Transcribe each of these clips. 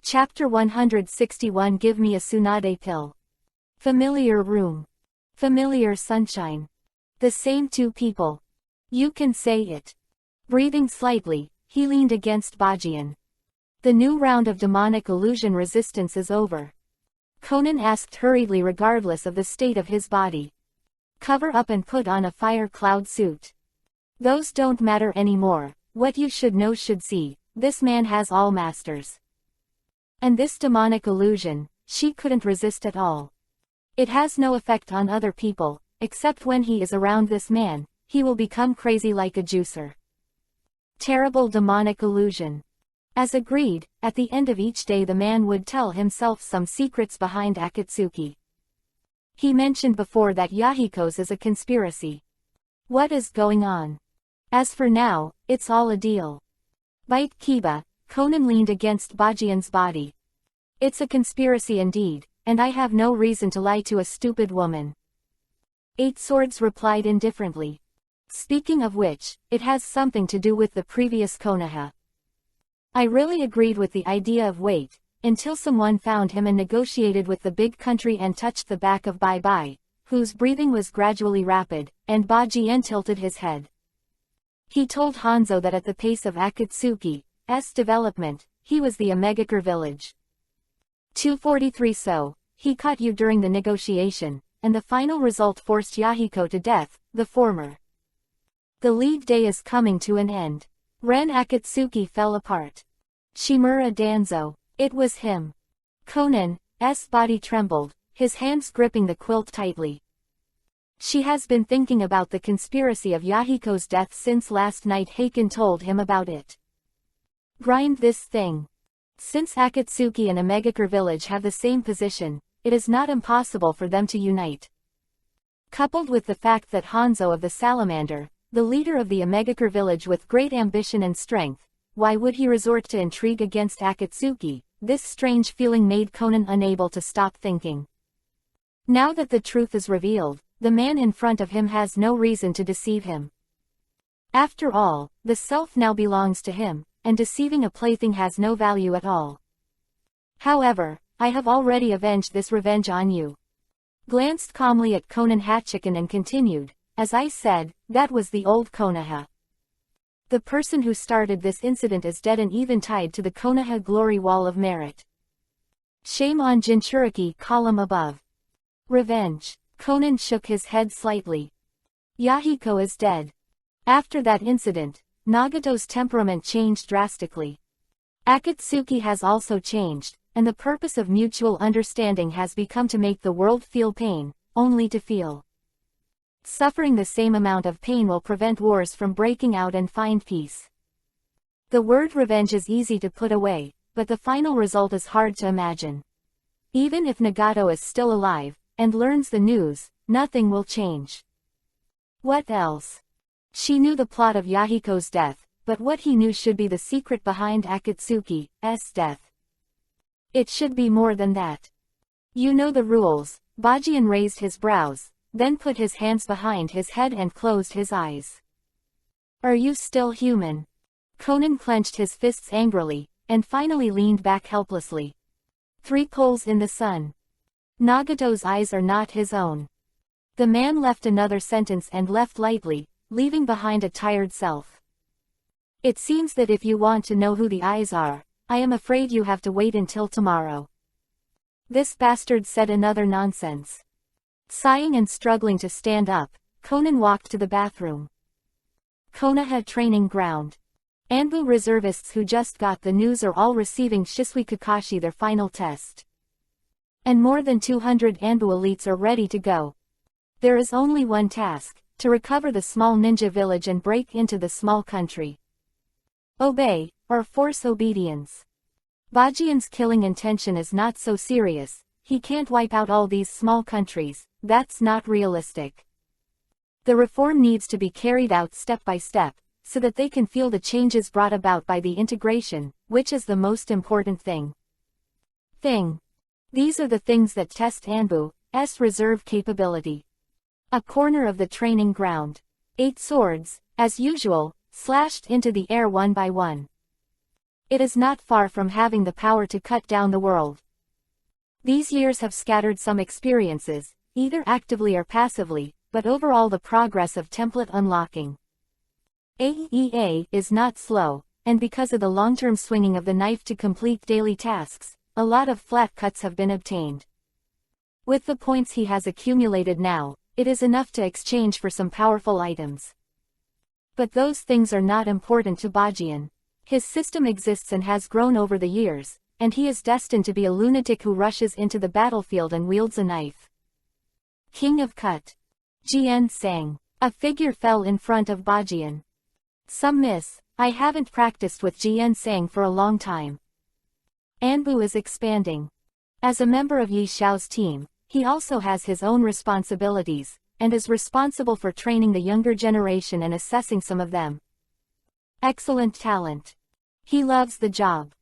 Chapter 161. Give me a Tsunade pill. Familiar room. Familiar sunshine. The same two people. You can say it. Breathing slightly, he leaned against Bajian. The new round of demonic illusion resistance is over. Conan asked hurriedly, regardless of the state of his body. Cover up and put on a fire cloud suit. Those don't matter anymore. What you should know should see. This man has all masters. And this demonic illusion, she couldn't resist at all. It has no effect on other people, except when he is around this man, he will become crazy like a juicer. Terrible demonic illusion. As agreed, at the end of each day the man would tell himself some secrets behind Akatsuki. He mentioned before that Yahiko's is a conspiracy. What is going on? As for now, it's all a deal. Bite Kiba, Conan leaned against Bajian's body. It's a conspiracy indeed, and I have no reason to lie to a stupid woman. Eight Swords replied indifferently. Speaking of which, it has something to do with the previous Konoha. I really agreed with the idea of wait, until someone found him and negotiated with the big country and touched the back of Bai Bai, whose breathing was gradually rapid, and Bajian tilted his head. He told Hanzo that at the pace of Akatsuki's development, he was the Omegakure village. 243. So, he caught you during the negotiation, and the final result forced Yahiko to death, the former. The league day is coming to an end. Ren Akatsuki fell apart. Shimura Danzo. It was him. Conan's body trembled, his hands gripping the quilt tightly. She has been thinking about the conspiracy of Yahiko's death since last night Haken told him about it. Grind this thing. Since Akatsuki and Omegakure village have the same position, it is not impossible for them to unite. Coupled with the fact that Hanzo of the Salamander, the leader of the Omegakure village with great ambition and strength, why would he resort to intrigue against Akatsuki? This strange feeling made Conan unable to stop thinking. Now that the truth is revealed, the man in front of him has no reason to deceive him. After all, the self now belongs to him, and deceiving a plaything has no value at all. However, I have already avenged this revenge on you. Glanced calmly at Conan Hachikan and continued, as I said, that was the old Konoha. The person who started this incident is dead and even tied to the Konoha glory wall of merit. Shame on Jinchuriki, column above. Revenge. Conan shook his head slightly. Yahiko is dead. After that incident, Nagato's temperament changed drastically. Akatsuki has also changed, and the purpose of mutual understanding has become to make the world feel pain, only to feel. Suffering the same amount of pain will prevent wars from breaking out and find peace. The word revenge is easy to put away, but the final result is hard to imagine. Even if Nagato is still alive, and learns the news, nothing will change. What else? She knew the plot of Yahiko's death, but what he knew should be the secret behind Akatsuki's death. It should be more than that. You know the rules. Bajian raised his brows, then put his hands behind his head and closed his eyes. Are you still human? Conan clenched his fists angrily, and finally leaned back helplessly. 3 poles in the sun. Nagato's eyes are not his own. The man left another sentence and left lightly, leaving behind a tired self. It seems that if you want to know who the eyes are, I am afraid you have to wait until tomorrow. This bastard said another nonsense. Sighing and struggling to stand up, Conan walked to the bathroom. Konoha training ground. Anbu reservists who just got the news are all receiving Shisui Kakashi their final test. And more than 200 Anbu elites are ready to go. There is only one task, to recover the small ninja village and break into the small country. Obey, or force obedience. Bajian's killing intention is not so serious, he can't wipe out all these small countries, that's not realistic. The reform needs to be carried out step by step, so that they can feel the changes brought about by the integration, which is the most important thing. These are the things that test Anbu's reserve capability. A corner of the training ground. 8 swords, as usual, slashed into the air one by one. It is not far from having the power to cut down the world. These years have scattered some experiences, either actively or passively, but overall the progress of template unlocking AEA is not slow, and because of the long-term swinging of the knife to complete daily tasks, a lot of flat cuts have been obtained. With the points he has accumulated now, it is enough to exchange for some powerful items. But those things are not important to Bajian. His system exists and has grown over the years, and he is destined to be a lunatic who rushes into the battlefield and wields a knife. King of Cut. Jian sang. A figure fell in front of Bajian. Some miss. I haven't practiced with Jian sang for a long time. Anbu is expanding. As a member of Yi Xiao's team, he also has his own responsibilities, and is responsible for training the younger generation and assessing some of them. Excellent talent. He loves the job.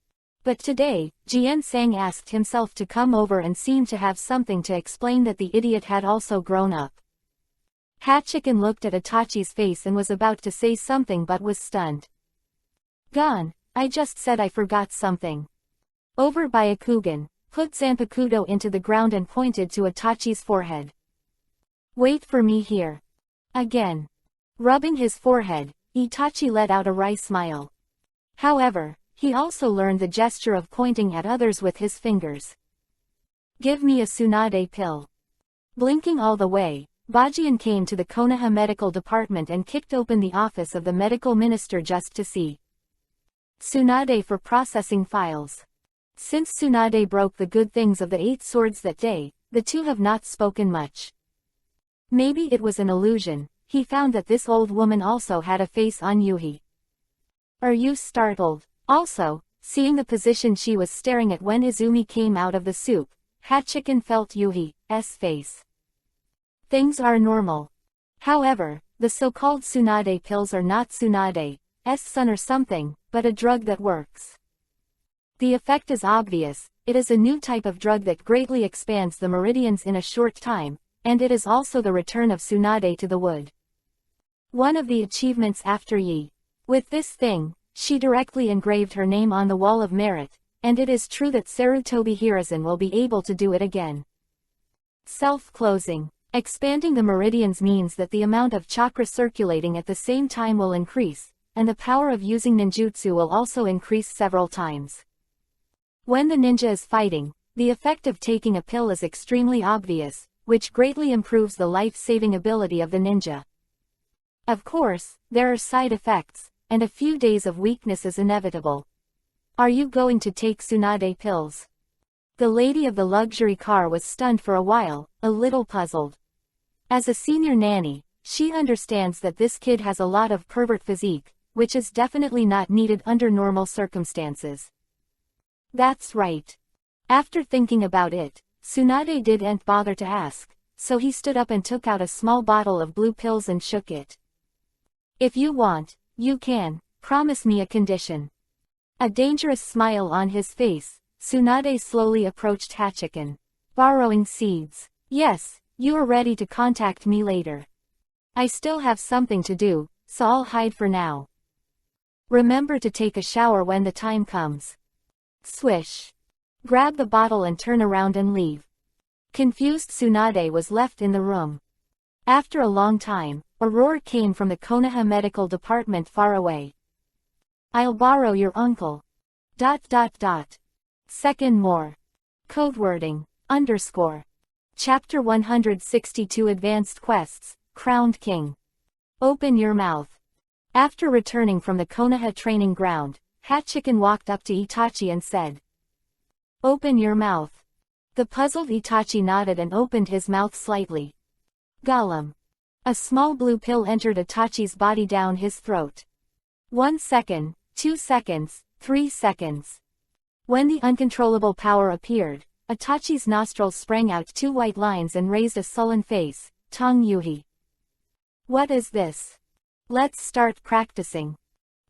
But today, Jian Sang asked himself to come over and seemed to have something to explain that the idiot had also grown up. Hachiken looked at Itachi's face and was about to say something but was stunned. Gone, I just said I forgot something. Over by Akugan, put Zanpakuto into the ground and pointed to Itachi's forehead. Wait for me here. Again. Rubbing his forehead, Itachi let out a wry smile. However, he also learned the gesture of pointing at others with his fingers. Give me a Tsunade pill. Blinking all the way, Bajian came to the Konoha medical department and kicked open the office of the medical minister just to see. Tsunade for processing files. Since Tsunade broke the good things of the 8 swords that day, the two have not spoken much. Maybe it was an illusion. He found that this old woman also had a face on Yuhi. Are you startled? Also, seeing the position she was staring at when Izumi came out of the soup, Hachiken felt Yuhi's face. Things are normal. However, the so-called Tsunade pills are not Tsunade's son or something, but a drug that works. The effect is obvious. It is a new type of drug that greatly expands the meridians in a short time, and it is also the return of Tsunade to the wood. One of the achievements after Yi. With this thing, she directly engraved her name on the wall of merit, and it is true that Sarutobi Hiruzen will be able to do it again. Self-closing. Expanding the meridians means that the amount of chakra circulating at the same time will increase, and the power of using ninjutsu will also increase several times. When the ninja is fighting, the effect of taking a pill is extremely obvious, which greatly improves the life-saving ability of the ninja. Of course, there are side effects, and a few days of weakness is inevitable. Are you going to take Tsunade pills? The lady of the luxury car was stunned for a while, a little puzzled. As a senior nanny, she understands that this kid has a lot of pervert physique, which is definitely not needed under normal circumstances. That's right. After thinking about it, Tsunade didn't bother to ask, so he stood up and took out a small bottle of blue pills and shook it. If you want, you can, promise me a condition. A dangerous smile on his face, Tsunade slowly approached Hachiken. Borrowing seeds. Yes, you are ready to contact me later. I still have something to do, so I'll hide for now. Remember to take a shower when the time comes. Swish. Grab the bottle and turn around and leave. Confused Tsunade was left in the room. After a long time, a roar came from the Konoha medical department far away. I'll borrow your uncle. ... Second more. Codewording, _. Chapter 162 Advanced Quests, Crowned King. Open your mouth. After returning from the Konoha training ground, Hachiken walked up to Itachi and said, Open your mouth. The puzzled Itachi nodded and opened his mouth slightly. Gollum. A small blue pill entered Itachi's body down his throat. 1 second, 2 seconds, 3 seconds. When the uncontrollable power appeared, Itachi's nostrils sprang out 2 white lines and raised a sullen face. Tong Yuhi. What is this? Let's start practicing.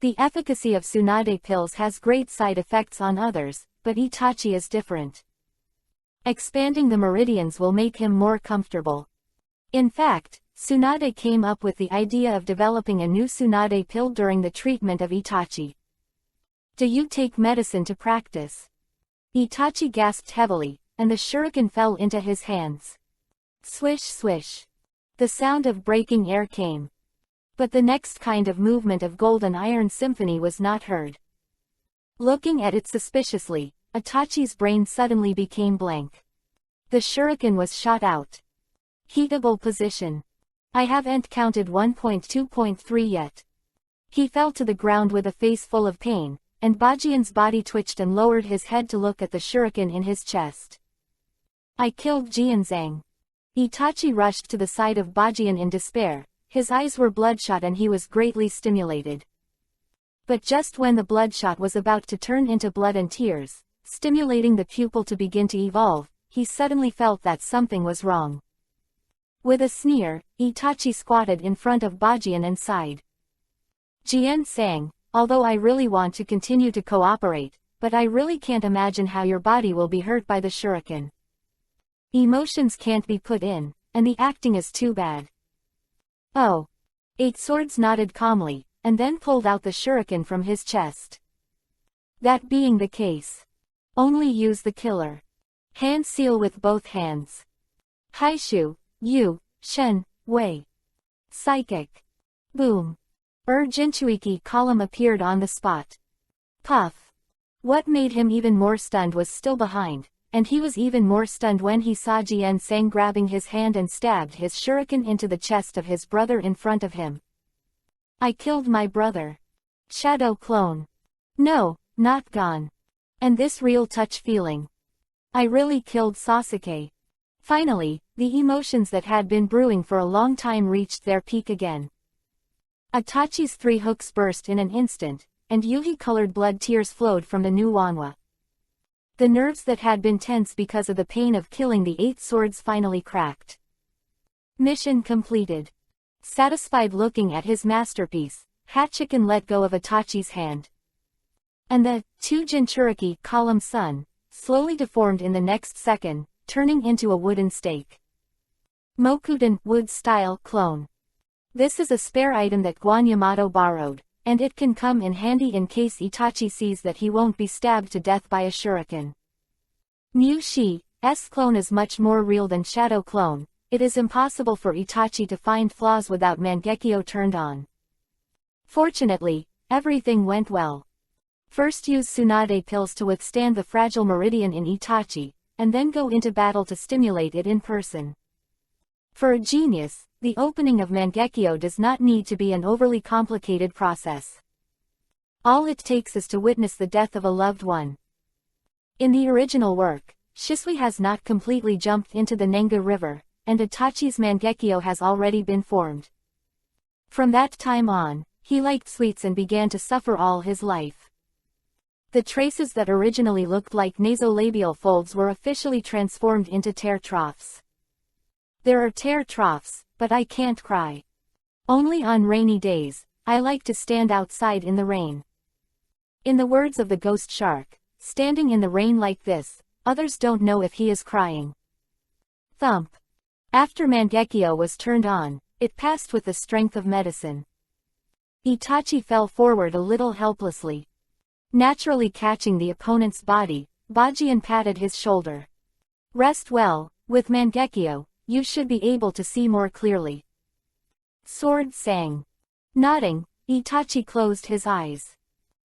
The efficacy of Tsunade pills has great side effects on others, but Itachi is different. Expanding the meridians will make him more comfortable. In fact, Tsunade came up with the idea of developing a new Tsunade pill during the treatment of Itachi. Do you take medicine to practice? Itachi gasped heavily, and the shuriken fell into his hands. Swish swish. The sound of breaking air came. But the next kind of movement of golden iron symphony was not heard. Looking at it suspiciously, Itachi's brain suddenly became blank. The shuriken was shot out. Heatable position. I haven't counted 1.2.3 yet. He fell to the ground with a face full of pain, and Bajian's body twitched and lowered his head to look at the shuriken in his chest. I killed Jianzhang. Itachi rushed to the side of Bajian in despair, his eyes were bloodshot and he was greatly stimulated. But just when the bloodshot was about to turn into blood and tears, stimulating the pupil to begin to evolve, he suddenly felt that something was wrong. With a sneer, Itachi squatted in front of Bajian and sighed. Jian sang, although I really want to continue to cooperate, but I really can't imagine how your body will be hurt by the shuriken. Emotions can't be put in, and the acting is too bad. Oh. Eight Swords nodded calmly, and then pulled out the shuriken from his chest. That being the case, only use the killer. Hand seal with both hands. Haishu, Yu, Shen, Wei. Psychic. Boom. Jinchuiki column appeared on the spot. Puff. What made him even more stunned was still behind, and he was even more stunned when he saw Jian Sang grabbing his hand and stabbed his shuriken into the chest of his brother in front of him. I killed my brother. Shadow clone. No, not gone. And this real touch feeling. I really killed Sasuke. Finally, the emotions that had been brewing for a long time reached their peak again. Itachi's three hooks burst in an instant, and yuhi-colored blood tears flowed from the new wanwa. The nerves that had been tense because of the pain of killing the 8 swords finally cracked. Mission completed. Satisfied looking at his masterpiece, Hachiken let go of Itachi's hand. And the two Jinchuriki column sun slowly deformed in the next second, turning into a wooden stake. Mokuden wood-style clone. This is a spare item that Guan Yamato borrowed, and it can come in handy in case Itachi sees that he won't be stabbed to death by a shuriken. Mu Shi's clone is much more real than Shadow clone. It is impossible for Itachi to find flaws without Mangekyo turned on. Fortunately, everything went well. First use Tsunade pills to withstand the fragile meridian in Itachi, and then go into battle to stimulate it in person. For a genius, the opening of Mangekyo does not need to be an overly complicated process. All it takes is to witness the death of a loved one. In the original work, Shisui has not completely jumped into the Nenga River, and Itachi's Mangekyo has already been formed. From that time on, he liked sweets and began to suffer all his life. The traces that originally looked like nasolabial folds were officially transformed into tear troughs. There are tear troughs, but I can't cry. Only on rainy days, I like to stand outside in the rain. In the words of the ghost shark, standing in the rain like this, others don't know if he is crying. Thump. After Mangekyo was turned on, it passed with the strength of medicine. Itachi fell forward a little helplessly. Naturally catching the opponent's body, Bajian patted his shoulder. Rest well, with Mangekyo, you should be able to see more clearly. Sword sang. Nodding, Itachi closed his eyes.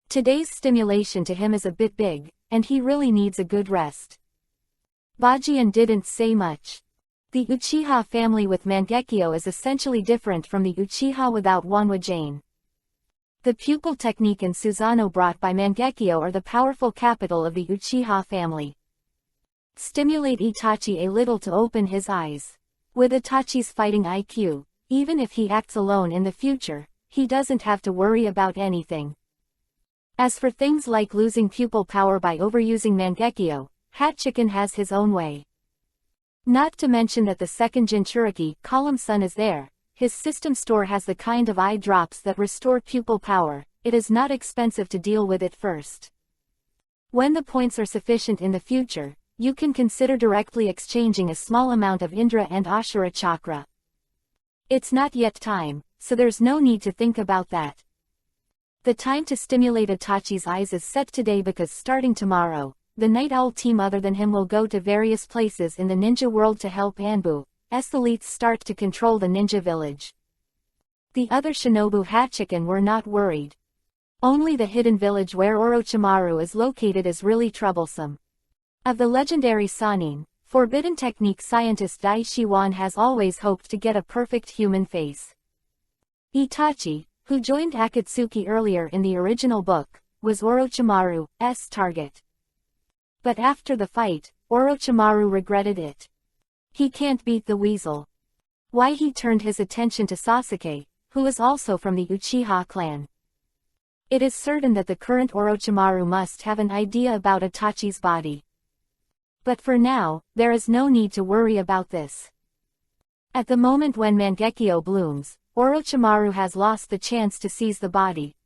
Today's stimulation to him is a bit big, and he really needs a good rest. Bajian didn't say much. The Uchiha family with Mangekyo is essentially different from the Uchiha without Wanwa Jane. The pupil technique and Susanoo brought by Mangekyo are the powerful capital of the Uchiha family. Stimulate Itachi a little to open his eyes. With Itachi's fighting IQ, even if he acts alone in the future, he doesn't have to worry about anything. As for things like losing pupil power by overusing Mangekyo, Hachiken has his own way. Not to mention that the second Jinchuriki column sun is there. His system store has the kind of eye drops that restore pupil power. It is not expensive to deal with it first. When the points are sufficient in the future, you can consider directly exchanging a small amount of Indra and Ashura chakra. It's not yet time, so there's no need to think about that. The time to stimulate Itachi's eyes is set today because starting tomorrow, the Night Owl team other than him will go to various places in the ninja world to help Anbu's elites start to control the ninja village. The other Shinobu Hachiken were not worried. Only the hidden village where Orochimaru is located is really troublesome. Of the legendary Sannin, forbidden technique scientist Dai Shiwan has always hoped to get a perfect human face. Itachi, who joined Akatsuki earlier in the original book, was Orochimaru's target. But after the fight, Orochimaru regretted it. He can't beat the weasel. Why he turned his attention to Sasuke, who is also from the Uchiha clan. It is certain that the current Orochimaru must have an idea about Itachi's body. But for now, there is no need to worry about this. At the moment when Mangekyo blooms, Orochimaru has lost the chance to seize the body.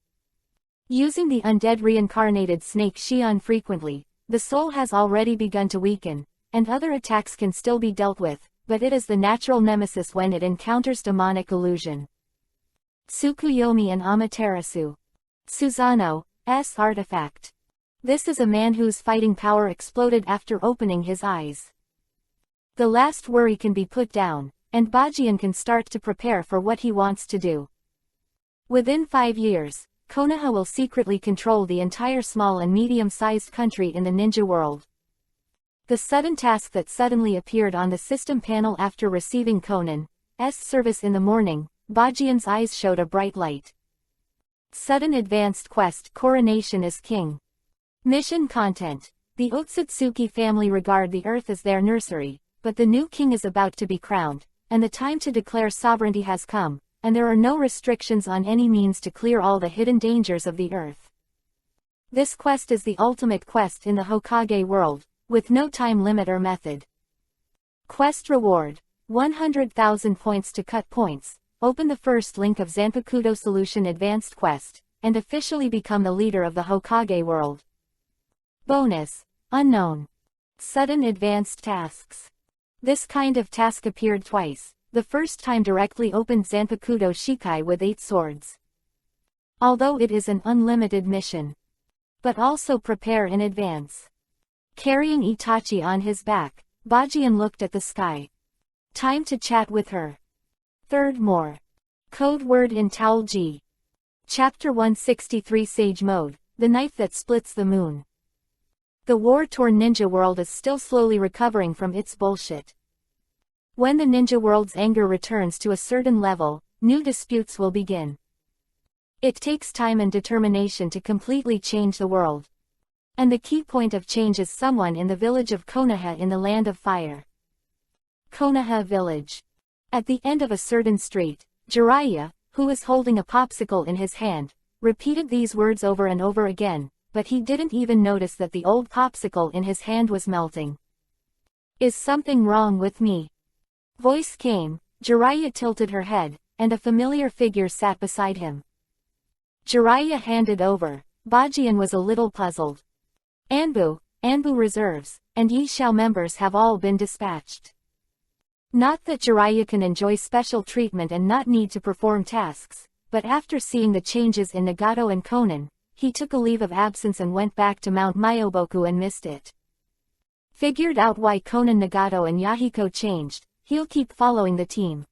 Using the undead reincarnated snake Shion frequently, the soul has already begun to weaken, and other attacks can still be dealt with, but it is the natural nemesis when it encounters demonic illusion. Tsukuyomi and Amaterasu. Susanoo's artifact. This is a man whose fighting power exploded after opening his eyes. The last worry can be put down, and Bajian can start to prepare for what he wants to do. Within 5 years, Konoha will secretly control the entire small and medium-sized country in the ninja world. The sudden task that suddenly appeared on the system panel after receiving Conan's service in the morning, Bajian's eyes showed a bright light. Sudden advanced quest: Coronation as King. Mission content. The Otsutsuki family regard the earth as their nursery, but the new king is about to be crowned, and the time to declare sovereignty has come, and there are no restrictions on any means to clear all the hidden dangers of the earth. This quest is the ultimate quest in the Hokage world, with no time limit or method. Quest reward: 100,000 points to cut points. Open the first link of Zanpakuto Solution Advanced Quest, and officially become the leader of the Hokage world. Bonus: Unknown. Sudden Advanced Tasks. This kind of task appeared twice. The first time directly opened Zanpakuto Shikai with 8 swords. Although it is an unlimited mission. But also prepare in advance. Carrying Itachi on his back, Bajian looked at the sky. Time to chat with her. Third more. Code word in Towel G. Chapter 163 Sage Mode, the knife that splits the moon. The war-torn ninja world is still slowly recovering from its bullshit. When the ninja world's anger returns to a certain level, new disputes will begin. It takes time and determination to completely change the world. And the key point of change is someone in the village of Konoha in the Land of Fire. Konoha Village. At the end of a certain street, Jiraiya, who was holding a popsicle in his hand, repeated these words over and over again, but he didn't even notice that the old popsicle in his hand was melting. Is something wrong with me? Voice came. Jiraiya tilted her head, and a familiar figure sat beside him. Jiraiya handed over. Bajian was a little puzzled. Anbu reserves, and Yishao members have all been dispatched. Not that Jiraiya can enjoy special treatment and not need to perform tasks, but after seeing the changes in Nagato and Konan, he took a leave of absence and went back to Mount Myoboku and missed it. Figured out why Konan, Nagato and Yahiko changed, he'll keep following the team.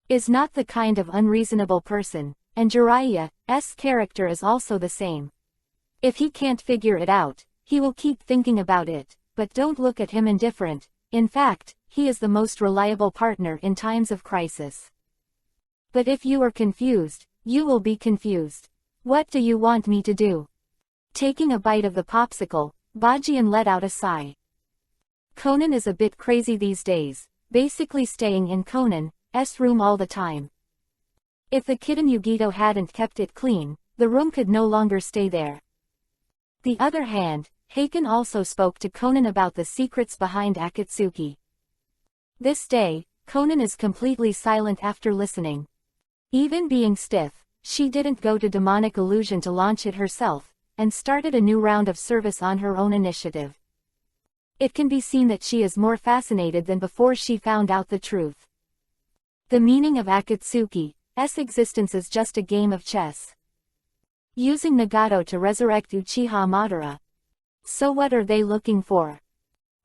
Is not the kind of unreasonable person, and Jiraiya's character is also the same. If he can't figure it out, he will keep thinking about it, but don't look at him indifferent. In fact, he is the most reliable partner in times of crisis. But if you are confused, you will be confused. What do you want me to do? Taking a bite of the popsicle, Bajian let out a sigh. Konan is a bit crazy these days, basically staying in Konan's room all the time. If the kid in Yugito hadn't kept it clean, the room could no longer stay there. The other hand, Haken also spoke to Konan about the secrets behind Akatsuki. This day, Konan is completely silent after listening. Even being stiff, she didn't go to Demonic Illusion to launch it herself, and started a new round of service on her own initiative. It can be seen that she is more fascinated than before she found out the truth. The meaning of Akatsuki's existence is just a game of chess. using Nagato to resurrect Uchiha Madara. So what are they looking for?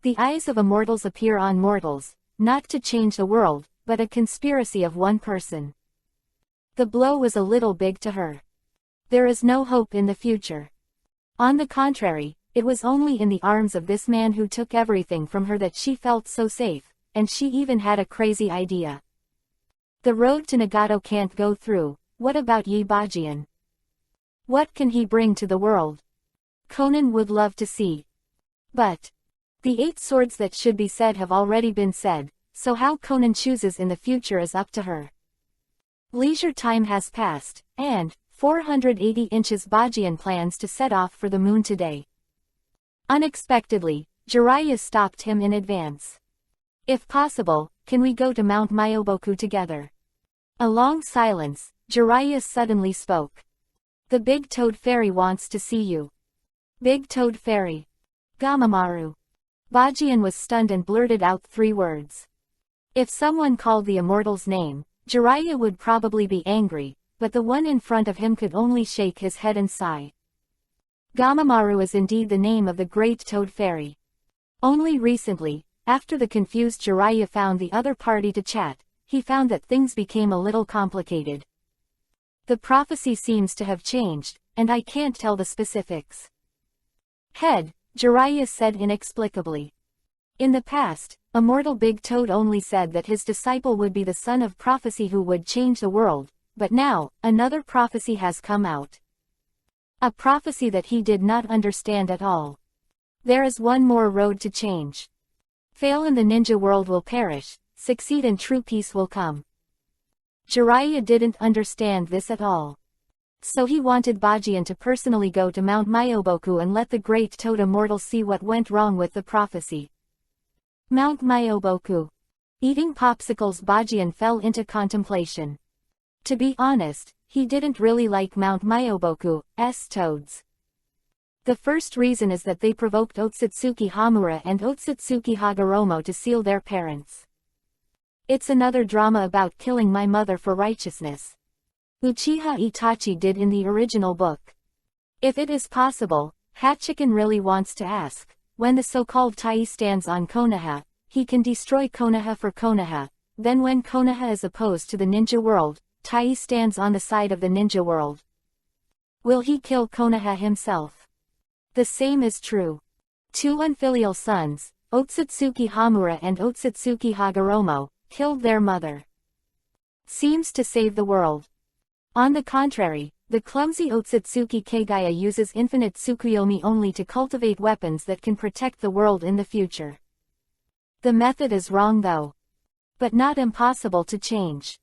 The eyes of immortals appear on mortals, not to change the world, but a conspiracy of one person. The blow was a little big to her. There is no hope in the future. On the contrary, it was only in the arms of this man who took everything from her that she felt so safe, and she even had a crazy idea. The road to Nagato can't go through. What about Yi Bajian? What can he bring to the world? Conan would love to see. But the 8 swords that should be said have already been said, so how Conan chooses in the future is up to her. Leisure time has passed, and 480 inches Bajian plans to set off for the moon today. Unexpectedly, Jiraiya stopped him in advance. If possible, can we go to Mount Myoboku together? A long silence, Jiraiya suddenly spoke. The Big Toad Fairy wants to see you. Big Toad Fairy. Gamamaru. Bajian was stunned and blurted out 3 words. If someone called the immortal's name, Jiraiya would probably be angry, but the one in front of him could only shake his head and sigh. Gamamaru is indeed the name of the Great Toad Fairy. Only recently, after the confused Jiraiya found the other party to chat, he found that things became a little complicated. The prophecy seems to have changed, and I can't tell the specifics. Head, Jiraiya said inexplicably. In the past, Immortal Big Toad only said that his disciple would be the son of prophecy who would change the world, but now, another prophecy has come out. A prophecy that he did not understand at all. There is one more road to change. Fail and the ninja world will perish, succeed and true peace will come. Jiraiya didn't understand this at all. So he wanted Bajian to personally go to Mount Myoboku and let the Great Toad Immortal see what went wrong with the prophecy. Mount Myoboku. Eating popsicles, Bajian fell into contemplation. To be honest, he didn't really like Mount Myoboku's toads. The first reason is that they provoked Otsutsuki Hamura and Otsutsuki Hagoromo to seal their parents. It's another drama about killing my mother for righteousness. Uchiha Itachi did in the original book. If it is possible, Hachiken really wants to ask, when the so-called Tai stands on Konoha, he can destroy Konoha for Konoha, then when Konoha is opposed to the ninja world, Tai stands on the side of the ninja world. Will he kill Konoha himself? The same is true. 2 unfilial sons, Otsutsuki Hamura and Otsutsuki Hagoromo, killed their mother. Seems to save the world. On the contrary, the clumsy Otsutsuki Kagaya uses infinite Tsukuyomi only to cultivate weapons that can protect the world in the future. The method is wrong though. But not impossible to change.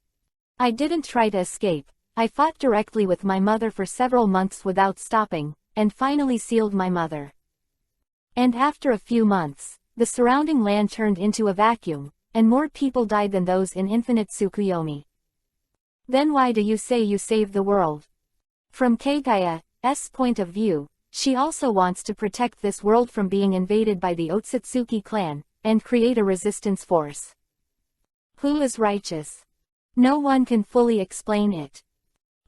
I didn't try to escape, I fought directly with my mother for several months without stopping, and finally sealed my mother. And after a few months, the surrounding land turned into a vacuum, and more people died than those in infinite Tsukuyomi. Then why do you say you saved the world? From Kagaya's point of view, she also wants to protect this world from being invaded by the Otsutsuki clan, and create a resistance force. Who is righteous? No one can fully explain it.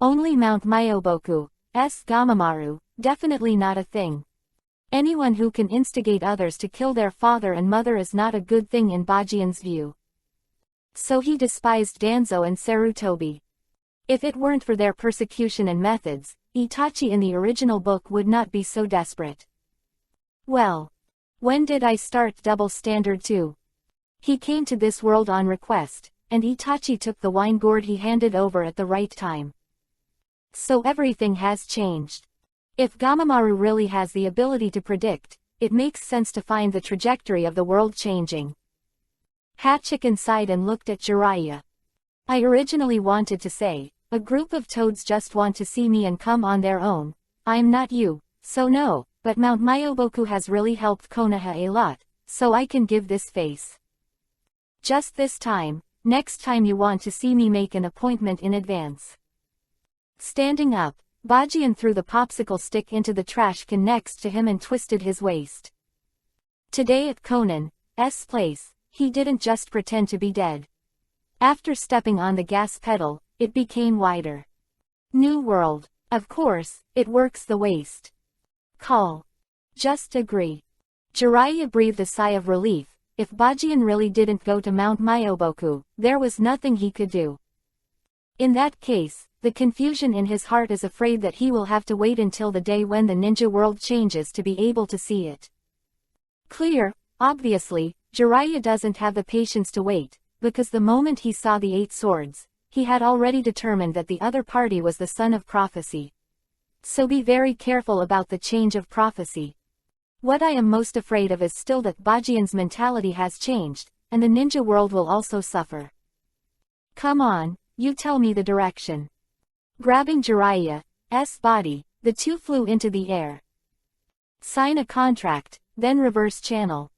Only Mount Myoboku's Gamamaru, definitely not a thing. Anyone who can instigate others to kill their father and mother is not a good thing in Bajian's view. So he despised Danzo and Sarutobi. If it weren't for their persecution and methods, Itachi in the original book would not be so desperate. Well, when did I start double standard too? He came to this world on request, and Itachi took the wine gourd he handed over at the right time. So everything has changed. If Gamamaru really has the ability to predict, it makes sense to find the trajectory of the world changing. Hachiken sighed and looked at Jiraiya. I originally wanted to say, a group of toads just want to see me and come on their own. I'm not you, so no, but Mount Myoboku has really helped Konoha a lot, so I can give this face. Just this time, next time you want to see me, make an appointment in advance. Standing up, Bajian threw the popsicle stick into the trash can next to him and twisted his waist. Today at Conan's place, he didn't just pretend to be dead. After stepping on the gas pedal, it became wider. New world. Of course, it works the waste. Call. Just agree. Jiraiya breathed a sigh of relief. If Bajian really didn't go to Mount Myoboku, there was nothing he could do. In that case, the confusion in his heart is afraid that he will have to wait until the day when the ninja world changes to be able to see it. Clear, obviously, Jiraiya doesn't have the patience to wait, because the moment he saw the 8 swords, he had already determined that the other party was the son of prophecy. So be very careful about the change of prophecy. What I am most afraid of is still that Bajian's mentality has changed, and the ninja world will also suffer. Come on, you tell me the direction. Grabbing Jiraiya's body, the two flew into the air. Sign a contract, then reverse channel.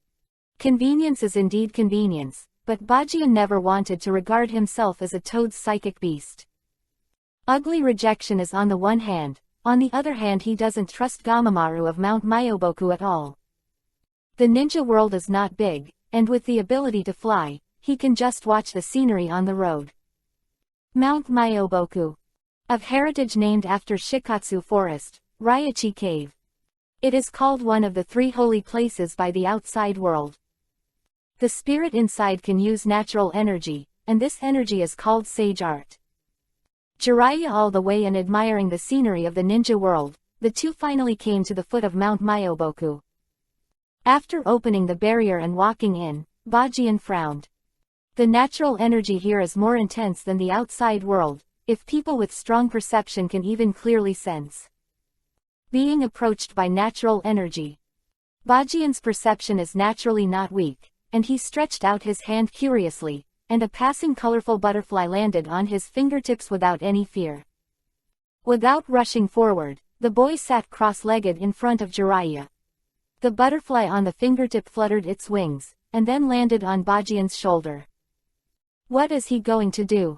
Convenience is indeed convenience, but Bajian never wanted to regard himself as a toad's psychic beast. Ugly rejection is on the one hand, on the other hand he doesn't trust Gamamaru of Mount Myoboku at all. The ninja world is not big, and with the ability to fly, he can just watch the scenery on the road. Mount Myoboku. Of heritage named after Shikatsu Forest, Ryachi Cave. It is called one of the 3 holy places by the outside world. The spirit inside can use natural energy, and this energy is called sage art. Jiraiya all the way and admiring the scenery of the ninja world, the two finally came to the foot of Mount Myoboku. After opening the barrier and walking in, Bajian frowned. The natural energy here is more intense than the outside world, if people with strong perception can even clearly sense being approached by natural energy. Bajian's perception is naturally not weak, and he stretched out his hand curiously, and a passing colorful butterfly landed on his fingertips without any fear. Without rushing forward, the boy sat cross-legged in front of Jiraiya. The butterfly on the fingertip fluttered its wings, and then landed on Bajian's shoulder. What is he going to do?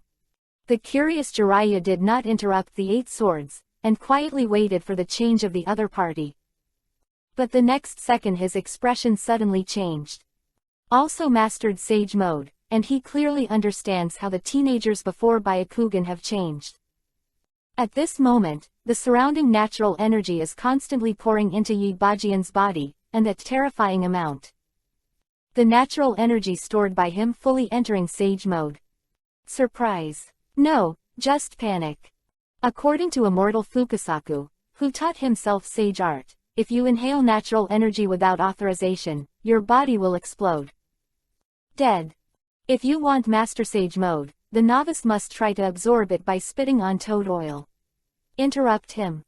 The curious Jiraiya did not interrupt the 8 swords, and quietly waited for the change of the other party. But the next second his expression suddenly changed. Also mastered Sage Mode, and he clearly understands how the teenagers before Byakugan have changed. At this moment, the surrounding natural energy is constantly pouring into Bajian's body, and that terrifying amount. The natural energy stored by him fully entering Sage Mode. Surprise. No, just panic. According to immortal Fukasaku, who taught himself Sage Art, if you inhale natural energy without authorization, your body will explode. Dead. If you want Master Sage Mode, the novice must try to absorb it by spitting on toad oil. Interrupt him.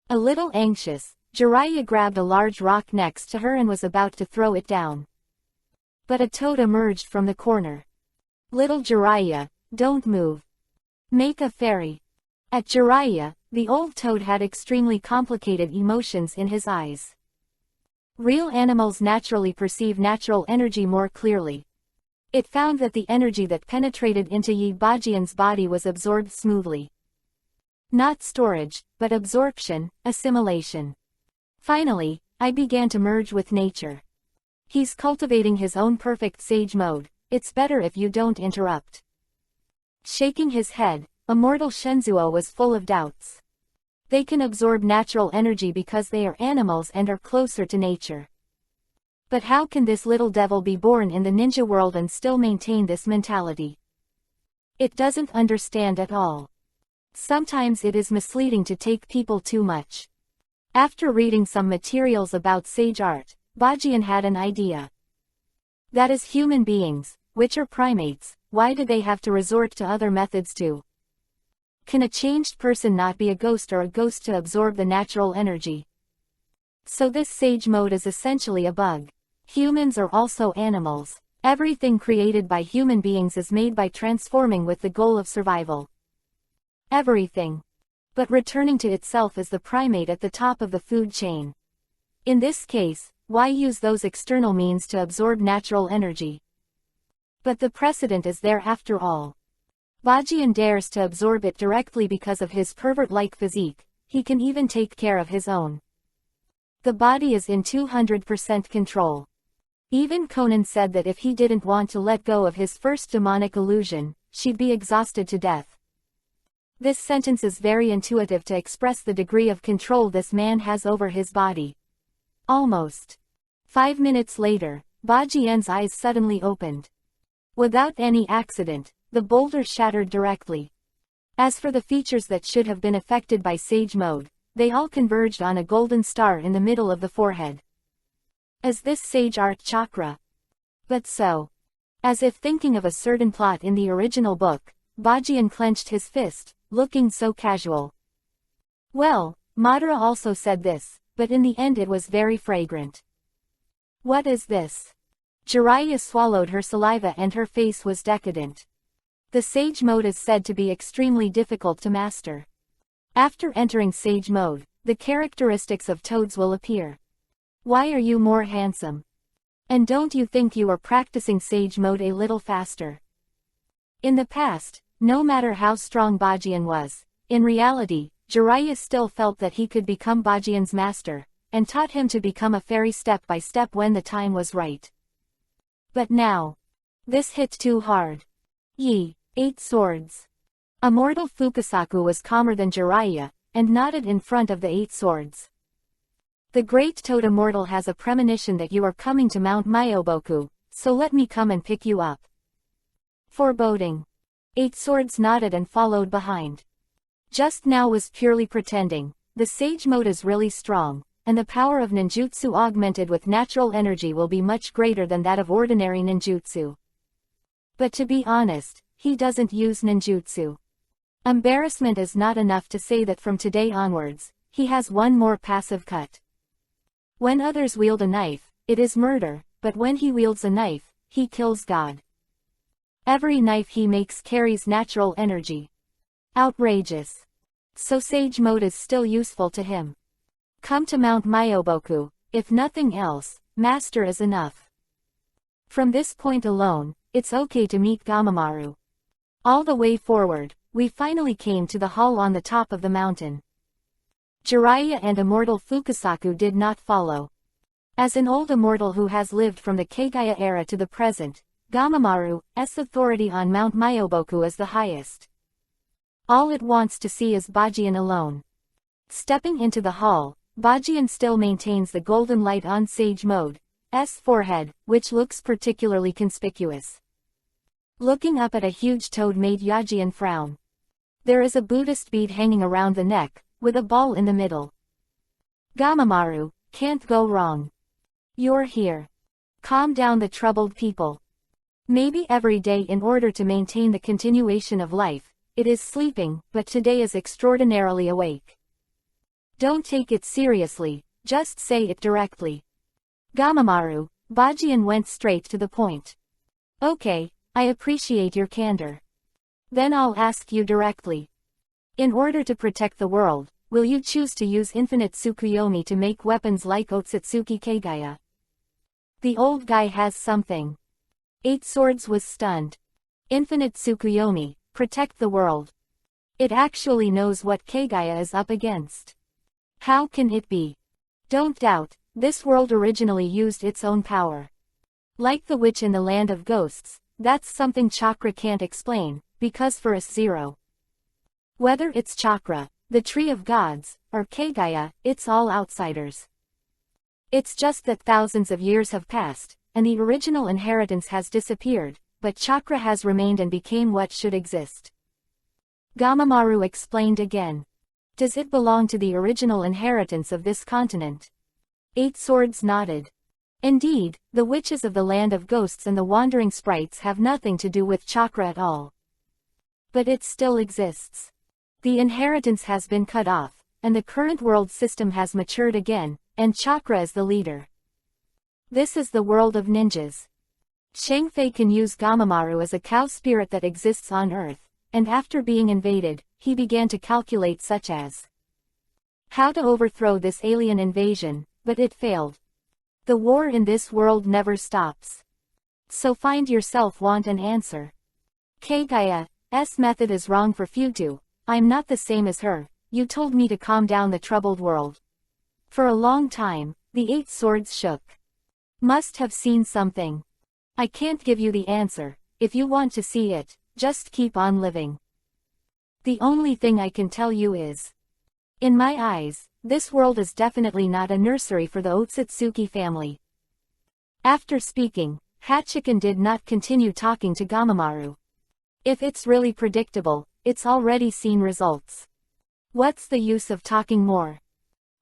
A little anxious, Jiraiya grabbed a large rock next to her and was about to throw it down. But a toad emerged from the corner. Little Jiraiya, don't move. Make a fairy. At Jiraiya, the old toad had extremely complicated emotions in his eyes. Real animals naturally perceive natural energy more clearly. It found that the energy that penetrated into Bajian's body was absorbed smoothly. Not storage, but absorption, assimilation. Finally, I began to merge with nature. He's cultivating his own perfect sage mode, it's better if you don't interrupt. Shaking his head, Immortal Shenzuo was full of doubts. They can absorb natural energy because they are animals and are closer to nature. But how can this little devil be born in the ninja world and still maintain this mentality? It doesn't understand at all. Sometimes it is misleading to take people too much. After reading some materials about sage art, Bajian had an idea. That is, human beings, which are primates, why do they have to resort to other methods too? Can a changed person not be a ghost or a ghost to absorb the natural energy? So this sage mode is essentially a bug. Humans are also animals. Everything created by human beings is made by transforming with the goal of survival. Everything. But returning to itself as the primate at the top of the food chain. In this case, why use those external means to absorb natural energy? But the precedent is there after all. Bajian dares to absorb it directly because of his pervert-like physique, he can even take care of his own. The body is in 200% control. Even Conan said that if he didn't want to let go of his first demonic illusion, she'd be exhausted to death. This sentence is very intuitive to express the degree of control this man has over his body. Almost 5 minutes later, Bajian's eyes suddenly opened. Without any accident, the boulder shattered directly. As for the features that should have been affected by Sage Mode, they all converged on a golden star in the middle of the forehead. Is this Sage Art Chakra? But so. As if thinking of a certain plot in the original book, Bajian clenched his fist, looking so casual. Well, Madara also said this, but in the end it was very fragrant. What is this? Jiraiya swallowed her saliva and her face was decadent. The Sage Mode is said to be extremely difficult to master. After entering Sage Mode, the characteristics of toads will appear. Why are you more handsome? And don't you think you are practicing Sage Mode a little faster? In the past, no matter how strong Bajian was, in reality, Jiraiya still felt that he could become Bajian's master, and taught him to become a fairy step by step when the time was right. But now, this hit too hard. 8 swords. Immortal Fukasaku was calmer than Jiraiya, and nodded in front of the 8 swords. The great toad immortal has a premonition that you are coming to Mount Myoboku, so let me come and pick you up. Foreboding. 8 swords nodded and followed behind. Just now was purely pretending. The Sage Mode is really strong, and the power of ninjutsu augmented with natural energy will be much greater than that of ordinary ninjutsu. But to be honest, he doesn't use ninjutsu. Embarrassment is not enough to say that from today onwards, he has one more passive cut. When others wield a knife, it is murder, but when he wields a knife, he kills God. Every knife he makes carries natural energy. Outrageous. So Sage Mode is still useful to him. Come to Mount Myoboku, if nothing else, master is enough. From this point alone, it's okay to meet Gamamaru. All the way forward, we finally came to the hall on the top of the mountain. Jiraiya and Immortal Fukasaku did not follow. As an old immortal who has lived from the Kagaya era to the present, Gamamaru's authority on Mount Myoboku is the highest. All it wants to see is Bajian alone. Stepping into the hall, Bajian still maintains the golden light on Sage Mode's forehead, which looks particularly conspicuous. Looking up at a huge toad made Yajian frown. There is a Buddhist bead hanging around the neck, with a ball in the middle. Gamamaru, can't go wrong. You're here. Calm down the troubled people. Maybe every day in order to maintain the continuation of life, it is sleeping, but today is extraordinarily awake. Don't take it seriously, just say it directly. Gamamaru, Bajian went straight to the point. Okay, I appreciate your candor. Then I'll ask you directly. In order to protect the world, will you choose to use infinite Tsukuyomi to make weapons like Otsutsuki Kagaya? The old guy has something. 8 Swords was stunned. Infinite Tsukuyomi, protect the world. It actually knows what Kagaya is up against. How can it be? Don't doubt, this world originally used its own power. Like the witch in the land of ghosts, that's something chakra can't explain, because for us zero. Whether it's chakra, the tree of gods, or Kagaya, it's all outsiders. It's just that thousands of years have passed, and the original inheritance has disappeared, but chakra has remained and became what should exist. Gamamaru explained again. Does it belong to the original inheritance of this continent? 8 Swords nodded. Indeed, the witches of the land of ghosts and the wandering sprites have nothing to do with chakra at all. But it still exists. The inheritance has been cut off, and the current world system has matured again, and chakra is the leader. This is the world of ninjas. Shangfei can use Gamamaru as a cow spirit that exists on Earth, and after being invaded, he began to calculate such as how to overthrow this alien invasion, but it failed. The war in this world never stops. So find yourself want an answer. Kagaya's method is wrong for Futu. I'm not the same as her. You told me to calm down the troubled world. For a long time, the 8 Swords shook. Must have seen something. I can't give you the answer. If you want to see it, just keep on living. The only thing I can tell you is, in my eyes, this world is definitely not a nursery for the Otsutsuki family. After speaking, Hachiken did not continue talking to Gamamaru. If it's really predictable, it's already seen results. What's the use of talking more?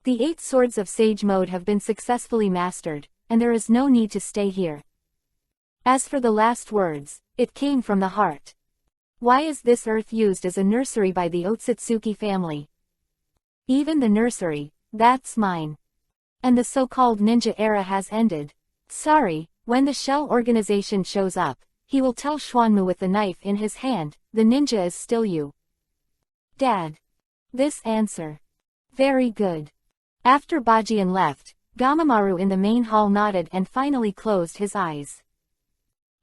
The 8 swords of Sage Mode have been successfully mastered, and there is no need to stay here. As for the last words, it came from the heart. Why is this earth used as a nursery by the Otsutsuki family? Even the nursery, that's mine. And the so-called ninja era has ended. Sorry, when the shell organization shows up, he will tell Schwanmu with the knife in his hand, the ninja is still you. Dad. This answer. Very good. After Bajian left, Gamamaru in the main hall nodded and finally closed his eyes.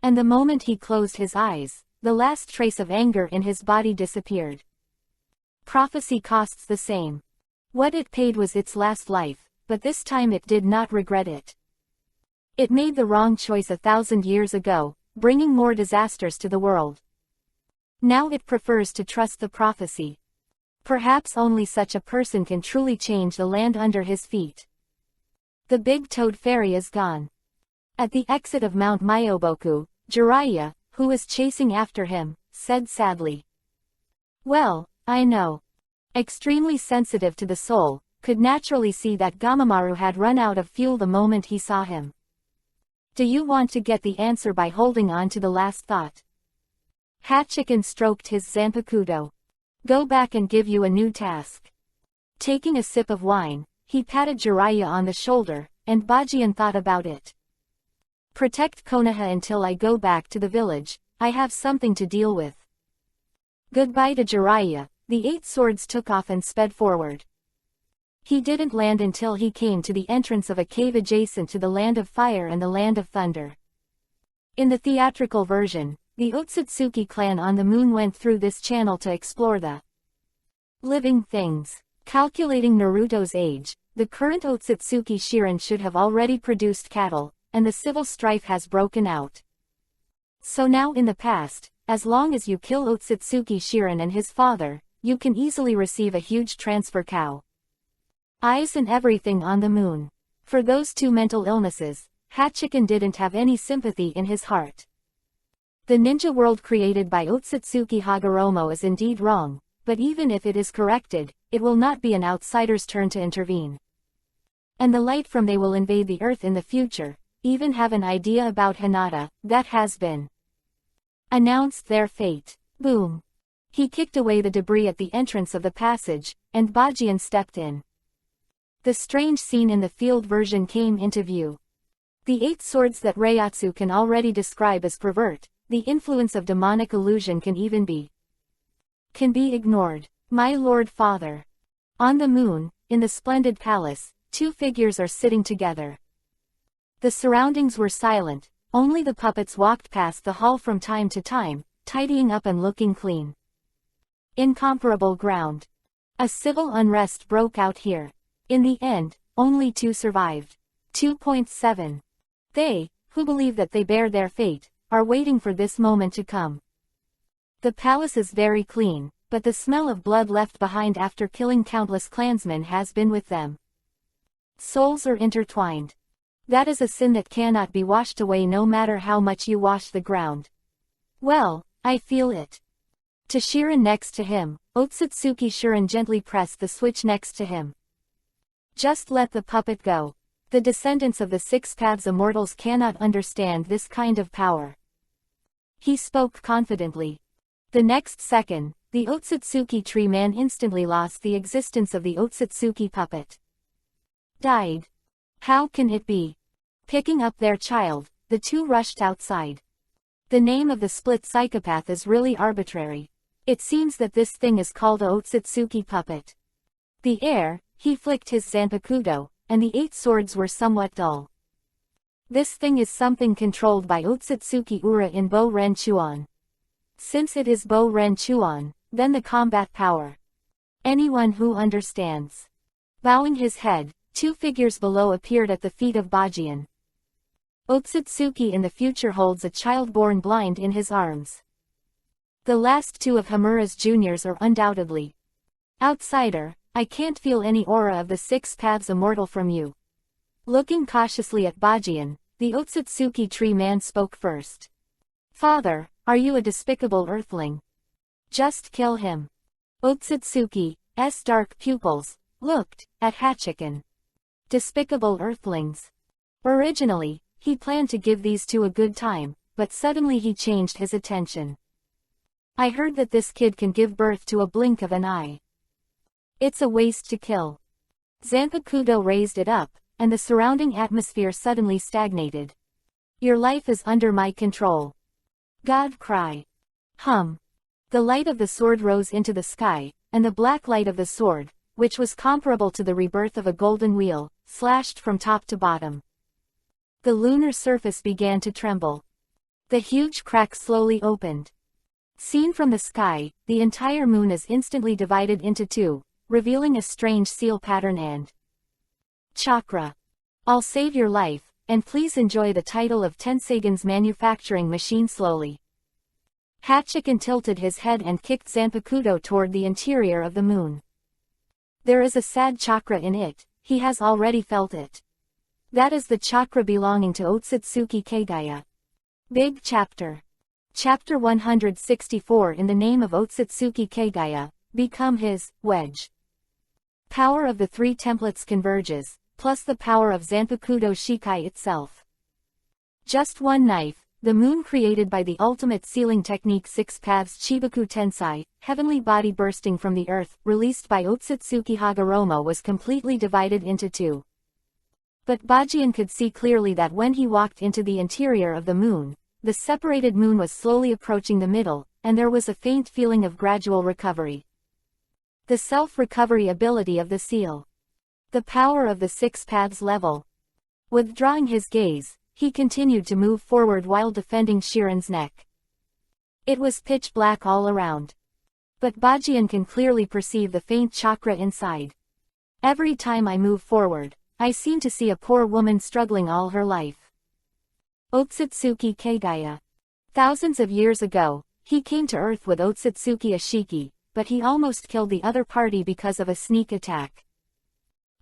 And the moment he closed his eyes, the last trace of anger in his body disappeared. Prophecy costs the same. What it paid was its last life, but this time it did not regret it. It made the wrong choice 1,000 years ago, bringing more disasters to the world. Now it prefers to trust the prophecy. Perhaps only such a person can truly change the land under his feet. The big toad fairy is gone. At the exit of Mount Myoboku, Jiraiya, who was chasing after him, said sadly. Well, I know. Extremely sensitive to the soul, could naturally see that Gamamaru had run out of fuel the moment he saw him. Do you want to get the answer by holding on to the last thought? Hachiken stroked his zanpakudo. Go back and give you a new task. Taking a sip of wine, he patted Jiraiya on the shoulder, and Bajian thought about it. Protect Konoha until I go back to the village, I have something to deal with. Goodbye to Jiraiya, the 8 swords took off and sped forward. He didn't land until he came to the entrance of a cave adjacent to the Land of Fire and the Land of Thunder. In the theatrical version, the Otsutsuki clan on the moon went through this channel to explore the living things. Calculating Naruto's age, the current Otsutsuki Shirin should have already produced cattle, and the civil strife has broken out. So now in the past, as long as you kill Otsutsuki Shirin and his father, you can easily receive a huge transfer cow. Eyes and everything on the moon. For those 2 mental illnesses, Hachiken didn't have any sympathy in his heart. The ninja world created by Otsutsuki Hagoromo is indeed wrong, but even if it is corrected, it will not be an outsider's turn to intervene. And the light from they will invade the earth in the future, even have an idea about Hinata, that has been announced their fate. Boom. He kicked away the debris at the entrance of the passage, and Bajian stepped in. The strange scene in the field version came into view. The 8 swords that Reiatsu can already describe as pervert, the influence of demonic illusion can be ignored. My Lord Father. On the moon, in the splendid palace, 2 figures are sitting together. The surroundings were silent, only the puppets walked past the hall from time to time, tidying up and looking clean. Incomparable ground. A civil unrest broke out here. In the end, only 2 survived. 2.7. They, who believe that they bear their fate, are waiting for this moment to come. The palace is very clean, but the smell of blood left behind after killing countless clansmen has been with them. Souls are intertwined. That is a sin that cannot be washed away no matter how much you wash the ground. Well, I feel it. To Shirin next to him, Otsutsuki Shirin gently pressed the switch next to him. Just let the puppet go. The descendants of the 6 paths immortals cannot understand this kind of power. He spoke confidently. The next second, the Otsutsuki tree man instantly lost the existence of the Otsutsuki puppet. Died. How can it be? Picking up their child, the 2 rushed outside. The name of the split psychopath is really arbitrary. It seems that this thing is called a Otsutsuki puppet. The air, he flicked his zanpakudo, and the 8 swords were somewhat dull. This thing is something controlled by Otsutsuki Ura in Bo Ren Chuan. Since it is Bo Ren Chuan, then the combat power. Anyone who understands. Bowing his head, 2 figures below appeared at the feet of Bajian. Otsutsuki in the future holds a child born blind in his arms. The last two of Hamura's juniors are undoubtedly outsider. I can't feel any aura of the six paths immortal from you. Looking cautiously at Bajian, the Otsutsuki tree man spoke first. Father, are you a despicable earthling? Just kill him. Otsutsuki's dark pupils looked at Hachiken. Despicable earthlings. Originally, he planned to give these two a good time, but suddenly he changed his attention. I heard that this kid can give birth to a blink of an eye. It's a waste to kill. Zanpakuto raised it up, and the surrounding atmosphere suddenly stagnated. Your life is under my control. God cry. Hum. The light of the sword rose into the sky, and the black light of the sword, which was comparable to the rebirth of a golden wheel, slashed from top to bottom. The lunar surface began to tremble. The huge crack slowly opened. Seen from the sky, the entire moon is instantly divided into two, revealing a strange seal pattern and chakra. I'll save your life, and please enjoy the title of Tensagan's manufacturing machine slowly. Hachiken tilted his head and kicked Zanpakuto toward the interior of the moon. There is a sad chakra in it, he has already felt it. That is the chakra belonging to Otsutsuki Kagaya. Big Chapter. Chapter 164 in the name of Otsutsuki Kagaya, become his wedge. Power of the three templates converges, plus the power of Zanpakuto Shikai itself. Just one knife, the moon created by the ultimate sealing technique Six Paths Chibaku Tensai, heavenly body bursting from the earth, released by Otsutsuki Hagoromo was completely divided into two. But Bajian could see clearly that when he walked into the interior of the moon, the separated moon was slowly approaching the middle, and there was a faint feeling of gradual recovery. The self-recovery ability of the seal. The power of the Six Paths level. Withdrawing his gaze, he continued to move forward while defending Shiren's neck. It was pitch black all around. But Bajian can clearly perceive the faint chakra inside. Every time I move forward, I seem to see a poor woman struggling all her life. Otsutsuki Kagaya. Thousands of years ago, he came to Earth with Otsutsuki Ashiki, but he almost killed the other party because of a sneak attack.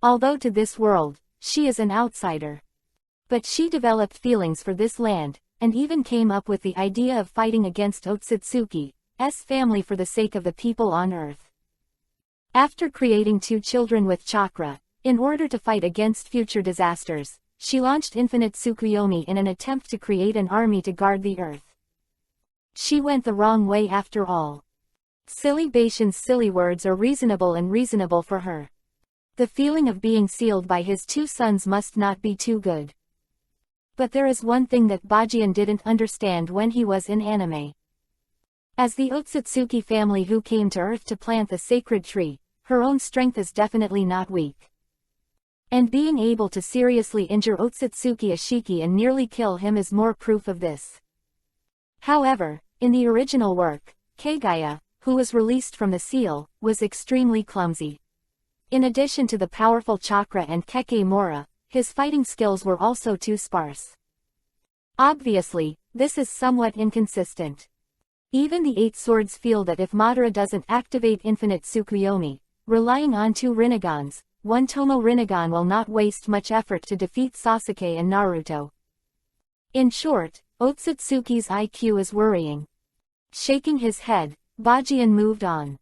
Although to this world, she is an outsider. But she developed feelings for this land, and even came up with the idea of fighting against Otsutsuki's family for the sake of the people on Earth. After creating two children with chakra, in order to fight against future disasters, she launched Infinite Tsukuyomi in an attempt to create an army to guard the Earth. She went the wrong way after all. Silly Baishan's silly words are reasonable and reasonable for her. The feeling of being sealed by his two sons must not be too good. But there is one thing that Bajian didn't understand when he was in anime. As the Otsutsuki family who came to Earth to plant the sacred tree, her own strength is definitely not weak. And being able to seriously injure Otsutsuki Ashiki and nearly kill him is more proof of this. However, in the original work, Kagaya, who was released from the seal, was extremely clumsy. In addition to the powerful chakra and Keke Mora, his fighting skills were also too sparse. Obviously, this is somewhat inconsistent. Even the Eight Swords feel that if Madara doesn't activate Infinite Tsukuyomi, relying on two Rinnegan's, one Tomo Rinnegan will not waste much effort to defeat Sasuke and Naruto. In short, Otsutsuki's IQ is worrying. Shaking his head, Bajian moved on.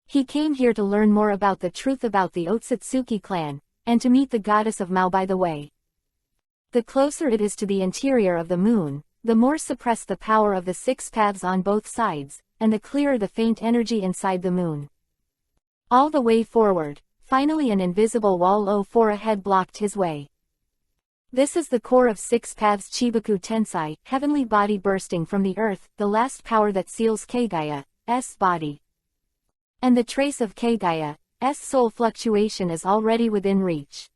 He came here to learn more about the truth about the Otsutsuki clan, and to meet the goddess of Mao by the way. The closer it is to the interior of the moon, the more suppressed the power of the six paths on both sides, and the clearer the faint energy inside the moon. All the way forward, finally an invisible wall for ahead blocked his way. This is the core of Six Paths Chibaku Tensai, heavenly body bursting from the earth, the last power that seals Kagaya's body. And the trace of Kagaya's soul fluctuation is already within reach.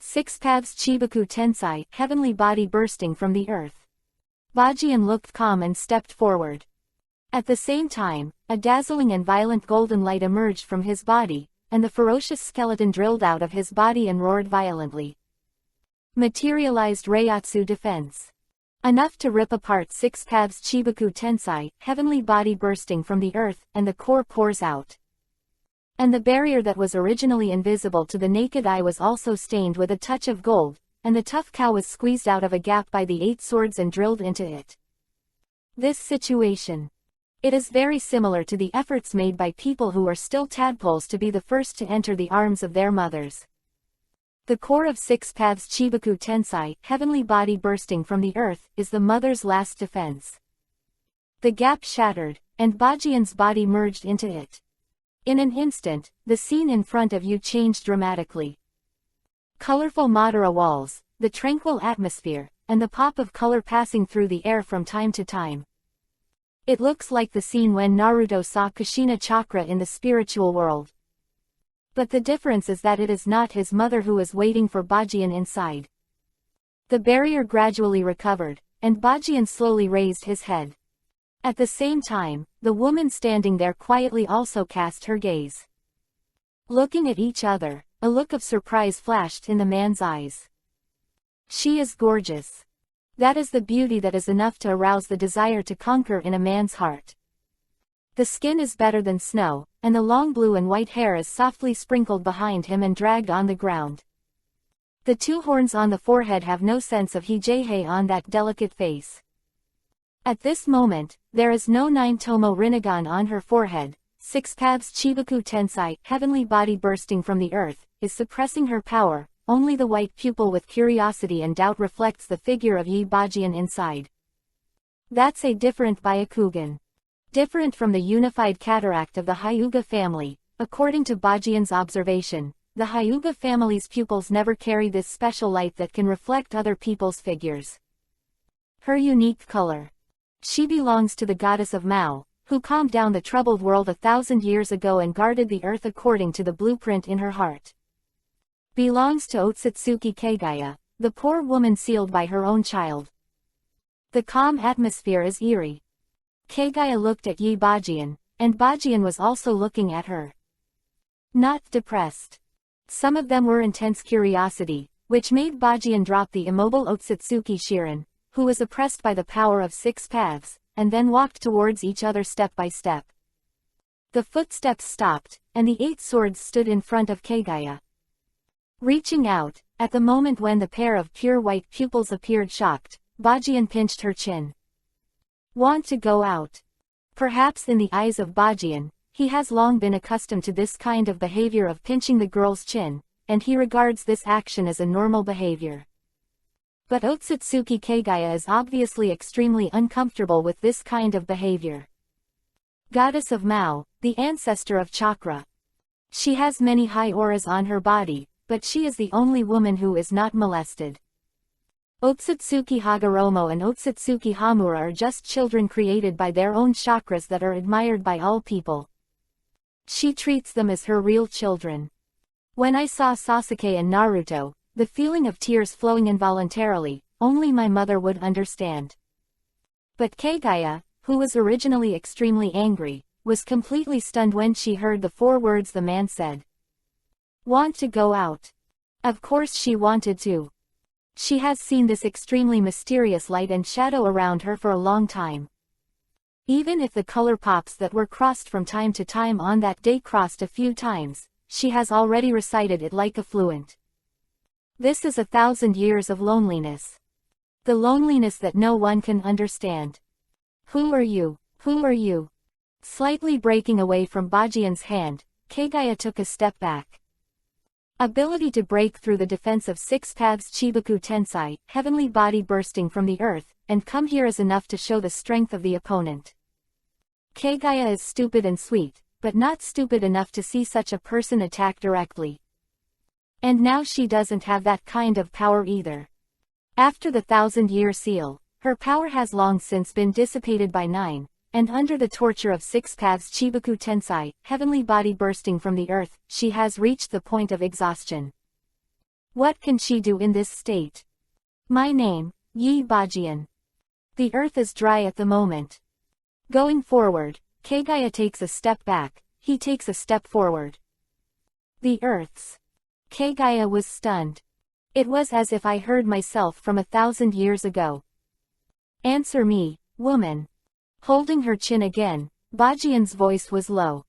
Six Paths Chibaku Tensai, heavenly body bursting from the earth. Bajian looked calm and stepped forward. At the same time, a dazzling and violent golden light emerged from his body, and the ferocious skeleton drilled out of his body and roared violently. Materialized Reiatsu defense. Enough to rip apart 6 paths Chibaku Tensai, heavenly body bursting from the earth, and the core pours out. And the barrier that was originally invisible to the naked eye was also stained with a touch of gold, and the tough cow was squeezed out of a gap by the 8 swords and drilled into it. This situation. It is very similar to the efforts made by people who are still tadpoles to be the first to enter the arms of their mothers. The core of 6 paths Chibaku Tensai, heavenly body bursting from the earth, is the mother's last defense. The gap shattered, and Bajian's body merged into it. In an instant, the scene in front of you changed dramatically. Colorful Madara walls, the tranquil atmosphere, and the pop of color passing through the air from time to time. It looks like the scene when Naruto saw Kushina Chakra in the spiritual world. But the difference is that it is not his mother who is waiting for Bajian inside. The barrier gradually recovered, and Bajian slowly raised his head. At the same time, the woman standing there quietly also cast her gaze. Looking at each other, a look of surprise flashed in the man's eyes. She is gorgeous. That is the beauty that is enough to arouse the desire to conquer in a man's heart. The skin is better than snow, and the long blue and white hair is softly sprinkled behind him and dragged on the ground. The 2 horns on the forehead have no sense of hijihei on that delicate face. At this moment, there is no 9 Tomo Rinnegan on her forehead. 6 paths Chibaku Tensai, heavenly body bursting from the earth, is suppressing her power. Only the white pupil with curiosity and doubt reflects the figure of Yi Bajian inside. That's a different Byakugan. Different from the unified cataract of the Hyuga family. According to Bajian's observation, the Hyuga family's pupils never carry this special light that can reflect other people's figures. Her unique color. She belongs to the goddess of Mao, who calmed down the troubled world 1,000 years ago and guarded the earth according to the blueprint in her heart. Belongs to Otsutsuki Kagaya, the poor woman sealed by her own child. The calm atmosphere is eerie. Kagaya looked at Yi Bajian, and Bajian was also looking at her. Not depressed. Some of them were intense curiosity, which made Bajian drop the immobile Otsutsuki Shirin, who was oppressed by the power of 6 paths, and then walked towards each other step by step. The footsteps stopped, and the 8 swords stood in front of Kagaya. Reaching out, at the moment when the pair of pure white pupils appeared shocked, Bajian pinched her chin. Want to go out? Perhaps in the eyes of Bajian, he has long been accustomed to this kind of behavior of pinching the girl's chin, and he regards this action as a normal behavior. But Otsutsuki Kagaya is obviously extremely uncomfortable with this kind of behavior. Goddess of Mao, the ancestor of chakra. She has many high auras on her body, but she is the only woman who is not molested. Otsutsuki Hagoromo and Otsutsuki Hamura are just children created by their own chakras that are admired by all people. She treats them as her real children. When I saw Sasuke and Naruto, the feeling of tears flowing involuntarily, only my mother would understand. But Kagaya, who was originally extremely angry, was completely stunned when she heard the 4 words the man said. Want to go out? Of course she wanted to. She has seen this extremely mysterious light and shadow around her for a long time. Even if the color pops that were crossed from time to time on that day crossed a few times, she has already recited it like a fluent. This is 1,000 years of loneliness. The loneliness that no one can understand. Who are you? Who are you? Slightly breaking away from Bajian's hand, Kagaya took a step back. Ability to break through the defense of 6 paths Chibaku Tensai, heavenly body bursting from the earth, and come here is enough to show the strength of the opponent. Kagaya is stupid and sweet, but not stupid enough to see such a person attack directly. And now she doesn't have that kind of power either. After the 1,000-year seal, her power has long since been dissipated by 9, and under the torture of 6 paths Chibaku Tensai, heavenly body bursting from the earth, she has reached the point of exhaustion. What can she do in this state? My name, Yi Bajian. The earth is dry at the moment. Going forward, Kagaya takes a step back, he takes a step forward. The earth's. Kagaya was stunned. It was as if I heard myself from 1,000 years ago. Answer me, woman. Holding her chin again, Bajian's voice was low.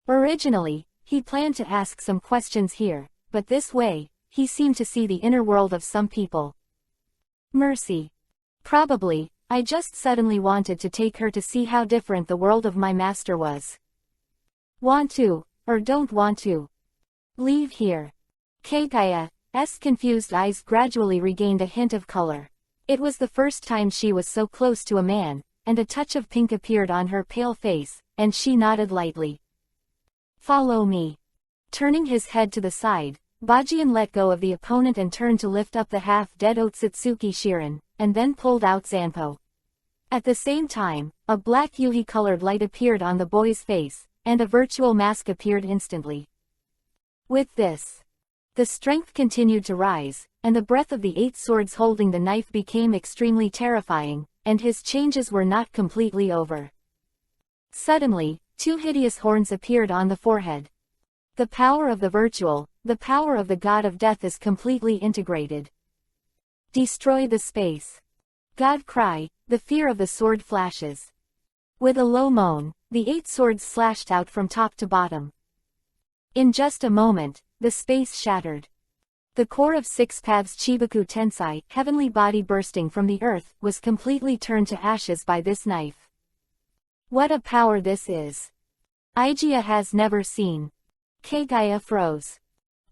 Originally, he planned to ask some questions here, but this way, he seemed to see the inner world of some people. Mercy. Probably, I just suddenly wanted to take her to see how different the world of my master was. Want to, or don't want to. Leave here. Keigaya's confused eyes gradually regained a hint of color. It was the first time she was so close to a man, and a touch of pink appeared on her pale face, and she nodded lightly. Follow me. Turning his head to the side, Bajian let go of the opponent and turned to lift up the half-dead Otsutsuki Shirin, and then pulled out Zanpo. At the same time, a black Yuhi-colored light appeared on the boy's face, and a virtual mask appeared instantly. With this, the strength continued to rise, and the breath of the 8 swords holding the knife became extremely terrifying, and his changes were not completely over. Suddenly, 2 hideous horns appeared on the forehead. The power of the virtual, the power of the god of death is completely integrated. Destroy the space. God cry, the fear of the sword flashes. With a low moan, the 8 swords slashed out from top to bottom. In just a moment, the space shattered. The core of 6 paths Chibaku Tensai, heavenly body bursting from the earth, was completely turned to ashes by this knife. What a power this is! Igia has never seen. Keigaya froze.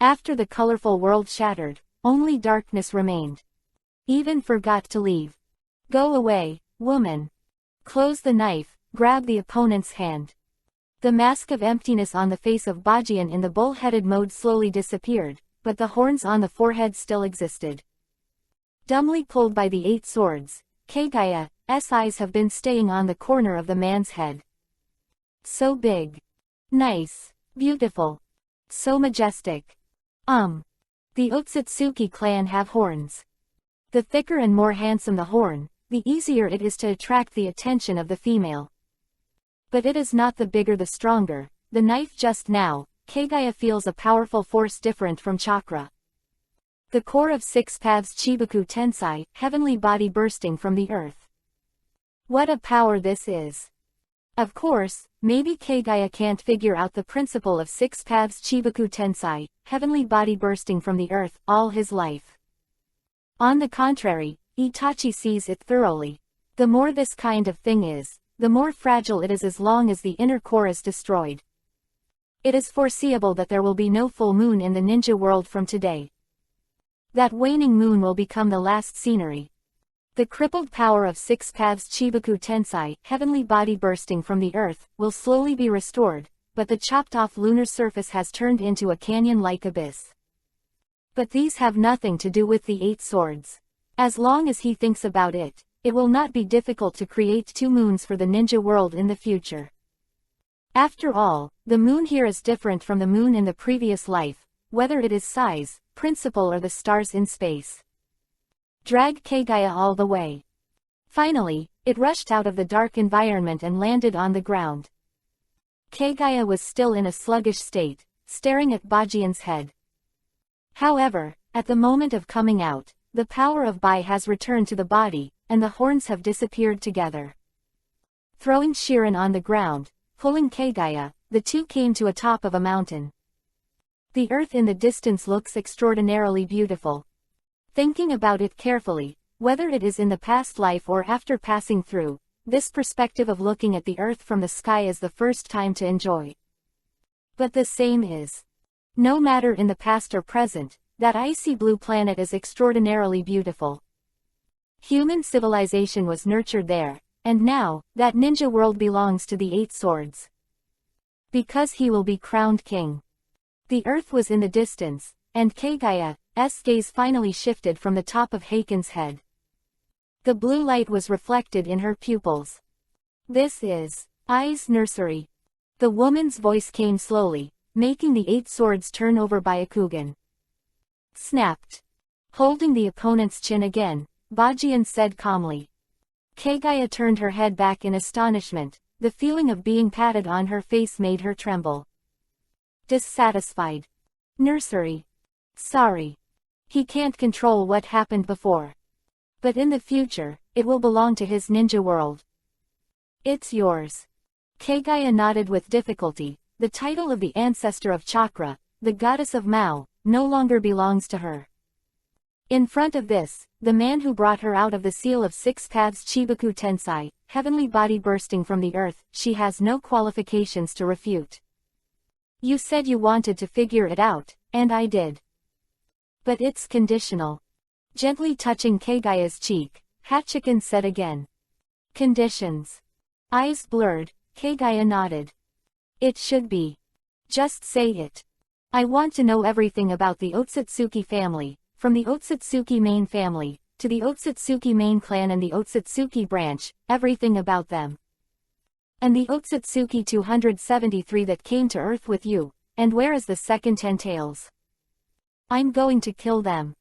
After the colorful world shattered, only darkness remained. Even forgot to leave. Go away, woman. Close the knife, grab the opponent's hand. The mask of emptiness on the face of Bajian in the bull-headed mode slowly disappeared, but the horns on the forehead still existed. Dumbly pulled by the 8 swords, Keigaya's eyes have been staying on the corner of the man's head. So big. Nice. Beautiful. So majestic. The Otsutsuki clan have horns. The thicker and more handsome the horn, the easier it is to attract the attention of the female. But it is not the bigger the stronger. The knife just now, Keigaya feels a powerful force different from chakra. The core of 6 paths Chibaku Tensai, heavenly body bursting from the earth. What a power this is! Of course, maybe Keigaya can't figure out the principle of 6 paths Chibaku Tensai, heavenly body bursting from the earth, all his life. On the contrary, Itachi sees it thoroughly. The more this kind of thing is, the more fragile it is as long as the inner core is destroyed. It is foreseeable that there will be no full moon in the ninja world from today. That waning moon will become the last scenery. The crippled power of 6 paths Chibaku Tensai, heavenly body bursting from the earth, will slowly be restored, but the chopped-off lunar surface has turned into a canyon-like abyss. But these have nothing to do with the 8 swords. As long as he thinks about it, it will not be difficult to create 2 moons for the ninja world in the future. After all, the moon here is different from the moon in the previous life, whether it is size, principle or the stars in space. Drag Keigaya all the way. Finally, it rushed out of the dark environment and landed on the ground. Keigaya was still in a sluggish state, staring at Bajian's head. However, at the moment of coming out, the power of Bai has returned to the body, and the horns have disappeared together. Throwing Shirin on the ground, pulling Keigaya, the 2 came to a top of a mountain. The earth in the distance looks extraordinarily beautiful. Thinking about it carefully, whether it is in the past life or after passing through, this perspective of looking at the earth from the sky is the first time to enjoy. But the same is. No matter in the past or present, that icy blue planet is extraordinarily beautiful. Human civilization was nurtured there, and now, that ninja world belongs to the 8 swords. Because he will be crowned king. The earth was in the distance, and Keigaya's gaze finally shifted from the top of Heiken's head. The blue light was reflected in her pupils. This is Ai's nursery. The woman's voice came slowly, making the 8 swords turn over Byakugan. Snapped. Holding the opponent's chin again, Bajian said calmly. Keigaya turned her head back in astonishment. The feeling of being patted on her face made her tremble. Dissatisfied. Nursery. Sorry. He can't control what happened before. But in the future, it will belong to his ninja world. It's yours. Kagaya nodded with difficulty. The title of the ancestor of Chakra, the goddess of Mao, no longer belongs to her. In front of this, the man who brought her out of the Seal of Six Paths Chibaku Tensai, heavenly body bursting from the earth, she has no qualifications to refute. You said you wanted to figure it out, and I did. But it's conditional. Gently touching Kagaya's cheek, Hachiken said again. Conditions. Eyes blurred, Kagaya nodded. It should be. Just say it. I want to know everything about the Otsutsuki family, from the Otsutsuki main family, to the Otsutsuki main clan and the Otsutsuki branch, everything about them. And the Otsutsuki 273 that came to Earth with you, and where is the second 10 tails? I'm going to kill them.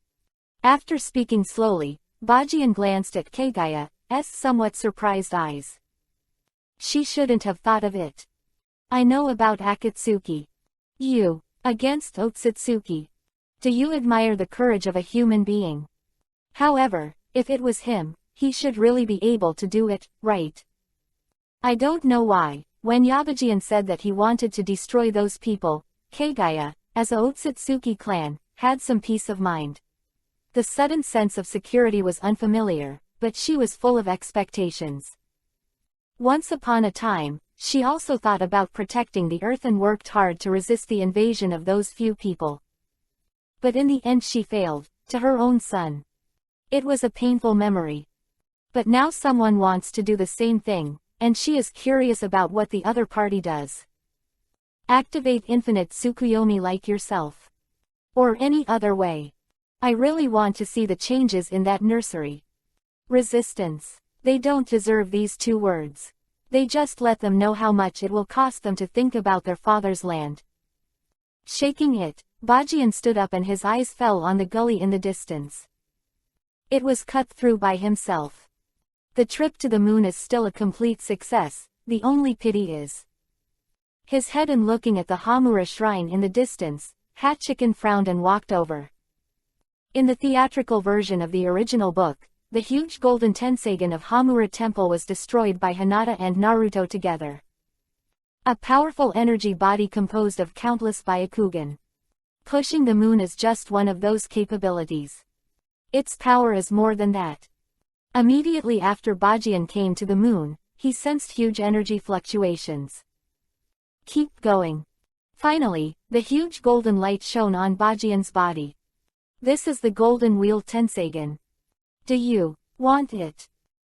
After speaking slowly, Bajian glanced at Kagaya's somewhat surprised eyes. She shouldn't have thought of it. I know about Akatsuki. You, against Otsutsuki. Do you admire the courage of a human being? However, if it was him, he should really be able to do it, right? I don't know why, when Yabajian said that he wanted to destroy those people, Kagaya, as a Otsutsuki clan, had some peace of mind. The sudden sense of security was unfamiliar, but she was full of expectations. Once upon a time, she also thought about protecting the earth and worked hard to resist the invasion of those few people. But in the end she failed, to her own son. It was a painful memory. But now someone wants to do the same thing, and she is curious about what the other party does. Activate infinite Tsukuyomi like yourself. Or any other way. I really want to see the changes in that nursery. Resistance. They don't deserve these 2 words. They just let them know how much it will cost them to think about their father's land. Shaking it, Bajian stood up and his eyes fell on the gully in the distance. It was cut through by himself. The trip to the moon is still a complete success, the only pity is. His head and looking at the Hamura shrine in the distance, Hachiken frowned and walked over. In the theatrical version of the original book, the huge golden Tenseigan of Hamura Temple was destroyed by Hinata and Naruto together. A powerful energy body composed of countless Byakugan. Pushing the moon is just one of those capabilities. Its power is more than that. Immediately after Bajian came to the moon, he sensed huge energy fluctuations. Keep going. Finally, the huge golden light shone on Bajian's body. This is the golden wheel Tenseigan. Do you want it?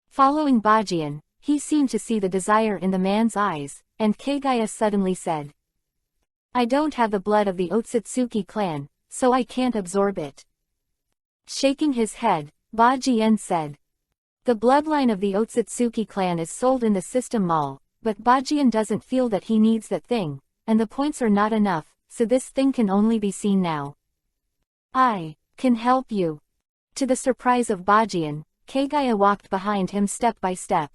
Following Bajian, he seemed to see the desire in the man's eyes, and Kagaya suddenly said. I don't have the blood of the Otsutsuki clan, so I can't absorb it. Shaking his head, Bajian said. The bloodline of the Otsutsuki clan is sold in the system mall, but Bajian doesn't feel that he needs that thing, and the points are not enough, so this thing can only be seen now. I can help you. To the surprise of Bajian, Kagaya walked behind him step by step.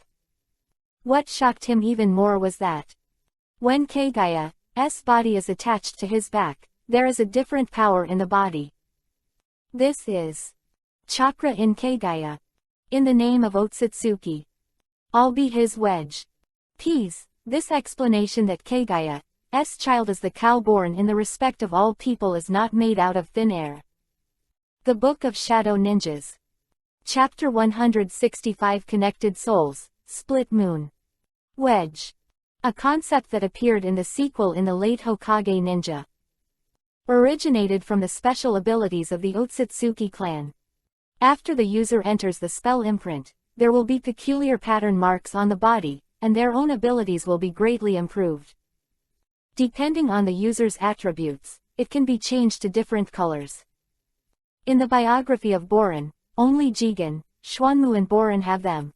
What shocked him even more was that when Kagaya's body is attached to his back, there is a different power in the body. This is chakra in Kagaya. In the name of Otsutsuki. I'll be his wedge. Peace. This explanation that Kagaya's child is the cow born in the respect of all people is not made out of thin air. The Book of Shadow Ninjas. Chapter 165 Connected Souls, Split Moon. Wedge. A concept that appeared in the sequel in the late Hokage ninja. Originated from the special abilities of the Otsutsuki clan. After the user enters the spell imprint, there will be peculiar pattern marks on the body, and their own abilities will be greatly improved. Depending on the user's attributes, it can be changed to different colors. In the biography of Borin, only Jigen, Xuanmu and Borin have them.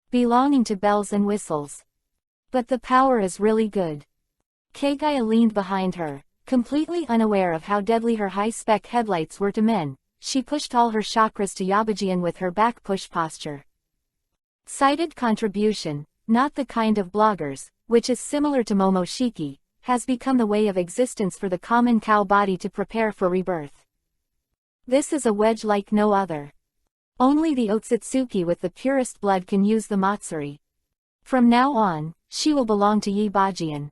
Belonging to bells and whistles. But the power is really good. Kagaya leaned behind her, completely unaware of how deadly her high-spec headlights were to men. She pushed all her chakras to Yabajian with her back push posture. Cited contribution, not the kind of bloggers, which is similar to Momoshiki, has become the way of existence for the common cow body to prepare for rebirth. This is a wedge like no other. Only the Otsutsuki with the purest blood can use the Matsuri. From now on, she will belong to Yi Bajian.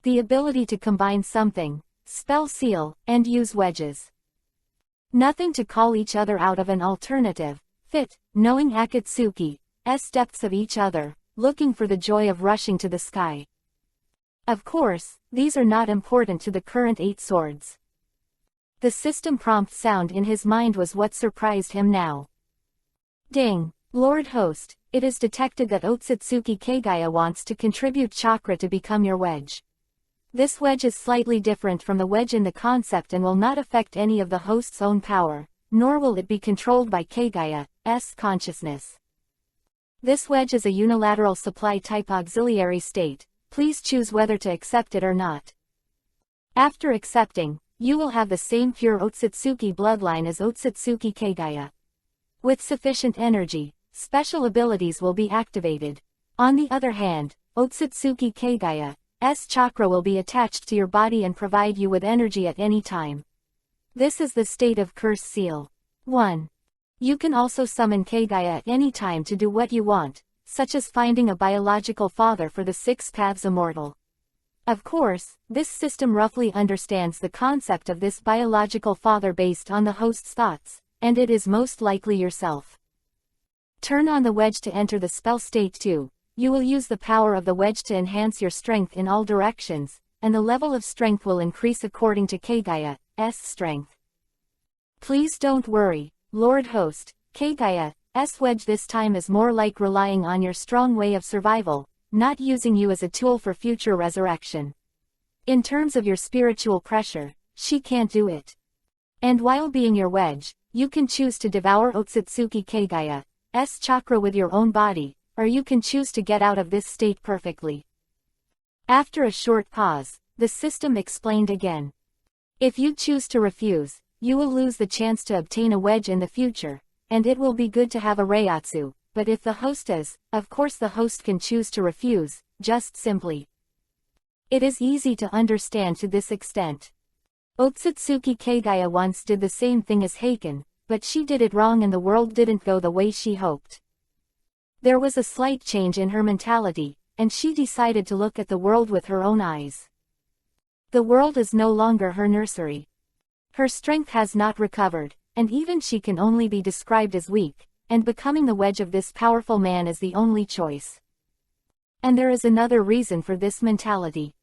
The ability to combine something, spell seal, and use wedges. Nothing to call each other out of an alternative, fit, knowing Akatsuki's depths of each other, looking for the joy of rushing to the sky. Of course, these are not important to the current 8 swords. The system prompt sound in his mind was what surprised him now. Ding! Lord Host, it is detected that Otsutsuki Kagaya wants to contribute chakra to become your wedge. This wedge is slightly different from the wedge in the concept and will not affect any of the host's own power, nor will it be controlled by Kagaya's consciousness. This wedge is a unilateral supply type auxiliary state. Please choose whether to accept it or not. After accepting, you will have the same pure Otsutsuki bloodline as Otsutsuki Kagaya. With sufficient energy, special abilities will be activated. On the other hand, Otsutsuki Kagaya's chakra will be attached to your body and provide you with energy at any time. This is the state of curse seal. 1. You can also summon Kagaya at any time to do what you want, such as finding a biological father for the 6 paths immortal. Of course, this system roughly understands the concept of this biological father based on the host's thoughts, and it is most likely yourself. Turn on the wedge to enter the spell state 2. You will use the power of the wedge to enhance your strength in all directions, and the level of strength will increase according to Kagaya's strength. Please don't worry, Lord Host, Kagaya's wedge this time is more like relying on your strong way of survival, not using you as a tool for future resurrection. In terms of your spiritual pressure, she can't do it. And while being your wedge, you can choose to devour Otsutsuki Kagaya's chakra with your own body, or you can choose to get out of this state perfectly. After a short pause, the system explained again. If you choose to refuse, you will lose the chance to obtain a wedge in the future, and it will be good to have a Reiatsu, but if the host is, of course the host can choose to refuse, just simply. It is easy to understand to this extent. Otsutsuki Kagaya once did the same thing as Heiken, but she did it wrong and the world didn't go the way she hoped. There was a slight change in her mentality, and she decided to look at the world with her own eyes. The world is no longer her nursery. Her strength has not recovered, and even she can only be described as weak, and becoming the wedge of this powerful man is the only choice. And there is another reason for this mentality.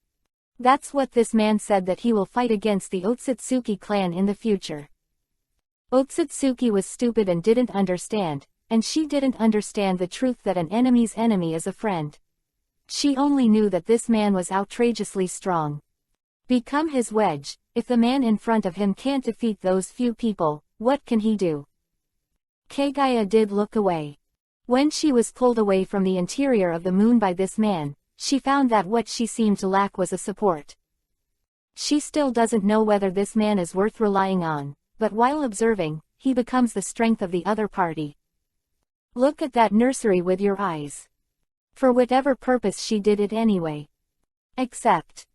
That's what this man said, that he will fight against the Otsutsuki clan in the future. Otsutsuki was stupid and didn't understand, and she didn't understand the truth that an enemy's enemy is a friend. She only knew that this man was outrageously strong. Become his wedge. If the man in front of him can't defeat those few people, what can he do? Kagaya did look away. When she was pulled away from the interior of the moon by this man, she found that what she seemed to lack was a support. She still doesn't know whether this man is worth relying on, but while observing, he becomes the strength of the other party. Look at that nursery with your eyes. For whatever purpose she did it anyway. Except.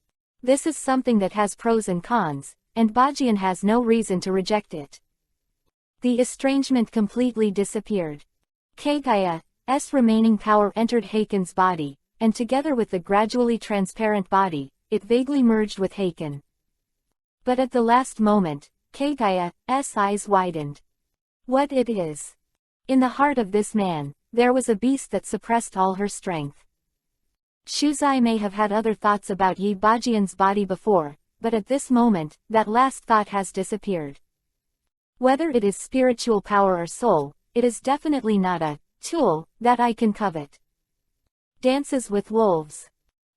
This is something that has pros and cons, and Bajian has no reason to reject it. The estrangement completely disappeared. Kagaya's remaining power entered Heiken's body, and together with the gradually transparent body, it vaguely merged with Heiken. But at the last moment, Kagaya's eyes widened. What it is? In the heart of this man, there was a beast that suppressed all her strength. Shuzai may have had other thoughts about Yi Bajian's body before, but at this moment, that last thought has disappeared. Whether it is spiritual power or soul, it is definitely not a tool that I can covet. Dances with wolves.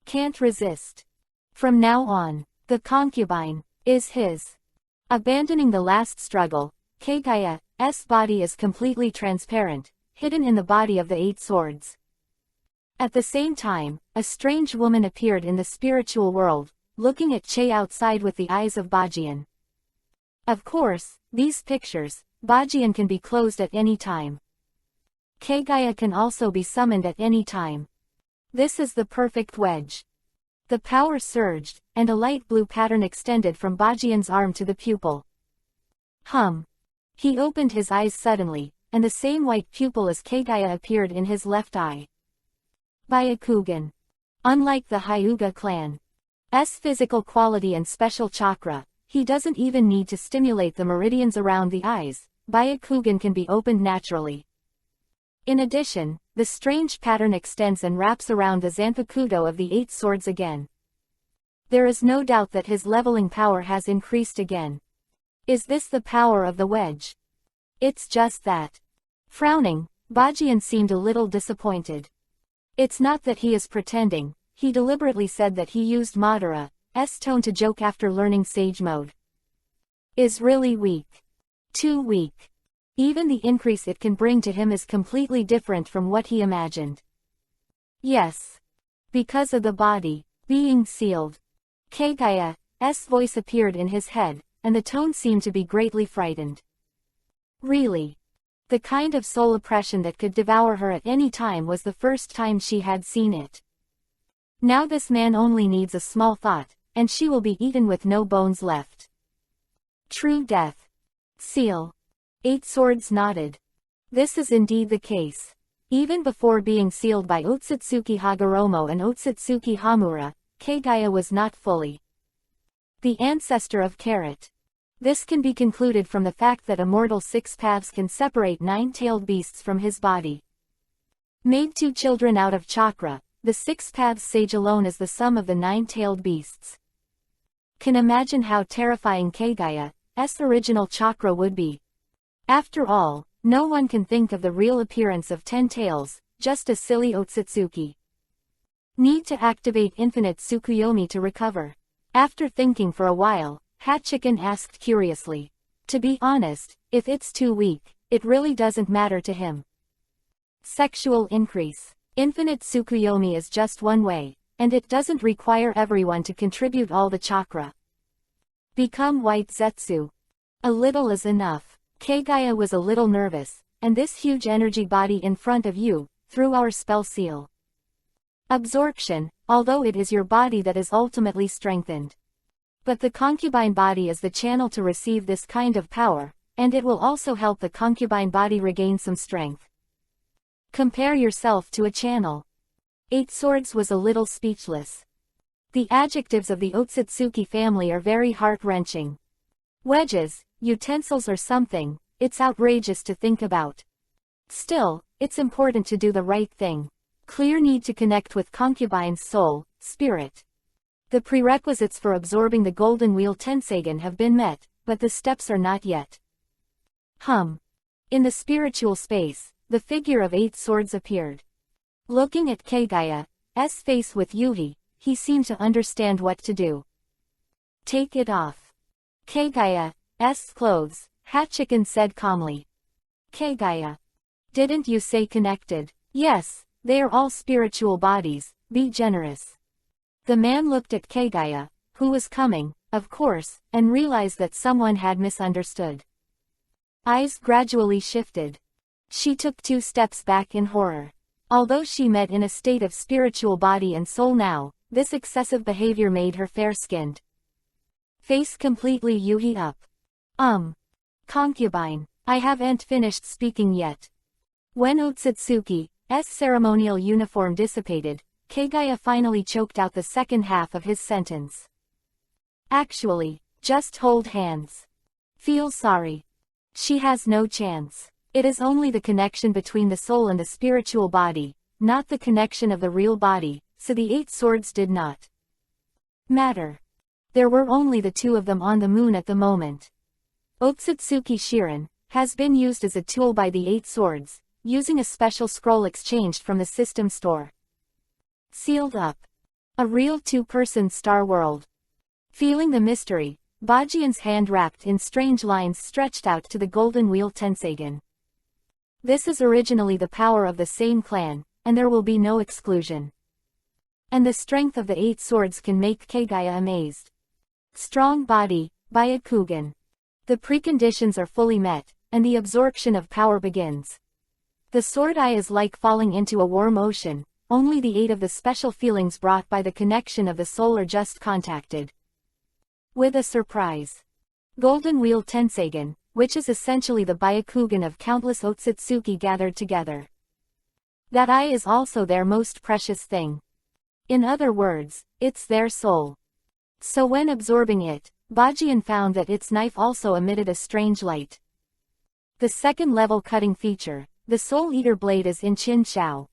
Can't resist. From now on, the concubine is his. Abandoning the last struggle, Kagaya's body is completely transparent, hidden in the body of the 8 swords. At the same time, a strange woman appeared in the spiritual world, looking at Che outside with the eyes of Bajian. Of course, these pictures, Bajian can be closed at any time. Kagaya can also be summoned at any time. This is the perfect wedge. The power surged, and a light blue pattern extended from Bajian's arm to the pupil. He opened his eyes suddenly, and the same white pupil as Kagaya appeared in his left eye. Byakugan. Unlike the Hyuga clan's physical quality and special chakra, he doesn't even need to stimulate the meridians around the eyes. Byakugan can be opened naturally. In addition, the strange pattern extends and wraps around the Zanpakuto of the 8 swords again. There is no doubt that his leveling power has increased again. Is this the power of the wedge? It's just that. Frowning, Bajian seemed a little disappointed. It's not that he is pretending, he deliberately said that he used Madara's tone to joke after learning Sage Mode. Is really weak. Too weak. Even the increase it can bring to him is completely different from what he imagined. Yes. Because of the body being sealed. Kagaya's voice appeared in his head, and the tone seemed to be greatly frightened. Really? The kind of soul oppression that could devour her at any time was the first time she had seen it. Now this man only needs a small thought, and she will be eaten with no bones left. True death. Seal. 8 swords nodded. This is indeed the case. Even before being sealed by Otsutsuki Hagoromo and Otsutsuki Hamura, Kagaya was not fully the ancestor of Carrot. This can be concluded from the fact that a mortal 6 paths can separate 9-tailed beasts from his body. Made 2 children out of chakra, the 6 paths sage alone is the sum of the 9-tailed beasts. Can imagine how terrifying Kagaya's original chakra would be. After all, no one can think of the real appearance of 10 tails, just a silly Otsutsuki. Need to activate infinite Tsukuyomi to recover. After thinking for a while, Hachiken asked curiously. To be honest, if it's too weak, it really doesn't matter to him. Sexual increase. Infinite Tsukuyomi is just one way, and it doesn't require everyone to contribute all the chakra. Become white Zetsu. A little is enough. Kagaya was a little nervous, and this huge energy body in front of you, through our spell seal. Absorption, although it is your body that is ultimately strengthened. But the concubine body is the channel to receive this kind of power, and it will also help the concubine body regain some strength. Compare yourself to a channel. 8 swords was a little speechless. The adjectives of the Otsutsuki family are very heart-wrenching. Wedges, utensils or something, it's outrageous to think about. Still, it's important to do the right thing. Clear need to connect with concubine's soul, spirit. The prerequisites for absorbing the Golden Wheel Tenseigan have been met, but the steps are not yet. In the spiritual space, the figure of 8 swords appeared. Looking at Kagaya's face with Yuhi, he seemed to understand what to do. Take it off. Kagaya's clothes, Hachiken said calmly. Kagaya. Didn't you say connected? Yes, they are all spiritual bodies, be generous. The man looked at Kagaya, who was coming, of course, and realized that someone had misunderstood. Eyes gradually shifted. She took 2 steps back in horror. Although she met in a state of spiritual body and soul now, this excessive behavior made her fair-skinned. Face completely Yuhi up. Concubine. I haven't finished speaking yet. When Otsutsuki's ceremonial uniform dissipated, Kagaya finally choked out the second half of his sentence. Actually, just hold hands. Feel sorry. She has no chance. It is only the connection between the soul and the spiritual body, not the connection of the real body, so the 8 swords did not matter. There were only the 2 of them on the moon at the moment. Otsutsuki Shirin has been used as a tool by the 8 swords, using a special scroll exchanged from the system store. Sealed up. A real 2-person Star World. Feeling the mystery, Bajian's hand wrapped in strange lines stretched out to the Golden Wheel Tenseigan. This is originally the power of the same clan, and there will be no exclusion. And the strength of the 8 swords can make Kagaya amazed. Strong body, Byakugan. The preconditions are fully met, and the absorption of power begins. The sword eye is like falling into a warm ocean, only the 8 of the special feelings brought by the connection of the soul are just contacted. With a surprise. Golden Wheel Tenseigan, which is essentially the Byakugan of countless Otsutsuki gathered together. That eye is also their most precious thing. In other words, it's their soul. So when absorbing it, Bajian found that its knife also emitted a strange light. The second level cutting feature, the Soul Eater blade, is in Chin Shao.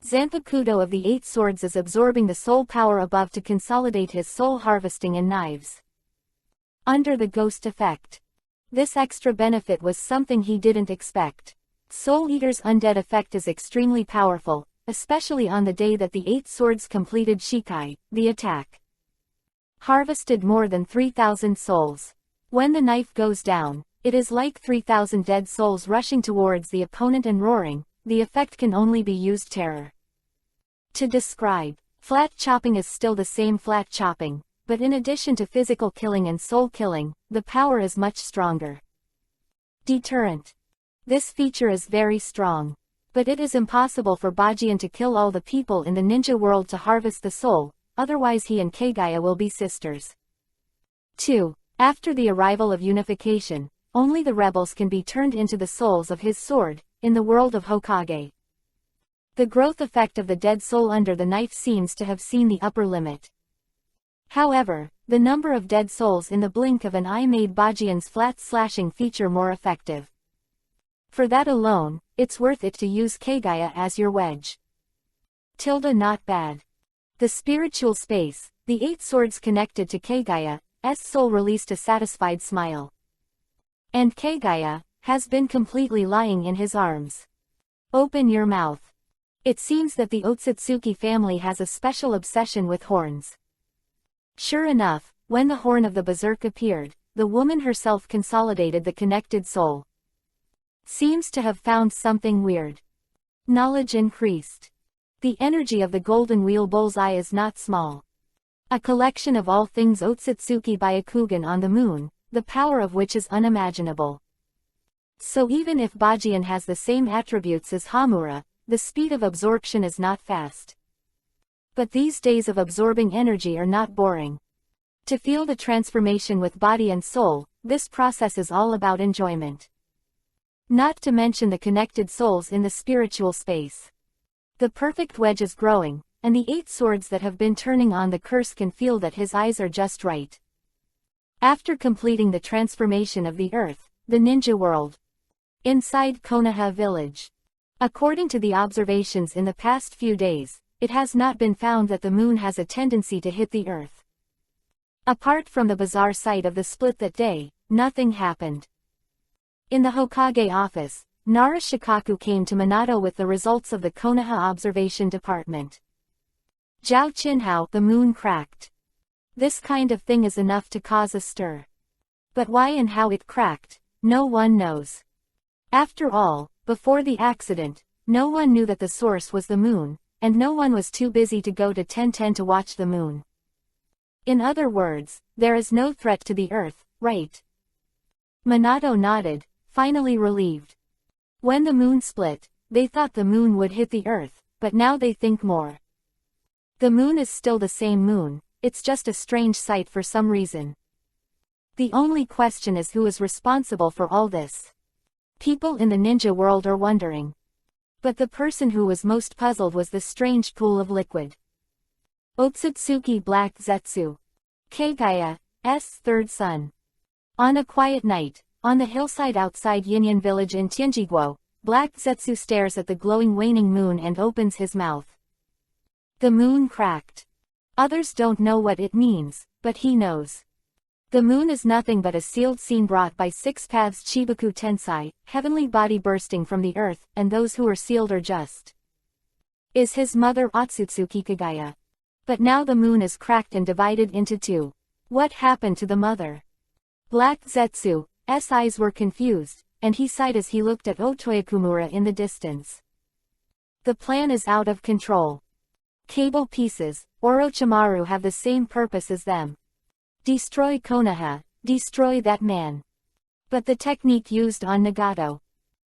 Zanpakuto of the 8 swords is absorbing the soul power above to consolidate his soul harvesting in knives. Under the ghost effect. This extra benefit was something he didn't expect. Soul Eater's undead effect is extremely powerful, especially on the day that the 8 swords completed Shikai, the attack. Harvested more than 3,000 souls. When the knife goes down, it is like 3,000 dead souls rushing towards the opponent and roaring. The effect can only be used terror. To describe, flat chopping is still the same flat chopping, but in addition to physical killing and soul killing, the power is much stronger. Deterrent. This feature is very strong. But it is impossible for Bajian to kill all the people in the ninja world to harvest the soul, otherwise he and Kagaya will be sisters. 2. After the arrival of unification, only the rebels can be turned into the souls of his sword, in the world of Hokage. The growth effect of the dead soul under the knife seems to have seen the upper limit. However, the number of dead souls in the blink of an eye made Bajian's flat slashing feature more effective. For that alone, it's worth it to use Kagaya as your wedge. Not bad. The spiritual space, the 8 swords connected to Kagaya's soul released a satisfied smile. And Kagaya has been completely lying in his arms. Open your mouth. It seems that the Otsutsuki family has a special obsession with horns. Sure enough, when the horn of the berserk appeared, the woman herself consolidated the connected soul. Seems to have found something weird. Knowledge increased. The energy of the golden wheel bullseye is not small. A collection of all things Otsutsuki Byakugan on the moon, the power of which is unimaginable. So even if Bajian has the same attributes as Hamura, the speed of absorption is not fast. But these days of absorbing energy are not boring. To feel the transformation with body and soul, this process is all about enjoyment. Not to mention the connected souls in the spiritual space. The perfect wedge is growing, and the 8 swords that have been turning on the curse can feel that his eyes are just right. After completing the transformation of the earth, the ninja world. Inside Konoha village. According to the observations in the past few days, it has not been found that the moon has a tendency to hit the earth. Apart from the bizarre sight of the split that day, nothing happened. In the Hokage office, Nara Shikaku came to Minato with the results of the Konoha observation department. Zhao Qinhao, the moon cracked. This kind of thing is enough to cause a stir. But why and how it cracked, no one knows. After all, before the accident, no one knew that the source was the moon, and no one was too busy to go to 1010 to watch the moon. In other words, there is no threat to the earth, right? Minato nodded, finally relieved. When the moon split, they thought the moon would hit the earth, but now they think more. The moon is still the same moon, it's just a strange sight for some reason. The only question is who is responsible for all this. People in the ninja world are wondering. But the person who was most puzzled was the strange pool of liquid. Otsutsuki Black Zetsu. Kagaya's third son. On a quiet night, on the hillside outside Yinyan village in Tianjiguo, Black Zetsu stares at the glowing waning moon and opens his mouth. The moon cracked. Others don't know what it means, but he knows. The moon is nothing but a sealed scene brought by 6 paths Chibaku Tensai, heavenly body bursting from the earth, and those who are sealed are just. Is his mother Otsutsuki Kagaya. But now the moon is cracked and divided into 2. What happened to the mother? Black Zetsu's eyes were confused, and he sighed as he looked at Otoyakumura in the distance. The plan is out of control. Cable pieces, Orochimaru have the same purpose as them. Destroy Konoha, destroy that man. But the technique used on Nagato.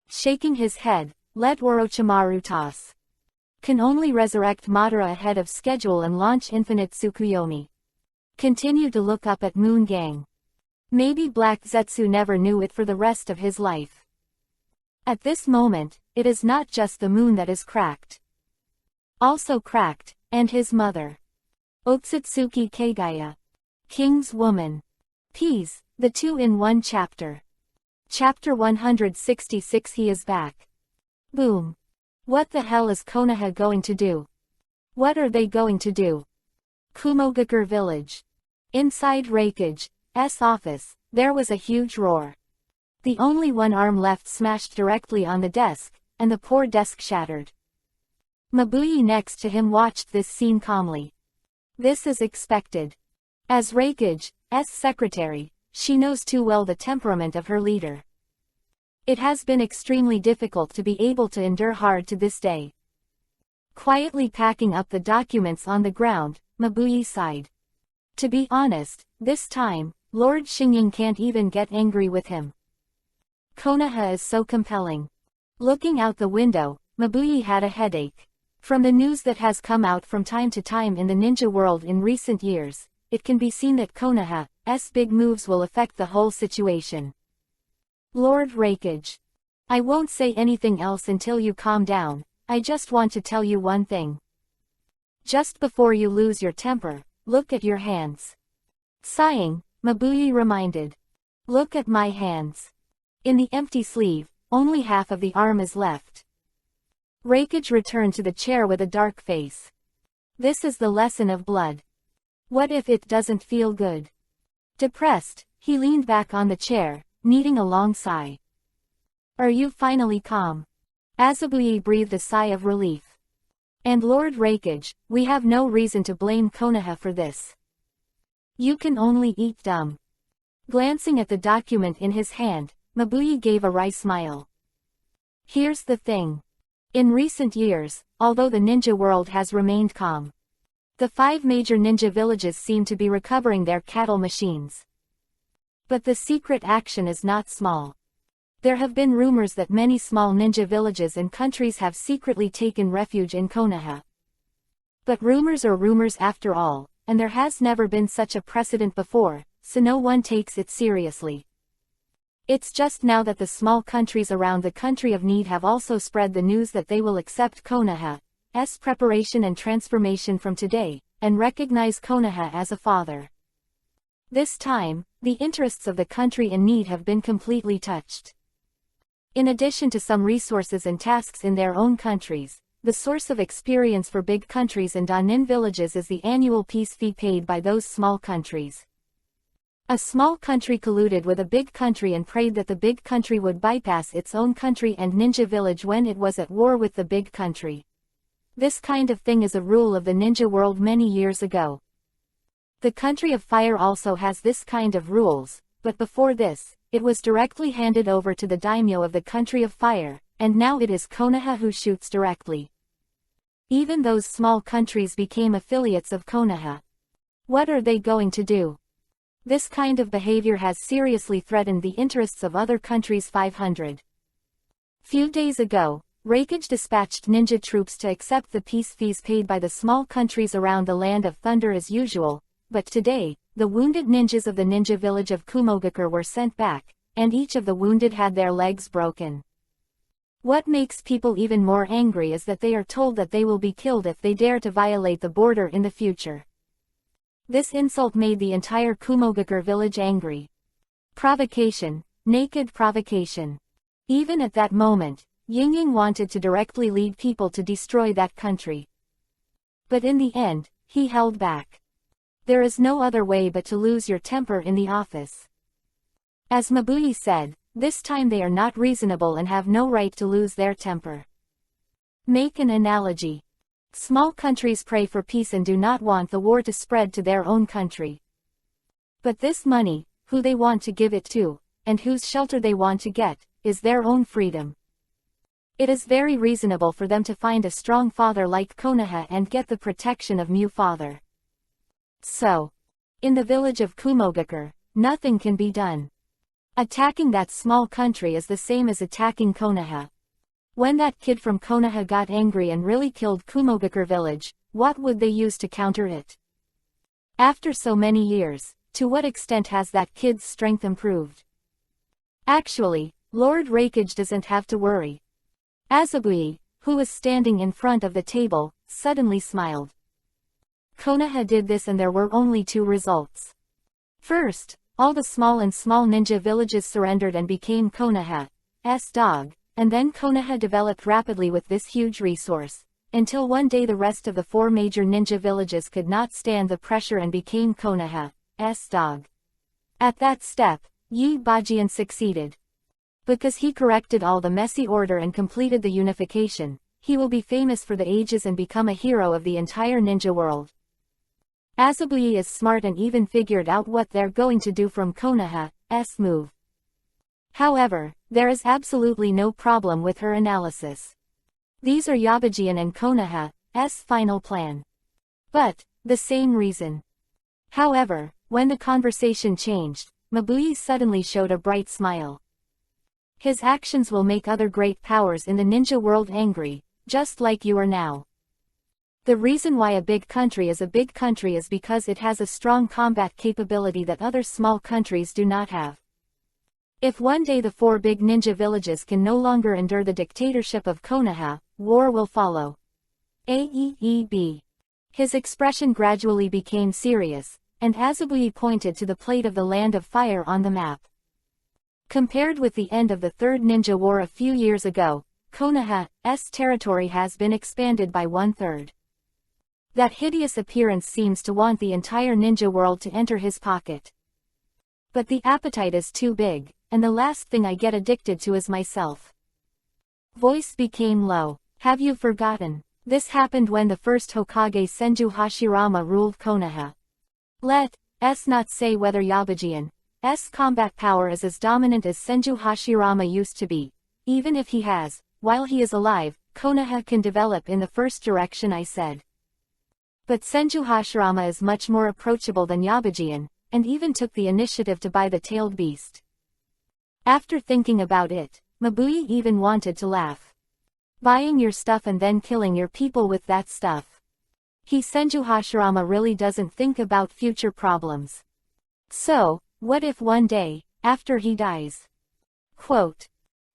Shaking his head, let Orochimaru toss. Can only resurrect Madara ahead of schedule and launch Infinite Tsukuyomi. Continue to look up at Moon Gang. Maybe Black Zetsu never knew it for the rest of his life. At this moment, it is not just the moon that is cracked. Also cracked, and his mother. Otsutsuki Kagaya. King's Woman. Peas, the 2-in-1 chapter. Chapter 166. He is back. Boom. What the hell is Konoha going to do? What are they going to do? Kumogakure Village. Inside Reikage's office, there was a huge roar. The only one arm left smashed directly on the desk, and the poor desk shattered. Mabuyi next to him watched this scene calmly. This is expected. As Reikage's secretary, she knows too well the temperament of her leader. It has been extremely difficult to be able to endure hard to this day. Quietly packing up the documents on the ground, Mabuyi sighed. To be honest, this time, Lord Xingying can't even get angry with him. Konoha is so compelling. Looking out the window, Mabuyi had a headache. From the news that has come out from time to time in the ninja world in recent years, it can be seen that Konoha's big moves will affect the whole situation. Lord Reikage. I won't say anything else until you calm down. I just want to tell you one thing. Just before you lose your temper, look at your hands. Sighing, Mabuyi reminded. Look at my hands. In the empty sleeve, only half of the arm is left. Reikage returned to the chair with a dark face. This is the lesson of blood. What if it doesn't feel good? Depressed, he leaned back on the chair, needing a long sigh. Are you finally calm? Azabuye breathed a sigh of relief. And Lord Reikage, we have no reason to blame Konoha for this. You can only eat dumb. Glancing at the document in his hand, Mabuyi gave a wry smile. Here's the thing. In recent years, although the ninja world has remained calm, the 5 major ninja villages seem to be recovering their cattle machines. But the secret action is not small. There have been rumors that many small ninja villages and countries have secretly taken refuge in Konoha. But rumors are rumors after all, and there has never been such a precedent before, so no one takes it seriously. It's just now that the small countries around the country of need have also spread the news that they will accept Konoha's preparation and transformation from today, and recognize Konoha as a father. This time, the interests of the country in need have been completely touched. In addition to some resources and tasks in their own countries, the source of experience for big countries and danin villages is the annual peace fee paid by those small countries. A small country colluded with a big country and prayed that the big country would bypass its own country and ninja village when it was at war with the big country. This kind of thing is a rule of the ninja world many years ago. The country of fire also has this kind of rules, but before this, it was directly handed over to the daimyo of the country of fire, and now it is Konoha who shoots directly. Even those small countries became affiliates of Konoha. What are they going to do? This kind of behavior has seriously threatened the interests of other countries. 500. Few days ago, Reikage dispatched ninja troops to accept the peace fees paid by the small countries around the Land of Thunder as usual, but today, the wounded ninjas of the ninja village of Kumogakure were sent back, and each of the wounded had their legs broken. What makes people even more angry is that they are told that they will be killed if they dare to violate the border in the future. This insult made the entire Kumogakure village angry. Provocation, naked provocation. Even at that moment, Yingying wanted to directly lead people to destroy that country. But in the end, he held back. There is no other way but to lose your temper in the office. As Mabuyi said, this time they are not reasonable and have no right to lose their temper. Make an analogy. Small countries pray for peace and do not want the war to spread to their own country. But this money, who they want to give it to, and whose shelter they want to get, is their own freedom. It is very reasonable for them to find a strong father like Konoha and get the protection of Mu father. So, in the village of Kumogakure, nothing can be done. Attacking that small country is the same as attacking Konoha. When that kid from Konoha got angry and really killed Kumogakure village, what would they use to counter it? After so many years, To what extent has that kid's strength improved? Actually, Lord Rakage doesn't have to worry. Azabui, who was standing in front of the table, suddenly smiled. Konoha did this and there were only two results. First, all the small ninja villages surrendered and became Konoha's dog, and then Konoha developed rapidly with this huge resource, until one day the rest of the four major ninja villages could not stand the pressure and became Konoha's dog. At that step, Yi Bajian succeeded. Because he corrected all the messy order and completed the unification, he will be famous for the ages and become a hero of the entire ninja world. Azabui is smart and even figured out what they're going to do from Konoha's move. However, there is absolutely no problem with her analysis. These are Yabajian and Konoha's final plan. But, the same reason. However, when the conversation changed, Mabui suddenly showed a bright smile. His actions will make other great powers in the ninja world angry, just like you are now. The reason why a big country is because it has a strong combat capability that other small countries do not have. If one day the four big ninja villages can no longer endure the dictatorship of Konoha, war will follow. AEEB. His expression gradually became serious, and Azabui pointed to the plate of the Land of Fire on the map. Compared with the end of the Third Ninja War a few years ago, Konoha's territory has been expanded by 1/3. That hideous appearance seems to want the entire ninja world to enter his pocket. But the appetite is too big, and the last thing I get addicted to is myself. Voice became low. Have you forgotten? This happened when the first Hokage Senju Hashirama ruled Konoha. Let's not say whether Yabajian's combat power is as dominant as Senju Hashirama used to be. Even if he has, while he is alive, Konoha can develop in the first direction I said. But Senju Hashirama is much more approachable than Yabajian, and even took the initiative to buy the tailed beast. After thinking about it, Mabui even wanted to laugh. Buying your stuff and then killing your people with that stuff. Senju Hashirama really doesn't think about future problems. So, what if one day, after he dies? Quote,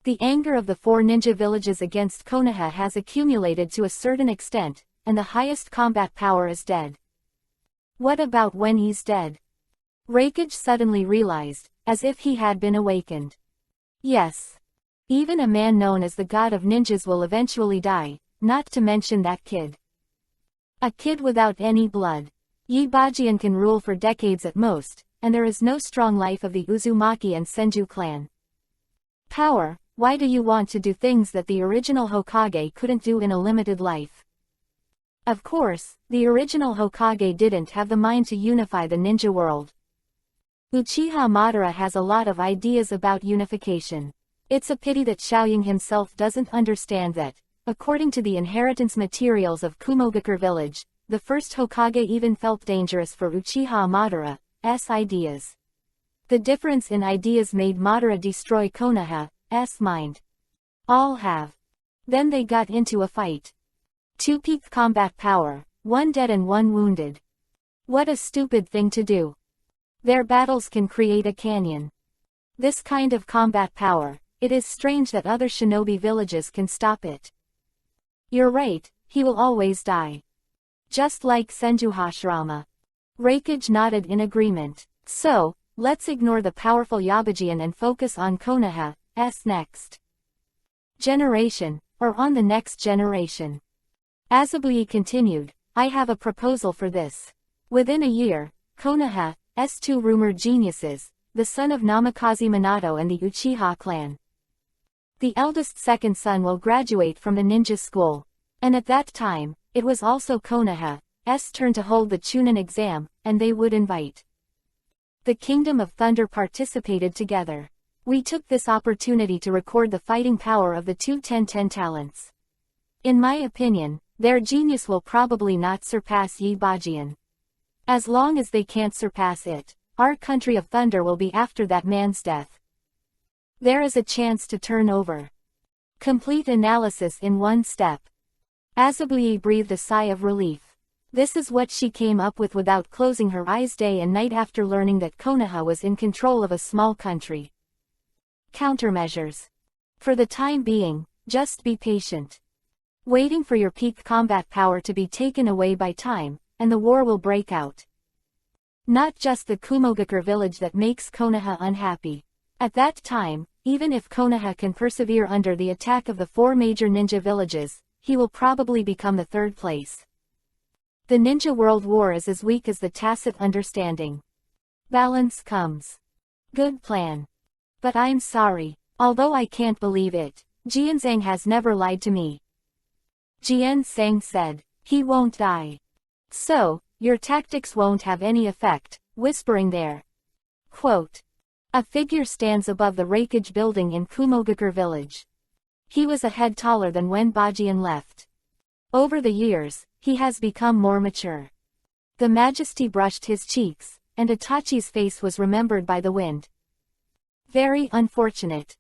the anger of the four ninja villages against Konoha has accumulated to a certain extent, and the highest combat power is dead. What about when he's dead? Rakage suddenly realized, as if he had been awakened. Yes. Even a man known as the god of ninjas will eventually die, not to mention that kid. A kid without any blood. Yi Bajian can rule for decades at most, and there is no strong life of the Uzumaki and Senju clan. Power, why do you want to do things that the original Hokage couldn't do in a limited life? Of course, the original Hokage didn't have the mind to unify the ninja world. Uchiha Madara has a lot of ideas about unification. It's a pity that Xiaoying himself doesn't understand that, according to the inheritance materials of Kumogakure village, the first Hokage even felt dangerous for Uchiha Madara's ideas. The difference in ideas made Madara destroy Konoha's mind. All have. Then they got into a fight. 2 peak combat power, 1 dead and 1 wounded. What a stupid thing to do. Their battles can create a canyon. This kind of combat power, it is strange that other shinobi villages can stop it. You're right, he will always die. Just like Senju Hashirama. Rakage nodded in agreement. So, let's ignore the powerful Yabajian and focus on Konoha's next generation, or on the next generation. Azabui continued, I have a proposal for this. Within a year, Konoha's 2 rumored geniuses, the son of Namikaze Minato and the Uchiha clan. The eldest second son will graduate from the ninja school. And at that time, it was also Konoha's turn to hold the Chunin exam, and they would invite the Kingdom of Thunder participated together. We took this opportunity to record the fighting power of the 2 10-10 talents. In my opinion, their genius will probably not surpass Yi Bajian. As long as they can't surpass it, our country of thunder will be after that man's death. There is a chance to turn over. Complete analysis in 1 step. Azabui breathed a sigh of relief. This is what she came up with without closing her eyes day and night after learning that Konoha was in control of a small country. Countermeasures. For the time being, just be patient. Waiting for your peak combat power to be taken away by time, and the war will break out. Not just the Kumogakure village that makes Konoha unhappy. At that time, even if Konoha can persevere under the attack of the 4 major ninja villages, he will probably become the 3rd place. The Ninja World War is as weak as the tacit understanding. Balance comes. Good plan. But I'm sorry, although I can't believe it, Jianzhang has never lied to me. Jianzhang said, he won't die. So, your tactics won't have any effect, whispering there. Quote. A figure stands above the Reikage building in Kumogakure village. He was a head taller than when Bajian left. Over the years, he has become more mature. The majesty brushed his cheeks, and Itachi's face was remembered by the wind. Very unfortunate.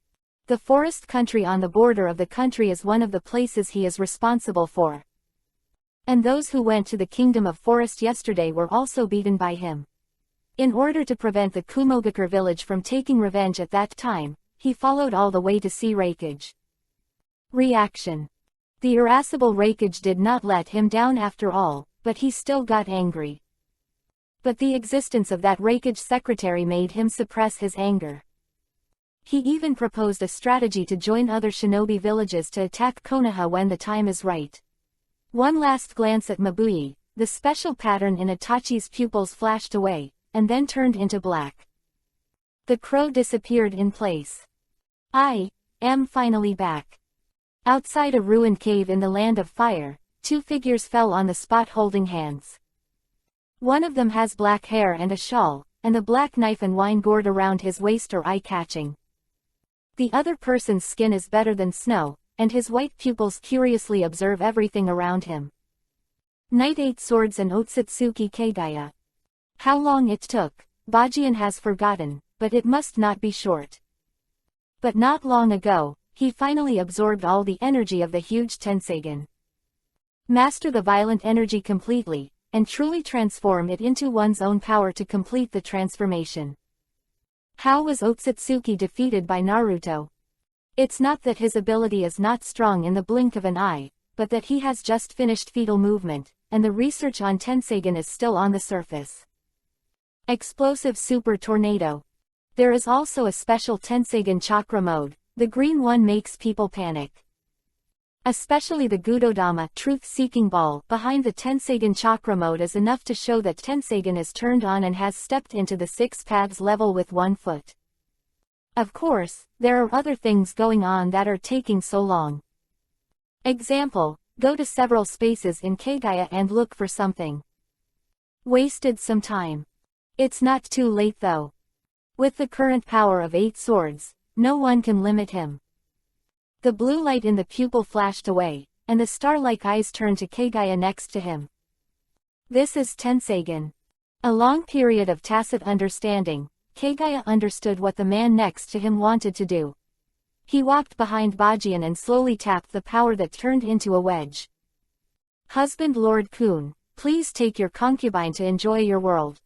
The forest country on the border of the country is one of the places he is responsible for. And those who went to the Kingdom of Forest yesterday were also beaten by him. In order to prevent the Kumogakure village from taking revenge at that time, he followed all the way to see Reikage. Reaction. The irascible Reikage did not let him down after all, but he still got angry. But the existence of that Reikage secretary made him suppress his anger. He even proposed a strategy to join other shinobi villages to attack Konoha when the time is right. One last glance at Mabui, the special pattern in Itachi's pupils flashed away, and then turned into black. The crow disappeared in place. I am finally back. Outside a ruined cave in the land of fire, 2 figures fell on the spot holding hands. One of them has black hair and a shawl, and the black knife and wine gourd around his waist are eye-catching. The other person's skin is better than snow, and his white pupils curiously observe everything around him. Knight 8 Swords and Otsutsuki Kagaya. How long it took, Bajian has forgotten, but it must not be short. But not long ago, he finally absorbed all the energy of the huge Tenseigan. Master the violent energy completely, and truly transform it into one's own power to complete the transformation. How was Otsutsuki defeated by Naruto? It's not that his ability is not strong in the blink of an eye, but that he has just finished fetal movement, and the research on Tenseigan is still on the surface. Explosive Super Tornado. There is also a special Tenseigan chakra mode. The green one makes people panic. Especially the Gudodama truth-seeking ball behind the Tenseigan chakra mode is enough to show that Tenseigan is turned on and has stepped into the 6 paths level with 1 foot. Of course, there are other things going on that are taking so long. Example, go to several spaces in Kagaya and look for something. Wasted some time. It's not too late though. With the current power of 8 swords, no one can limit him. The blue light in the pupil flashed away, and the star-like eyes turned to Kagaya next to him. This is Tenseigan. A long period of tacit understanding, Kagaya understood what the man next to him wanted to do. He walked behind Bajian and slowly tapped the power that turned into a wedge. Husband Lord Kun, please take your concubine to enjoy your world.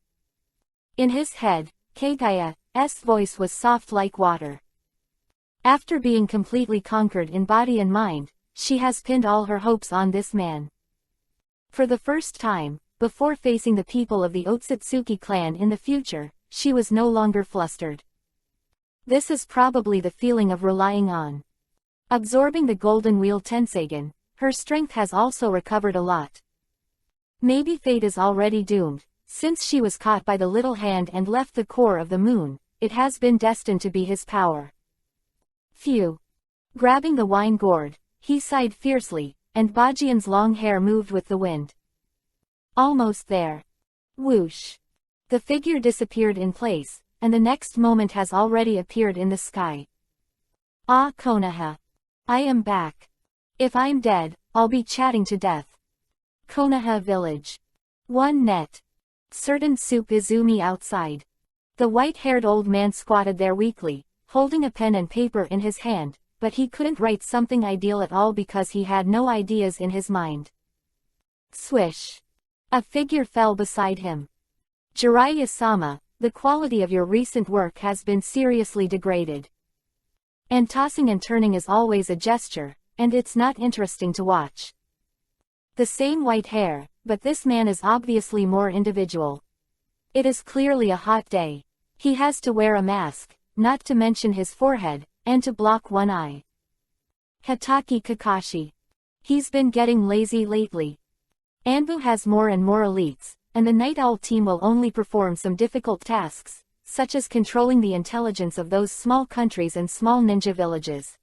In his head, Kagaya's voice was soft like water. After being completely conquered in body and mind, she has pinned all her hopes on this man. For the first time, before facing the people of the Otsutsuki clan in the future, she was no longer flustered. This is probably the feeling of relying on. Absorbing the golden wheel Tenseigan, her strength has also recovered a lot. Maybe fate is already doomed, since she was caught by the little hand and left the core of the moon, it has been destined to be his power. Phew. Grabbing the wine gourd, he sighed fiercely, and Bajian's long hair moved with the wind. Almost there. Whoosh. The figure disappeared in place, and the next moment has already appeared in the sky. Ah, Konoha. I am back. If I'm dead, I'll be chatting to death. Konoha village. One net. Certain Soup Izumi outside. The white-haired old man squatted there weakly, holding a pen and paper in his hand, but he couldn't write something ideal at all because he had no ideas in his mind. Swish. A figure fell beside him. Jiraiya-sama, the quality of your recent work has been seriously degraded. And tossing and turning is always a gesture, and it's not interesting to watch. The same white hair, but this man is obviously more individual. It is clearly a hot day. He has to wear a mask, not to mention his forehead, and to block one eye. Hitaki Kakashi. He's been getting lazy lately. Anbu has more and more elites, and the Night Owl team will only perform some difficult tasks, such as controlling the intelligence of those small countries and small ninja villages.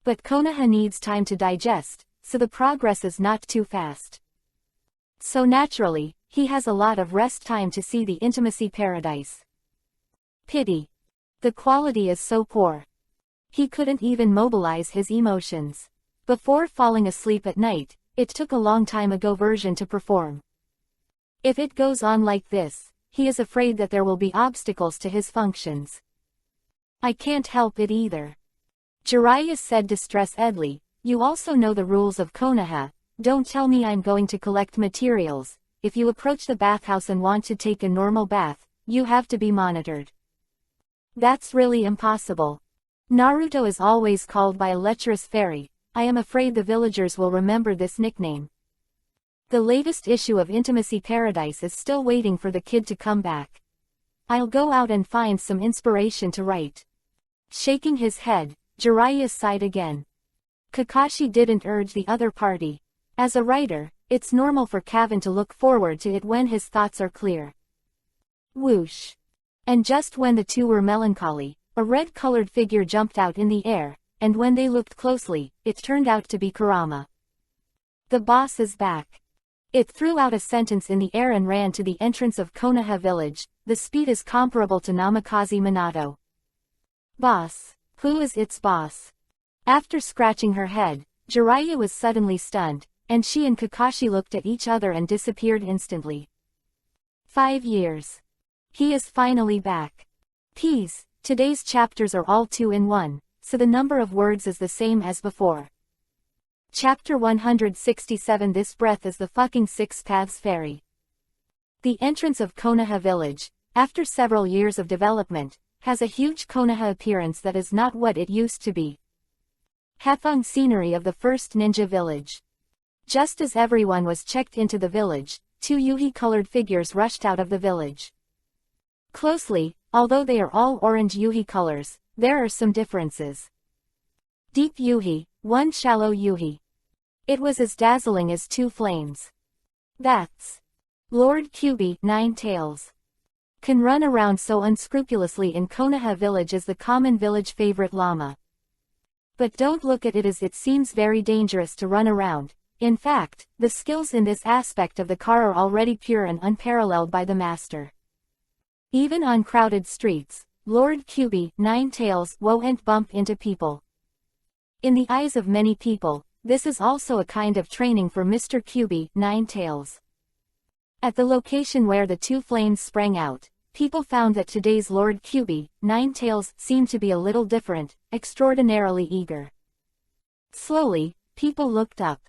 But Konoha needs time to digest, so the progress is not too fast. So naturally, he has a lot of rest time to see the intimacy paradise. Pity. The quality is so poor. He couldn't even mobilize his emotions. Before falling asleep at night, it took a long time ago version to perform. If it goes on like this, he is afraid that there will be obstacles to his functions. I can't help it either. Jiraiya said distressedly, you also know the rules of Konoha, don't tell me I'm going to collect materials. If you approach the bathhouse and want to take a normal bath, you have to be monitored. That's really impossible. Naruto is always called by a lecherous fairy. I am afraid the villagers will remember this nickname. The latest issue of Intimacy Paradise is still waiting for the kid to come back. I'll go out and find some inspiration to write. Shaking his head, Jiraiya sighed again. Kakashi didn't urge the other party. As a writer, it's normal for Kevin to look forward to it when his thoughts are clear. Whoosh. And just when the two were melancholy, a red-colored figure jumped out in the air, and when they looked closely, it turned out to be Kurama. The boss is back. It threw out a sentence in the air and ran to the entrance of Konoha village. The speed is comparable to Namikaze Minato. Boss. Who is its boss? After scratching her head, Jiraiya was suddenly stunned, and she and Kakashi looked at each other and disappeared instantly. 5 years. He is finally back. Peas, today's chapters are all 2 in 1, so the number of words is the same as before. Chapter 167. This breath is the fucking Six Paths Ferry. The entrance of Konoha village, after several years of development, has a huge Konoha appearance that is not what it used to be. Hefeng scenery of the first ninja village. Just as everyone was checked into the village, 2 yuhi-colored figures rushed out of the village. Closely, although they are all orange yuhi colors, there are some differences. Deep yuhi, 1 shallow yuhi. It was as dazzling as 2 flames. That's Lord Kyubi, 9 tails. Can run around so unscrupulously in Konoha village as the common village favorite llama. But don't look at it as it seems very dangerous to run around. In fact, the skills in this aspect of the car are already pure and unparalleled by the master. Even on crowded streets, Lord Kyubi, 9 tails, won't bump into people. In the eyes of many people, this is also a kind of training for Mr. Kyubi, 9 tails. At the location where the 2 flames sprang out, people found that today's Lord Kyubi, 9 tails, seemed to be a little different, extraordinarily eager. Slowly, people looked up.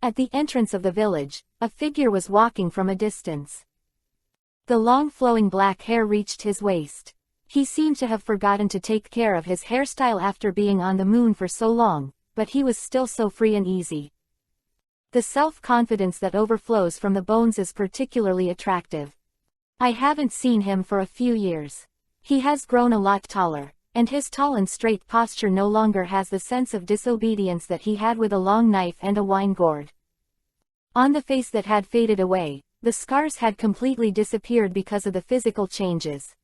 At the entrance of the village, a figure was walking from a distance. The long flowing black hair reached his waist. He seemed to have forgotten to take care of his hairstyle after being on the moon for so long, but he was still so free and easy. The self-confidence that overflows from the bones is particularly attractive. I haven't seen him for a few years. He has grown a lot taller, and his tall and straight posture no longer has the sense of disobedience that he had with a long knife and a wine gourd. On the face that had faded away, the scars had completely disappeared because of the physical changes.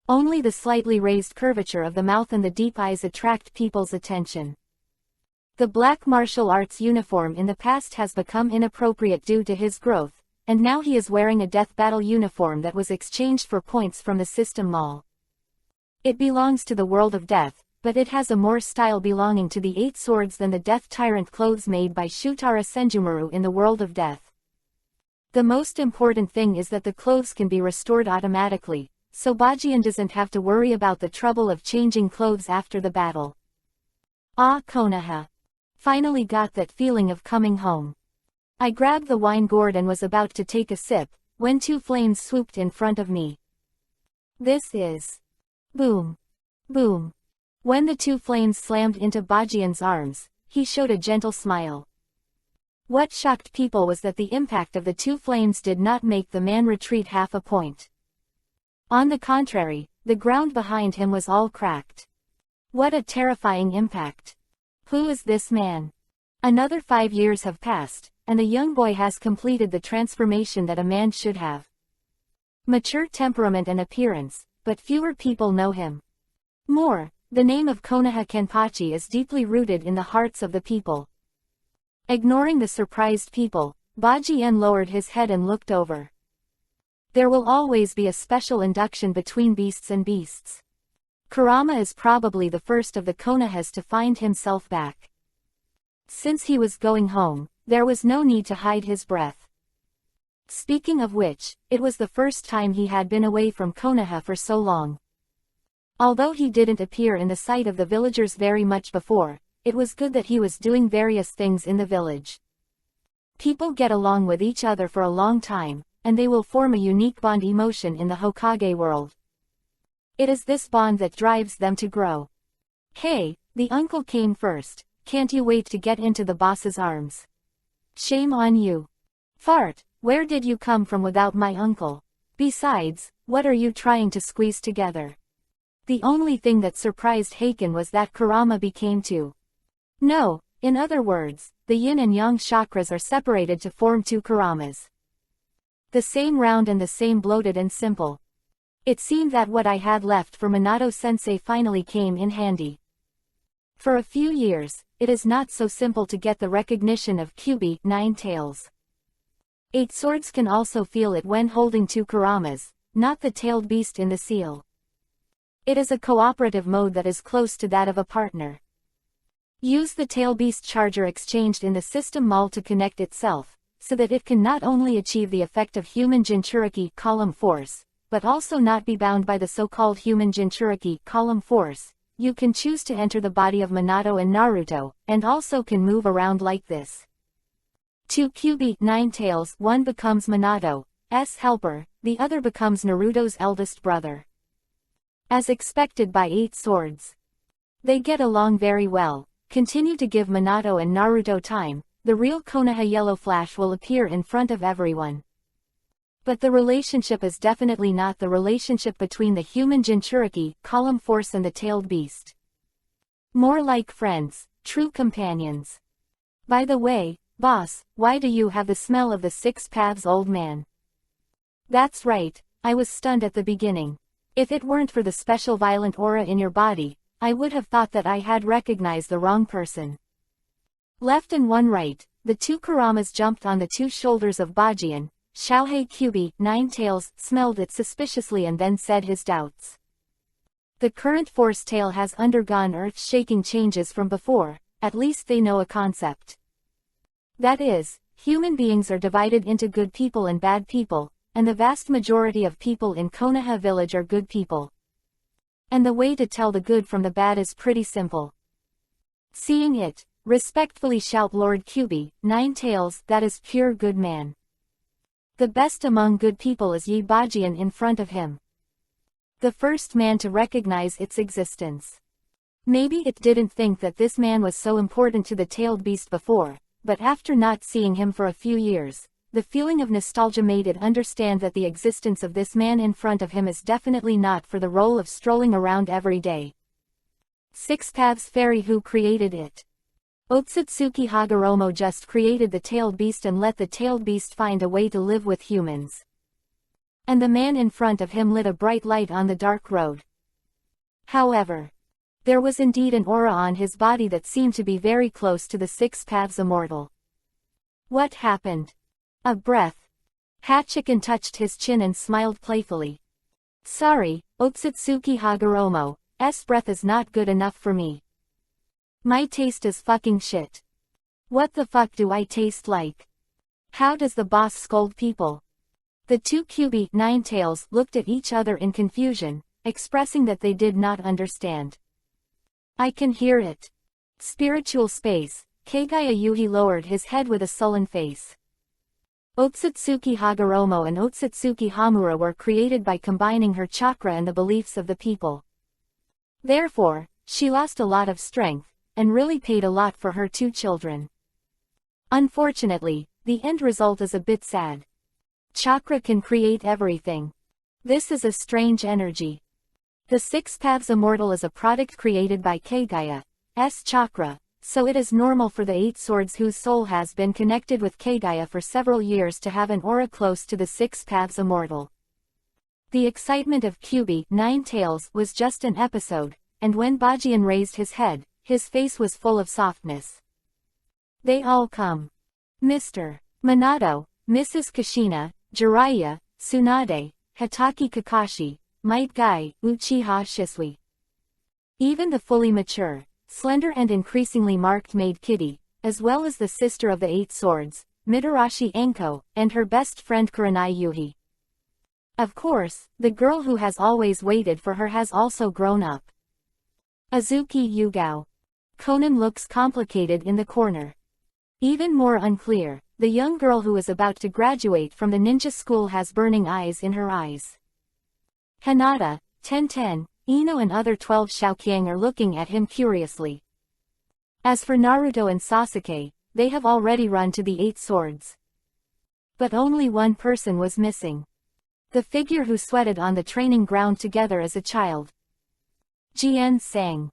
Only the slightly raised curvature of the mouth and the deep eyes attract people's attention. The black martial arts uniform in the past has become inappropriate due to his growth, and now he is wearing a death battle uniform that was exchanged for points from the system mall. It belongs to the world of death, but it has a more style belonging to the 8 swords than the death tyrant clothes made by Shutara Senjumaru in the world of death. The most important thing is that the clothes can be restored automatically, so Bajian doesn't have to worry about the trouble of changing clothes after the battle. Ah, Konoha. Finally got that feeling of coming home. I grabbed the wine gourd and was about to take a sip, when two flames swooped in front of me. This is... Boom. Boom. When the two flames slammed into Bajian's arms, he showed a gentle smile. What shocked people was that the impact of the two flames did not make the man retreat half a point. On the contrary, the ground behind him was all cracked. What a terrifying impact. Who is this man? Another 5 years have passed, and the young boy has completed the transformation that a man should have. Mature temperament and appearance, but fewer people know him. More, the name of Konoha Kenpachi is deeply rooted in the hearts of the people. Ignoring the surprised people, Bajian lowered his head and looked over. There will always be a special induction between beasts and beasts. Kurama is probably the first of the Konohas to find himself back. Since he was going home, there was no need to hide his breath. Speaking of which, it was the first time he had been away from Konoha for so long. Although he didn't appear in the sight of the villagers very much before, it was good that he was doing various things in the village. People get along with each other for a long time, and they will form a unique bond emotion in the Hokage world. It is this bond that drives them to grow. Hey, the uncle came first, can't you wait to get into the boss's arms? Shame on you. Fart, where did you come from without my uncle? Besides, what are you trying to squeeze together? The only thing that surprised Haken was that Kurama became two. No, in other words, the yin and yang chakras are separated to form two Kuramas. The same round and the same bloated and simple. It seemed that what I had left for Minato-sensei finally came in handy. For a few years, it is not so simple to get the recognition of Kyubi, 9 tails. 8 swords can also feel it when holding two Kuramas, not the tailed beast in the seal. It is a cooperative mode that is close to that of a partner. Use the tail beast charger exchanged in the system mall to connect itself, so that it can not only achieve the effect of human Jinchuriki column force, but also not be bound by the so-called human Jinchuriki column force. You can choose to enter the body of Minato and Naruto, and also can move around like this. 2 Kyubi, 9 tails, one becomes Minato's helper, the other becomes Naruto's eldest brother. As expected by 8 swords. They get along very well. Continue to give Minato and Naruto time, the real Konoha Yellow Flash will appear in front of everyone. But the relationship is definitely not the relationship between the human Jinchuriki column force and the tailed beast. More like friends, true companions. By the way, boss, why do you have the smell of the 6 paths old man? That's right, I was stunned at the beginning. If it weren't for the special violent aura in your body, I would have thought that I had recognized the wrong person. Left and one right, the two Kuramas jumped on the 2 shoulders of Bajian. Xiaohei Kyubi, 9 tails, smelled it suspiciously and then said his doubts. The current force tail has undergone earth-shaking changes from before, at least they know a concept. That is, human beings are divided into good people and bad people, and the vast majority of people in Konoha village are good people. And the way to tell the good from the bad is pretty simple. Seeing it, respectfully shout Lord Kyubi, 9 tails, that is pure good man. The best among good people is Yi Bajian in front of him. The first man to recognize its existence. Maybe it didn't think that this man was so important to the tailed beast before, but after not seeing him for a few years, the feeling of nostalgia made it understand that the existence of this man in front of him is definitely not for the role of strolling around every day. 6 Paths Fairy who created it? Otsutsuki Hagoromo just created the tailed beast and let the tailed beast find a way to live with humans. And the man in front of him lit a bright light on the dark road. However, there was indeed an aura on his body that seemed to be very close to the 6 Paths Immortal. What happened? A breath. Hachiken touched his chin and smiled playfully. Sorry, Otsutsuki Hagoromo's breath is not good enough for me. My taste is fucking shit. What the fuck do I taste like? How does the boss scold people? The 2 Kyubi, 9 tails, looked at each other in confusion, expressing that they did not understand. I can hear it. Spiritual space. Kagaya Yuhi lowered his head with a sullen face. Otsutsuki Hagoromo and Otsutsuki Hamura were created by combining her chakra and the beliefs of the people. Therefore, she lost a lot of strength, and really paid a lot for her 2 children. Unfortunately, the end result is a bit sad. Chakra can create everything. This is a strange energy. The 6 Paths Immortal is a product created by Kagaya,'s chakra, so it is normal for the 8 swords whose soul has been connected with Kagaya for several years to have an aura close to the 6 Paths Immortal. The excitement of Kyubi, 9 Tails, was just an episode, and when Bajian raised his head, his face was full of softness. They all come. Mr. Minato, Mrs. Kushina, Jiraiya, Tsunade, Hataki Kakashi, Might Guy, Uchiha Shisui. Even the fully mature, slender and increasingly marked maid Kitty, as well as the sister of the 8 swords, Mitarashi Enko, and her best friend Kurenai Yuhi. Of course, the girl who has always waited for her has also grown up. Azuki Yugao. Conan looks complicated in the corner. Even more unclear, the young girl who is about to graduate from the ninja school has burning eyes in her eyes. Hinata, Tenten, Ino and other 12 Shaoqiang are looking at him curiously. As for Naruto and Sasuke, they have already run to the 8 swords. But only one person was missing. The figure who sweated on the training ground together as a child. Jien sang.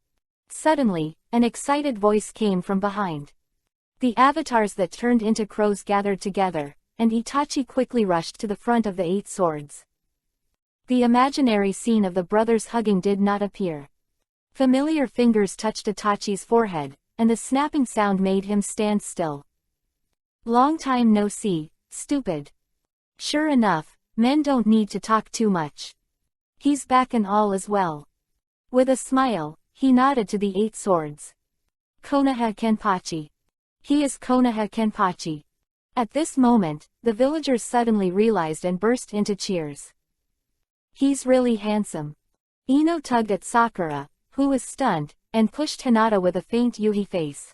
Suddenly, an excited voice came from behind. The avatars that turned into crows gathered together, and Itachi quickly rushed to the front of the 8 swords. The imaginary scene of the brothers hugging did not appear. Familiar fingers touched Itachi's forehead, and the snapping sound made him stand still. Long time no see, stupid. Sure enough, men don't need to talk too much. He's back and all is well. With a smile, he nodded to the 8 swords. Konoha Kenpachi. He is Konoha Kenpachi. At this moment, the villagers suddenly realized and burst into cheers. He's really handsome. Ino tugged at Sakura, who was stunned, and pushed Hinata with a faint Yuhi face.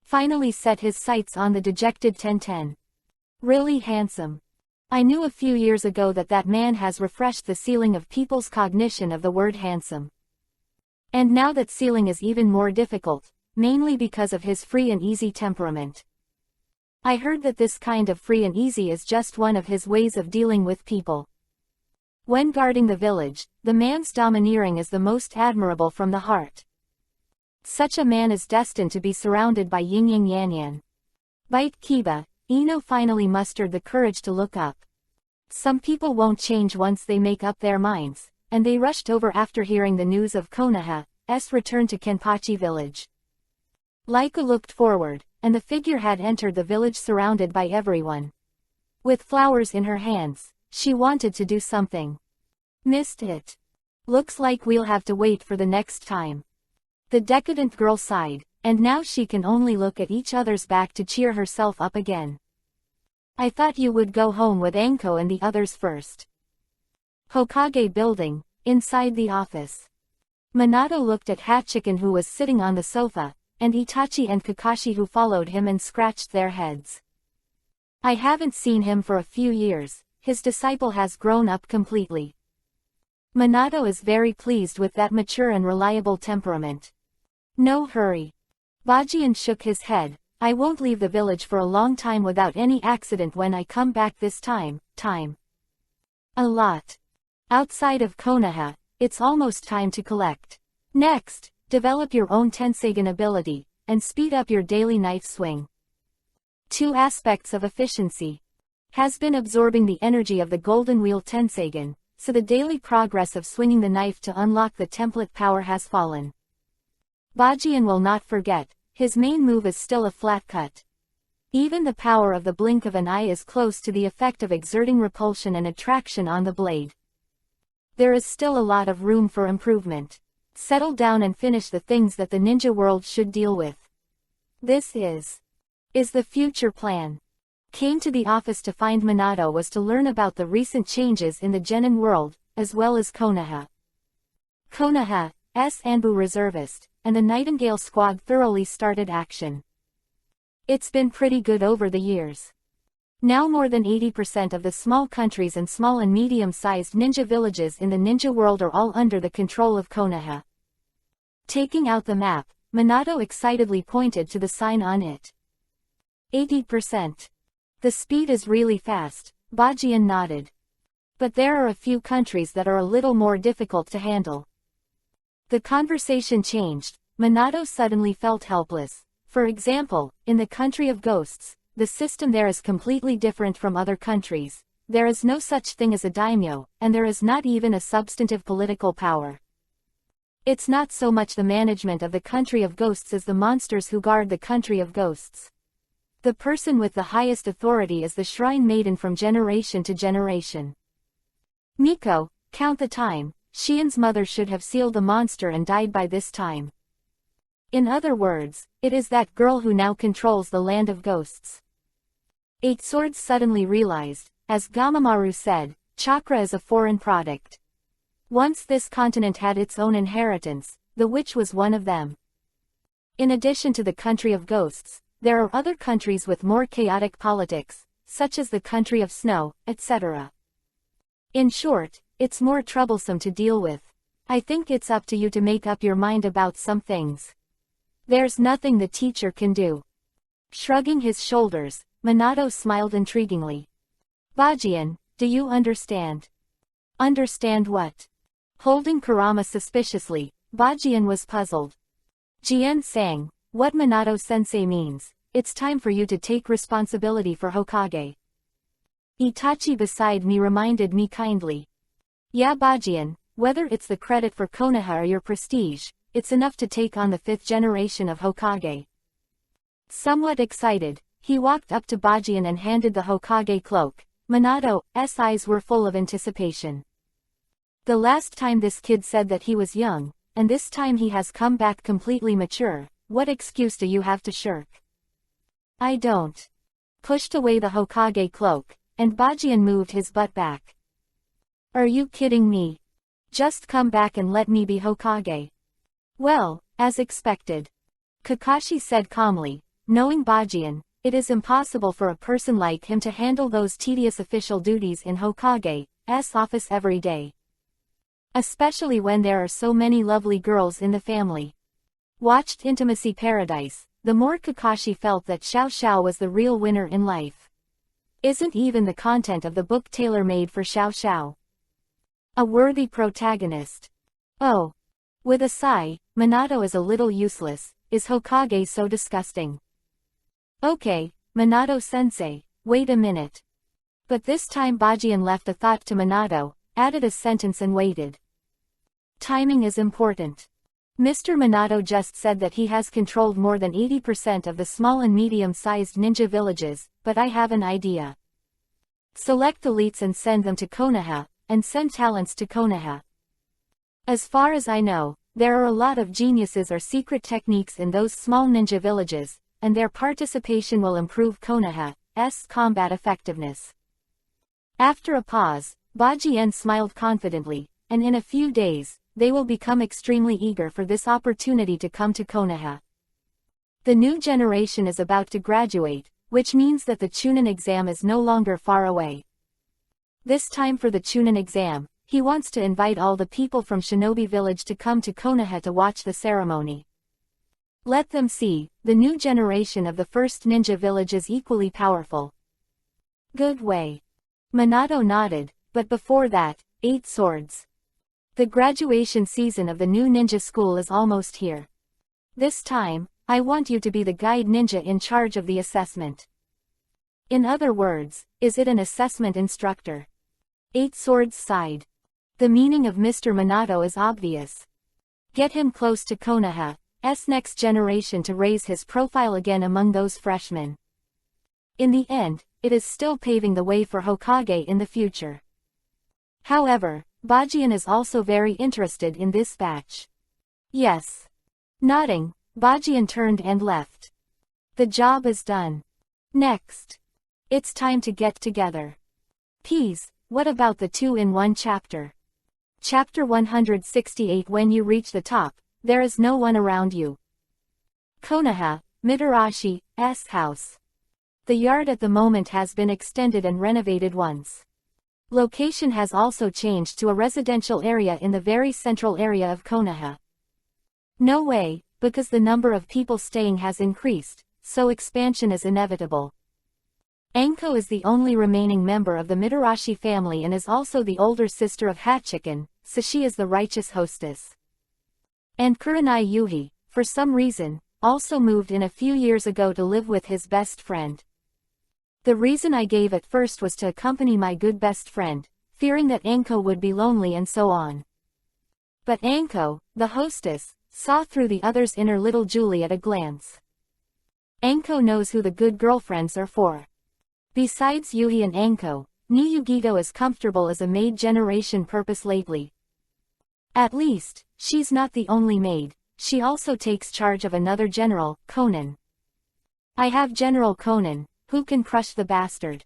Finally set his sights on the dejected Tenten. Really handsome. I knew a few years ago that man has refreshed the ceiling of people's cognition of the word handsome. And now that ceiling is even more difficult, mainly because of his free and easy temperament. I heard that this kind of free and easy is just one of his ways of dealing with people. When guarding the village, the man's domineering is the most admirable from the heart. Such a man is destined to be surrounded by yin yin yan yan. Bite Kiba, Ino finally mustered the courage to look up. Some people won't change once they make up their minds, and they rushed over after hearing the news of Konoha's return to Kenpachi village. Laika looked forward, and the figure had entered the village surrounded by everyone. With flowers in her hands, she wanted to do something. Missed it. Looks like we'll have to wait for the next time. The decadent girl sighed, and now she can only look at each other's back to cheer herself up again. I thought you would go home with Anko and the others first. Hokage building, inside the office. Minato looked at Hachiken who was sitting on the sofa, and Itachi and Kakashi who followed him and scratched their heads. I haven't seen him for a few years, his disciple has grown up completely. Minato is very pleased with that mature and reliable temperament. No hurry. Bajian shook his head. I won't leave the village for a long time without any accident when I come back this time. A lot. Outside of Konoha, it's almost time to collect. Next, develop your own Tenseigan ability, and speed up your daily knife swing. 2 aspects of efficiency. Has been absorbing the energy of the Golden Wheel Tenseigan, so the daily progress of swinging the knife to unlock the template power has fallen. Bajian will not forget. His main move is still a flat cut. Even the power of the blink of an eye is close to the effect of exerting repulsion and attraction on the blade. There is still a lot of room for improvement. Settle down and finish the things that the ninja world should deal with. This is the future plan. Came to the office to find Minato was to learn about the recent changes in the genin world, as well as Konoha. Konoha's Anbu reservist, and the Nightingale Squad thoroughly started action. It's been pretty good over the years. Now more than 80% of the small countries and small and medium-sized ninja villages in the ninja world are all under the control of Konoha. Taking out the map, Minato excitedly pointed to the sign on it. 80%. The speed is really fast, Bajian nodded. But there are a few countries that are a little more difficult to handle. The conversation changed. Minato suddenly felt helpless. For example, in the country of ghosts, the system there is completely different from other countries. There is no such thing as a daimyo, and there is not even a substantive political power. It's not so much the management of the country of ghosts as the monsters who guard the country of ghosts. The person with the highest authority is the shrine maiden from generation to generation. Miko, count the time. Shien's mother should have sealed the monster and died by this time. In other words, it is that girl who now controls the land of ghosts. Eight Swords suddenly realized, as Gamamaru said, chakra is a foreign product. Once this continent had its own inheritance, the witch was one of them. In addition to the country of ghosts, there are other countries with more chaotic politics, such as the country of snow, etc. In short, it's more troublesome to deal with. I think it's up to you to make up your mind about some things. There's nothing the teacher can do. Shrugging his shoulders, Minato smiled intriguingly. Bajian, do you understand? Understand what? Holding Kurama suspiciously, Bajian was puzzled. Jien sang, what Minato-sensei means, it's time for you to take responsibility for Hokage. Itachi beside me reminded me kindly. Yeah Bajian, whether it's the credit for Konoha or your prestige, it's enough to take on the 5th generation of Hokage. Somewhat excited, he walked up to Bajian and handed the Hokage cloak. Minato's eyes were full of anticipation. The last time this kid said that he was young, and this time he has come back completely mature. What excuse do you have to shirk? I don't. Pushed away the Hokage cloak, and Bajian moved his butt back. Are you kidding me? Just come back and let me be Hokage. Well, as expected. Kakashi said calmly, knowing Bajian, it is impossible for a person like him to handle those tedious official duties in Hokage's office every day. Especially when there are so many lovely girls in the family. Watched Intimacy Paradise, the more Kakashi felt that Xiao Xiao was the real winner in life. Isn't even the content of the book tailor-made for Xiao Xiao? A worthy protagonist. Oh. With a sigh, Minato is a little useless. Is Hokage so disgusting? Okay, Minato-sensei, wait a minute. But this time Bajian left a thought to Minato, added a sentence and waited. Timing is important. Mr. Minato just said that he has controlled more than 80% of the small and medium-sized ninja villages, but I have an idea. Select elites and send them to Konoha, and send talents to Konoha. As far as I know, there are a lot of geniuses or secret techniques in those small ninja villages, and their participation will improve Konoha's combat effectiveness. After a pause, Bajian smiled confidently, and in a few days, they will become extremely eager for this opportunity to come to Konoha. The new generation is about to graduate, which means that the Chunin exam is no longer far away. This time for the Chunin exam, he wants to invite all the people from Shinobi Village to come to Konoha to watch the ceremony. Let them see, the new generation of the first ninja village is equally powerful. Good way. Minato nodded, but before that, 8 Swords. The graduation season of the new ninja school is almost here. This time, I want you to be the guide ninja in charge of the assessment. In other words, is it an assessment instructor? 8 Swords sighed. The meaning of Mr. Minato is obvious. Get him close to Konoha's next generation to raise his profile again among those freshmen. In the end, it is still paving the way for Hokage in the future. However, Bajian is also very interested in this batch. Yes. Nodding, Bajian turned and left. The job is done. Next. It's time to get together. Peas, what about the 2-in-1 chapter? Chapter 168. When you reach the top, there is no one around you. Konoha, Mitarachi's house. The yard at the moment has been extended and renovated once. Location has also changed to a residential area in the very central area of Konoha. No way, because the number of people staying has increased, so expansion is inevitable. Anko is the only remaining member of the Mitarashi family and is also the older sister of Hachiken, so she is the righteous hostess. And Kurenai Yuhi, for some reason, also moved in a few years ago to live with his best friend. The reason I gave at first was to accompany my good best friend, fearing that Anko would be lonely and so on. But Anko, the hostess, saw through the other's inner little Julie at a glance. Anko knows who the good girlfriends are for. Besides Yuhi and Anko, Niyugito is comfortable as a maid generation purpose lately. At least, she's not the only maid, she also takes charge of another general, Conan. I have General Conan, who can crush the bastard.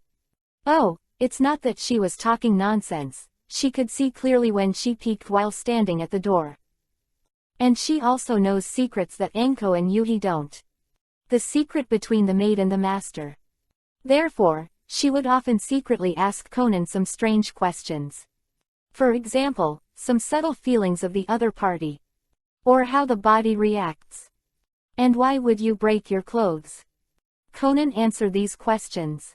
Oh, it's not that she was talking nonsense, she could see clearly when she peeked while standing at the door. And she also knows secrets that Anko and Yuhi don't. The secret between the maid and the master. Therefore, she would often secretly ask Conan some strange questions. For example, some subtle feelings of the other party. Or how the body reacts. And why would you break your clothes? Conan answered these questions.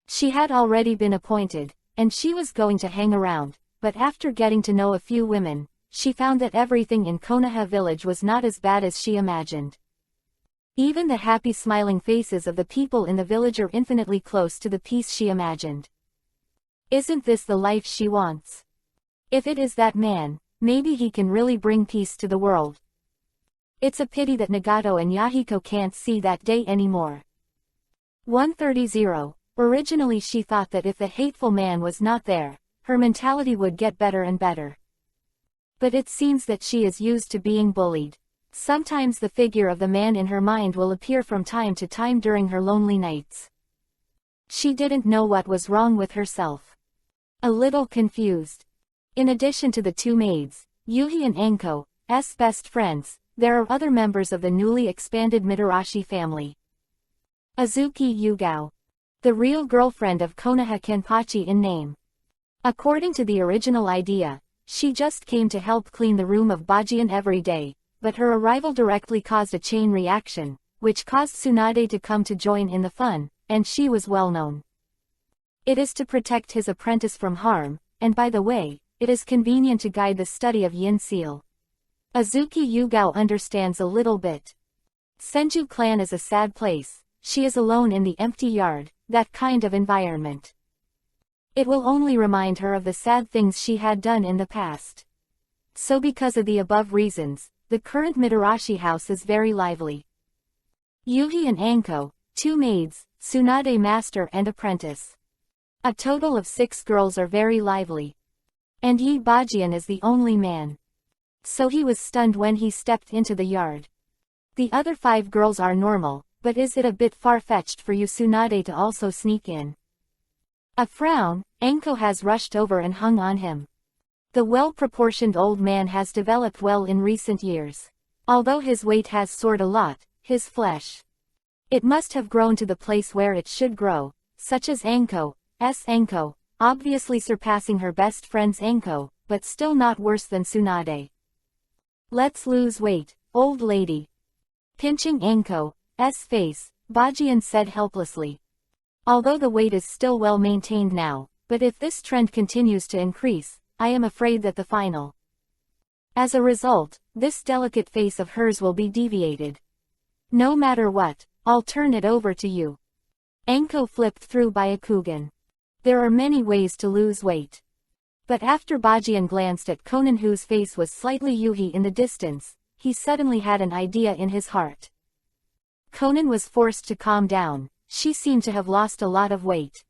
She had already been appointed, and she was going to hang around, but after getting to know a few women, she found that everything in Konoha village was not as bad as she imagined. Even the happy smiling faces of the people in the village are infinitely close to the peace she imagined. Isn't this the life she wants? If it is that man, maybe he can really bring peace to the world. It's a pity that Nagato and Yahiko can't see that day anymore. 130. Originally she thought that if the hateful man was not there, her mentality would get better and better. But it seems that she is used to being bullied. Sometimes the figure of the man in her mind will appear from time to time during her lonely nights. She didn't know what was wrong with herself. A little confused. In addition to the two maids, Yuhi and Anko's best friends, there are other members of the newly expanded Mitarashi family. Azuki Yugao. The real girlfriend of Konoha Kenpachi in name. According to the original idea, she just came to help clean the room of Bajian every day, but her arrival directly caused a chain reaction, which caused Tsunade to come to join in the fun, and she was well known. It is to protect his apprentice from harm, and by the way, it is convenient to guide the study of Yin Seal. Azuki Yugao understands a little bit. Senju clan is a sad place. She is alone in the empty yard, that kind of environment. It will only remind her of the sad things she had done in the past. So because of the above reasons, the current Mitarashi house is very lively. Yuhi and Anko, two maids, Tsunade master and apprentice. A total of 6 girls are very lively. And Yi Bajian is the only man. So he was stunned when he stepped into the yard. The other 5 girls are normal. But is it a bit far-fetched for you Tsunade to also sneak in? A frown, Anko has rushed over and hung on him. The well-proportioned old man has developed well in recent years. Although his weight has soared a lot, his flesh. It must have grown to the place where it should grow, such as Anko's Anko, obviously surpassing her best friend's Anko, but still not worse than Tsunade. Let's lose weight, old lady. Pinching Anko's face, Bajian said helplessly. Although the weight is still well maintained now, but if this trend continues to increase, I am afraid that the final. As a result, this delicate face of hers will be deviated. No matter what, I'll turn it over to you. Anko flipped through Byakugan. There are many ways to lose weight. But after Bajian glanced at Conan whose face was slightly Yuhi in the distance, he suddenly had an idea in his heart. Conan was forced to calm down, she seemed to have lost a lot of weight.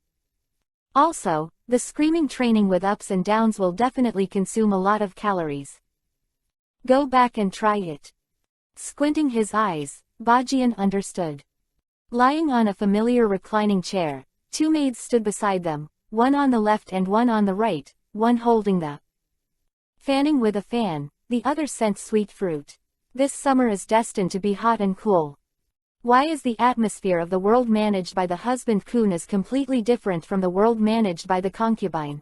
Also, the screaming training with ups and downs will definitely consume a lot of calories. Go back and try it. Squinting his eyes, Bajian understood. Lying on a familiar reclining chair, 2 maids stood beside them, one on the left and one on the right, one holding the fanning with a fan, the other sent sweet fruit. This summer is destined to be hot and cool. Why is the atmosphere of the world managed by the husband Kun is completely different from the world managed by the concubine?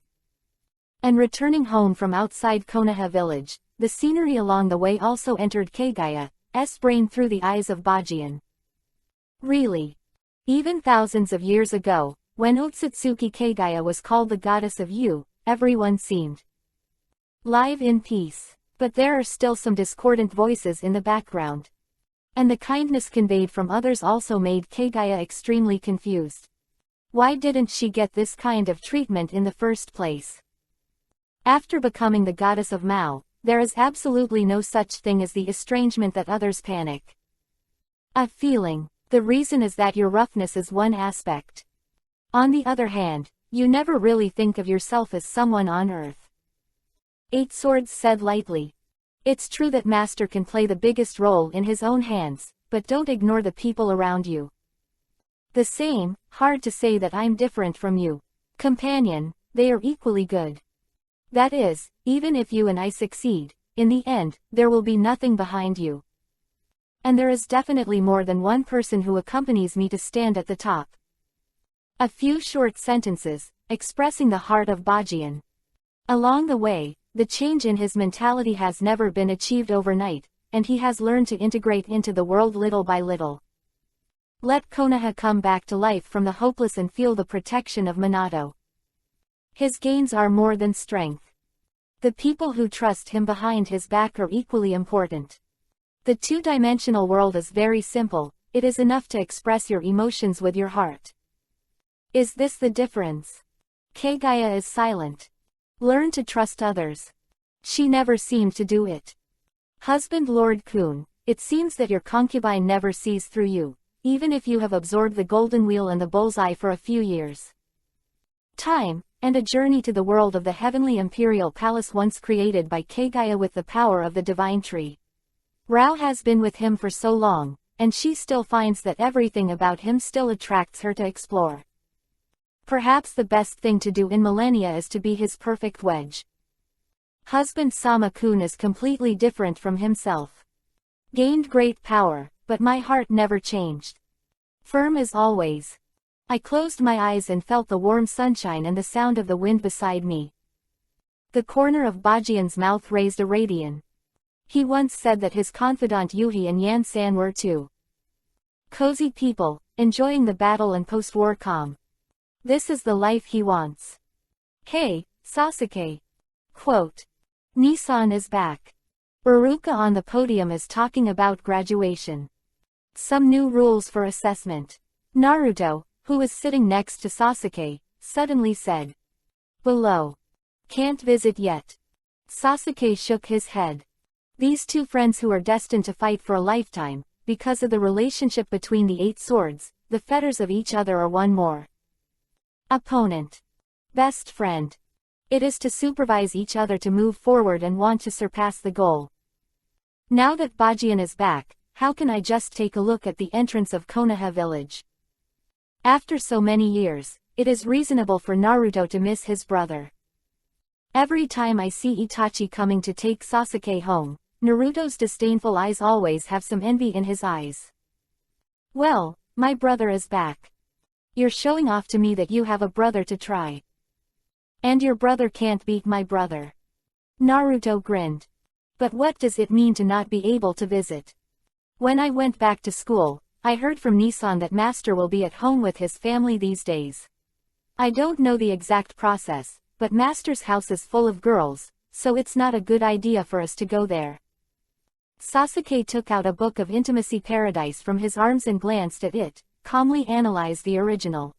And returning home from outside Konoha village, the scenery along the way also entered Keigaya's brain through the eyes of Bajian. Really? Even thousands of years ago, when Otsutsuki Keigaya was called the goddess of you, everyone seemed live in peace. But there are still some discordant voices in the background. And the kindness conveyed from others also made Keigaya extremely confused. Why didn't she get this kind of treatment in the first place? After becoming the goddess of Mao, there is absolutely no such thing as the estrangement that others panic. A feeling. The reason is that your roughness is one aspect. On the other hand, you never really think of yourself as someone on earth. Eight Swords said lightly. It's true that Master can play the biggest role in his own hands, but don't ignore the people around you. The same, hard to say that I'm different from you. Companion, they are equally good. That is, even if you and I succeed, in the end, there will be nothing behind you. And there is definitely more than one person who accompanies me to stand at the top. A few short sentences, expressing the heart of Bajian. Along the way, the change in his mentality has never been achieved overnight, and he has learned to integrate into the world little by little. Let Konoha come back to life from the hopeless and feel the protection of Minato. His gains are more than strength. The people who trust him behind his back are equally important. The two-dimensional world is very simple, it is enough to express your emotions with your heart. Is this the difference? Keigaya is silent. Learn to trust others. She never seemed to do it. Husband Lord Kun, it seems that your concubine never sees through you, even if you have absorbed the golden wheel and the bullseye for a few years. Time, and a journey to the world of the heavenly imperial palace once created by Keigaya with the power of the divine tree. Rao has been with him for so long, and she still finds that everything about him still attracts her to explore. Perhaps the best thing to do in millennia is to be his perfect wedge. Husband Sama-kun is completely different from himself. Gained great power, but my heart never changed. Firm as always. I closed my eyes and felt the warm sunshine and the sound of the wind beside me. The corner of Bajian's mouth raised a radian. He once said that his confidant Yuhi and Yan-san were two cozy people, enjoying the battle and post-war calm. This is the life he wants. Hey, Sasuke. Quote. Nissan is back. Iruka on the podium is talking about graduation. Some new rules for assessment. Naruto, who was sitting next to Sasuke, suddenly said. Below. Can't visit yet. Sasuke shook his head. These two friends who are destined to fight for a lifetime, because of the relationship between the Eight Swords, the fetters of each other are one more. Opponent. Best friend. It is to supervise each other to move forward and want to surpass the goal. Now that Bajian is back, how can I just take a look at the entrance of Konoha village? After so many years, it is reasonable for Naruto to miss his brother. Every time I see Itachi coming to take Sasuke home, Naruto's disdainful eyes always have some envy in his eyes. Well, my brother is back. You're showing off to me that you have a brother to try. And your brother can't beat my brother. Naruto grinned. But what does it mean to not be able to visit? When I went back to school, I heard from Nissan that Master will be at home with his family these days. I don't know the exact process, but Master's house is full of girls, so it's not a good idea for us to go there. Sasuke took out a book of Intimacy Paradise from his arms and glanced at it, calmly analyzed the original.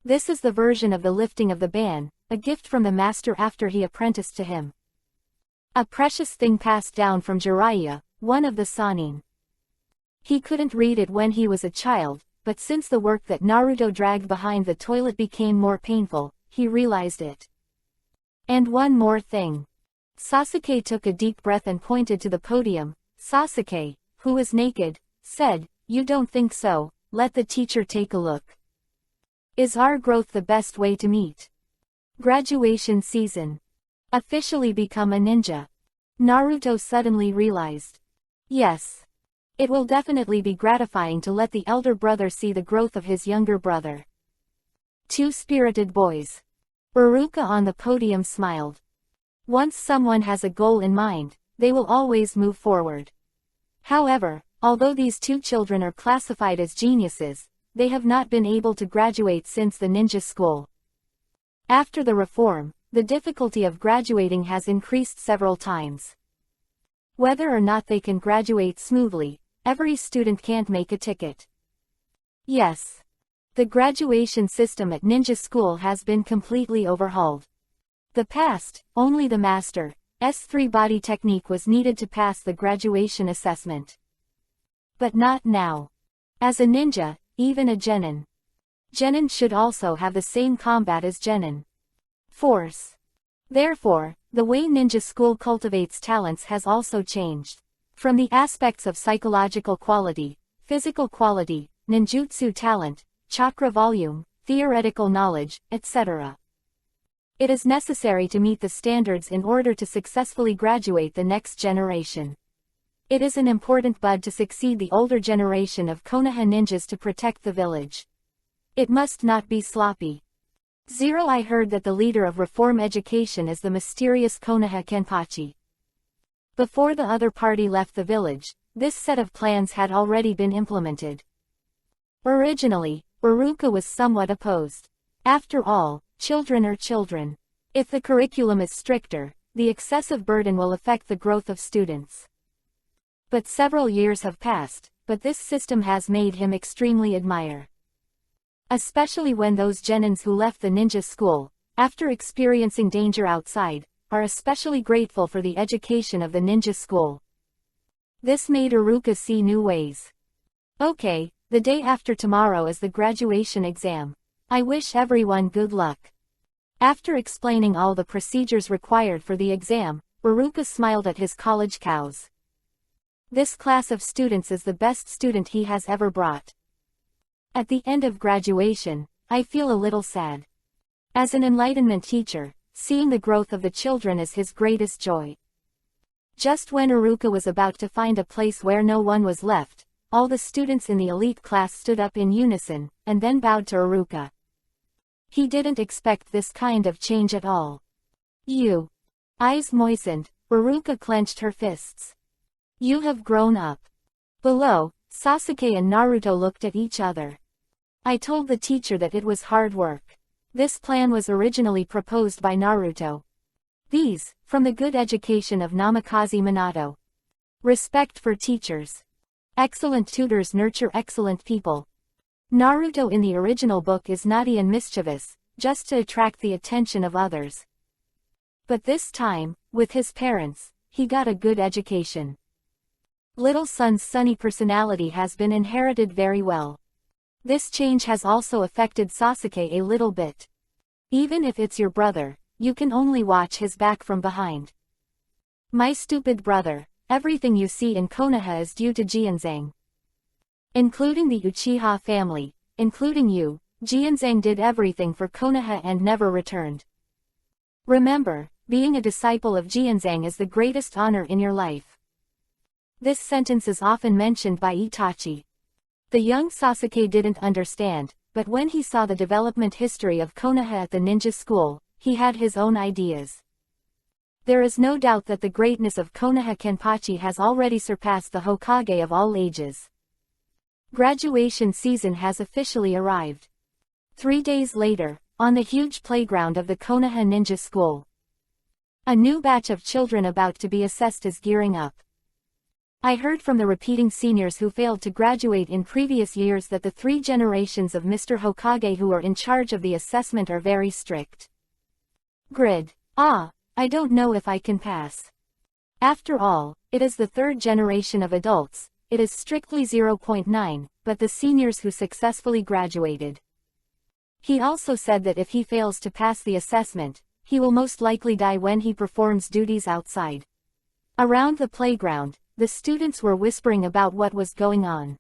This is the version of the lifting of the ban, a gift from the master after he apprenticed to him. A precious thing passed down from Jiraiya, one of the Sannin. He couldn't read it when he was a child, but since the work that Naruto dragged behind the toilet became more painful, he realized it. And one more thing. Sasuke took a deep breath and pointed to the podium. Sasuke, who was naked, said, "You don't think so, let the teacher take a look. Is our growth the best way to meet graduation season? Officially become a ninja?" Naruto suddenly realized. Yes. It will definitely be gratifying to let the elder brother see the growth of his younger brother. Two spirited boys. Uruka on the podium smiled. Once someone has a goal in mind, they will always move forward. However, although these two children are classified as geniuses, they have not been able to graduate since the ninja school. After the reform, the difficulty of graduating has increased several times. Whether or not they can graduate smoothly, every student can't make a ticket. Yes. The graduation system at ninja school has been completely overhauled. The past, only the master, S3 body technique was needed to pass the graduation assessment. But not now. As a ninja, even a genin should also have the same combat as genin force. Therefore, the way ninja school cultivates talents has also changed. From the aspects of psychological quality, physical quality, ninjutsu talent, chakra volume, theoretical knowledge, etc. It is necessary to meet the standards in order to successfully graduate the next generation. It is an important bud to succeed the older generation of Konoha ninjas to protect the village. It must not be sloppy. I heard that the leader of reform education is the mysterious Konoha Kenpachi. Before the other party left the village, this set of plans had already been implemented. Originally, Uruka was somewhat opposed. After all, children are children. If the curriculum is stricter, the excessive burden will affect the growth of students. But several years have passed, but this system has made him extremely admire. Especially when those genins who left the ninja school, after experiencing danger outside, are especially grateful for the education of the ninja school. This made Uruka see new ways. Okay, the day after tomorrow is the graduation exam. I wish everyone good luck. After explaining all the procedures required for the exam, Uruka smiled at his college cows. This class of students is the best student he has ever brought. At the end of graduation, I feel a little sad. As an enlightenment teacher, seeing the growth of the children is his greatest joy. Just when Uruka was about to find a place where no one was left, all the students in the elite class stood up in unison, and then bowed to Uruka. He didn't expect this kind of change at all. You. Eyes moistened, Uruka clenched her fists. You have grown up. Below, Sasuke and Naruto looked at each other. I told the teacher that it was hard work. This plan was originally proposed by Naruto. These, from the good education of Namikaze Minato. Respect for teachers. Excellent tutors nurture excellent people. Naruto in the original book is naughty and mischievous, just to attract the attention of others. But this time, with his parents, he got a good education. Little son's sunny personality has been inherited very well. This change has also affected Sasuke a little bit. Even if it's your brother, you can only watch his back from behind. My stupid brother, everything you see in Konoha is due to Jianzang. Including the Uchiha family, including you, Jianzang did everything for Konoha and never returned. Remember, being a disciple of Jianzang is the greatest honor in your life. This sentence is often mentioned by Itachi. The young Sasuke didn't understand, but when he saw the development history of Konoha at the ninja school, he had his own ideas. There is no doubt that the greatness of Konoha Kenpachi has already surpassed the Hokage of all ages. Graduation season has officially arrived. 3 days later, on the huge playground of the Konoha Ninja School, a new batch of children about to be assessed is gearing up. I heard from the repeating seniors who failed to graduate in previous years that the 3 generations of Mr. Hokage who are in charge of the assessment are very strict. Grid. I don't know if I can pass. After all, it is the 3rd generation of adults, it is strictly 0.9, but the seniors who successfully graduated. He also said that if he fails to pass the assessment, he will most likely die when he performs duties outside. Around the playground, the students were whispering about what was going on.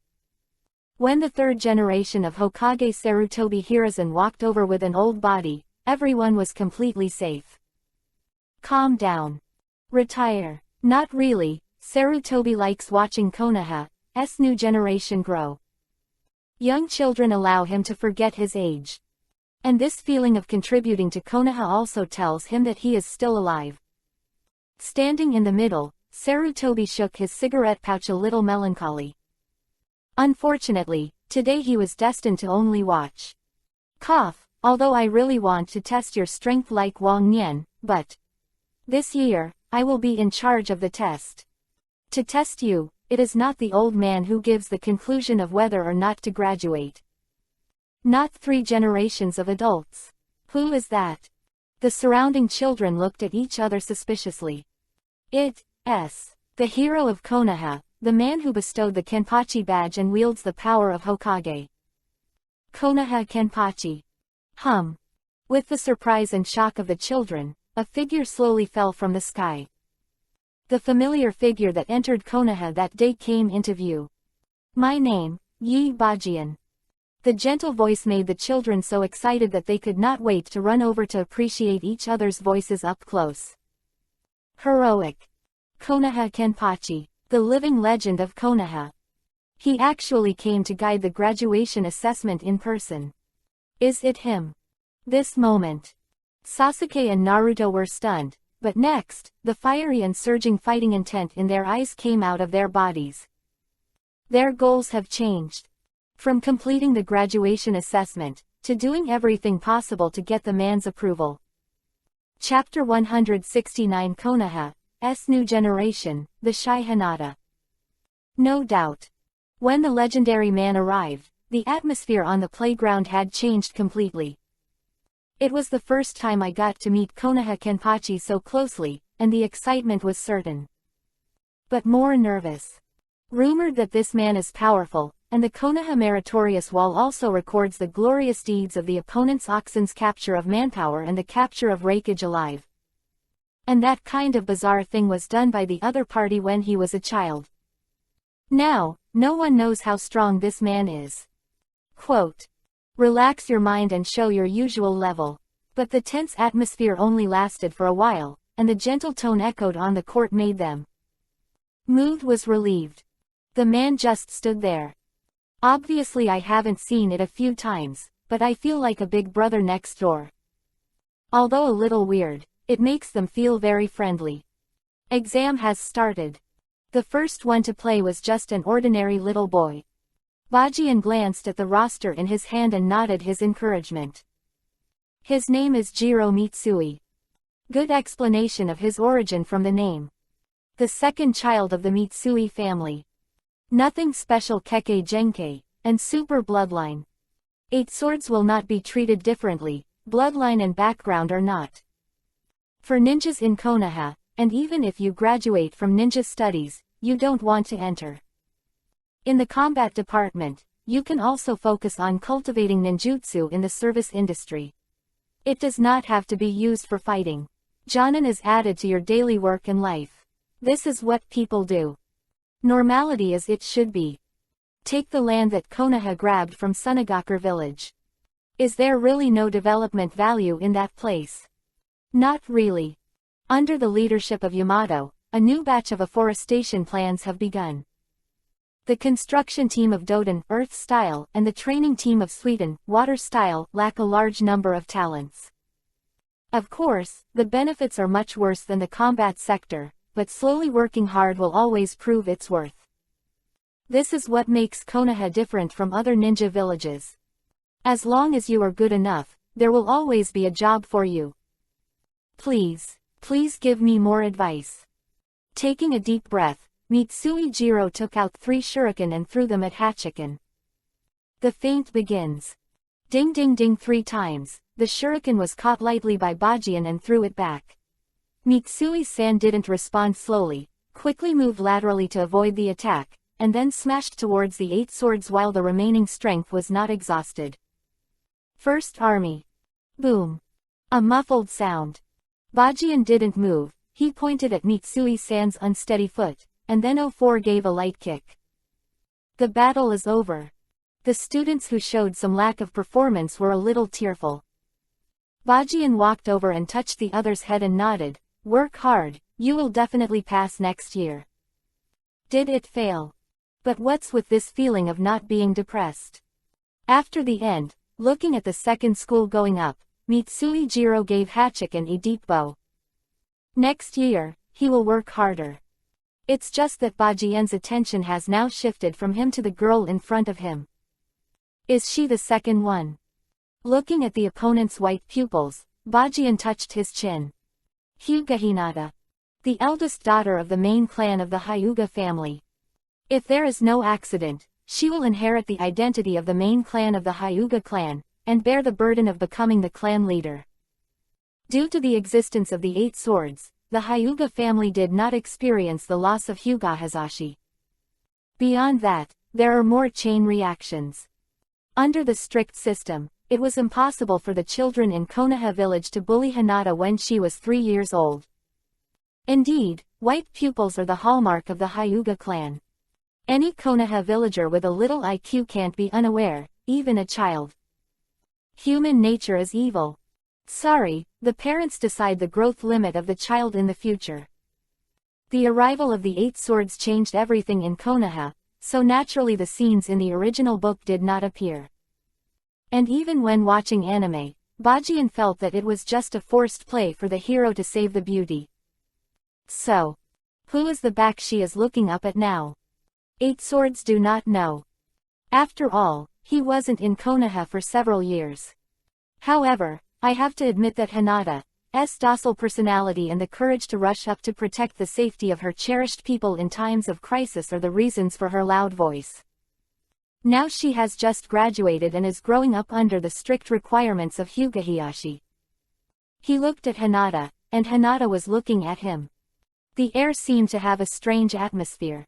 When the 3rd generation of Hokage Sarutobi Hiruzen walked over with an old body, everyone was completely safe. Calm down. Retire. Not really, Sarutobi likes watching Konoha, Konoha's new generation grow. Young children allow him to forget his age. And this feeling of contributing to Konoha also tells him that he is still alive. Standing in the middle, Sarutobi shook his cigarette pouch a little melancholy. Unfortunately, today he was destined to only watch. Cough, although I really want to test your strength like Wang Nian, but this year, I will be in charge of the test. To test you, it is not the old man who gives the conclusion of whether or not to graduate. Not 3 generations of adults. Who is that? The surrounding children looked at each other suspiciously. It's the hero of Konoha, the man who bestowed the Kenpachi badge and wields the power of Hokage. Konoha Kenpachi. With the surprise and shock of the children, a figure slowly fell from the sky. The familiar figure that entered Konoha that day came into view. My name, Yi Bajian. The gentle voice made the children so excited that they could not wait to run over to appreciate each other's voices up close. Heroic. Konoha Kenpachi, the living legend of Konoha. He actually came to guide the graduation assessment in person. Is it him? This moment. Sasuke and Naruto were stunned, but next, the fiery and surging fighting intent in their eyes came out of their bodies. Their goals have changed. From completing the graduation assessment, to doing everything possible to get the man's approval. Chapter 169 Konoha's new generation, the Shy Hinata. No doubt. When the legendary man arrived, the atmosphere on the playground had changed completely. It was the first time I got to meet Konoha Kenpachi so closely, and the excitement was certain. But more nervous. Rumored that this man is powerful, and the Konoha Meritorious Wall also records the glorious deeds of the opponent's oxen's capture of manpower and the capture of Raikage alive. And that kind of bizarre thing was done by the other party when he was a child. Now, no one knows how strong this man is. Quote. Relax your mind and show your usual level. But the tense atmosphere only lasted for a while, and the gentle tone echoed on the court made them. Mood was relieved. The man just stood there. Obviously I haven't seen it a few times, but I feel like a big brother next door. Although a little weird, it makes them feel very friendly. Exam has started. The first one to play was just an ordinary little boy. Bajian glanced at the roster in his hand and nodded his encouragement. His name is Jiro Mitsui. Good explanation of his origin from the name. The second child of the Mitsui family. Nothing special Kekkei Genkei, and super bloodline. 8 swords will not be treated differently, bloodline and background are not. For ninjas in Konoha, and even if you graduate from ninja studies, you don't want to enter. In the combat department, you can also focus on cultivating ninjutsu in the service industry. It does not have to be used for fighting. Jonin is added to your daily work and life. This is what people do. Normality as it should be. Take the land that Konoha grabbed from Sunagakure village. Is there really no development value in that place? Not really. Under the leadership of Yamato, a new batch of afforestation plans have begun. The construction team of Doden, Earth Style, and the training team of Sweden, Water Style, lack a large number of talents. Of course, the benefits are much worse than the combat sector, but slowly working hard will always prove its worth. This is what makes Konoha different from other ninja villages. As long as you are good enough, there will always be a job for you. Please give me more advice. Taking a deep breath, Mitsui Jiro took out 3 shuriken and threw them at Hachiken. The feint begins. Ding ding ding 3 times, the shuriken was caught lightly by Bajian and threw it back. Mitsui-san didn't respond slowly, quickly moved laterally to avoid the attack, and then smashed towards the 8 swords while the remaining strength was not exhausted. First Army. Boom. A muffled sound. Bajian didn't move, he pointed at Mitsui-san's unsteady foot, and then 04 gave a light kick. The battle is over. The students who showed some lack of performance were a little tearful. Bajian walked over and touched the other's head and nodded, work hard, you will definitely pass next year. Did it fail? But what's with this feeling of not being depressed? After the end, looking at the second school going up, Mitsui Jiro gave Hachiken a deep bow. Next year, he will work harder. It's just that Bajian's attention has now shifted from him to the girl in front of him. Is she the second one? Looking at the opponent's white pupils, Bajian touched his chin. Hyuga Hinata. The eldest daughter of the main clan of the Hyuga family. If there is no accident, she will inherit the identity of the main clan of the Hyuga clan, and bear the burden of becoming the clan leader. Due to the existence of the 8 swords, the Hyuga family did not experience the loss of Hyuga Hazashi. Beyond that, there are more chain reactions. Under the strict system, it was impossible for the children in Konoha village to bully Hinata when she was 3 years old. Indeed, white pupils are the hallmark of the Hyuga clan. Any Konoha villager with a little IQ can't be unaware, even a child. Human nature is evil. Sorry, the parents decide the growth limit of the child in the future. The arrival of the 8 swords changed everything in Konoha, so naturally the scenes in the original book did not appear. And even when watching anime, Bajian felt that it was just a forced play for the hero to save the beauty. So, who is the back she is looking up at now? 8 swords do not know. After all, he wasn't in Konoha for several years. However, I have to admit that Hinata's docile personality and the courage to rush up to protect the safety of her cherished people in times of crisis are the reasons for her loud voice. Now she has just graduated and is growing up under the strict requirements of Hyuga Hiyashi. He looked at Hinata, and Hinata was looking at him. The air seemed to have a strange atmosphere.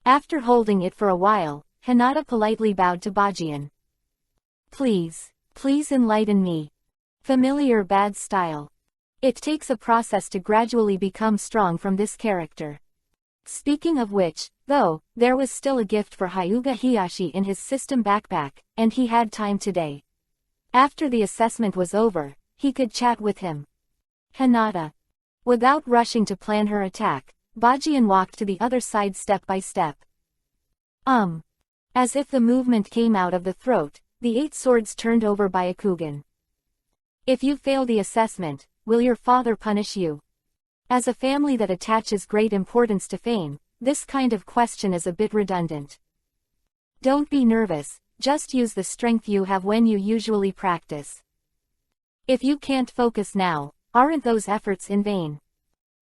After holding it for a while, Hinata politely bowed to Bajian. Please enlighten me. Familiar bad style. It takes a process to gradually become strong from this character. Speaking of which, though, there was still a gift for Hyuga Hiyashi in his system backpack, and he had time today. After the assessment was over, he could chat with him. Hinata. Without rushing to plan her attack, Bajian walked to the other side step by step. As if the movement came out of the throat, the 8 swords turned over Byakugan. If you fail the assessment, will your father punish you? As a family that attaches great importance to fame, this kind of question is a bit redundant. Don't be nervous, just use the strength you have when you usually practice. If you can't focus now, aren't those efforts in vain?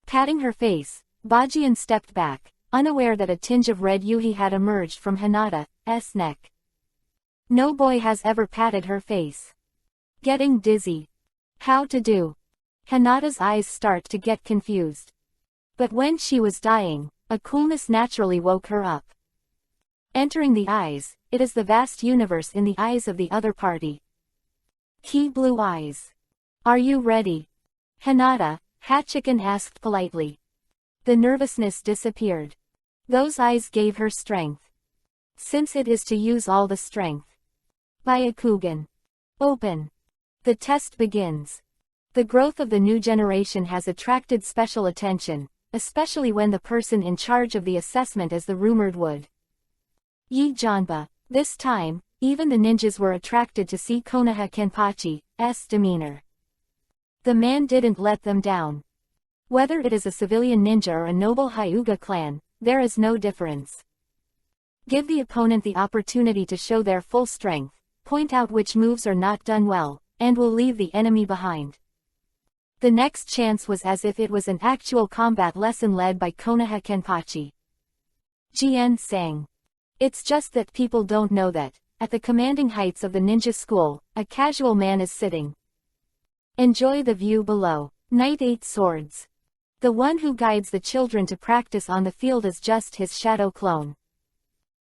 Patting her face, Bajian stepped back, unaware that a tinge of red yuhi had emerged from Hinata's neck. No boy has ever patted her face. Getting dizzy. How to do? Hinata's eyes start to get confused. But when she was dying, a coolness naturally woke her up. Entering the eyes, it is the vast universe in the eyes of the other party. Key blue eyes. Are you ready? Hinata, Hachiken asked politely. The nervousness disappeared. Those eyes gave her strength. Since it is to use all the strength. Byakugan. Open. The test begins. The growth of the new generation has attracted special attention, especially when the person in charge of the assessment is the rumored would. Yi Janba. This time, even the ninjas were attracted to see Konoha Kenpachi's demeanor. The man didn't let them down. Whether it is a civilian ninja or a noble Hyuga clan, there is no difference. Give the opponent the opportunity to show their full strength, point out which moves are not done well, and will leave the enemy behind. The next chance was as if it was an actual combat lesson led by Konoha Kenpachi. Jien sang. It's just that people don't know that, at the commanding heights of the ninja school, a casual man is sitting. Enjoy the view below. Knight 8 Swords. The one who guides the children to practice on the field is just his shadow clone.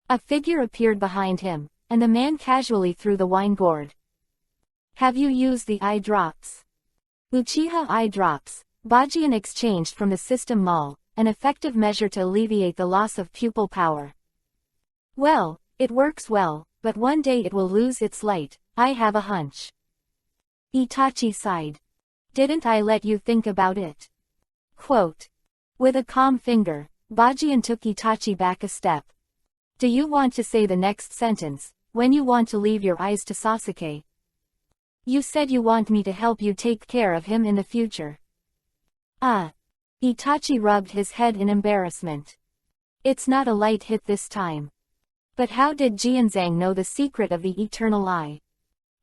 A figure appeared behind him, and the man casually threw the wine gourd. Have you used the eye drops? Uchiha eye drops, Bajian exchanged from the system mall, an effective measure to alleviate the loss of pupil power. Well, it works well, but one day it will lose its light, I have a hunch. Itachi sighed. Didn't I let you think about it? Quote. With a calm finger, Bajian took Itachi back a step. Do you want to say the next sentence, when you want to leave your eyes to Sasuke? You said you want me to help you take care of him in the future. Itachi rubbed his head in embarrassment. It's not a light hit this time. But how did Jianzhang know the secret of the Eternal Eye?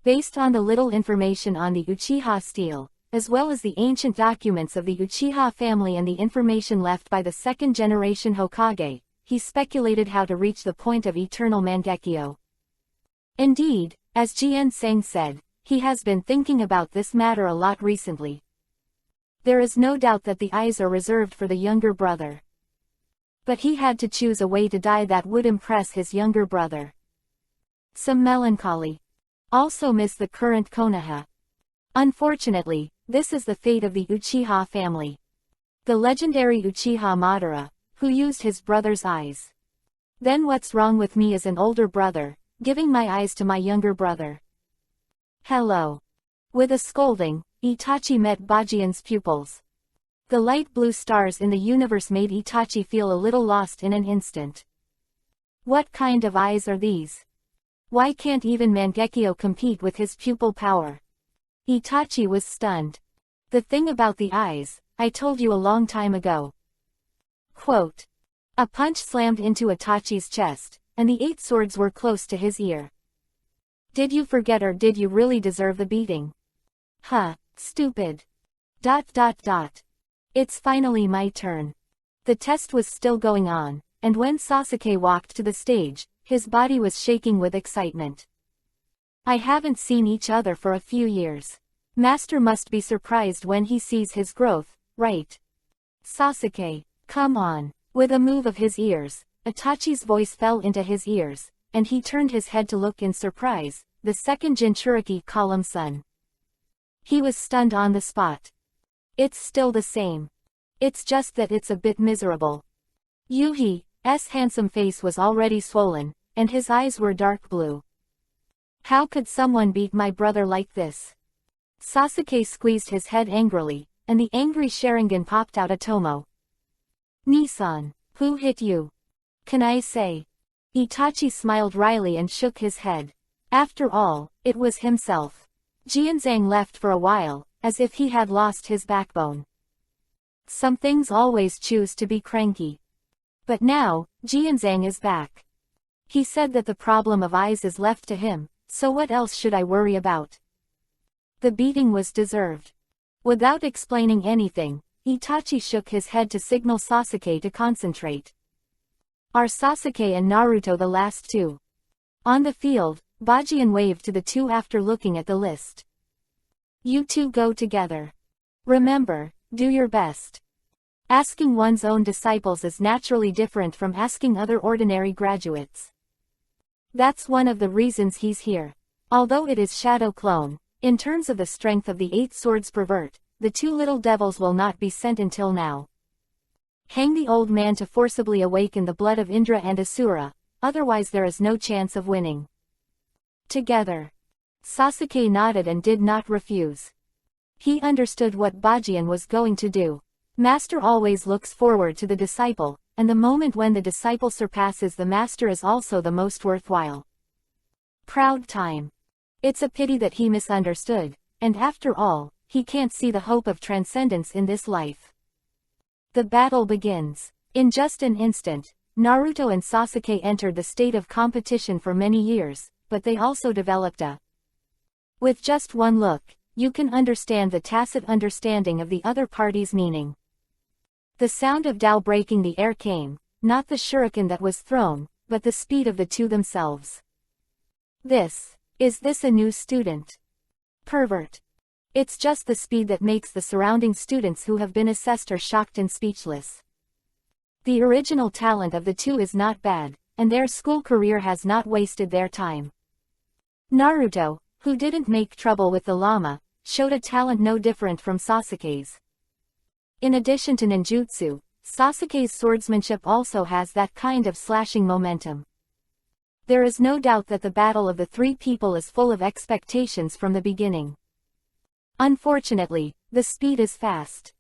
Based on the little information on the Uchiha stele, as well as the ancient documents of the Uchiha family and the information left by the second-generation Hokage, he speculated how to reach the point of eternal Mangekyo. Indeed, as Jianzhang said, he has been thinking about this matter a lot recently. There is no doubt that the eyes are reserved for the younger brother. But he had to choose a way to die that would impress his younger brother. Some melancholy. Also miss the current Konoha. Unfortunately, this is the fate of the Uchiha family. The legendary Uchiha Madara, who used his brother's eyes. Then what's wrong with me as an older brother, giving my eyes to my younger brother? Hello. With a scolding, Itachi met Bajian's pupils. The light blue stars in the universe made Itachi feel a little lost in an instant. What kind of eyes are these? Why can't even Mangekyo compete with his pupil power? Itachi was stunned. The thing about the eyes, I told you a long time ago. Quote. A punch slammed into Itachi's chest, and the 8 swords were close to his ear. Did you forget or did you really deserve the beating? Stupid. ... It's finally my turn. The test was still going on, and when Sasuke walked to the stage, his body was shaking with excitement. I haven't seen each other for a few years. Master must be surprised when he sees his growth, right? Sasuke, come on. With a move of his ears, Itachi's voice fell into his ears, and he turned his head to look in surprise, the second Jinchuriki column sun. He was stunned on the spot. It's still the same. It's just that it's a bit miserable. Yuhi's handsome face was already swollen, and his eyes were dark blue. How could someone beat my brother like this? Sasuke squeezed his head angrily, and the angry Sharingan popped out Atomo. Nissan, who hit you? Can I say? Itachi smiled wryly and shook his head. After all, it was himself. Jianzhang left for a while, as if he had lost his backbone. Some things always choose to be cranky. But now, Jianzhang is back. He said that the problem of eyes is left to him, so what else should I worry about? The beating was deserved. Without explaining anything, Itachi shook his head to signal Sasuke to concentrate. Are Sasuke and Naruto the last two? On the field, Bajian waved to the two after looking at the list. You two go together. Remember, do your best. Asking one's own disciples is naturally different from asking other ordinary graduates. That's one of the reasons he's here. Although it is Shadow Clone, in terms of the strength of the 8 swords pervert, the 2 little devils will not be sent until now. Hang the old man to forcibly awaken the blood of Indra and Asura, otherwise there is no chance of winning. Together. Sasuke nodded and did not refuse. He understood what Bajian was going to do. Master always looks forward to the disciple, and the moment when the disciple surpasses the master is also the most worthwhile. Proud time. It's a pity that he misunderstood, and after all, he can't see the hope of transcendence in this life. The battle begins. In just an instant, Naruto and Sasuke entered the state of competition for many years, but they also developed a. With just one look, you can understand the tacit understanding of the other party's meaning. The sound of Dao breaking the air came, not the shuriken that was thrown, but the speed of the two themselves. Is this a new student? Pervert. It's just the speed that makes the surrounding students who have been assessed are shocked and speechless. The original talent of the two is not bad, and their school career has not wasted their time. Naruto, who didn't make trouble with the llama, showed a talent no different from Sasuke's. In addition to ninjutsu, Sasuke's swordsmanship also has that kind of slashing momentum. There is no doubt that the battle of the 3 people is full of expectations from the beginning. Unfortunately, the speed is fast.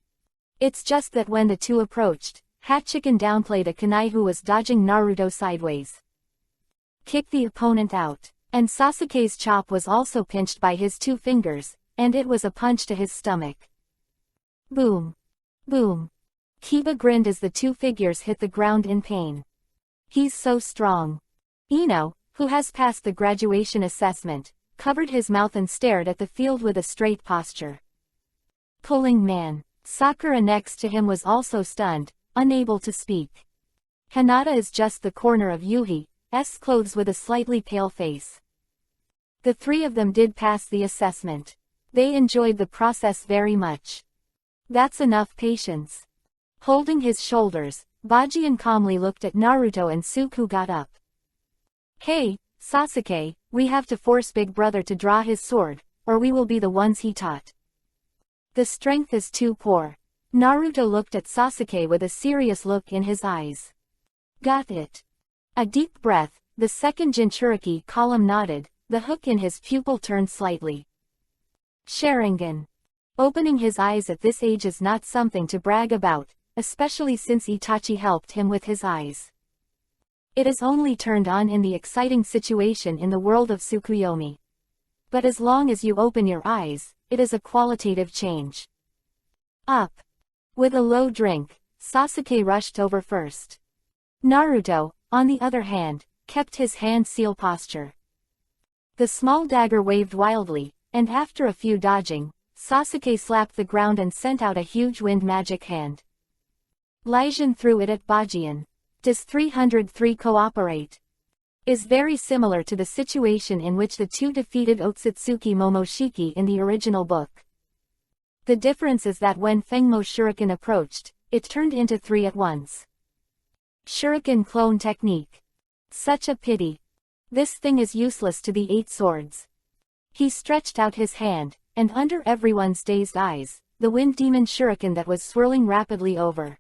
It's just that when the two approached, Hachiken downplayed a kunai who was dodging Naruto sideways. Kick the opponent out. And Sasuke's chop was also pinched by his 2 fingers, and it was a punch to his stomach. Boom. Boom. Kiba grinned as the 2 figures hit the ground in pain. He's so strong. Ino, who has passed the graduation assessment, covered his mouth and stared at the field with a straight posture. Pulling man. Sakura next to him was also stunned, unable to speak. Hinata is just the corner of Yuhi's clothes with a slightly pale face. The 3 of them did pass the assessment. They enjoyed the process very much. That's enough patience. Holding his shoulders, Bajian calmly looked at Naruto and Suke, who got up. Hey, Sasuke, we have to force Big Brother to draw his sword, or we will be the ones he taught. The strength is too poor. Naruto looked at Sasuke with a serious look in his eyes. Got it. A deep breath, the second Jinchuriki column nodded, the hook in his pupil turned slightly. Sharingan. Opening his eyes at this age is not something to brag about, especially since Itachi helped him with his eyes. It is only turned on in the exciting situation in the world of Tsukuyomi. But as long as you open your eyes, it is a qualitative change. Up. With a low drink, Sasuke rushed over first. Naruto, on the other hand, kept his hand seal posture. The small dagger waved wildly, and after a few dodging, Sasuke slapped the ground and sent out a huge wind magic hand. Lijian threw it at Bajian. Does 303 cooperate? Is very similar to the situation in which the 2 defeated Otsutsuki Momoshiki in the original book. The difference is that when Fengmo Shuriken approached, it turned into 3 at once. Shuriken clone technique. Such a pity. This thing is useless to the 8 swords. He stretched out his hand, and under everyone's dazed eyes, the wind demon shuriken that was swirling rapidly over.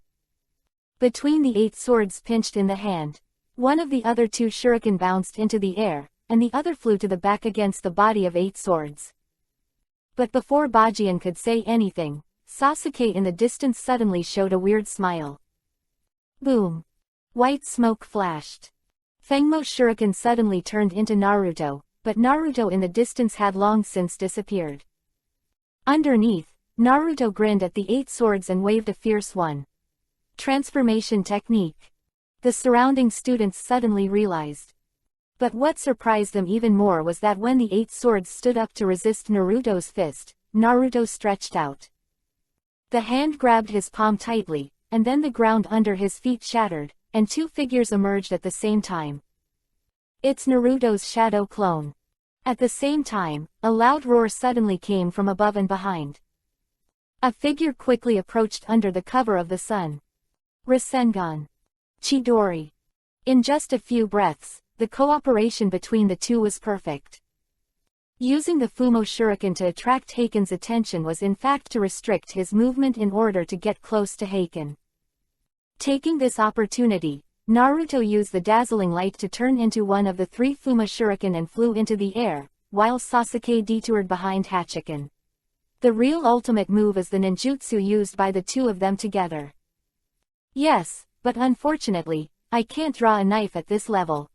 Between the 8 swords pinched in the hand, one of the other 2 shuriken bounced into the air, and the other flew to the back against the body of 8 swords. But before Bajian could say anything, Sasuke in the distance suddenly showed a weird smile. Boom. White smoke flashed. Fengmo shuriken suddenly turned into Naruto, but Naruto in the distance had long since disappeared. Underneath, Naruto grinned at the 8 swords and waved a fierce one. Transformation technique. The surrounding students suddenly realized. But what surprised them even more was that when the 8 swords stood up to resist Naruto's fist, Naruto stretched out. The hand grabbed his palm tightly, and then the ground under his feet shattered, and 2 figures emerged at the same time. It's Naruto's shadow clone. At the same time, a loud roar suddenly came from above and behind. A figure quickly approached under the cover of the sun. Rasengan. Chidori. In just a few breaths, the cooperation between the 2 was perfect. Using the Fumo Shuriken to attract Heiken's attention was in fact to restrict his movement in order to get close to Heiken. Taking this opportunity, Naruto used the dazzling light to turn into one of the 3 Fuma Shuriken and flew into the air, while Sasuke detoured behind Hachiken. The real ultimate move is the ninjutsu used by the 2 of them together. Yes, but unfortunately, I can't draw a knife at this level.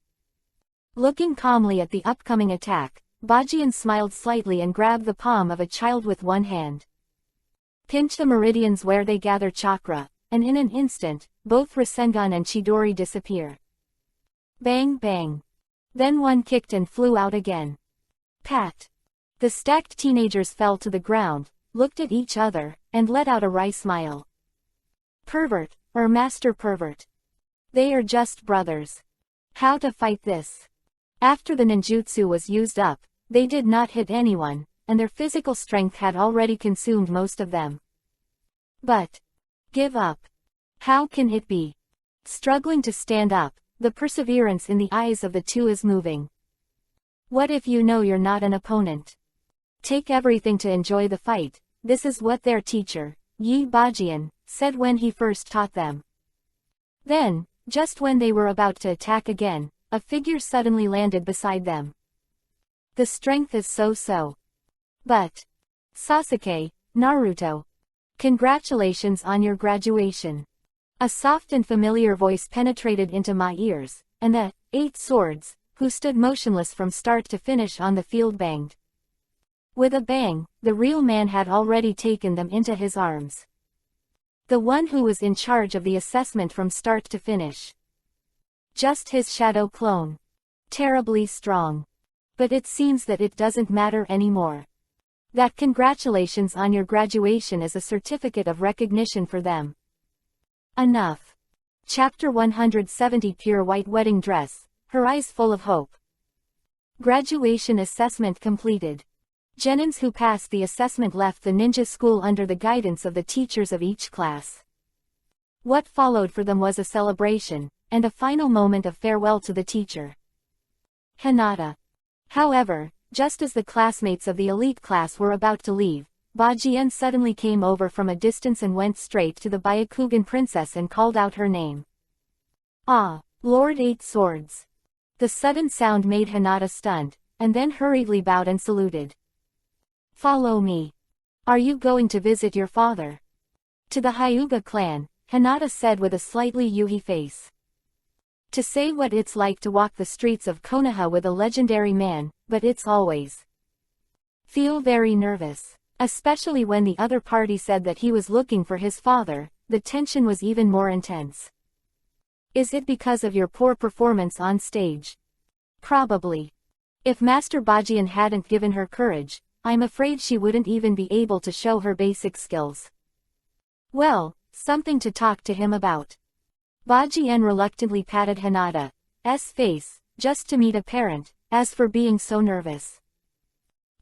Looking calmly at the upcoming attack, Bajian smiled slightly and grabbed the palm of a child with one hand. Pinch the meridians where they gather chakra, and in an instant, both Rasengan and Chidori disappear. Bang bang. Then one kicked and flew out again. Pat. The stacked teenagers fell to the ground, looked at each other, and let out a wry smile. Pervert, or master pervert. They are just brothers. How to fight this? After the ninjutsu was used up, they did not hit anyone, and their physical strength had already consumed most of them. But give up. How can it be? Struggling to stand up, the perseverance in the eyes of the 2 is moving. What if you know you're not an opponent? Take everything to enjoy the fight. This is what their teacher, Yi Bajian, said when he first taught them. Then, just when they were about to attack again, a figure suddenly landed beside them. The strength is so-so. But Sasuke, Naruto. Congratulations on your graduation. A soft and familiar voice penetrated into my ears, and the 8 swords who stood motionless from start to finish on the field banged. With a bang, the real man had already taken them into his arms. The one who was in charge of the assessment from start to finish. Just his shadow clone. Terribly strong. But it seems that it doesn't matter anymore. That congratulations on your graduation is a certificate of recognition for them. Enough. Chapter 170 Pure white wedding dress, her eyes full of hope. Graduation assessment completed. Genins who passed the assessment left the ninja school under the guidance of the teachers of each class. What followed for them was a celebration, and a final moment of farewell to the teacher, Hinata. However, just as the classmates of the elite class were about to leave, Bajien suddenly came over from a distance and went straight to the Byakugan princess and called out her name. Ah, Lord Eight Swords. The sudden sound made Hinata stunned, and then hurriedly bowed and saluted. Follow me. Are you going to visit your father? To the Hyuga clan, Hinata said with a slightly yuhi face. To say what it's like to walk the streets of Konoha with a legendary man, but it's always feel very nervous. Especially when the other party said that he was looking for his father, the tension was even more intense. Is it because of your poor performance on stage? Probably. If Master Bajien hadn't given her courage, I'm afraid she wouldn't even be able to show her basic skills. Well, something to talk to him about. Bajien reluctantly patted Hinata's face, just to meet a parent, as for being so nervous.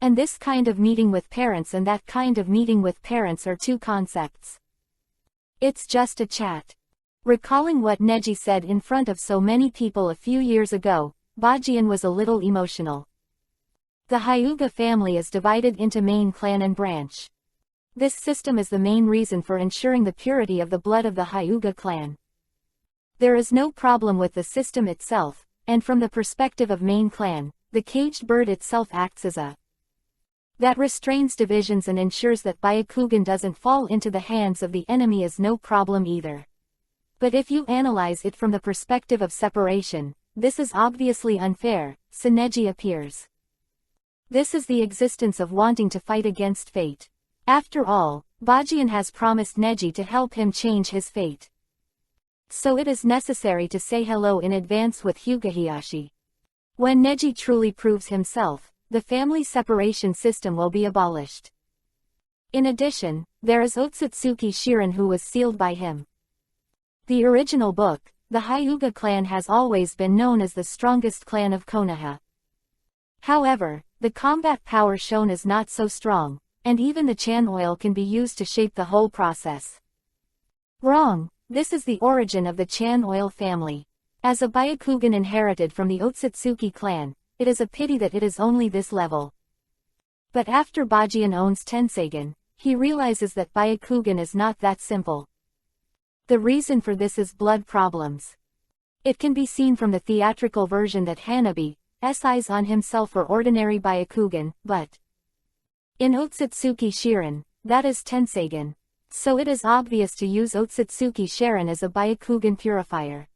And this kind of meeting with parents and that kind of meeting with parents are two concepts. It's just a chat. Recalling what Neji said in front of so many people a few years ago, Bajien was a little emotional. The Hyuga family is divided into main clan and branch. This system is the main reason for ensuring the purity of the blood of the Hyuga clan. There is no problem with the system itself, and from the perspective of main clan, the caged bird itself acts as a that restrains divisions and ensures that Byakugan doesn't fall into the hands of the enemy is no problem either. But if you analyze it from the perspective of separation, this is obviously unfair, Neji appears. This is the existence of wanting to fight against fate. After all, Bajien has promised Neji to help him change his fate. So it is necessary to say hello in advance with Hyuga. When Neji truly proves himself, the family separation system will be abolished. In addition, there is Otsutsuki Shirin who was sealed by him. The original book, the Hyuga clan has always been known as the strongest clan of Konoha. However, the combat power shown is not so strong, and even the Chan oil can be used to shape the whole process. Wrong, this is the origin of the Chan oil family. As a Byakugan inherited from the Otsutsuki clan, it is a pity that it is only this level. But after Bajien owns Tenseigan, he realizes that Byakugan is not that simple. The reason for this is blood problems. It can be seen from the theatrical version that Hanabi's eyes on himself are ordinary Byakugan, but in Otsutsuki Shirin, that is Tenseigan. So it is obvious to use Otsutsuki Shirin as a Byakugan purifier.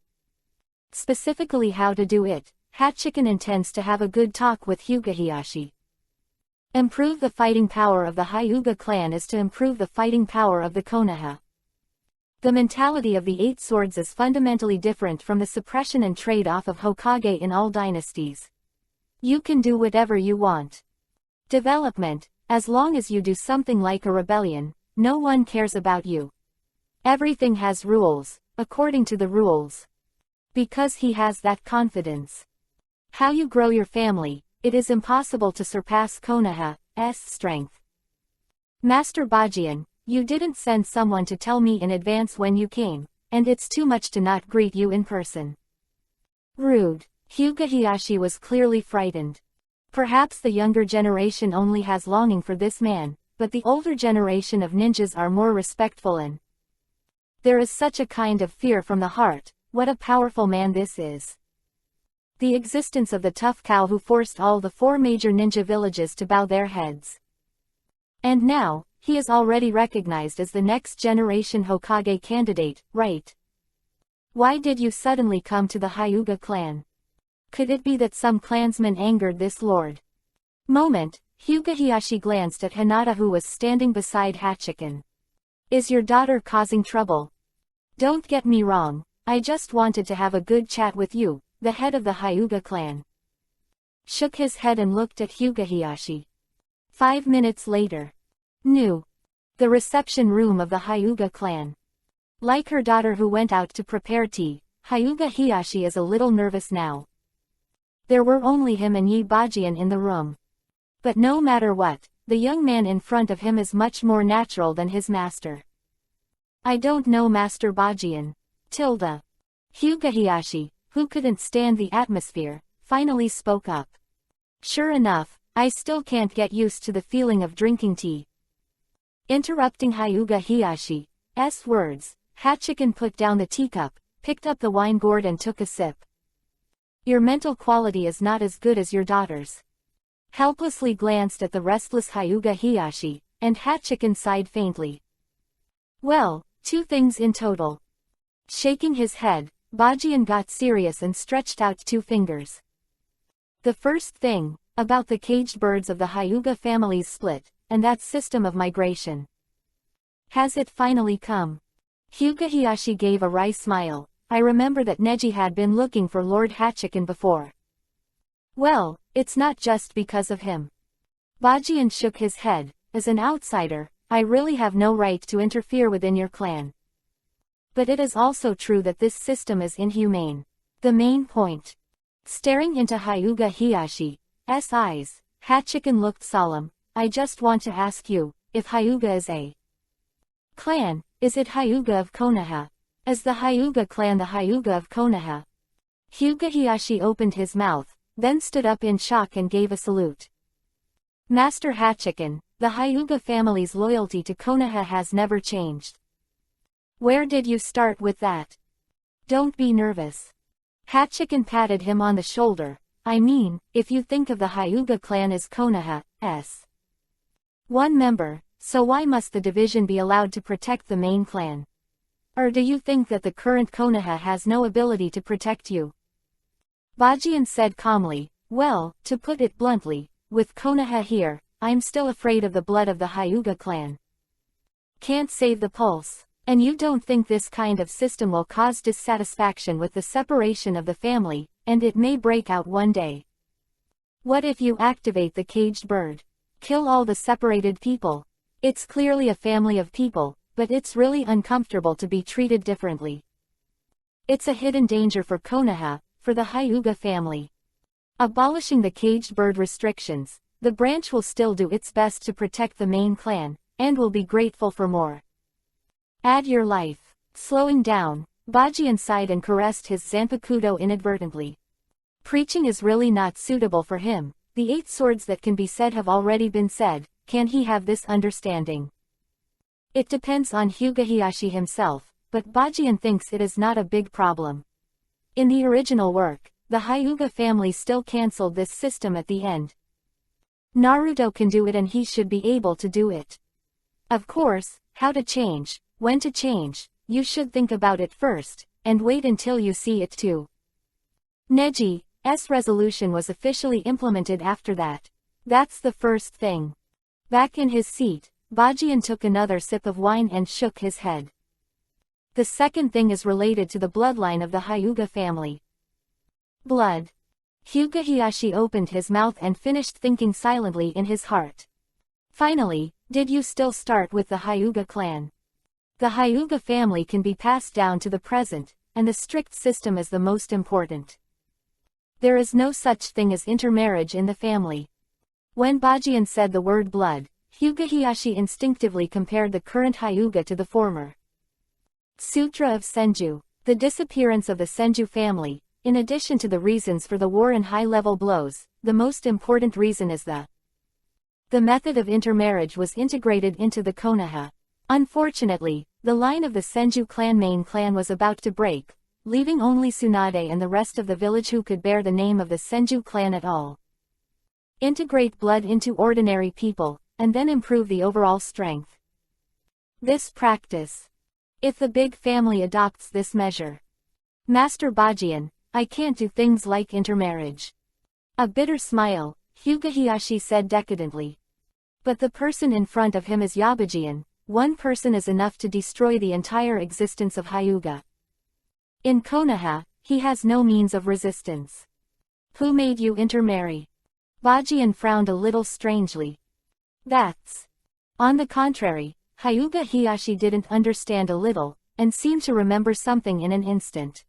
Specifically how to do it, Hachiken intends to have a good talk with Hyuga. Improve the fighting power of the Hyuga clan is to improve the fighting power of the Konoha. The mentality of the Eight Swords is fundamentally different from the suppression and trade-off of Hokage in all dynasties. You can do whatever you want. Development, as long as you do something like a rebellion, no one cares about you. Everything has rules, according to the rules. Because he has that confidence. How you grow your family, it is impossible to surpass Konoha's strength. Master Bajien, you didn't send someone to tell me in advance when you came, and it's too much to not greet you in person. Rude. Hyuga was clearly frightened. Perhaps the younger generation only has longing for this man, but the older generation of ninjas are more respectful and there is such a kind of fear from the heart. What a powerful man this is. The existence of the tough cow who forced all the 4 major ninja villages to bow their heads. And now, he is already recognized as the next generation Hokage candidate, right? Why did you suddenly come to the Hyuga clan? Could it be that some clansman angered this lord? Moment, Hyuga Hiyashi glanced at Hinata who was standing beside Hachiken. Is your daughter causing trouble? Don't get me wrong, I just wanted to have a good chat with you, the head of the Hyuga clan. Shook his head and looked at Hyuga Hiyashi. 5 minutes later. New. The reception room of the Hyuga clan. Like her daughter who went out to prepare tea, Hyuga Hiyashi is a little nervous now. There were only him and Yi Bajian in the room. But no matter what, the young man in front of him is much more natural than his master. I don't know Master Bajian. Hyuga Hiyashi, who couldn't stand the atmosphere, finally spoke up. Sure enough, I still can't get used to the feeling of drinking tea. Interrupting Hyuga Hiyashi's words, Hachiken put down the teacup, picked up the wine gourd and took a sip. Your mental quality is not as good as your daughter's. Helplessly glanced at the restless Hyuga Hiyashi, and Hachiken sighed faintly. Well, 2 things in total. Shaking his head, Bajian got serious and stretched out 2 fingers. The first thing, about the caged birds of the Hyuga family's split, and that system of migration. Has it finally come? Hyuga Hiyashi gave a wry smile. I remember that Neji had been looking for Lord Hachiken before. Well, it's not just because of him. Bajian shook his head. As an outsider, I really have no right to interfere within your clan. But it is also true that this system is inhumane. The main point. Staring into Hyuga Hiyashi's eyes, Hachiken looked solemn. I just want to ask you, if Hyuga is a clan, is it Hyuga of Konoha? Is the Hyuga clan the Hyuga of Konoha? Hyuga Hiyashi opened his mouth, then stood up in shock and gave a salute. Master Hachiken, the Hyuga family's loyalty to Konoha has never changed. Where did you start with that? Don't be nervous. Hachiken patted him on the shoulder. I mean, if you think of the Hyuga clan as Konoha's one member, so why must the division be allowed to protect the main clan? Or do you think that the current Konoha has no ability to protect you? Bajian said calmly, well, to put it bluntly, with Konoha here, I'm still afraid of the blood of the Hyuga clan. Can't save the pulse. And you don't think this kind of system will cause dissatisfaction with the separation of the family, and it may break out one day. What if you activate the caged bird? Kill all the separated people. It's clearly a family of people, but it's really uncomfortable to be treated differently. It's a hidden danger for Konoha, for the Hyuga family. Abolishing the caged bird restrictions, the branch will still do its best to protect the main clan, and will be grateful for more. Add your life. Slowing down, Bajian sighed and caressed his zanpakuto inadvertently. Preaching is really not suitable for him. The 8 swords that can be said have already been said. Can he have this understanding? It depends on Hyuga Hiyashi himself, but Bajian thinks it is not a big problem. In the original work, the Hyuga family still cancelled this system at the end. Naruto can do it and he should be able to do it. Of course, how to change, when to change, you should think about it first, and wait until you see it too. Neji's resolution was officially implemented after that. That's the first thing. Back in his seat, Bajian took another sip of wine and shook his head. The second thing is related to the bloodline of the Hyuga family. Blood. Hyuga Hiyashi opened his mouth and finished thinking silently in his heart. Finally, did you still start with the Hyuga clan? The Hyuga family can be passed down to the present, and the strict system is the most important. There is no such thing as intermarriage in the family. When Bajian said the word blood, Hyuga Hiyashi instinctively compared the current Hyuga to the former. Sutra of Senju. The disappearance of the Senju family, in addition to the reasons for the war and high-level blows, the most important reason is the method of intermarriage was integrated into the Konoha. Unfortunately, the line of the Senju clan main clan was about to break, leaving only Tsunade and the rest of the village who could bear the name of the Senju clan at all. Integrate blood into ordinary people, and then improve the overall strength. This practice. If the big family adopts this measure. Master Bajian, I can't do things like intermarriage. A bitter smile, Hyuga Hiyashi said decadently. But the person in front of him is Yabajian. One person is enough to destroy the entire existence of Hyuga. In Konoha, he has no means of resistance. Who made you intermarry? Bajian frowned a little strangely. That's. On the contrary, Hyuga Hiyashi didn't understand a little, and seemed to remember something in an instant.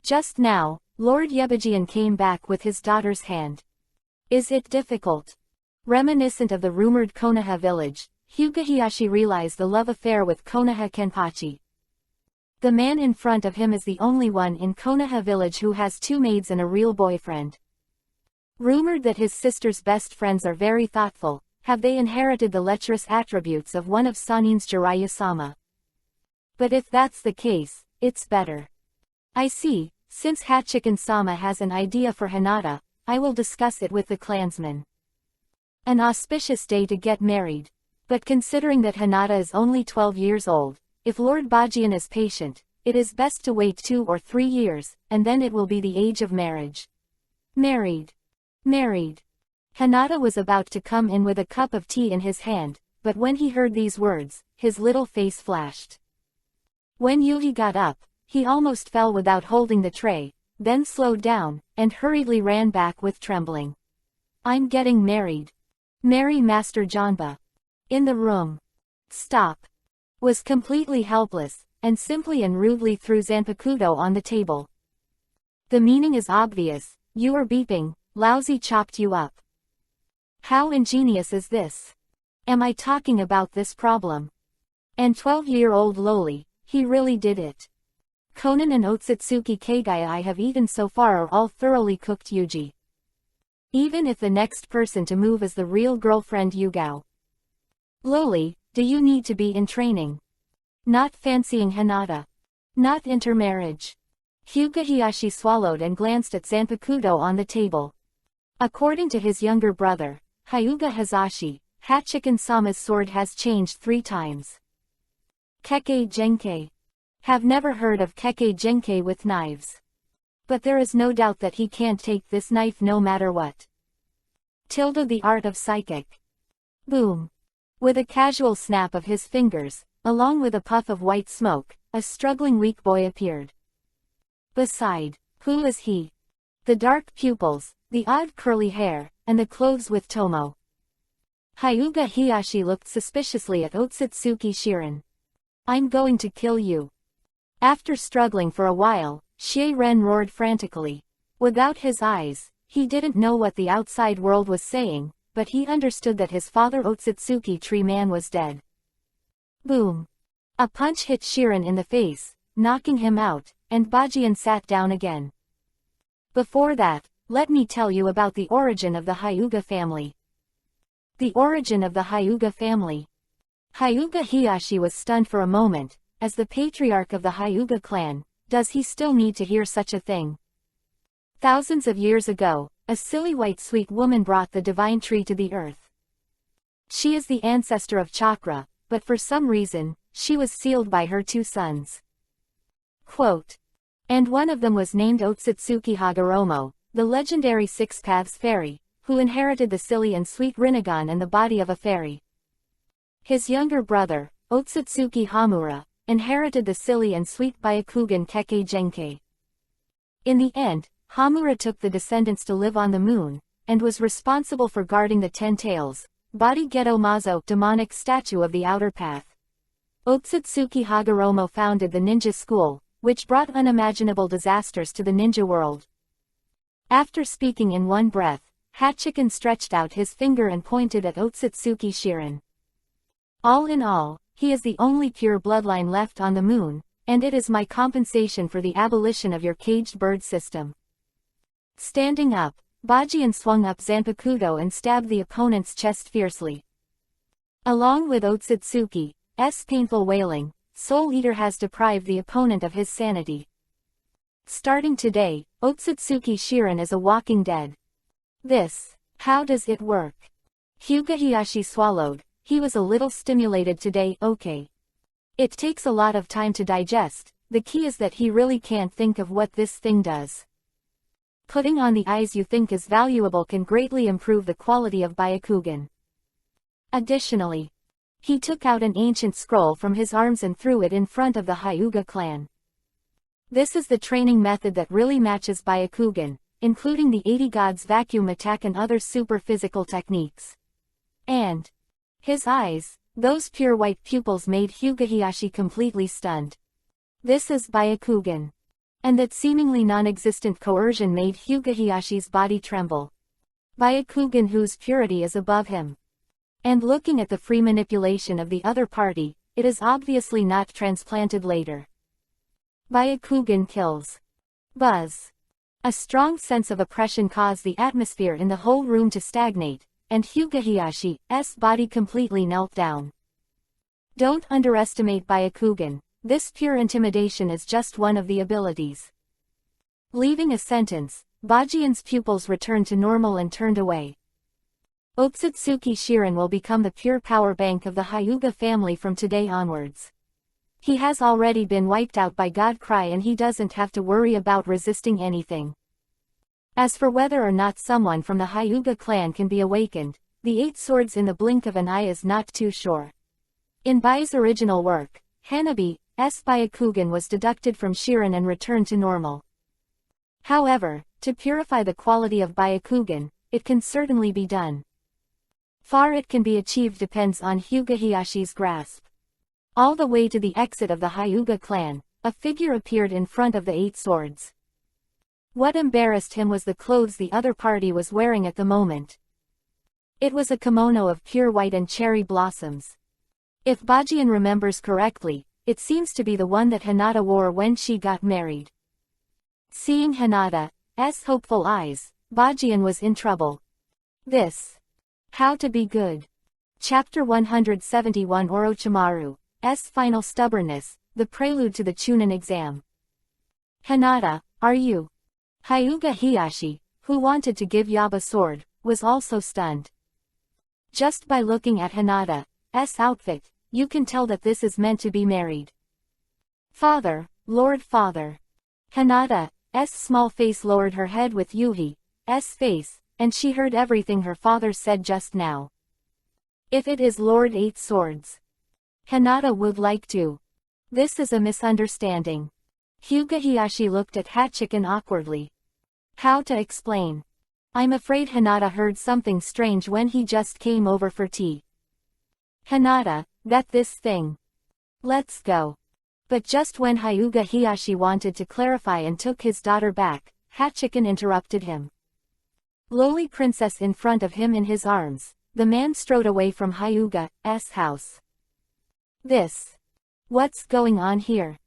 Just now, Lord Yabajian came back with his daughter's hand. Is it difficult? Reminiscent of the rumored Konoha village, Hyuga Hiyashi realized the love affair with Konoha Kenpachi. The man in front of him is the only one in Konoha village who has 2 maids and a real boyfriend. Rumored that his sister's best friends are very thoughtful, have they inherited the lecherous attributes of one of Sanin's Jiraiya-sama? But if that's the case, it's better. I see, since Hachiken-sama has an idea for Hinata, I will discuss it with the clansmen. An auspicious day to get married. But considering that Hinata is only 12 years old, if Lord Bajian is patient, it is best to wait 2 or 3 years, and then it will be the age of marriage. Married. Married. Hinata was about to come in with a cup of tea in his hand, but when he heard these words, his little face flashed. When Yuhi got up, he almost fell without holding the tray, then slowed down, and hurriedly ran back with trembling. I'm getting married. Marry Master Janba. In the room. Stop. Was completely helpless, and simply and rudely threw Zanpakuto on the table. The meaning is obvious, you are beeping, lousy chopped you up. How ingenious is this? Am I talking about this problem? And 12-year-old Loli, he really did it. Conan and Otsutsuki Kagaya I have eaten so far are all thoroughly cooked Yuji. Even if the next person to move is the real girlfriend Yugao. Loli, do you need to be in training? Not fancying Hinata. Not intermarriage. Hyuga Hiyashi swallowed and glanced at Zanpakuto on the table. According to his younger brother, Hyuga Hazashi, Hachiken-sama's sword has changed 3 times. Kekkei Genkei. Have never heard of Kekkei Genkei with knives. But there is no doubt that he can't take this knife no matter what. The art of psychic. Boom. With a casual snap of his fingers, along with a puff of white smoke, a struggling weak boy appeared. Beside, who is he? The dark pupils, the odd curly hair, and the clothes with Tomo. Hyuga Hiyashi looked suspiciously at Otsutsuki Shirin. I'm going to kill you. After struggling for a while, Shie Ren roared frantically. Without his eyes, he didn't know what the outside world was saying, but he understood that his father Otsutsuki Tree Man was dead. Boom. A punch hit Shirin in the face, knocking him out, and Bajian sat down again. Before that, let me tell you about the origin of the Hyuga family. The origin of the Hyuga family. Hyuga Hiyashi was stunned for a moment, as the patriarch of the Hyuga clan. Does he still need to hear such a thing? Thousands of years ago, a silly white sweet woman brought the divine tree to the earth. She is the ancestor of Chakra, but for some reason, she was sealed by her 2 sons. Quote. And one of them was named Otsutsuki Hagoromo, the legendary 6 Paths fairy, who inherited the silly and sweet Rinnegan and the body of a fairy. His younger brother, Otsutsuki Hamura, inherited the silly and sweet Byakugan Kekkei Genkei. In the end, Hamura took the descendants to live on the moon, and was responsible for guarding the 10 tails, Body Geto Mazo demonic statue of the outer path. Otsutsuki Hagoromo founded the ninja school, which brought unimaginable disasters to the ninja world. After speaking in one breath, Hachiken stretched out his finger and pointed at Otsutsuki Shirin. All in all, he is the only pure bloodline left on the moon, and it is my compensation for the abolition of your caged bird system. Standing up, Bajian swung up Zanpakuto and stabbed the opponent's chest fiercely. Along with Otsutsuki's painful wailing, Soul Eater has deprived the opponent of his sanity. Starting today, Otsutsuki Shirin is a walking dead. How does it work? Hyuga Hiyashi swallowed. He was a little stimulated today, okay. It takes a lot of time to digest, the key is that he really can't think of what this thing does. Putting on the eyes you think is valuable can greatly improve the quality of Byakugan. Additionally, he took out an ancient scroll from his arms and threw it in front of the Hyuga clan. This is the training method that really matches Byakugan, including the 80 Gods vacuum attack and other super physical techniques. And his eyes, those pure white pupils made Hyuga completely stunned. This is Byakugan. And that seemingly non-existent coercion made Hyuga body tremble. Byakugan whose purity is above him. And looking at the free manipulation of the other party, it is obviously not transplanted later. Byakugan kills. Buzz. A strong sense of oppression caused the atmosphere in the whole room to stagnate, and Hyuga body completely knelt down. Don't underestimate Byakugan, this pure intimidation is just one of the abilities. Leaving a sentence, Bajian's pupils returned to normal and turned away. Otsutsuki Shirin will become the pure power bank of the Hyuga family from today onwards. He has already been wiped out by God Cry and he doesn't have to worry about resisting anything. As for whether or not someone from the Hyuga clan can be awakened, the 8 swords in the blink of an eye is not too sure. In Bai's original work, Hanabi's Byakugan was deducted from Shirin and returned to normal. However, to purify the quality of Byakugan, it can certainly be done. Far it can be achieved depends on Hyuga grasp. All the way to the exit of the Hyuga clan, a figure appeared in front of the 8 swords. What embarrassed him was the clothes the other party was wearing at the moment. It was a kimono of pure white and cherry blossoms. If Bajian remembers correctly, it seems to be the one that Hinata wore when she got married. Seeing Hinata's hopeful eyes, Bajian was in trouble. How to be good. Chapter 171 Orochimaru's final stubbornness, the prelude to the Chunin exam. Hinata, are you? Hyuga, who wanted to give Yaba sword, was also stunned. Just by looking at Hinata's outfit, you can tell that this is meant to be married. Father, Lord Father. Hinata's small face lowered her head with Yuhi's face, and she heard everything her father said just now. If it is Lord 8 Swords, Hinata would like to. This is a misunderstanding. Hyuga looked at Hachiken awkwardly. How to explain? I'm afraid Hinata heard something strange when he just came over for tea. Hinata, this thing. Let's go. But just when Hyuga wanted to clarify and took his daughter back, Hachiken interrupted him. Lowly princess in front of him in his arms, the man strode away from Hyuga's house. What's going on here?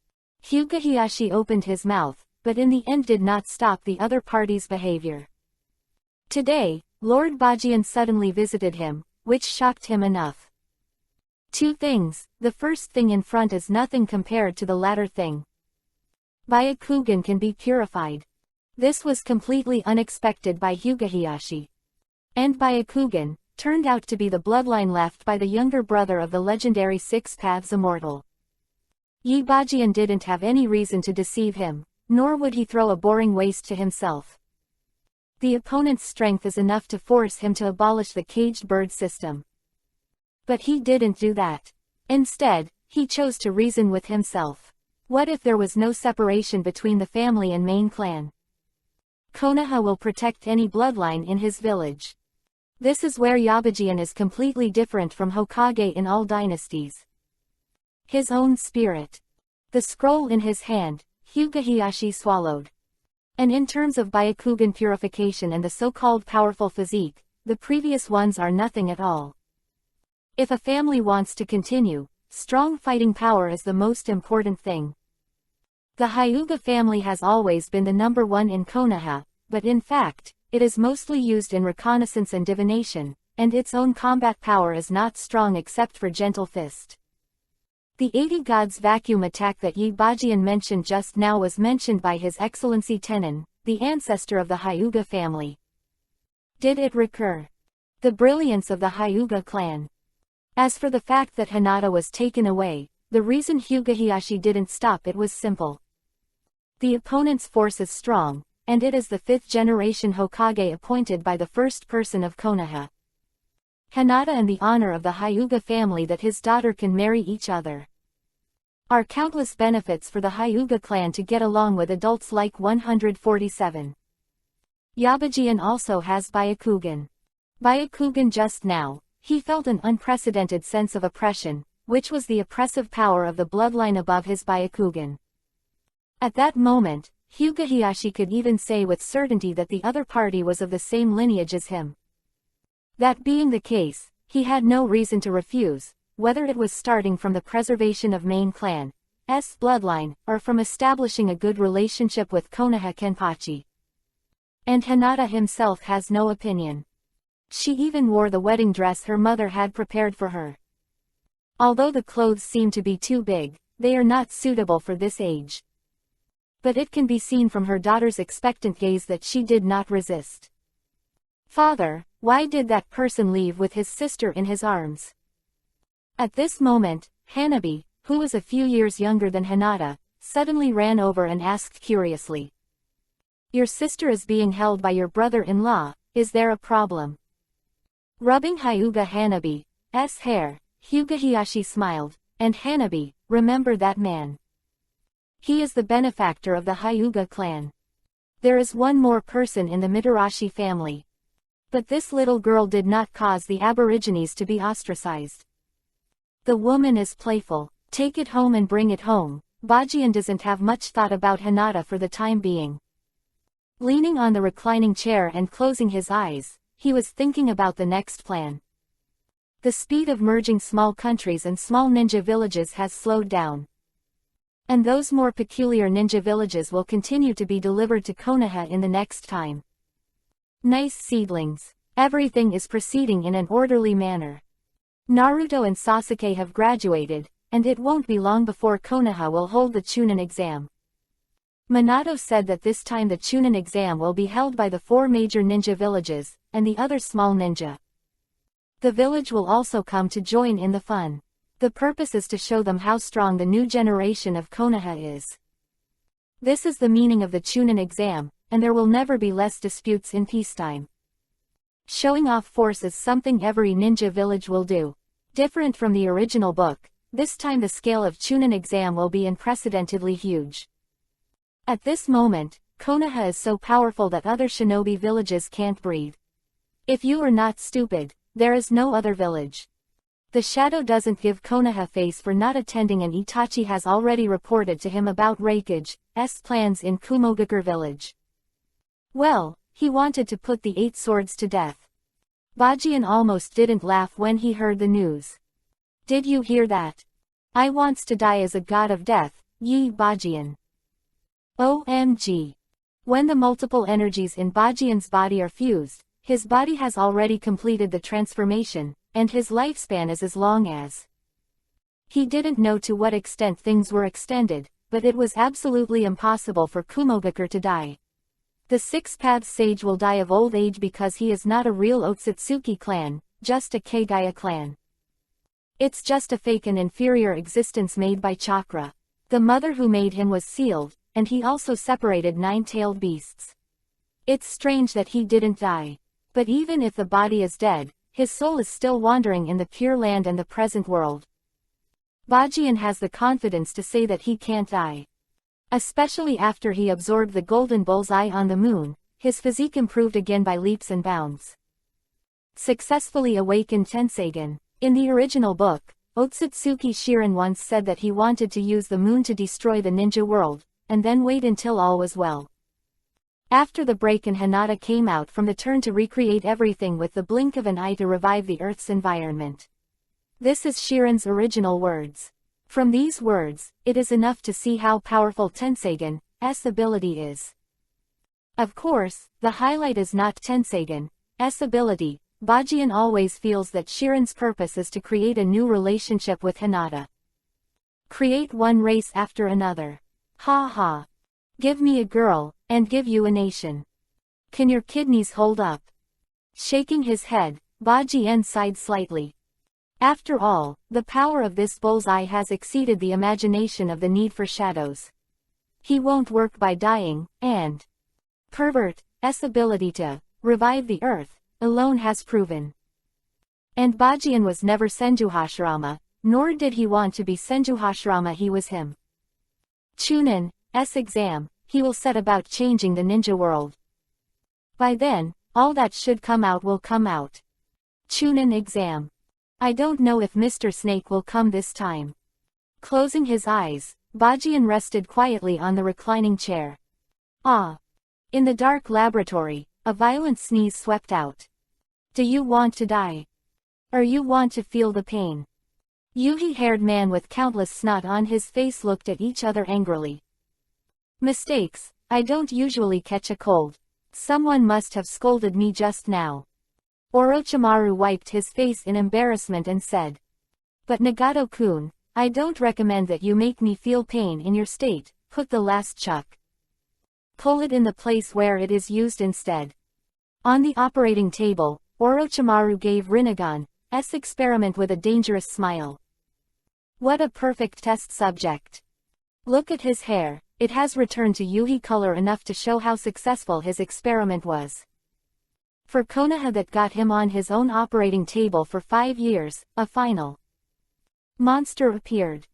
Hyuga opened his mouth, but in the end did not stop the other party's behavior. Today, Lord Bajian suddenly visited him, which shocked him enough. 2 things, the first thing in front is nothing compared to the latter thing. Byakugan can be purified. This was completely unexpected by Hyuga. And Byakugan turned out to be the bloodline left by the younger brother of the legendary 6 Paths Immortal. Bajian didn't have any reason to deceive him, nor would he throw a boring waste to himself. The opponent's strength is enough to force him to abolish the caged bird system. But he didn't do that. Instead, he chose to reason with himself. What if there was no separation between the family and main clan? Konoha will protect any bloodline in his village. This is where Yabajian is completely different from Hokage in all dynasties. His own spirit. The scroll in his hand, Hyuga swallowed. And in terms of Byakugan purification and the so-called powerful physique, the previous ones are nothing at all. If a family wants to continue, strong fighting power is the most important thing. The Hyuga family has always been the number 1 in Konoha, but in fact, it is mostly used in reconnaissance and divination, and its own combat power is not strong except for Gentle Fist. The 80 Gods vacuum attack that Bajian mentioned just now was mentioned by His Excellency Tenon, the ancestor of the Hyuga family. Did it recur? The brilliance of the Hyuga clan. As for the fact that Hinata was taken away, the reason Hyuga didn't stop it was simple. The opponent's force is strong, and it is the 5th-generation Hokage appointed by the first person of Konoha. Hinata and the honor of the Hyuga family that his daughter can marry each other. Are countless benefits for the Hyuga clan to get along with adults like 147. Yabajian also has Byakugan. Byakugan just now, he felt an unprecedented sense of oppression, which was the oppressive power of the bloodline above his Byakugan. At that moment, Hyuga could even say with certainty that the other party was of the same lineage as him. That being the case, he had no reason to refuse, whether it was starting from the preservation of main clan's bloodline, or from establishing a good relationship with Konoha Kenpachi. And Hinata himself has no opinion. She even wore the wedding dress her mother had prepared for her. Although the clothes seem to be too big, they are not suitable for this age. But it can be seen from her daughter's expectant gaze that she did not resist. "Father, why did that person leave with his sister in his arms?" At this moment, Hanabi, who was a few years younger than Hinata, suddenly ran over and asked curiously. "Your sister is being held by your brother-in-law, is there a problem?" Rubbing Hyuga Hanabi's hair, Hyuga smiled, "And Hanabi, remember that man. He is the benefactor of the Hyuga clan. There is one more person in the Mitarashi family. But this little girl did not cause the Aborigines to be ostracized. The woman is playful, take it home and bring it home." Bajian doesn't have much thought about Hinata for the time being. Leaning on the reclining chair and closing his eyes, he was thinking about the next plan. The speed of merging small countries and small ninja villages has slowed down. And those more peculiar ninja villages will continue to be delivered to Konoha in the next time. Nice seedlings. Everything is proceeding in an orderly manner. Naruto and Sasuke have graduated, and it won't be long before Konoha will hold the Chunin exam. Minato said that this time the Chunin exam will be held by the 4 major ninja villages, and the other small ninja. The village will also come to join in the fun. The purpose is to show them how strong the new generation of Konoha is. This is the meaning of the Chunin exam, and there will never be less disputes in peacetime. Showing off force is something every ninja village will do. Different from the original book, this time the scale of Chunin exam will be unprecedentedly huge. At this moment, Konoha is so powerful that other shinobi villages can't breathe. If you are not stupid, there is no other village. The shadow doesn't give Konoha face for not attending, and Itachi has already reported to him about Raikage's plans in Kumogakure village. Well, he wanted to put the 8 swords to death. Bajian almost didn't laugh when he heard the news. "Did you hear that? I wants to die as a god of death, Yi Bajian. OMG. When the multiple energies in Bajian's body are fused, his body has already completed the transformation, and his lifespan is as long as. He didn't know to what extent things were extended, but it was absolutely impossible for Kumogakure to die. The 6 Paths Sage will die of old age because he is not a real Otsutsuki clan, just a Kagaya clan. It's just a fake and inferior existence made by chakra. The mother who made him was sealed, and he also separated 9-tailed beasts. It's strange that he didn't die. But even if the body is dead, his soul is still wandering in the Pure Land and the present world. Bajian has the confidence to say that he can't die. Especially after he absorbed the golden bullseye on the moon, his physique improved again by leaps and bounds. Successfully awakened Tenseigan. In the original book, Otsutsuki Shirin once said that he wanted to use the moon to destroy the ninja world, and then wait until all was well. After the break and Hinata came out from the turn to recreate everything with the blink of an eye to revive the Earth's environment. This is Shirin's original words. From these words, it is enough to see how powerful Tenseigan's ability is. Of course, the highlight is not Tenseigan's ability. Bajian always feels that Shirin's purpose is to create a new relationship with Hinata. Create one race after another. Ha ha. Give me a girl, and give you a nation. Can your kidneys hold up? Shaking his head, Bajian sighed slightly. After all, the power of this bullseye has exceeded the imagination of the need for shadows. He won't work by dying, and Pervert's ability to revive the earth alone has proven. And Bajian was never Senjuhashirama, nor did he want to be Senjuhashirama. He was him. Chunan's exam, he will set about changing the ninja world. By then, all that should come out will come out. Chunin exam. I don't know if Mr. Snake will come this time. Closing his eyes, Bajian rested quietly on the reclining chair. Ah! In the dark laboratory, a violent sneeze swept out. Do you want to die? Or you want to feel the pain? Yuhi-haired man with countless snot on his face looked at each other angrily. Mistakes, I don't usually catch a cold. Someone must have scolded me just now. Orochimaru wiped his face in embarrassment and said. But Nagato-kun, I don't recommend that you make me feel pain in your state. Put the last chuck. Pull it in the place where it is used instead. On the operating table, Orochimaru gave Rinnegan's experiment with a dangerous smile. What a perfect test subject. Look at his hair, it has returned to Yuhi color enough to show how successful his experiment was. For Konoha that got him on his own operating table for 5 years, a final monster appeared.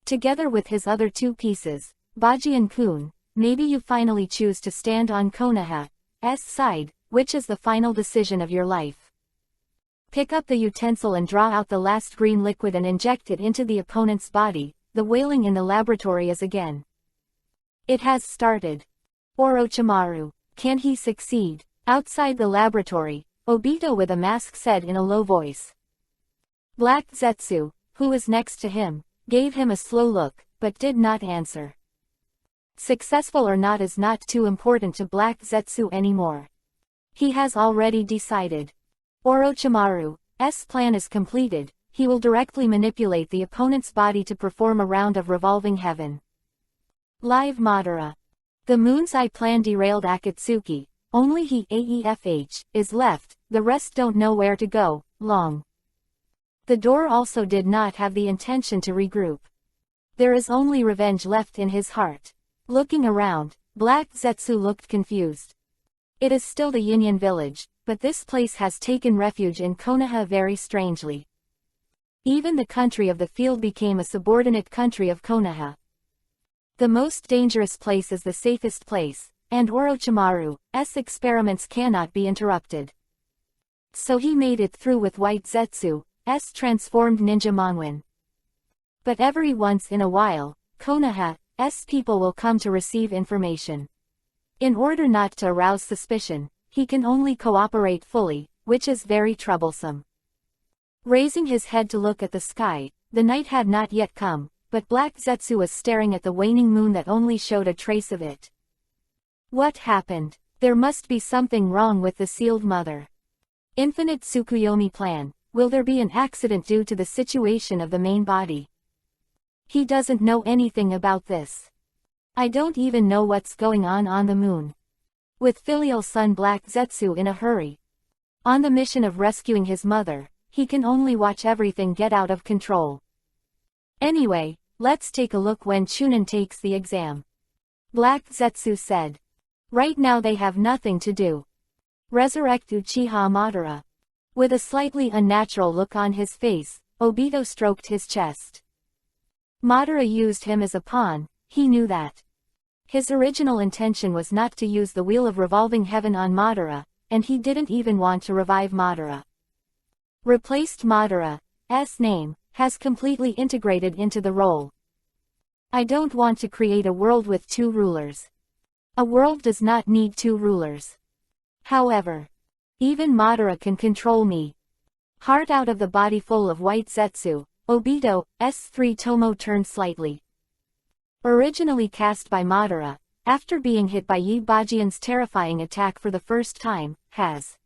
Together with his other 2 pieces, Bajian-kun, maybe you finally choose to stand on Konoha's side, which is the final decision of your life. Pick up the utensil and draw out the last green liquid and inject it into the opponent's body. The wailing in the laboratory is again. It has started. Orochimaru, can he succeed? Outside the laboratory, Obito with a mask said in a low voice. Black Zetsu, who was next to him, gave him a slow look, but did not answer. Successful or not is not too important to Black Zetsu anymore. He has already decided. Orochimaru's plan is completed. He will directly manipulate the opponent's body to perform a round of revolving heaven. Live Madara. The Moon's Eye plan derailed Akatsuki. Only he AEFH is left, the rest don't know where to go. Long. The door also did not have the intention to regroup. There is only revenge left in his heart. Looking around, Black Zetsu looked confused. It is still the Yin village, but this place has taken refuge in Konoha very strangely. Even the country of the field became a subordinate country of Konoha. The most dangerous place is the safest place, and Orochimaru's experiments cannot be interrupted. So he made it through with White Zetsu's transformed ninja Monwin. But every once in a while, Konoha's people will come to receive information. In order not to arouse suspicion, he can only cooperate fully, which is very troublesome. Raising his head to look at the sky, the night had not yet come, but Black Zetsu was staring at the waning moon that only showed a trace of it. What happened? There must be something wrong with the sealed mother. Infinite Tsukuyomi plan. Will there be an accident due to the situation of the main body? He doesn't know anything about this. I don't even know what's going on the moon. With filial son Black Zetsu in a hurry. On the mission of rescuing his mother, he can only watch everything get out of control. Anyway, let's take a look when Chunin takes the exam. Black Zetsu said. Right now they have nothing to do. Resurrect Uchiha Madara. With a slightly unnatural look on his face, Obito stroked his chest. Madara used him as a pawn, he knew that. His original intention was not to use the Wheel of Revolving Heaven on Madara, and he didn't even want to revive Madara. Replaced Madara's name, has completely integrated into the role. I don't want to create a world with 2 rulers. A world does not need 2 rulers. However, even Madara can control me. Heart out of the body full of White Zetsu, Obito's 3 Tomo turned slightly. Originally cast by Madara, after being hit by Yi Bajian's terrifying attack for the first time, has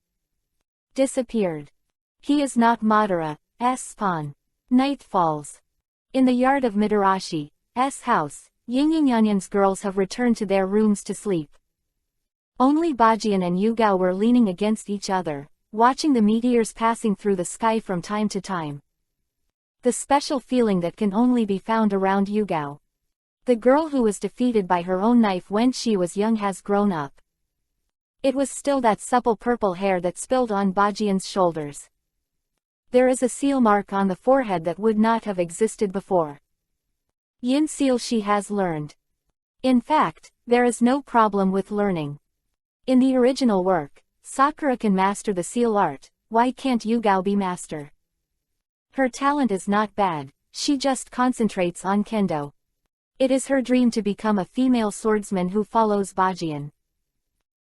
disappeared. He is not Madara's pawn. Night falls. In the yard of Midarashi's house, Yin-Yanyan's girls have returned to their rooms to sleep. Only Bajian and Yugao were leaning against each other, watching the meteors passing through the sky from time to time. The special feeling that can only be found around Yugao. The girl who was defeated by her own knife when she was young has grown up. It was still that supple purple hair that spilled on Bajian's shoulders. There is a seal mark on the forehead that would not have existed before. Yin seal she has learned. In fact, there is no problem with learning. In the original work, Sakura can master the seal art, why can't Yugao be master? Her talent is not bad, she just concentrates on kendo. It is her dream to become a female swordsman who follows Bajian.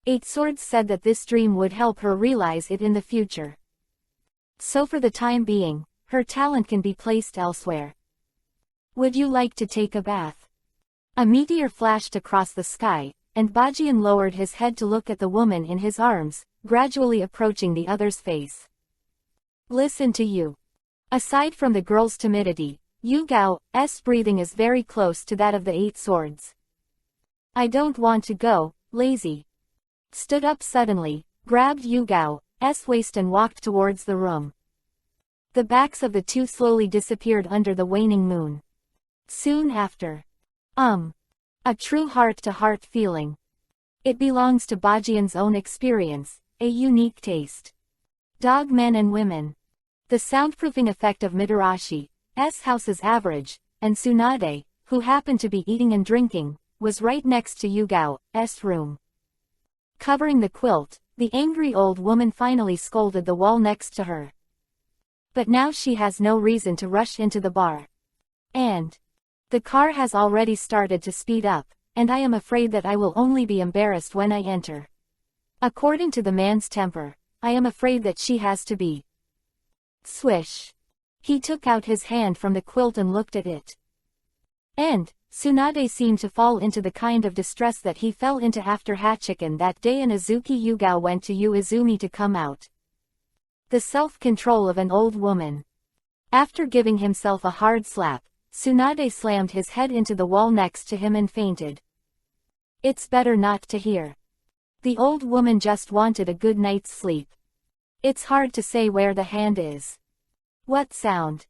Eight Swords said that this dream would help her realize it in the future. So for the time being, her talent can be placed elsewhere. Would you like to take a bath? A meteor flashed across the sky, and Bajian lowered his head to look at the woman in his arms, gradually approaching the other's face. Listen to you. Aside from the girl's timidity, Yugao's breathing is very close to that of the Eight Swords. I don't want to go, lazy. Stood up suddenly, grabbed Yugao's waist and walked towards the room. The backs of the two slowly disappeared under the waning moon. Soon after. A true heart-to-heart feeling. It belongs to Bajian's own experience, a unique taste. Dog men and women. The soundproofing effect of Mitarashi's house is average, and Tsunade, who happened to be eating and drinking, was right next to Yugao's room. Covering the quilt, the angry old woman finally scolded the wall next to her. But now she has no reason to rush into the bar. And the car has already started to speed up, and I am afraid that I will only be embarrassed when I enter. According to the man's temper, I am afraid that she has to be. Swish. He took out his hand from the quilt and looked at it. And Tsunade seemed to fall into the kind of distress that he fell into after Hachiken that day, and Azuki Yugao went to Izumi to come out. The self-control of an old woman. After giving himself a hard slap, Tsunade slammed his head into the wall next to him and fainted. It's better not to hear. The old woman just wanted a good night's sleep. It's hard to say where the hand is. What sound?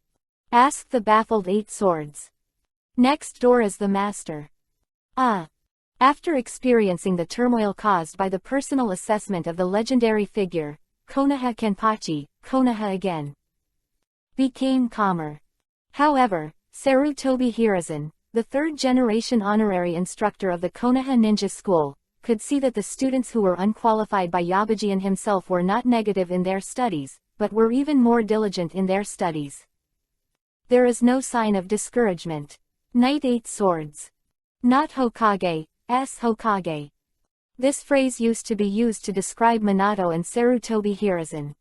Asked the baffled Eight Swords. Next door is the master. After experiencing the turmoil caused by the personal assessment of the legendary figure, Konoha Kenpachi, Konoha again became calmer. However, Sarutobi Hiruzen, the third-generation honorary instructor of the Konoha Ninja School, could see that the students who were unqualified by Yabajian himself were not negative in their studies, but were even more diligent in their studies. There is no sign of discouragement. Knight Eight Swords. Not Hokage's Hokage. This phrase used to be used to describe Minato and Sarutobi Hiruzen.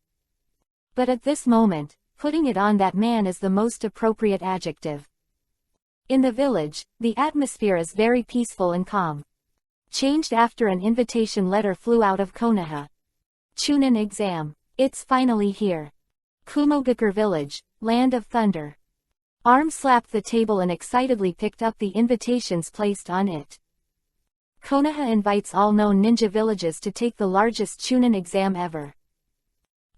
But at this moment, putting it on that man is the most appropriate adjective. In the village, the atmosphere is very peaceful and calm. Changed after an invitation letter flew out of Konoha. Chunin exam. It's finally here. Kumogakure Village, Land of Thunder. Arm slapped the table and excitedly picked up the invitations placed on it. Konoha invites all known ninja villages to take the largest Chunin exam ever.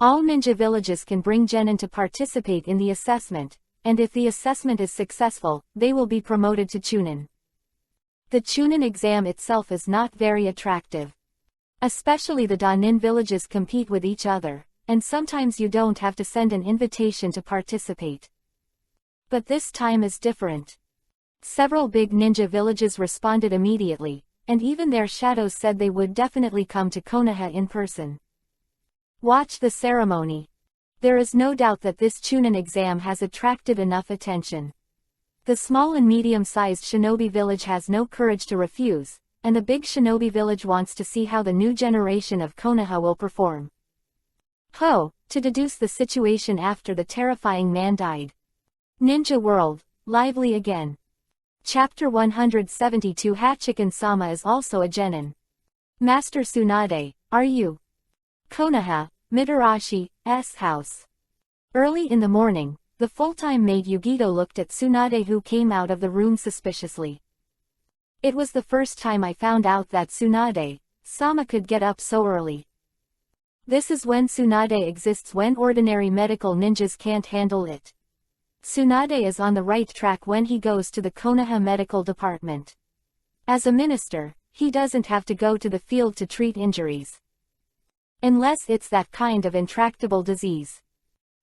All ninja villages can bring genin to participate in the assessment, and if the assessment is successful, they will be promoted to Chunin. The Chunin exam itself is not very attractive. Especially the Danin villages compete with each other, and sometimes you don't have to send an invitation to participate. But this time is different. Several big ninja villages responded immediately, and even their shadows said they would definitely come to Konoha in person. Watch the ceremony. There is no doubt that this Chunin exam has attracted enough attention. The small and medium-sized shinobi village has no courage to refuse, and the big shinobi village wants to see how the new generation of Konoha will perform. To deduce the situation after the terrifying man died. Ninja World, lively again. Chapter 172 Hachiken-sama is also a genin. Master Tsunade, are you? Konoha, Mitarashi's house. Early in the morning, the full-time maid Yugito looked at Tsunade, who came out of the room suspiciously. It was the first time I found out that Tsunade-sama could get up so early. This is when Tsunade exists when ordinary medical ninjas can't handle it. Tsunade is on the right track when he goes to the Konoha medical department. As a minister, he doesn't have to go to the field to treat injuries. Unless it's that kind of intractable disease.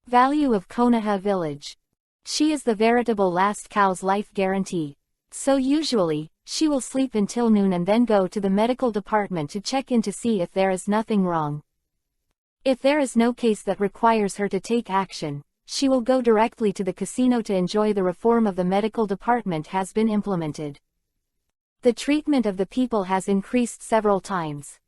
Value of Konoha village. She is the veritable last cow's life guarantee. So usually, she will sleep until noon and then go to the medical department to check in to see if there is nothing wrong. If there is no case that requires her to take action, she will go directly to the casino to enjoy the reform of the medical department has been implemented. The treatment of the people has increased several times.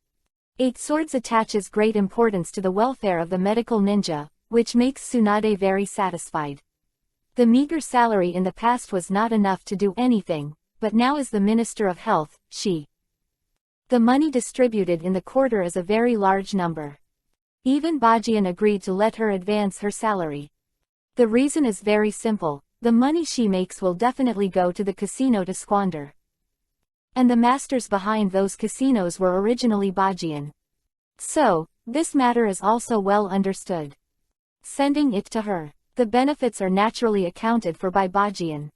8 Swords attaches great importance to the welfare of the medical ninja, which makes Tsunade very satisfied. The meager salary in the past was not enough to do anything, but now as the Minister of Health, the money distributed in the quarter is a very large number. Even Bajian agreed to let her advance her salary. The reason is very simple, the money she makes will definitely go to the casino to squander. And the masters behind those casinos were originally Bajian. So, this matter is also well understood. Sending it to her, the benefits are naturally accounted for by Bajian.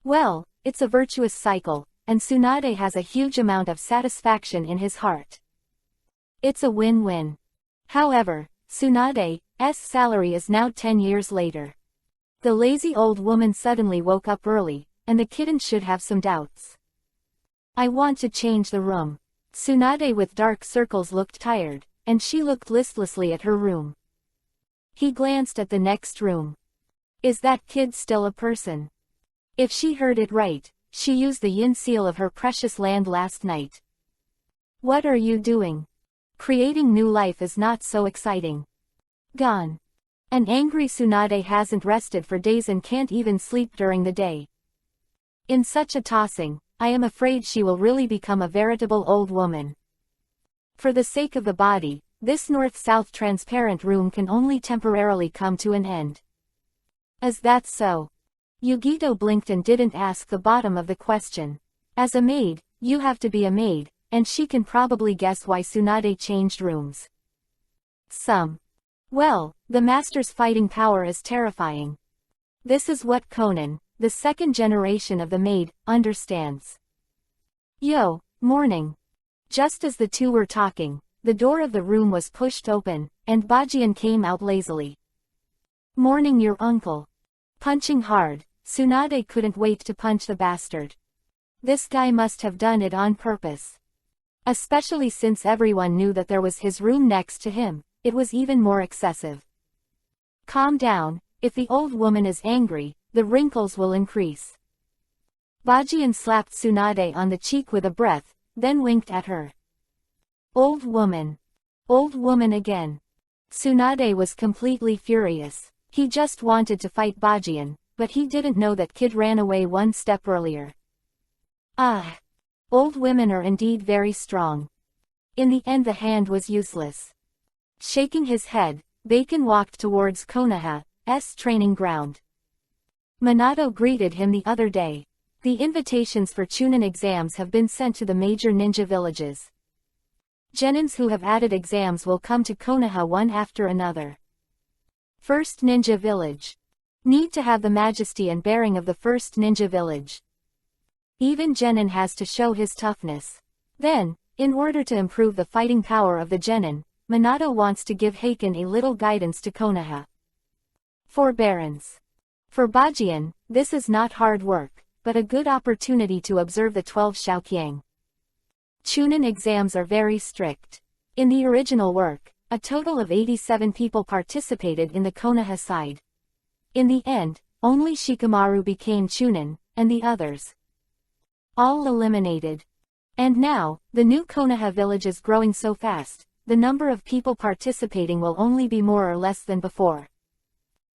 Well, it's a virtuous cycle, and Tsunade has a huge amount of satisfaction in his heart. It's a win-win. However, Tsunade's salary is now 10 years later. The lazy old woman suddenly woke up early, and the kitten should have some doubts. I want to change the room. Tsunade with dark circles looked tired, and she looked listlessly at her room. He glanced at the next room. Is that kid still a person? If she heard it right, she used the yin seal of her precious land last night. What are you doing? Creating new life is not so exciting. Gone. An angry Tsunade hasn't rested for days and can't even sleep during the day. In such a tossing, I am afraid she will really become a veritable old woman. For the sake of the body, this north-south transparent room can only temporarily come to an end. Is that so? Yugito blinked and didn't ask the bottom of the question. As a maid, you have to be a maid, and she can probably guess why Tsunade changed rooms. Well, the master's fighting power is terrifying. This is what Conan, the second generation of the maid, understands. Yo, morning. Just as the two were talking, the door of the room was pushed open, and Bajian came out lazily. Morning your uncle. Punching hard, Tsunade couldn't wait to punch the bastard. This guy must have done it on purpose. Especially since everyone knew that there was his room next to him, it was even more excessive. Calm down, if the old woman is angry, the wrinkles will increase. Bajian slapped Tsunade on the cheek with a breath, then winked at her. Old woman. Old woman again. Tsunade was completely furious. He just wanted to fight Bajian, but he didn't know that kid ran away one step earlier. Ah. Old women are indeed very strong. In the end the hand was useless. Shaking his head, Bacon walked towards Konoha's training ground. Minato greeted him the other day. The invitations for Chunin exams have been sent to the major ninja villages. Genins who have added exams will come to Konoha one after another. First ninja village. Need to have the majesty and bearing of the first ninja village. Even Genin has to show his toughness. Then, in order to improve the fighting power of the Genin, Minato wants to give Heiken a little guidance to Konoha. Forbearance. For Bajian, this is not hard work, but a good opportunity to observe the 12 Shaoqiang. Chunin exams are very strict. In the original work, a total of 87 people participated in the Konoha side. In the end, only Shikamaru became Chunin, and the others all eliminated. And now, the new Konoha village is growing so fast, the number of people participating will only be more or less than before.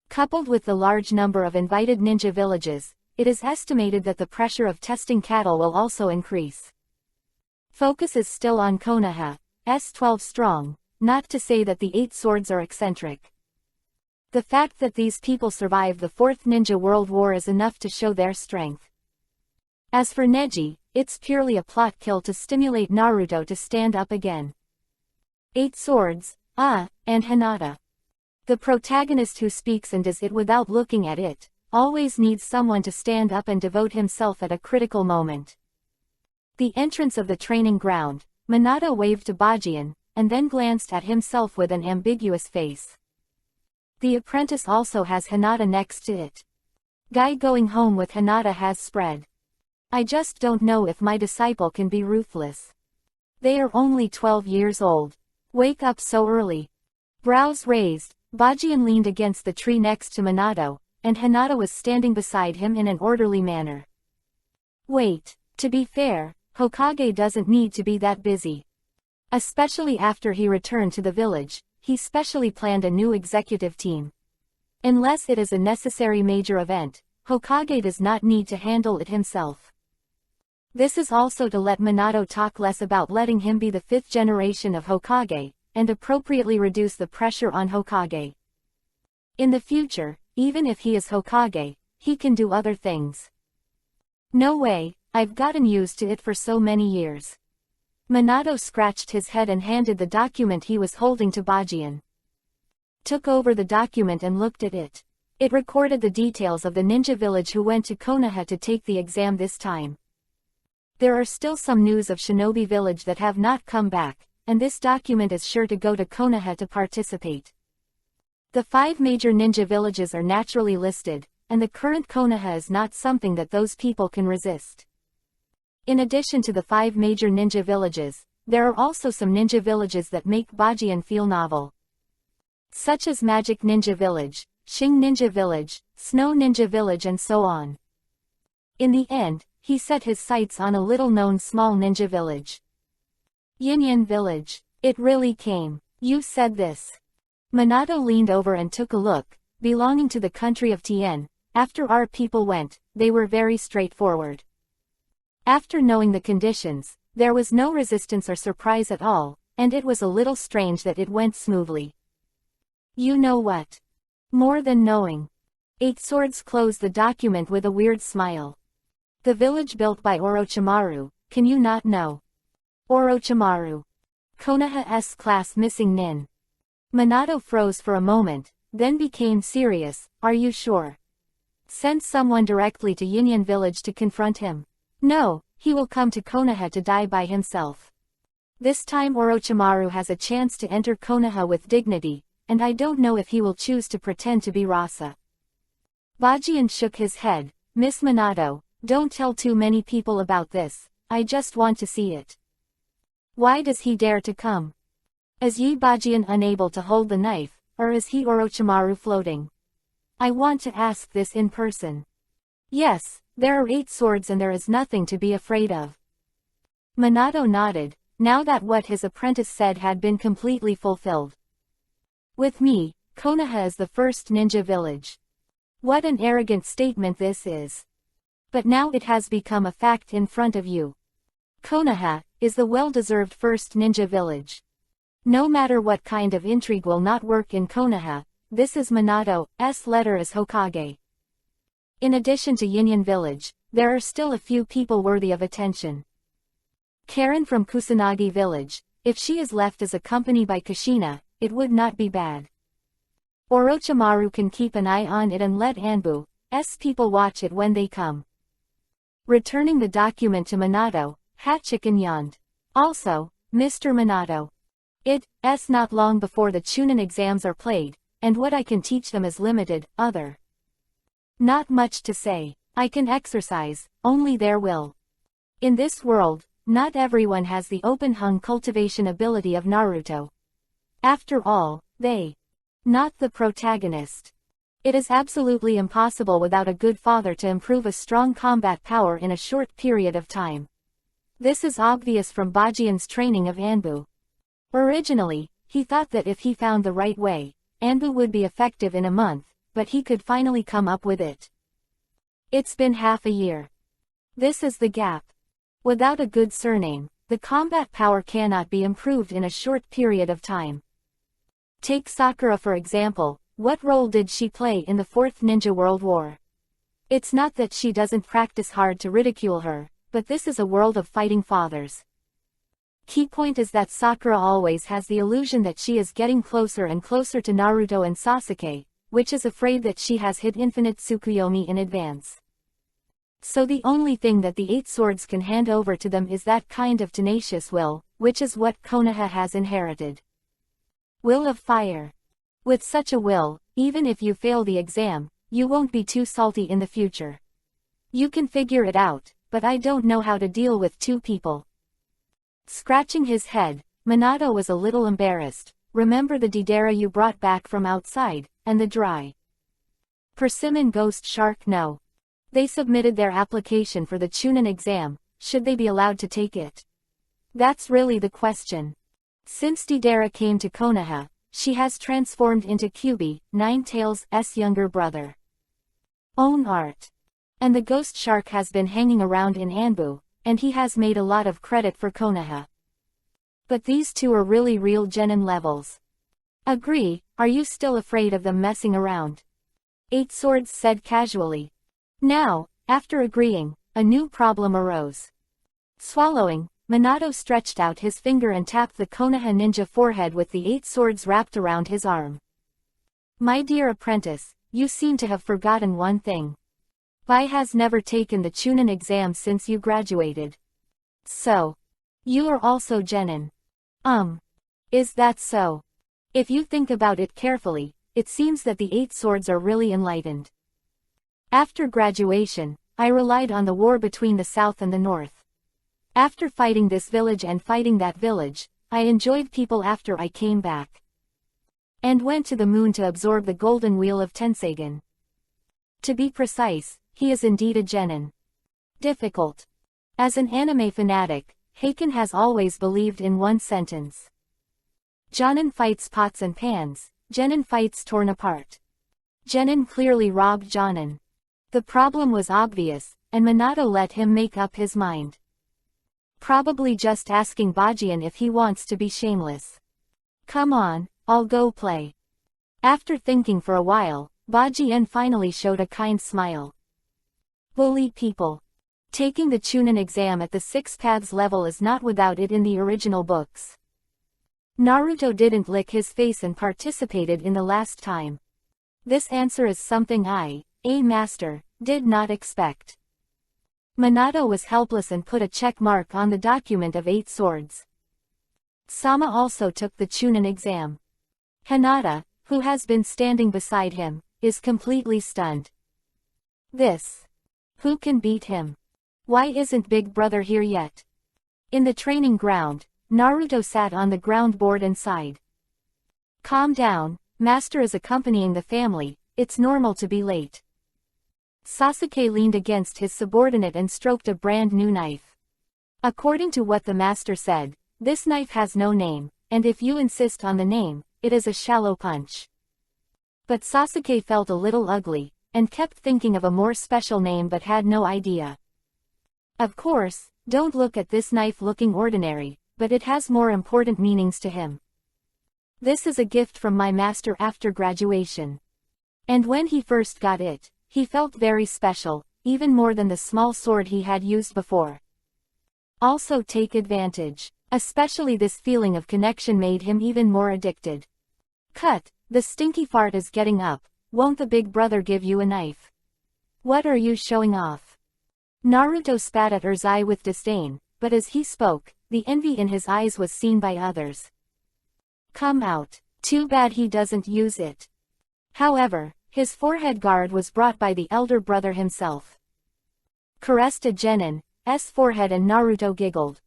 Coupled with the large number of invited ninja villages, it is estimated that the pressure of testing cattle will also increase. Focus is still on Konoha's 12 strong, not to say that the 8 swords are eccentric. The fact that these people survived the 4th Ninja World War is enough to show their strength. As for Neji, it's purely a plot kill to stimulate Naruto to stand up again. 8 swords, and Hinata. The protagonist who speaks and does it without looking at it, always needs someone to stand up and devote himself at a critical moment. The entrance of the training ground, Minato waved to Bajian, and then glanced at himself with an ambiguous face. The apprentice also has Hinata next to it. Guy going home with Hinata has spread. I just don't know if my disciple can be ruthless. They are only 12 years old. Wake up so early. Brows raised, Bajian leaned against the tree next to Minato, and Hinata was standing beside him in an orderly manner. Wait, to be fair, Hokage doesn't need to be that busy. Especially after he returned to the village, he specially planned a new executive team. Unless it is a necessary major event, Hokage does not need to handle it himself. This is also to let Minato talk less about letting him be the fifth generation of Hokage, and appropriately reduce the pressure on Hokage. In the future, even if he is Hokage, he can do other things. No way, I've gotten used to it for so many years. Minato scratched his head and handed the document he was holding to Bajian. Took over the document and looked at it. It recorded the details of the ninja village who went to Konoha to take the exam this time. There are still some news of Shinobi Village that have not come back, and this document is sure to go to Konoha to participate. The 5 major ninja villages are naturally listed, and the current Konoha is not something that those people can resist. In addition to the 5 major ninja villages, there are also some ninja villages that make Bajian feel novel. Such as Magic Ninja Village, Shing Ninja Village, Snow Ninja Village and so on. In the end, he set his sights on a little-known small ninja village. Yin Village. It really came. You said this. Minato leaned over and took a look, belonging to the country of Tien. After our people went, they were very straightforward. After knowing the conditions, there was no resistance or surprise at all, and it was a little strange that it went smoothly. You know what? More than knowing. 8 Swords closed the document with a weird smile. The village built by Orochimaru, can you not know? Orochimaru. Konoha S-class missing nin. Minato froze for a moment, then became serious. Are you sure? Send someone directly to Yin village to confront him. No, he will come to Konoha to die by himself. This time Orochimaru has a chance to enter Konoha with dignity, and I don't know if he will choose to pretend to be Rasa. Bajian shook his head. Miss Minato, don't tell too many people about this, I just want to see it. Why does he dare to come? Is Yi Bajian unable to hold the knife, or is he Orochimaru floating? I want to ask this in person. Yes, there are 8 swords and there is nothing to be afraid of. Minato nodded, now that what his apprentice said had been completely fulfilled. With me, Konoha is the first ninja village. What an arrogant statement this is. But now it has become a fact in front of you. Konoha is the well-deserved first ninja village. No matter what kind of intrigue will not work in Konoha, this is Minato's letter as Hokage. In addition to Yin village, there are still a few people worthy of attention. Karen from Kusanagi village, if she is left as a company by Kushina, it would not be bad. Orochimaru can keep an eye on it and let Anbu's people watch it when they come. Returning the document to Minato, Hachiken yawned. Also, Mr. Minato. It's not long before the Chunin exams are played, and what I can teach them is limited. Not much to say. I can exercise, only their will. In this world, not everyone has the open-hung cultivation ability of Naruto. After all, not the protagonist. It is absolutely impossible without a good father to improve a strong combat power in a short period of time. This is obvious from Bajian's training of Anbu. Originally, he thought that if he found the right way, Anbu would be effective in a month, but he could finally come up with it. It's been half a year. This is the gap. Without a good surname, the combat power cannot be improved in a short period of time. Take Sakura for example. What role did she play in the Fourth Ninja World War? It's not that she doesn't practice hard to ridicule her, but this is a world of fighting fathers. Key point is that Sakura always has the illusion that she is getting closer and closer to Naruto and Sasuke, which is afraid that she has hit infinite Tsukuyomi in advance. So the only thing that the 8 swords can hand over to them is that kind of tenacious will, which is what Konoha has inherited. Will of fire. With such a will, even if you fail the exam, you won't be too salty in the future. You can figure it out, but I don't know how to deal with 2 people. Scratching his head, Minato was a little embarrassed. Remember the Deidara you brought back from outside, and the dry persimmon ghost shark? No. They submitted their application for the Chunin exam, should they be allowed to take it? That's really the question. Since Deidara came to Konoha, she has transformed into Kyubi, Ninetales' younger brother. Own art. And the ghost shark has been hanging around in Anbu, and he has made a lot of credit for Konoha. But these 2 are really real genin levels. Agree, are you still afraid of them messing around? 8 swords said casually. Now, after agreeing, a new problem arose. Swallowing, Minato stretched out his finger and tapped the Konoha ninja forehead with the 8 swords wrapped around his arm. My dear apprentice, you seem to have forgotten one thing. Bai has never taken the Chunin exam since you graduated. So, you are also genin. Is that so? If you think about it carefully, it seems that the 8 swords are really enlightened. After graduation, I relied on the war between the South and the North. After fighting this village and fighting that village, I enjoyed people after I came back. And went to the moon to absorb the golden wheel of Tenseigin. To be precise, he is indeed a genin. Difficult. As an anime fanatic, Heiken has always believed in one sentence. Jonin fights pots and pans, genin fights torn apart. Genin clearly robbed Jonin. The problem was obvious, and Minato let him make up his mind. Probably just asking Bajian if he wants to be shameless. Come on, I'll go play. After thinking for a while, Bajian finally showed a kind smile. Bully people. Taking the Chunin exam at the 6 paths level is not without it in the original books. Naruto didn't lick his face and participated in the last time. This answer is something I, a master, did not expect. Minato was helpless and put a check mark on the document of 8 swords. Sama also took the Chunin exam. Hinata, who has been standing beside him, is completely stunned. This. Who can beat him? Why isn't Big Brother here yet? In the training ground, Naruto sat on the ground board and sighed. Calm down, Master is accompanying the family, it's normal to be late. Sasuke leaned against his subordinate and stroked a brand new knife. According to what the master said, this knife has no name, and if you insist on the name, it is a shallow punch. But Sasuke felt a little ugly, and kept thinking of a more special name but had no idea. Of course, don't look at this knife looking ordinary, but it has more important meanings to him. This is a gift from my master after graduation. And when he first got it, he felt very special, even more than the small sword he had used before. Also take advantage. Especially this feeling of connection made him even more addicted. Cut, the stinky fart is getting up, won't the Big Brother give you a knife? What are you showing off? Naruto spat at Urzai with disdain, but as he spoke, the envy in his eyes was seen by others. Come out, too bad he doesn't use it. However, his forehead guard was brought by the elder brother himself. Caressed a genin's forehead and Naruto giggled.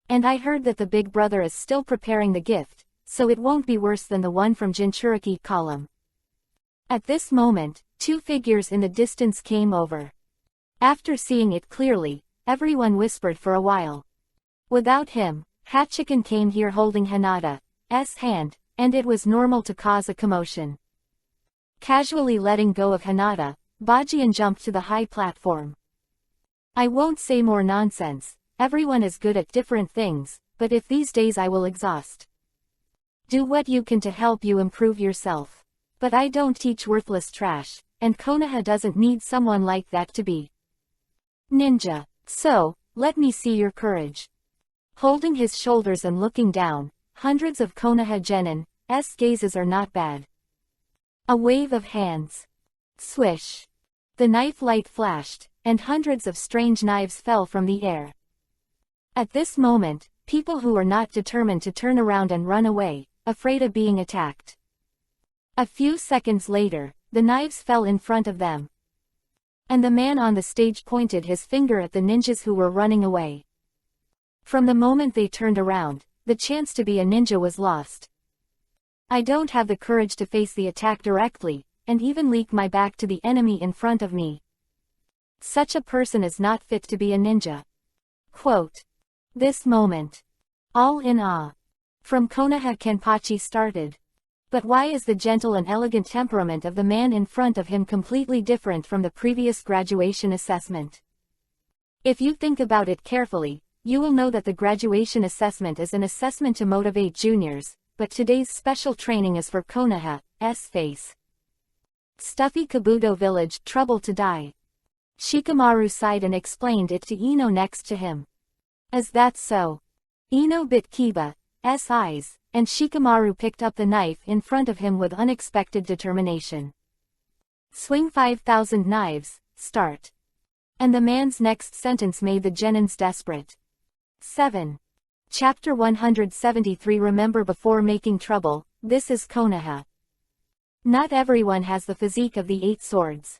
And I heard that the Big Brother is still preparing the gift, so it won't be worse than the one from Jinchuriki column. At this moment, 2 figures in the distance came over. After seeing it clearly, everyone whispered for a while. Without him, Hachiken came here holding Hinata's hand, and it was normal to cause a commotion. Casually letting go of Hinata, Bajian jumped to the high platform. I won't say more nonsense, everyone is good at different things, but if these days I will exhaust. Do what you can to help you improve yourself. But I don't teach worthless trash, and Konoha doesn't need someone like that to be ninja. So, let me see your courage. Holding his shoulders and looking down, hundreds of Konoha genin's gazes are not bad. A wave of hands. Swish. The knife light flashed, and hundreds of strange knives fell from the air. At this moment, people who were not determined to turn around and run away, afraid of being attacked. A few seconds later, the knives fell in front of them. And the man on the stage pointed his finger at the ninjas who were running away. From the moment they turned around, the chance to be a ninja was lost. I don't have the courage to face the attack directly, and even leak my back to the enemy in front of me. Such a person is not fit to be a ninja. Quote. This moment. All in awe. From Konoha Kenpachi started. But why is the gentle and elegant temperament of the man in front of him completely different from the previous graduation assessment? If you think about it carefully, you will know that the graduation assessment is an assessment to motivate juniors, but today's special training is for Konoha's face. Stuffy Kabuto village, trouble to die. Shikamaru sighed and explained it to Ino next to him. Is that so? Ino bit Kiba's eyes, and Shikamaru picked up the knife in front of him with unexpected determination. Swing 5,000 knives, start. And the man's next sentence made the genins desperate. 7. Chapter 173. Remember, before making trouble, this is Konoha. Not everyone has the physique of the 8 swords.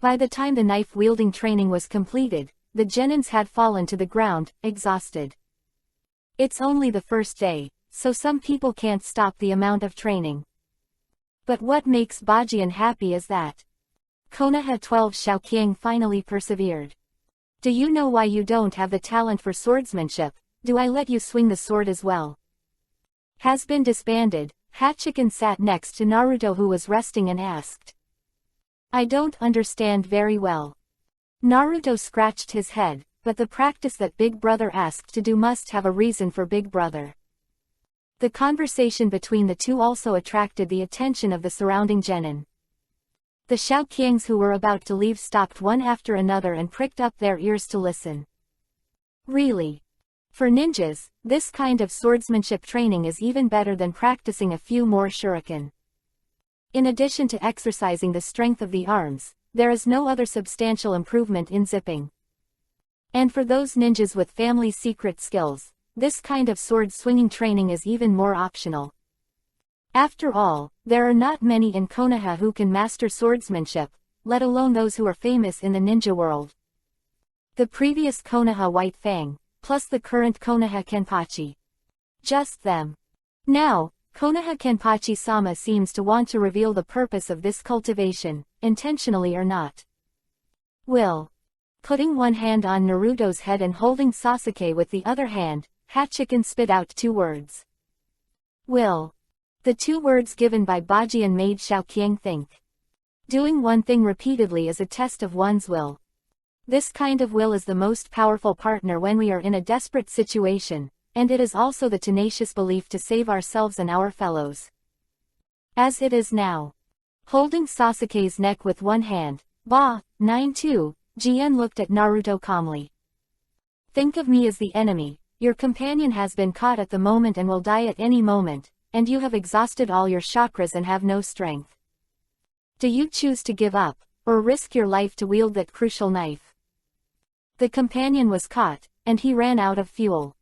By the time the knife-wielding training was completed, the genins had fallen to the ground, exhausted. It's only the first day, so some people can't stop the amount of training. But what makes Bajian happy is that Konoha 12 Xiaoqiang finally persevered. Do you know why you don't have the talent for swordsmanship? Do I let you swing the sword as well? Has been disbanded. Hachiken sat next to Naruto, who was resting, and asked. I don't understand very well. Naruto scratched his head, but the practice that Big Brother asked to do must have a reason for Big Brother. The conversation between the two also attracted the attention of the surrounding genin. The Xiaoqiangs who were about to leave stopped one after another and pricked up their ears to listen. Really? For ninjas, this kind of swordsmanship training is even better than practicing a few more shuriken. In addition to exercising the strength of the arms, there is no other substantial improvement in zipping. And for those ninjas with family secret skills, this kind of sword-swinging training is even more optional. After all, there are not many in Konoha who can master swordsmanship, let alone those who are famous in the ninja world. The previous Konoha White Fang, plus the current Konoha Kenpachi. Just them. Now, Konoha Kenpachi-sama seems to want to reveal the purpose of this cultivation, intentionally or not. Will. Putting one hand on Naruto's head and holding Sasuke with the other hand, Hachiken spit out 2 words. Will. The 2 words given by Bajian made Xiaoqiang think. Doing one thing repeatedly is a test of one's will. This kind of will is the most powerful partner when we are in a desperate situation, and it is also the tenacious belief to save ourselves and our fellows. As it is now. Holding Sasuke's neck with one hand, Ba, 9-2, Jien looked at Naruto calmly. Think of me as the enemy. Your companion has been caught at the moment and will die at any moment, and you have exhausted all your chakras and have no strength. Do you choose to give up, or risk your life to wield that crucial knife? The companion was caught, and he ran out of fuel.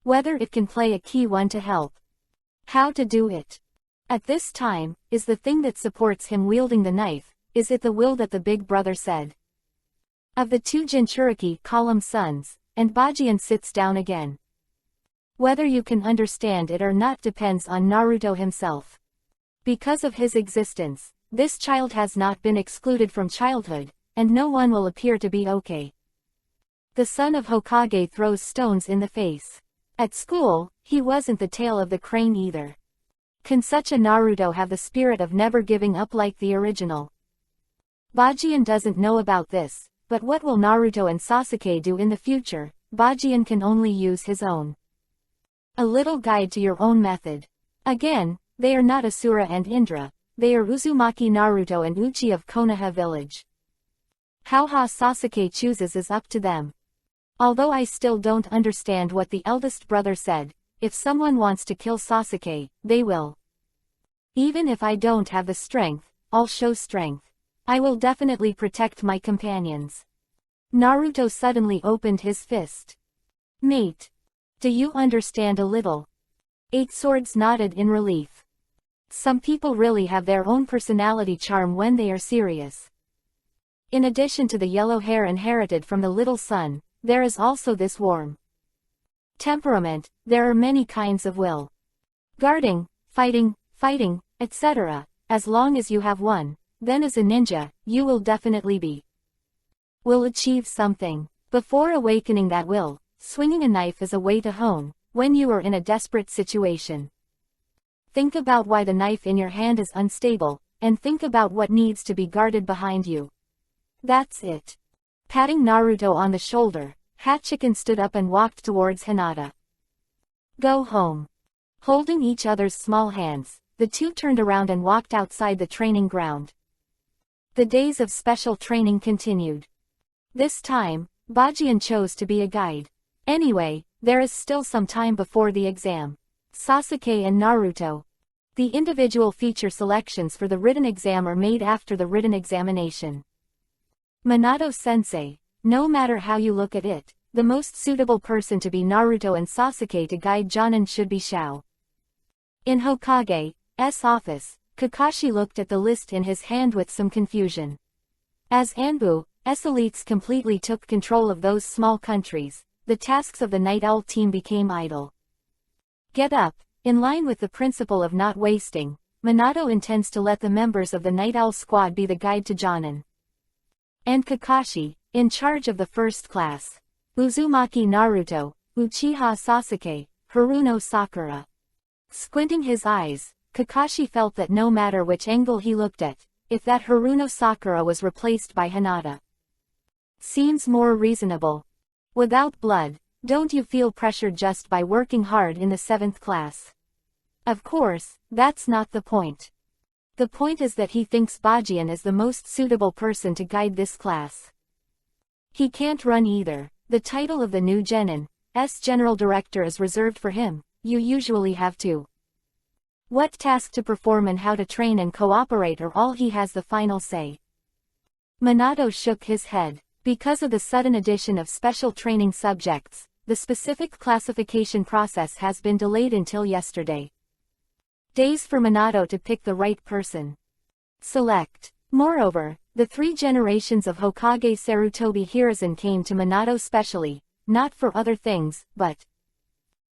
Whether it can play a key one to help. How to do it. At this time, is the thing that supports him wielding the knife, is it the will that the Big Brother said? Of the 2 Jinchuriki column sons, and Bajian sits down again. Whether you can understand it or not depends on Naruto himself. Because of his existence, this child has not been excluded from childhood, and no one will appear to be okay. The son of Hokage throws stones in the face. At school, he wasn't the tail of the crane either. Can such a Naruto have the spirit of never giving up like the original? Bajian doesn't know about this, but what will Naruto and Sasuke do in the future? Bajian can only use his own. A little guide to your own method. Again, they are not Asura and Indra, they are Uzumaki Naruto and Uchi of Konoha village. How Sasuke chooses is up to them. Although I still don't understand what the eldest brother said, if someone wants to kill Sasuke, they will. Even if I don't have the strength, I'll show strength. I will definitely protect my companions. Naruto suddenly opened his fist. Mate. Do you understand a little? Eight Swords nodded in relief. Some people really have their own personality charm when they are serious. In addition to the yellow hair inherited from the little son, there is also this warm temperament. There are many kinds of will. Guarding, fighting, etc. As long as you have one, then as a ninja, you will definitely will achieve something. Before awakening that will, swinging a knife is a way to hone, when you are in a desperate situation. Think about why the knife in your hand is unstable, and think about what needs to be guarded behind you. That's it. Patting Naruto on the shoulder, Hachiken stood up and walked towards Hinata. Go home. Holding each other's small hands, the two turned around and walked outside the training ground. The days of special training continued. This time, Bajian chose to be a guide. Anyway, there is still some time before the exam. Sasuke and Naruto. The individual feature selections for the written exam are made after the written examination. Minato-sensei, no matter how you look at it, the most suitable person to be Naruto and Sasuke to guide Jonin should be Shao. In Hokage's office, Kakashi looked at the list in his hand with some confusion. As Anbu's elites completely took control of those small countries, the tasks of the Night Owl team became idle. Get up. In line with the principle of not wasting, Minato intends to let the members of the Night Owl squad be the guide to Jonin. And Kakashi, in charge of the first class. Uzumaki Naruto, Uchiha Sasuke, Haruno Sakura. Squinting his eyes, Kakashi felt that no matter which angle he looked at, if that Haruno Sakura was replaced by Hinata, seems more reasonable. Without blood, don't you feel pressured just by working hard in the 7th class? Of course, that's not the point. The point is that he thinks Bajian is the most suitable person to guide this class. He can't run either. The title of the new Genin's general director is reserved for him. You usually have to. What task to perform and how to train and cooperate are all he has the final say. Minato shook his head. Because of the sudden addition of special training subjects, the specific classification process has been delayed until yesterday. Days for Minato to pick the right person. Select. Moreover, the 3 generations of Hokage Sarutobi Hiruzen came to Minato specially, not for other things, but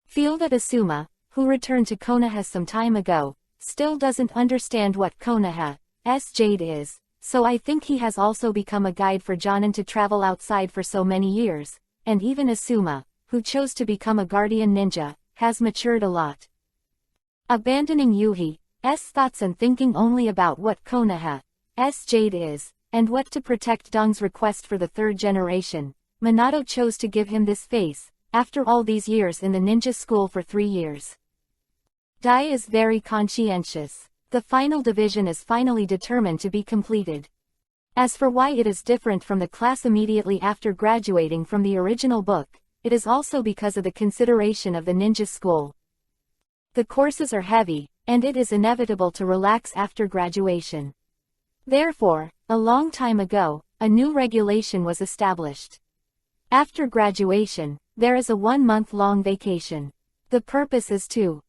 feel that Asuma, who returned to Konoha some time ago, still doesn't understand what Konoha's jade is, so I think he has also become a guide for Jonin to travel outside for so many years, and even Asuma, who chose to become a guardian ninja, has matured a lot. Abandoning Yuhi's thoughts and thinking only about what Konoha's jade is, and what to protect Dong's request for the 3rd generation, Minato chose to give him this face, after all these years in the ninja school for 3 years. Dai is very conscientious. The final division is finally determined to be completed. As for why it is different from the class immediately after graduating from the original book, it is also because of the consideration of the ninja school. The courses are heavy, and it is inevitable to relax after graduation. Therefore, a long time ago, a new regulation was established. After graduation, there is a 1-month-long vacation. The purpose is to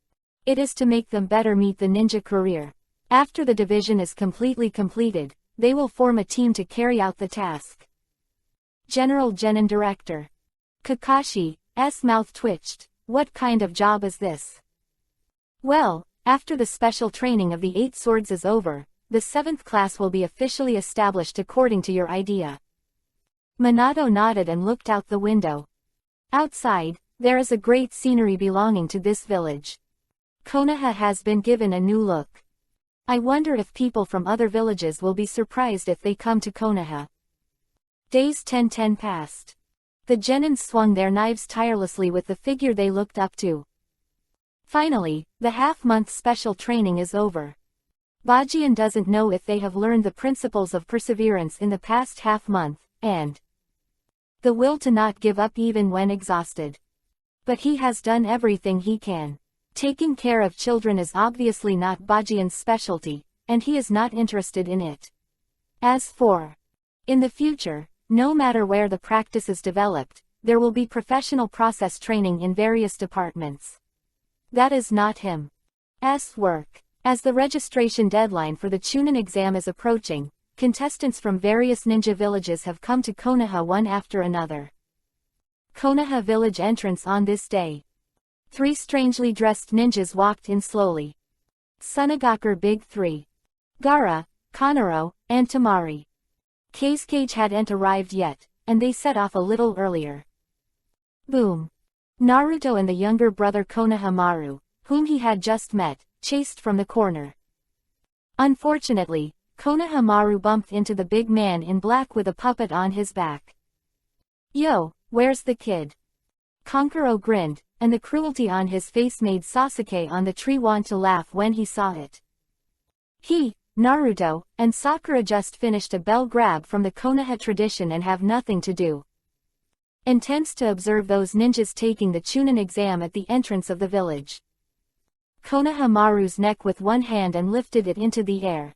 make them better meet the ninja career. After the division is completely completed, they will form a team to carry out the task. General Genin Director. Kakashi's mouth twitched. What kind of job is this? Well, after the special training of the 8 swords is over, the 7th class will be officially established according to your idea. Minato nodded and looked out the window. Outside, there is a great scenery belonging to this village. Konoha has been given a new look. I wonder if people from other villages will be surprised if they come to Konoha. Days 10 passed. The Genins swung their knives tirelessly with the figure they looked up to. Finally, the half-month special training is over. Bajian doesn't know if they have learned the principles of perseverance in the past half-month, and the will to not give up even when exhausted. But he has done everything he can. Taking care of children is obviously not Bajian's specialty, and he is not interested in it. As for in the future, no matter where the practice is developed, there will be professional process training in various departments. That is not him's work. As the registration deadline for the Chunin exam is approaching, contestants from various ninja villages have come to Konoha one after another. Konoha village entrance on this day. 3 strangely dressed ninjas walked in slowly. Sunagakur Big 3. Gaara, Kanaro, and Tamari. Kazekage hadn't arrived yet, and they set off a little earlier. Boom. Naruto and the younger brother Konohamaru, whom he had just met, chased from the corner. Unfortunately, Konohamaru bumped into the big man in black with a puppet on his back. Yo, where's the kid? Kankuro grinned, and the cruelty on his face made Sasuke on the tree want to laugh when he saw it. He, Naruto, and Sakura just finished a bell grab from the Konoha tradition and have nothing to do. Intends to observe those ninjas taking the Chunin exam at the entrance of the village. Konohamaru's neck with one hand and lifted it into the air.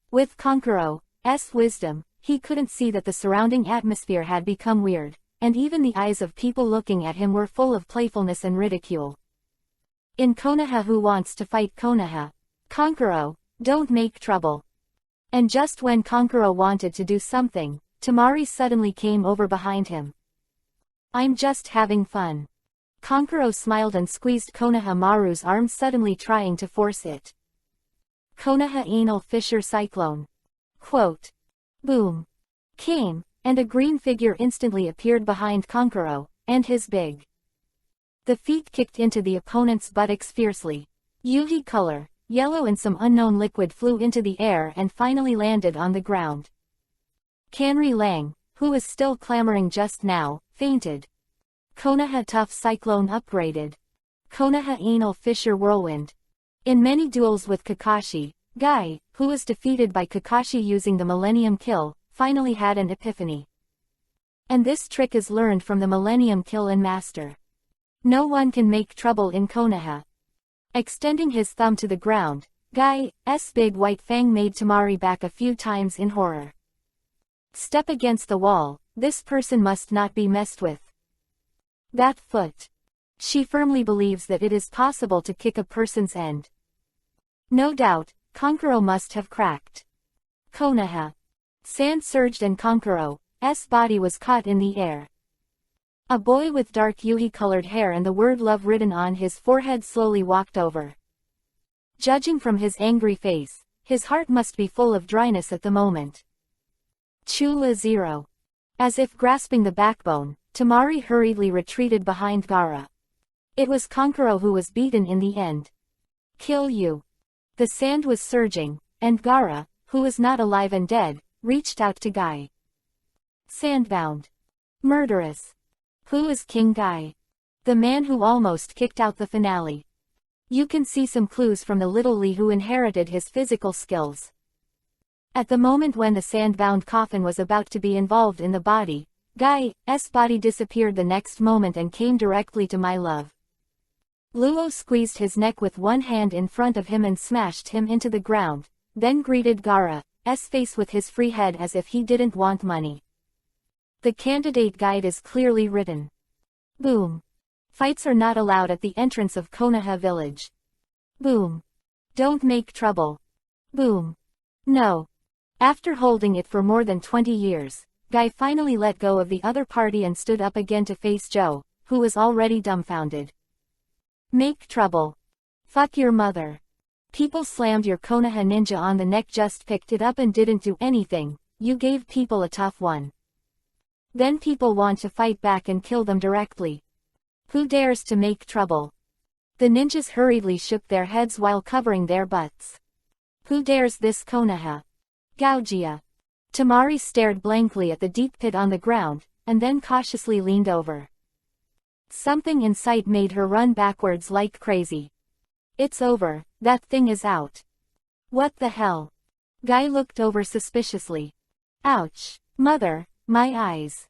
With Kankuro's wisdom, he couldn't see that the surrounding atmosphere had become weird, and even the eyes of people looking at him were full of playfulness and ridicule. In Konoha, who wants to fight Konoha? Kankuro, don't make trouble. And just when Kankuro wanted to do something, Tamari suddenly came over behind him. I'm just having fun. Kankuro smiled and squeezed Konohamaru's arm, suddenly trying to force it. Konoha anal fissure cyclone. Quote. Boom. Came, and a green figure instantly appeared behind Kankuro, and his big. The feet kicked into the opponent's buttocks fiercely. Yuhi color, yellow and some unknown liquid flew into the air and finally landed on the ground. Kanri Lang, who was still clamoring just now, fainted. Konoha Tough Cyclone upgraded. Konoha Anal Fissure Whirlwind. In many duels with Kakashi, Guy, who was defeated by Kakashi using the Millennium Kill, finally had an epiphany. And this trick is learned from the Millennium Kill and Master. No one can make trouble in Konoha. Extending his thumb to the ground, Guy's big white fang made Tamari back a few times in horror. Step against the wall, this person must not be messed with. That foot. She firmly believes that it is possible to kick a person's end. No doubt, Kankuro must have cracked. Konoha. Sand surged and Kankuro's body was caught in the air. A boy with dark Yuhi-colored hair and the word love written on his forehead slowly walked over. Judging from his angry face, his heart must be full of dryness at the moment. Chula 0. As if grasping the backbone, Tamari hurriedly retreated behind Gaara. It was Kankuro who was beaten in the end. Kill you. The sand was surging, and Gaara, who was not alive and dead, reached out to Guy. Sandbound. Murderous. Who is King Guy? The man who almost kicked out the finale. You can see some clues from the little Lee who inherited his physical skills. At the moment when the sandbound coffin was about to be involved in the body, Guy's body disappeared the next moment and came directly to my love. Luo squeezed his neck with one hand in front of him and smashed him into the ground, then greeted Gaara's face with his free head as if he didn't want money. The candidate guide is clearly written. Boom. Fights are not allowed at the entrance of Konoha village. Boom. Don't make trouble. Boom. No. After holding it for more than 20 years, Guy finally let go of the other party and stood up again to face Joe, who was already dumbfounded. Make trouble. Fuck your mother. People slammed your Konoha ninja on the neck, just picked it up and didn't do anything. You gave people a tough one. Then people want to fight back and kill them directly. Who dares to make trouble? The ninjas hurriedly shook their heads while covering their butts. Who dares this Konoha? Gaugia. Tamari stared blankly at the deep pit on the ground, and then cautiously leaned over. Something in sight made her run backwards like crazy. It's over, that thing is out. What the hell? Guy looked over suspiciously. Ouch. Mother, my eyes.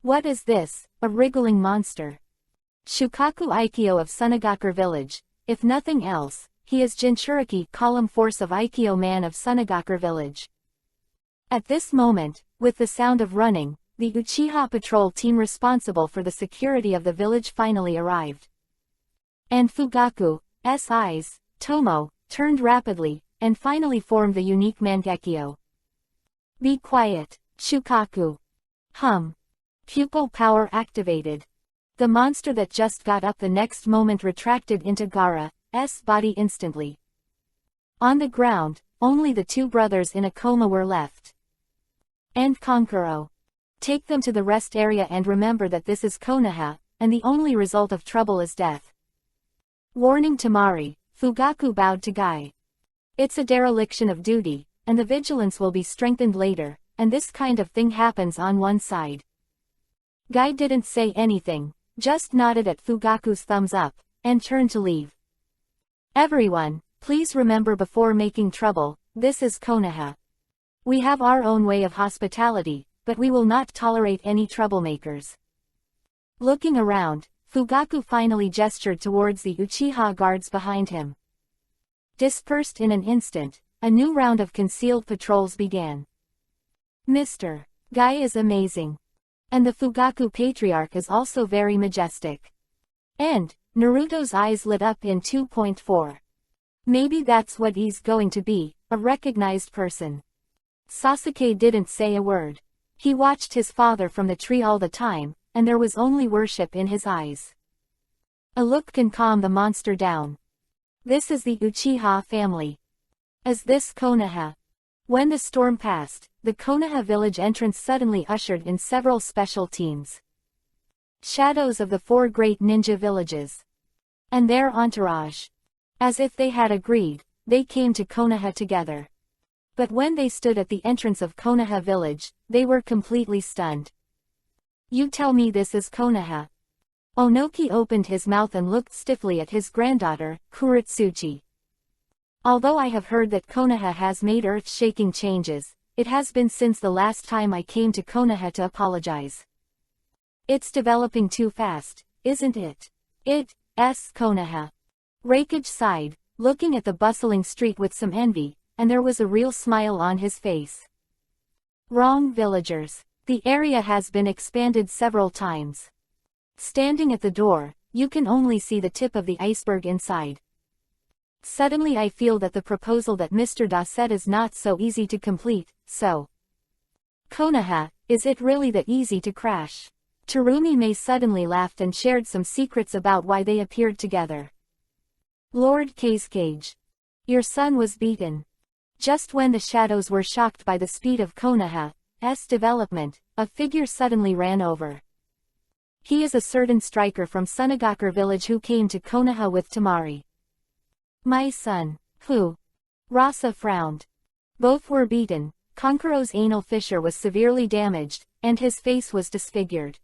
What is this, a wriggling monster? Shukaku Aikyo of Sunagakur village, if nothing else, he is Jinchuriki column force of Aikyo man of Sunagakure village. At this moment, with the sound of running, the Uchiha patrol team responsible for the security of the village finally arrived. And Fugaku's eyes, Tomo, turned rapidly, and finally formed the unique Mangekyo. Be quiet, Shukaku. Hum. Pupil power activated. The monster that just got up the next moment retracted into Gaara's body instantly. On the ground, only the two brothers in a coma were left. And Konkuro. Take them to the rest area and remember that this is Konoha, and the only result of trouble is death. Warning Tamari, Fugaku bowed to Guy. It's a dereliction of duty, and the vigilance will be strengthened later, and this kind of thing happens on one side. Guy didn't say anything, just nodded at Fugaku's thumbs up, and turned to leave. Everyone, please remember before making trouble, this is Konoha. We have our own way of hospitality, but we will not tolerate any troublemakers. Looking around, Fugaku finally gestured towards the Uchiha guards behind him. Dispersed in an instant, a new round of concealed patrols began. Mr. Guy is amazing. And the Fugaku patriarch is also very majestic. And, Naruto's eyes lit up in 2.4. Maybe that's what he's going to be, a recognized person. Sasuke didn't say a word. He watched his father from the tree all the time, and there was only worship in his eyes. A look can calm the monster down. This is the Uchiha family. Is this Konoha? When the storm passed, the Konoha village entrance suddenly ushered in several special teams. Shadows of the four great ninja villages. And their entourage. As if they had agreed, they came to Konoha together. But when they stood at the entrance of Konoha village, they were completely stunned. You tell me this is Konoha? Onoki opened his mouth and looked stiffly at his granddaughter, Kuretsuchi. Although I have heard that Konoha has made earth-shaking changes, it has been since the last time I came to Konoha to apologize. It's developing too fast, isn't it? It's Konoha. Reikage sighed, looking at the bustling street with some envy, and there was a real smile on his face. Wrong, villagers. The area has been expanded several times. Standing at the door, you can only see the tip of the iceberg inside. Suddenly I feel that the proposal that Mr. Da said is not so easy to complete, so. Konoha, is it really that easy to crash? Terumi May suddenly laughed and shared some secrets about why they appeared together. Lord Kazekage. Your son was beaten. Just when the shadows were shocked by the speed of Konoha's development, a figure suddenly ran over. He is a certain striker from Sunagakure village who came to Konoha with Tamari. My son. Who? Rasa frowned. Both were beaten. Konkuro's anal fissure was severely damaged, and his face was disfigured.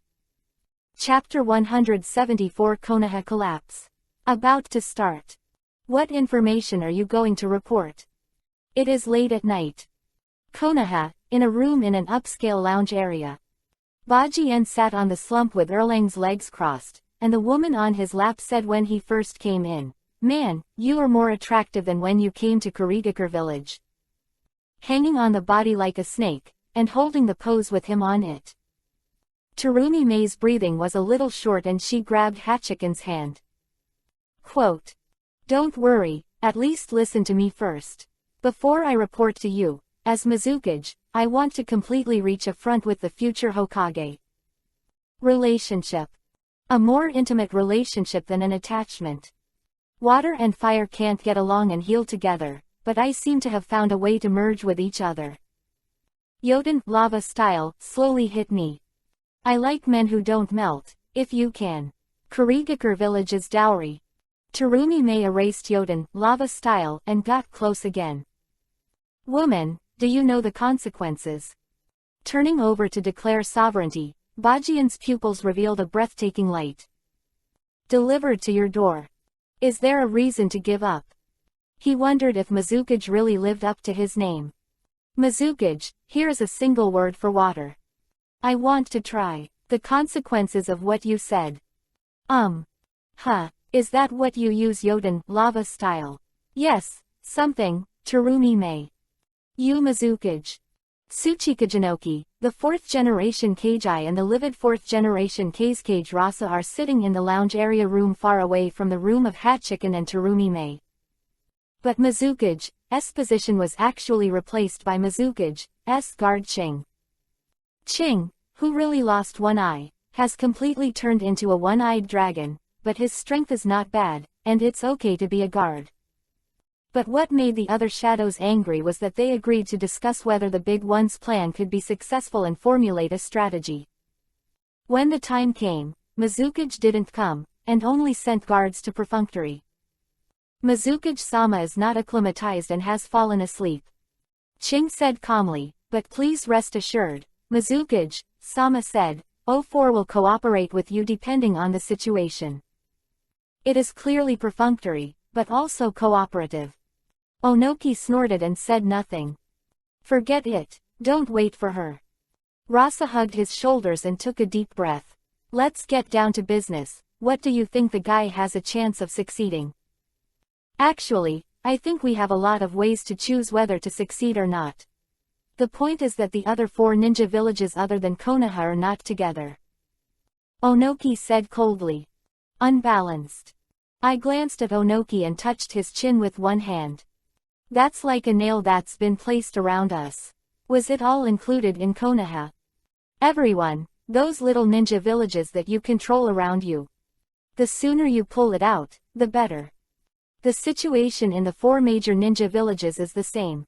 Chapter 174 Konoha Collapse. About to start. What information are you going to report? It is late at night. Konoha, in a room in an upscale lounge area. Bajien sat on the slump with Erlang's legs crossed, and the woman on his lap said when he first came in, "Man, you are more attractive than when you came to Kurigakure village." Hanging on the body like a snake, and holding the pose with him on it. Terumi May's breathing was a little short and she grabbed Hachikan's hand. Quote. Don't worry, at least listen to me first. Before I report to you, as Mizukage, I want to completely reach a front with the future Hokage. Relationship. A more intimate relationship than an attachment. Water and fire can't get along and heal together, but I seem to have found a way to merge with each other. Yoden, lava style, slowly hit me. I like men who don't melt, if you can. Kurigakure village's dowry. Terumi May erased Yoden, lava style, and got close again. Woman, do you know the consequences? Turning over to declare sovereignty, Bajian's pupils revealed a breathtaking light. Delivered to your door. Is there a reason to give up? He wondered if Mizukage really lived up to his name. Mizukage, here is a single word for water. I want to try. The consequences of what you said. Is that what you use Yoden, lava style? Yes, something, Terumi-me. Yu Mizukage. Tsuchikajinoki, the 4th generation Kagi and the livid 4th generation Kage Rasa are sitting in the lounge area room far away from the room of Hachikan and Terumi-me. But Mizukage's position was actually replaced by Mizukage's guard Ching. Ching, who really lost one eye, has completely turned into a one-eyed dragon, but his strength is not bad, and it's okay to be a guard. But what made the other shadows angry was that they agreed to discuss whether the Big One's plan could be successful and formulate a strategy. When the time came, Mizukage didn't come, and only sent guards to perfunctory. Mizukage-sama is not acclimatized and has fallen asleep. Ching said calmly, but please rest assured, Mizukage-sama said, O4 will cooperate with you depending on the situation. It is clearly perfunctory, but also cooperative. Onoki snorted and said nothing. Forget it, don't wait for her. Rasa hugged his shoulders and took a deep breath. Let's get down to business. What do you think the guy has a chance of succeeding? Actually, I think we have a lot of ways to choose whether to succeed or not. The point is that the other 4 ninja villages other than Konoha are not together. Onoki said coldly. Unbalanced. I glanced at Onoki and touched his chin with one hand. That's like a nail that's been placed around us. Was it all included in Konoha? Everyone, those little ninja villages that you control around you. The sooner you pull it out, the better. The situation in the 4 major ninja villages is the same.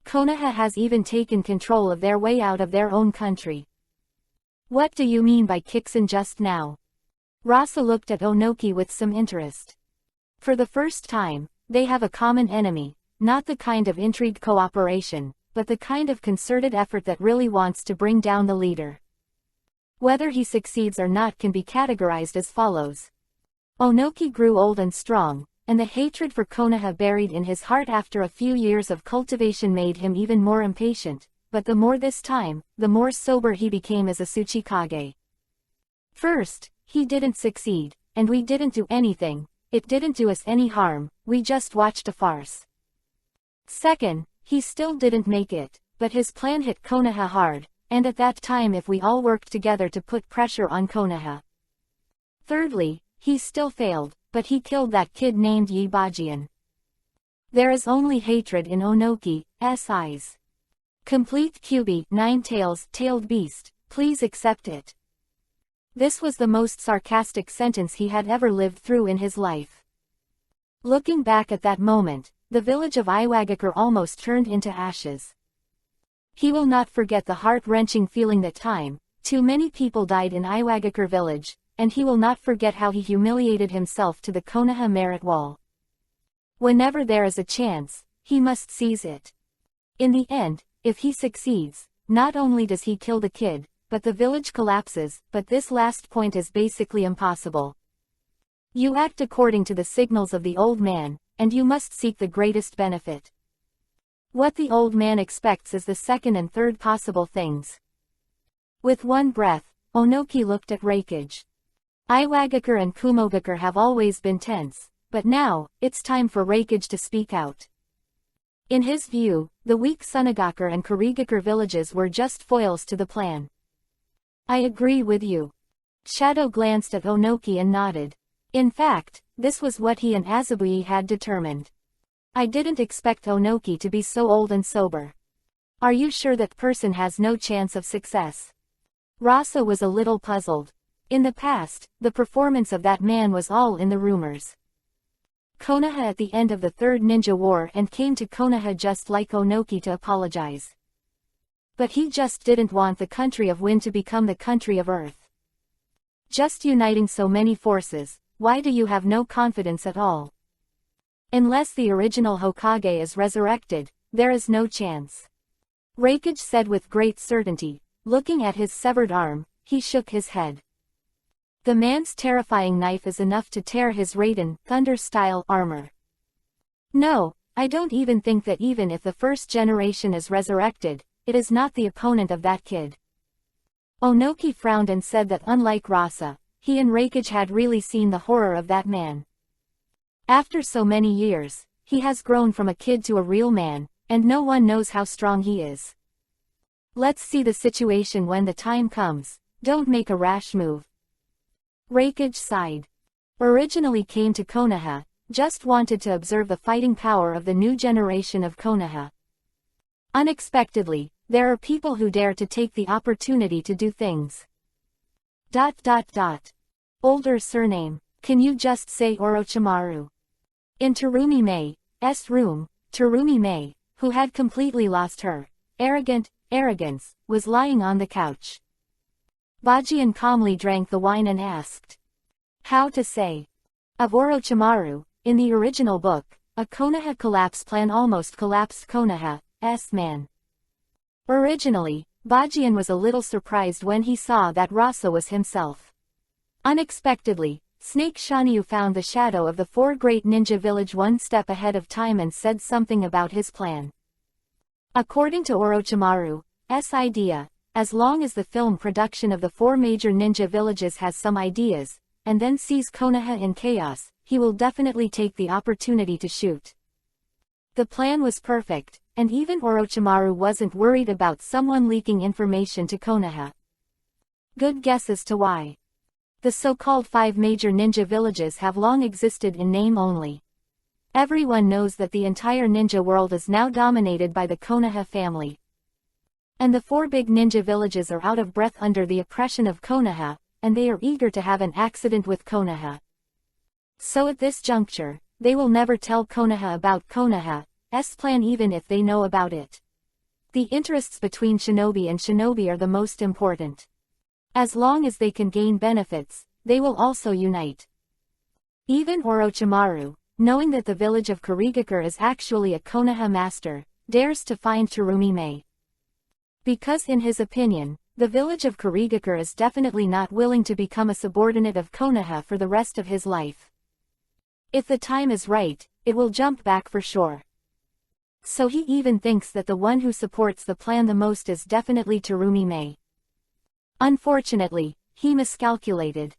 Konoha has even taken control of their way out of their own country. What do you mean by Kixin just now? Rasa looked at Onoki with some interest. For the first time, they have a common enemy, not the kind of intrigued cooperation, but the kind of concerted effort that really wants to bring down the leader. Whether he succeeds or not can be categorized as follows. Onoki grew old and strong, and the hatred for Konoha buried in his heart after a few years of cultivation made him even more impatient, but the more this time, the more sober he became as a Tsuchikage. First, he didn't succeed, and we didn't do anything. It didn't do us any harm, we just watched a farce. Second, he still didn't make it, but his plan hit Konoha hard, and at that time if we all worked together to put pressure on Konoha. Thirdly, he still failed, but he killed that kid named Yi Bajian. There is only hatred in Onoki's eyes. Complete Kyubi, 9 tails, tailed beast, please accept it. This was the most sarcastic sentence he had ever lived through in his life. Looking back at that moment, the village of Iwagakure almost turned into ashes. He will not forget the heart-wrenching feeling that time, too many people died in Iwagakure village, and he will not forget how he humiliated himself to the Konoha merit wall. Whenever there is a chance, he must seize it. In the end, if he succeeds, not only does he kill the kid, but the village collapses, but this last point is basically impossible. You act according to the signals of the old man, and you must seek the greatest benefit. What the old man expects is the second and third possible things. With one breath, Onoki looked at Reikage. Iwagakure and Kumogakure have always been tense, but now, it's time for Reikage to speak out. In his view, the weak Sunagakure and Kurigakure villages were just foils to the plan. I agree with you. Shadow glanced at Onoki and nodded. In fact, this was what he and Azabui had determined. I didn't expect Onoki to be so old and sober. Are you sure that person has no chance of success? Rasa was a little puzzled. In the past, the performance of that man was all in the rumors. Konoha at the end of the Third Ninja War and came to Konoha just like Onoki to apologize. But he just didn't want the country of wind to become the country of earth. Just uniting so many forces, why do you have no confidence at all? Unless the original Hokage is resurrected, there is no chance. Reikage said with great certainty, looking at his severed arm, he shook his head. The man's terrifying knife is enough to tear his Raiden, Thunder-style armor. No, I don't even think that even if the first generation is resurrected, it is not the opponent of that kid. Onoki frowned and said that unlike Rasa, he and Reikage had really seen the horror of that man. After so many years, he has grown from a kid to a real man, and no one knows how strong he is. Let's see the situation when the time comes, don't make a rash move. Reikage sighed. Originally came to Konoha, just wanted to observe the fighting power of the new generation of Konoha. Unexpectedly, there are people who dare to take the opportunity to do things. ... Older surname, can you just say Orochimaru? In Terumi Mei's room, Terumi Mei, who had completely lost her arrogance, was lying on the couch. Bajian calmly drank the wine and asked. How to say? Of Orochimaru, in the original book, a Konoha collapse plan almost collapsed Konoha's man. Originally, Bajian was a little surprised when he saw that Rasa was himself. Unexpectedly, Snake Shanyu found the shadow of the four great ninja village one step ahead of time and said something about his plan. According to Orochimaru's idea, as long as the film production of the four major ninja villages has some ideas, and then sees Konoha in chaos, he will definitely take the opportunity to shoot. The plan was perfect, and even Orochimaru wasn't worried about someone leaking information to Konoha. Good guess as to why. The so-called 5 major ninja villages have long existed in name only. Everyone knows that the entire ninja world is now dominated by the Konoha family. And the 4 big ninja villages are out of breath under the oppression of Konoha, and they are eager to have an accident with Konoha. So at this juncture, they will never tell Konoha about Konoha's plan even if they know about it. The interests between shinobi and shinobi are the most important. As long as they can gain benefits, they will also unite. Even Orochimaru, knowing that the village of Kurigakure is actually a Konoha master, dares to find Terumi Mei. Because in his opinion, the village of Kurigakure is definitely not willing to become a subordinate of Konoha for the rest of his life. If the time is right, it will jump back for sure. So he even thinks that the one who supports the plan the most is definitely Terumi Mei. Unfortunately, he miscalculated.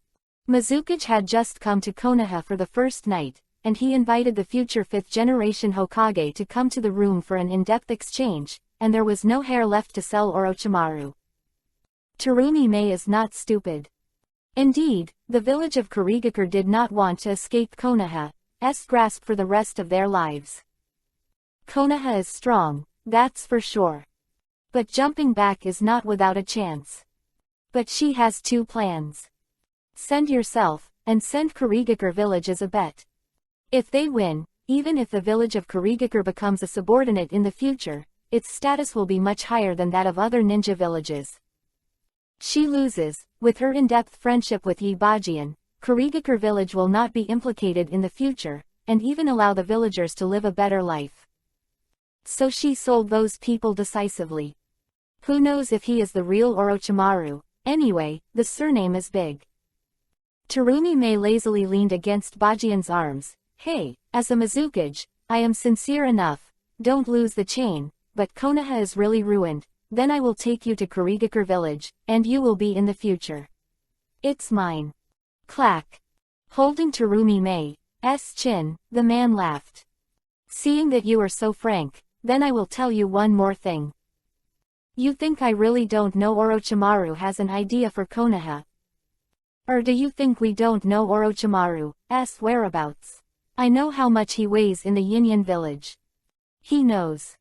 Mizukage had just come to Konoha for the first night, and he invited the future 5th generation Hokage to come to the room for an in-depth exchange, and there was no hair left to sell Orochimaru. Terumi Mei is not stupid. Indeed, the village of Kurigakure did not want to escape Konoha's grasp for the rest of their lives. Konoha is strong, that's for sure. But jumping back is not without a chance. But she has 2 plans. Send yourself, and send Kurigakure village as a bet. If they win, even if the village of Kurigakure becomes a subordinate in the future, its status will be much higher than that of other ninja villages. She loses, with her in-depth friendship with Yi Bajian, Kurigakure village will not be implicated in the future, and even allow the villagers to live a better life. So she sold those people decisively. Who knows if he is the real Orochimaru? Anyway, the surname is big. Terumi Mei lazily leaned against Bajian's arms. Hey, as a Mizukage, I am sincere enough, don't lose the chain, but Konoha is really ruined, then I will take you to Kurigakure village, and you will be in the future. It's mine. Clack. Holding Terumi Mei's chin, the man laughed. Seeing that you are so frank, then I will tell you one more thing. You think I really don't know Orochimaru has an idea for Konoha? Or do you think we don't know Orochimaru's whereabouts? I know how much he weighs in the Yinyan village. He knows.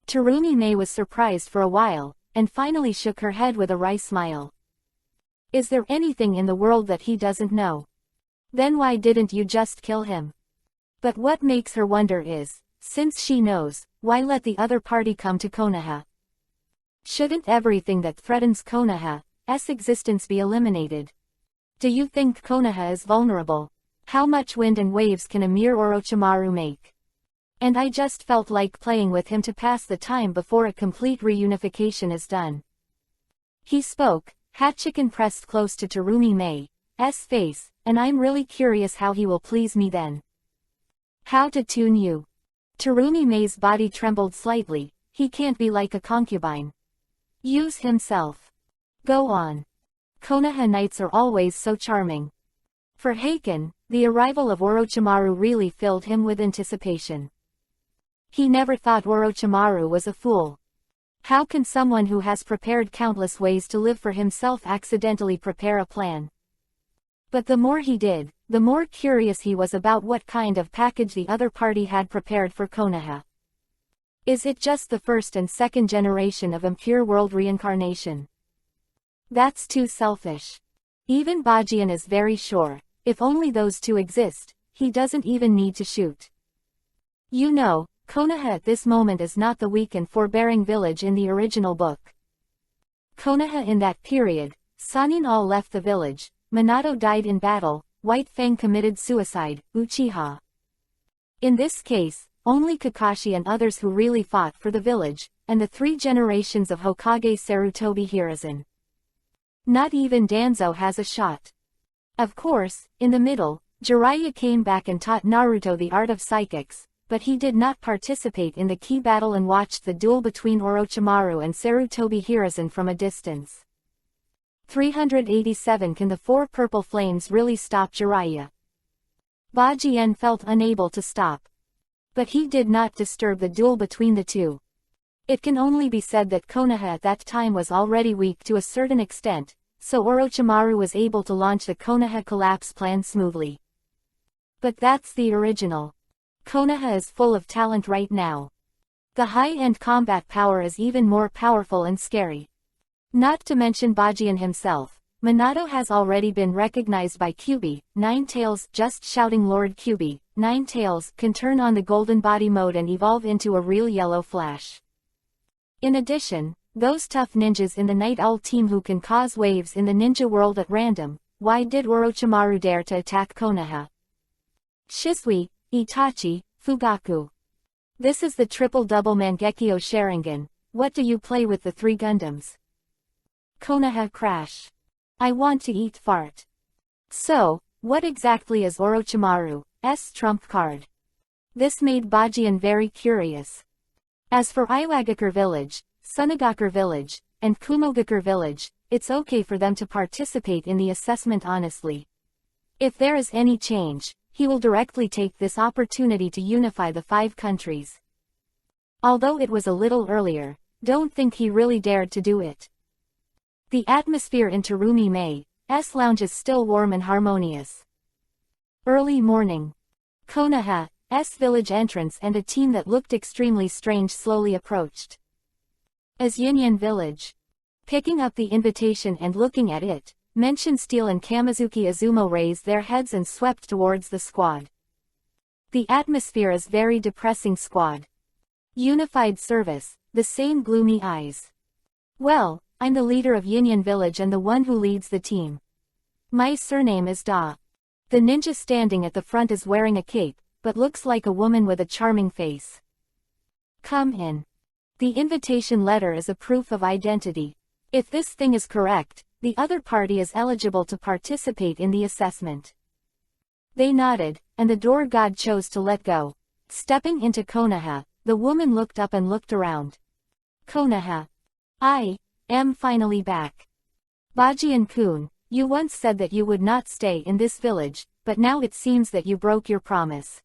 Terumi Mei was surprised for a while, and finally shook her head with a wry smile. Is there anything in the world that he doesn't know? Then why didn't you just kill him? But what makes her wonder is, since she knows, why let the other party come to Konoha? Shouldn't everything that threatens Konoha's existence be eliminated? Do you think Konoha is vulnerable? How much wind and waves can a mere Orochimaru make? And I just felt like playing with him to pass the time before a complete reunification is done. He spoke, Hatchikin pressed close to Terumi Mei's face, and I'm really curious how he will please me then. How to tune you? Terumi Mei's body trembled slightly. He can't be like a concubine. Use himself. Go on. Konoha nights are always so charming. For Heiken, the arrival of Orochimaru really filled him with anticipation. He never thought Orochimaru was a fool. How can someone who has prepared countless ways to live for himself accidentally prepare a plan? But the more he did, the more curious he was about what kind of package the other party had prepared for Konoha. Is it just the first and second generation of impure world reincarnation? That's too selfish. Even Bajian is very sure, if only those two exist, he doesn't even need to shoot. You know, Konoha at this moment is not the weak and forbearing village in the original book. Konoha in that period, Sannin all left the village, Minato died in battle, White Fang committed suicide, Uchiha. In this case, only Kakashi and others who really fought for the village, and the 3 generations of Hokage Sarutobi Hiruzen. Not even Danzo has a shot. Of course, in the middle, Jiraiya came back and taught Naruto the art of psychics, but he did not participate in the key battle and watched the duel between Orochimaru and Sarutobi Hiruzen from a distance. 387 Can the 4 purple flames really stop Jiraiya? Bajien felt unable to stop. But he did not disturb the duel between the two. It can only be said that Konoha at that time was already weak to a certain extent, so Orochimaru was able to launch the Konoha collapse plan smoothly. But that's the original. Konoha is full of talent right now. The high-end combat power is even more powerful and scary. Not to mention Bajien himself, Minato has already been recognized by Kyuubi. Ninetales, just shouting Lord Kyuubi, Ninetales can turn on the golden body mode and evolve into a real yellow flash. In addition, those tough ninjas in the Night Owl team who can cause waves in the ninja world at random. Why did Orochimaru dare to attack Konoha? Shisui, Itachi, Fugaku. This is the triple-double Mangekyo Sharingan. What do you play with the 3 Gundams? Konoha crash. I want to eat fart. So, what exactly is Orochimaru's trump card? This made Bajien very curious. As for Iwagakure Village, Sunagakure Village, and Kumogakure Village, it's okay for them to participate in the assessment honestly. If there is any change, he will directly take this opportunity to unify the 5 countries. Although it was a little earlier, don't think he really dared to do it. The atmosphere in Terumi Mae's lounge is still warm and harmonious. Early morning. Konoha's village entrance and a team that looked extremely strange slowly approached. As Yinyan Village. Picking up the invitation and looking at it, Menshin Steel and Kamizuki Izumo raised their heads and swept towards the squad. The atmosphere is very depressing squad. Unified service, the same gloomy eyes. Well, I'm the leader of Yinyan Village and the one who leads the team. My surname is Da. The ninja standing at the front is wearing a cape, but looks like a woman with a charming face. Come in. The invitation letter is a proof of identity. If this thing is correct, the other party is eligible to participate in the assessment. They nodded, and the door god chose to let go. Stepping into Konoha, the woman looked up and looked around. Konoha. I am finally back. Bajien-kun, you once said that you would not stay in this village, but now it seems that you broke your promise.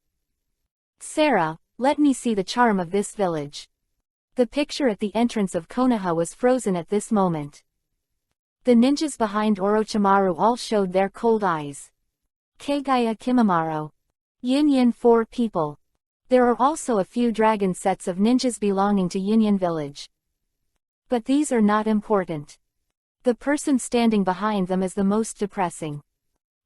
Sarah, let me see the charm of this village. The picture at the entrance of Konoha was frozen at this moment. The ninjas behind Orochimaru all showed their cold eyes. Kagaya Kimimaro. Yin 4 people. There are also a few dragon sets of ninjas belonging to Yinyan Village. But these are not important. The person standing behind them is the most depressing.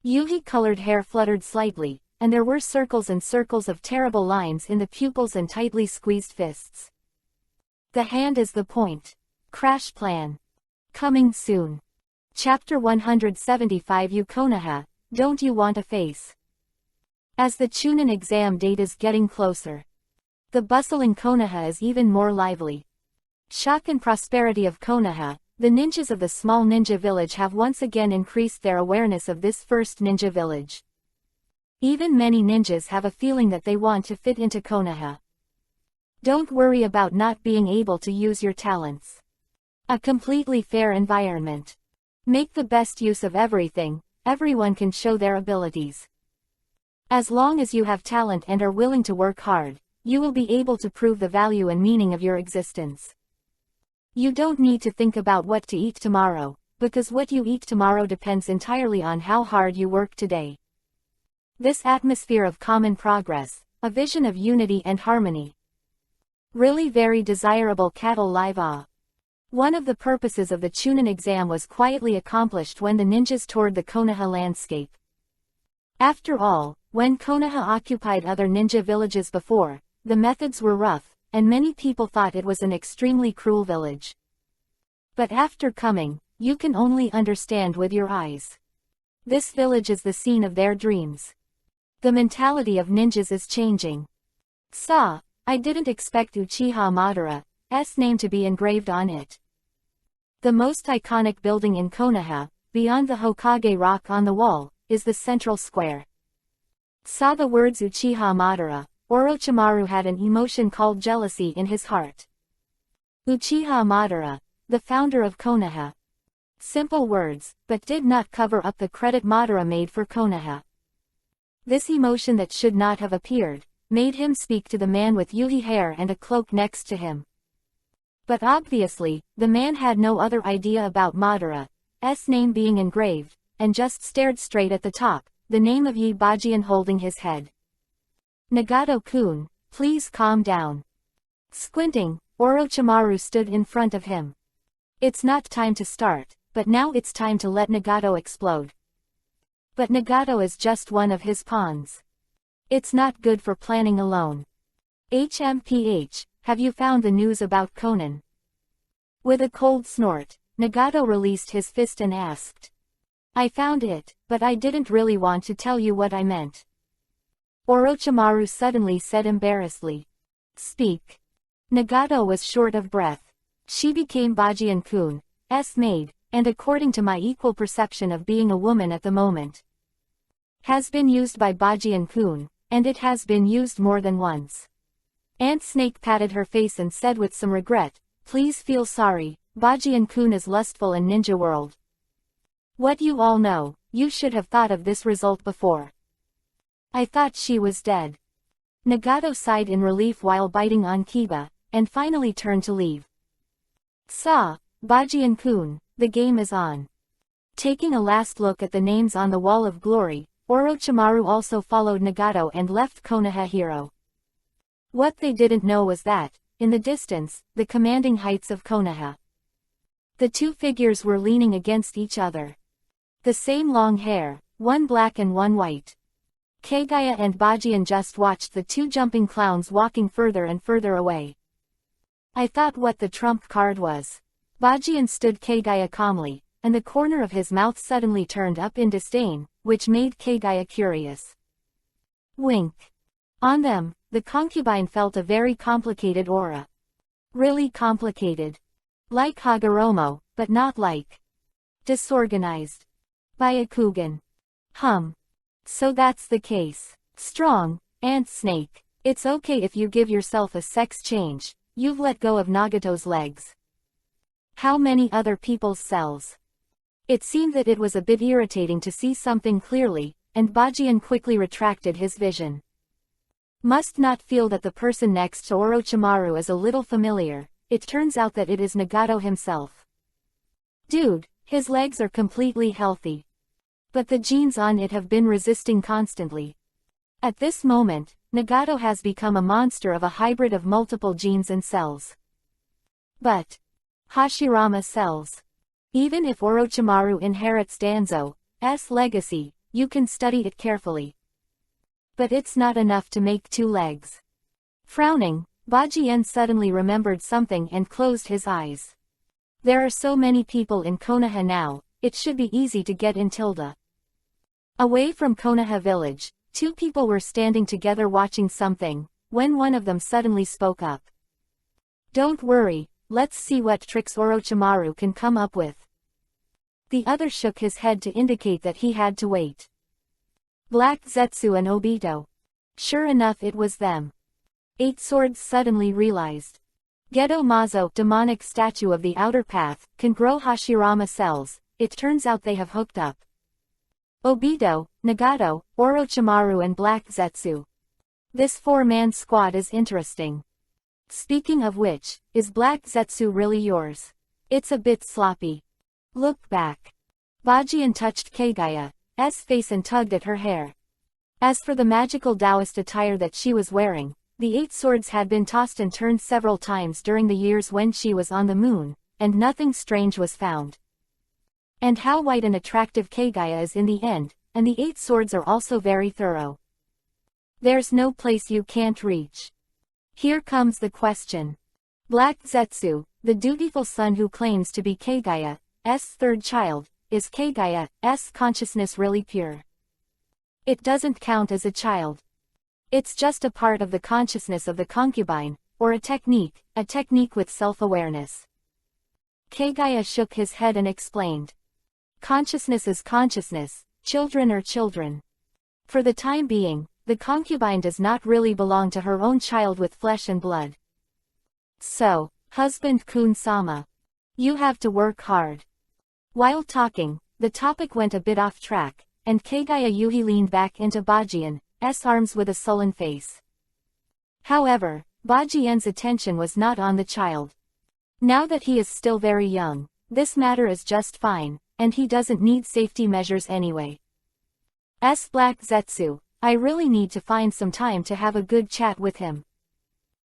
Yuhi-colored hair fluttered slightly, and there were circles and circles of terrible lines in the pupils and tightly squeezed fists. The hand is the point. Crash plan. Coming soon. Chapter 175 Konoha, don't you want a face? As the Chunin exam date is getting closer, the bustle in Konoha is even more lively. Shock and prosperity of Konoha, the ninjas of the small ninja village have once again increased their awareness of this first ninja village. Even many ninjas have a feeling that they want to fit into Konoha. Don't worry about not being able to use your talents. A completely fair environment. Make the best use of everything, everyone can show their abilities. As long as you have talent and are willing to work hard, you will be able to prove the value and meaning of your existence. You don't need to think about what to eat tomorrow, because what you eat tomorrow depends entirely on how hard you work today. This atmosphere of common progress, a vision of unity and harmony. Really very desirable cattle live ah. One of the purposes of the Chunin exam was quietly accomplished when the ninjas toured the Konoha landscape. After all, when Konoha occupied other ninja villages before, the methods were rough, and many people thought it was an extremely cruel village. But after coming, you can only understand with your eyes. This village is the scene of their dreams. The mentality of ninjas is changing. I didn't expect Uchiha Madara's name to be engraved on it. The most iconic building in Konoha, beyond the Hokage rock on the wall, is the central square. Saw the words Uchiha Madara, Orochimaru had an emotion called jealousy in his heart. Uchiha Madara, the founder of Konoha. Simple words, but did not cover up the credit Madara made for Konoha. This emotion that should not have appeared, made him speak to the man with yuhi hair and a cloak next to him. But obviously, the man had no other idea about Madara's name being engraved, and just stared straight at the top, the name of Yi Bajian holding his head. Nagato-kun, please calm down. Squinting, Orochimaru stood in front of him. It's not time to start, but now it's time to let Nagato explode. But Nagato is just one of his pawns. It's not good for planning alone. HMPH, have you found the news about Conan? With a cold snort, Nagato released his fist and asked. I found it, but I didn't really want to tell you what I meant. Orochimaru suddenly said embarrassedly. Speak. Nagato was short of breath. She became Bajian-kun's maid, and according to my equal perception of being a woman at the moment, has been used by Bajian-kun, and it has been used more than once. Ant Snake patted her face and said with some regret, please feel sorry, Bajian-kun is lustful in ninja world. What you all know, you should have thought of this result before. I thought she was dead. Nagato sighed in relief while biting on Kiba, and finally turned to leave. Bajian-kun, the game is on. Taking a last look at the names on the wall of glory, Orochimaru also followed Nagato and left Konoha Hero. What they didn't know was that, in the distance, the commanding heights of Konoha. The two figures were leaning against each other. The same long hair, one black and one white. Kagaya and Bajian just watched the two jumping clowns walking further and further away. I thought what the trump card was. Bajian stood Kagaya calmly, and the corner of his mouth suddenly turned up in disdain, which made Kagaya curious. Wink. On them, the concubine felt a very complicated aura. Really complicated. Like Hagoromo, but not like. Disorganized. Byakugan. So that's the case. Strong, Ant Snake. It's okay if you give yourself a sex change, you've let go of Nagato's legs. How many other people's cells? It seemed that it was a bit irritating to see something clearly, and Bajian quickly retracted his vision. Must not feel that the person next to Orochimaru is a little familiar, it turns out that it is Nagato himself. Dude, his legs are completely healthy. But the genes on it have been resisting constantly. At this moment, Nagato has become a monster of a hybrid of multiple genes and cells. But Hashirama cells. Even if Orochimaru inherits Danzo's legacy, you can study it carefully. But it's not enough to make two legs. Frowning, Bajian suddenly remembered something and closed his eyes. There are so many people in Konoha now, it should be easy to get in tilde. Away from Konoha village, two people were standing together watching something, when one of them suddenly spoke up. Don't worry, let's see what tricks Orochimaru can come up with. The other shook his head to indicate that he had to wait. Black Zetsu and Obito. Sure enough it was them. Eight Swords suddenly realized. Gedo Mazo, demonic statue of the outer path, can grow Hashirama cells, it turns out they have hooked up. Obito, Nagato, Orochimaru and Black Zetsu. This four-man squad is interesting. Speaking of which, is Black Zetsu really yours? It's a bit sloppy. Look back. Bajian touched Keigaya's face and tugged at her hair. As for the magical Taoist attire that she was wearing, the 8 swords had been tossed and turned several times during the years when she was on the moon, and nothing strange was found. And how white and attractive Keigaya is in the end, and the 8 swords are also very thorough. There's no place you can't reach. Here comes the question. Black Zetsu, the dutiful son who claims to be Keigaya's third child, is Keigaya's consciousness really pure? It doesn't count as a child. It's just a part of the consciousness of the concubine, or a technique with self-awareness. Keigaya shook his head and explained. Consciousness is consciousness, children are children. For the time being, the concubine does not really belong to her own child with flesh and blood. So, husband Kun-sama, you have to work hard. While talking, the topic went a bit off track, and Keigaya Yuhi leaned back into Bajian's arms with a sullen face. However, Bajian's attention was not on the child. Now that he is still very young, this matter is just fine, and he doesn't need safety measures anyway. Black Zetsu, I really need to find some time to have a good chat with him.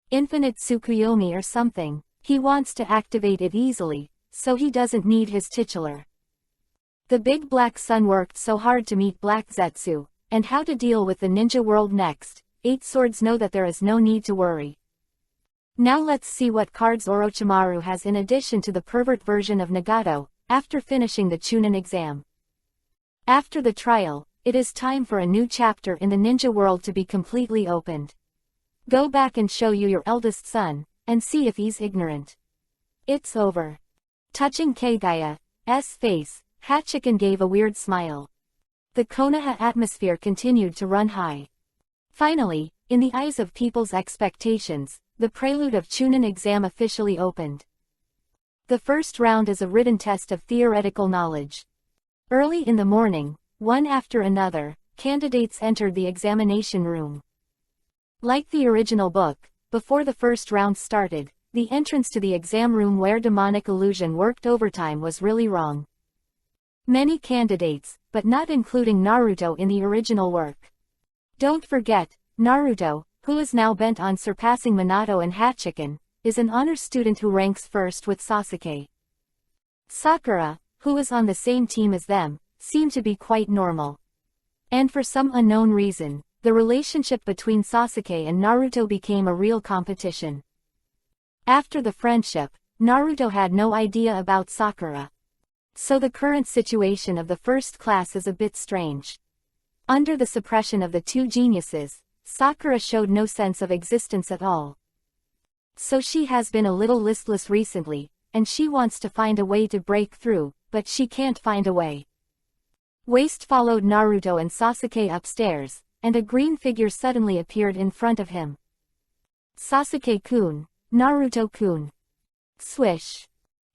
Infinite Tsukuyomi or something, he wants to activate it easily, so he doesn't need his titular. The big black sun worked so hard to meet Black Zetsu, and how to deal with the ninja world next. 8 swords know that there is no need to worry. Now let's see what cards Orochimaru has in addition to the pervert version of Nagato, after finishing the Chunin exam. After the trial, it is time for a new chapter in the ninja world to be completely opened. Go back and show you your eldest son, and see if he's ignorant. It's over. Touching Keigaya's face, Hachiken gave a weird smile. The Konoha atmosphere continued to run high. Finally, in the eyes of people's expectations, the prelude of Chunin exam officially opened. The first round is a written test of theoretical knowledge. Early in the morning, one after another, candidates entered the examination room. Like the original book, before the first round started, the entrance to the exam room where demonic illusion worked overtime was really wrong. Many candidates, but not including Naruto in the original work. Don't forget, Naruto, who is now bent on surpassing Minato and Hachiken, is an honor student who ranks first with Sasuke. Sakura, who is on the same team as them, seemed to be quite normal. And for some unknown reason, the relationship between Sasuke and Naruto became a real competition. After the friendship, Naruto had no idea about Sakura. So the current situation of the first class is a bit strange. Under the suppression of the two geniuses, Sakura showed no sense of existence at all. So she has been a little listless recently, and she wants to find a way to break through, but she can't find a way. Waste followed Naruto and Sasuke upstairs, and a green figure suddenly appeared in front of him. Sasuke-kun, Naruto-kun. Swish.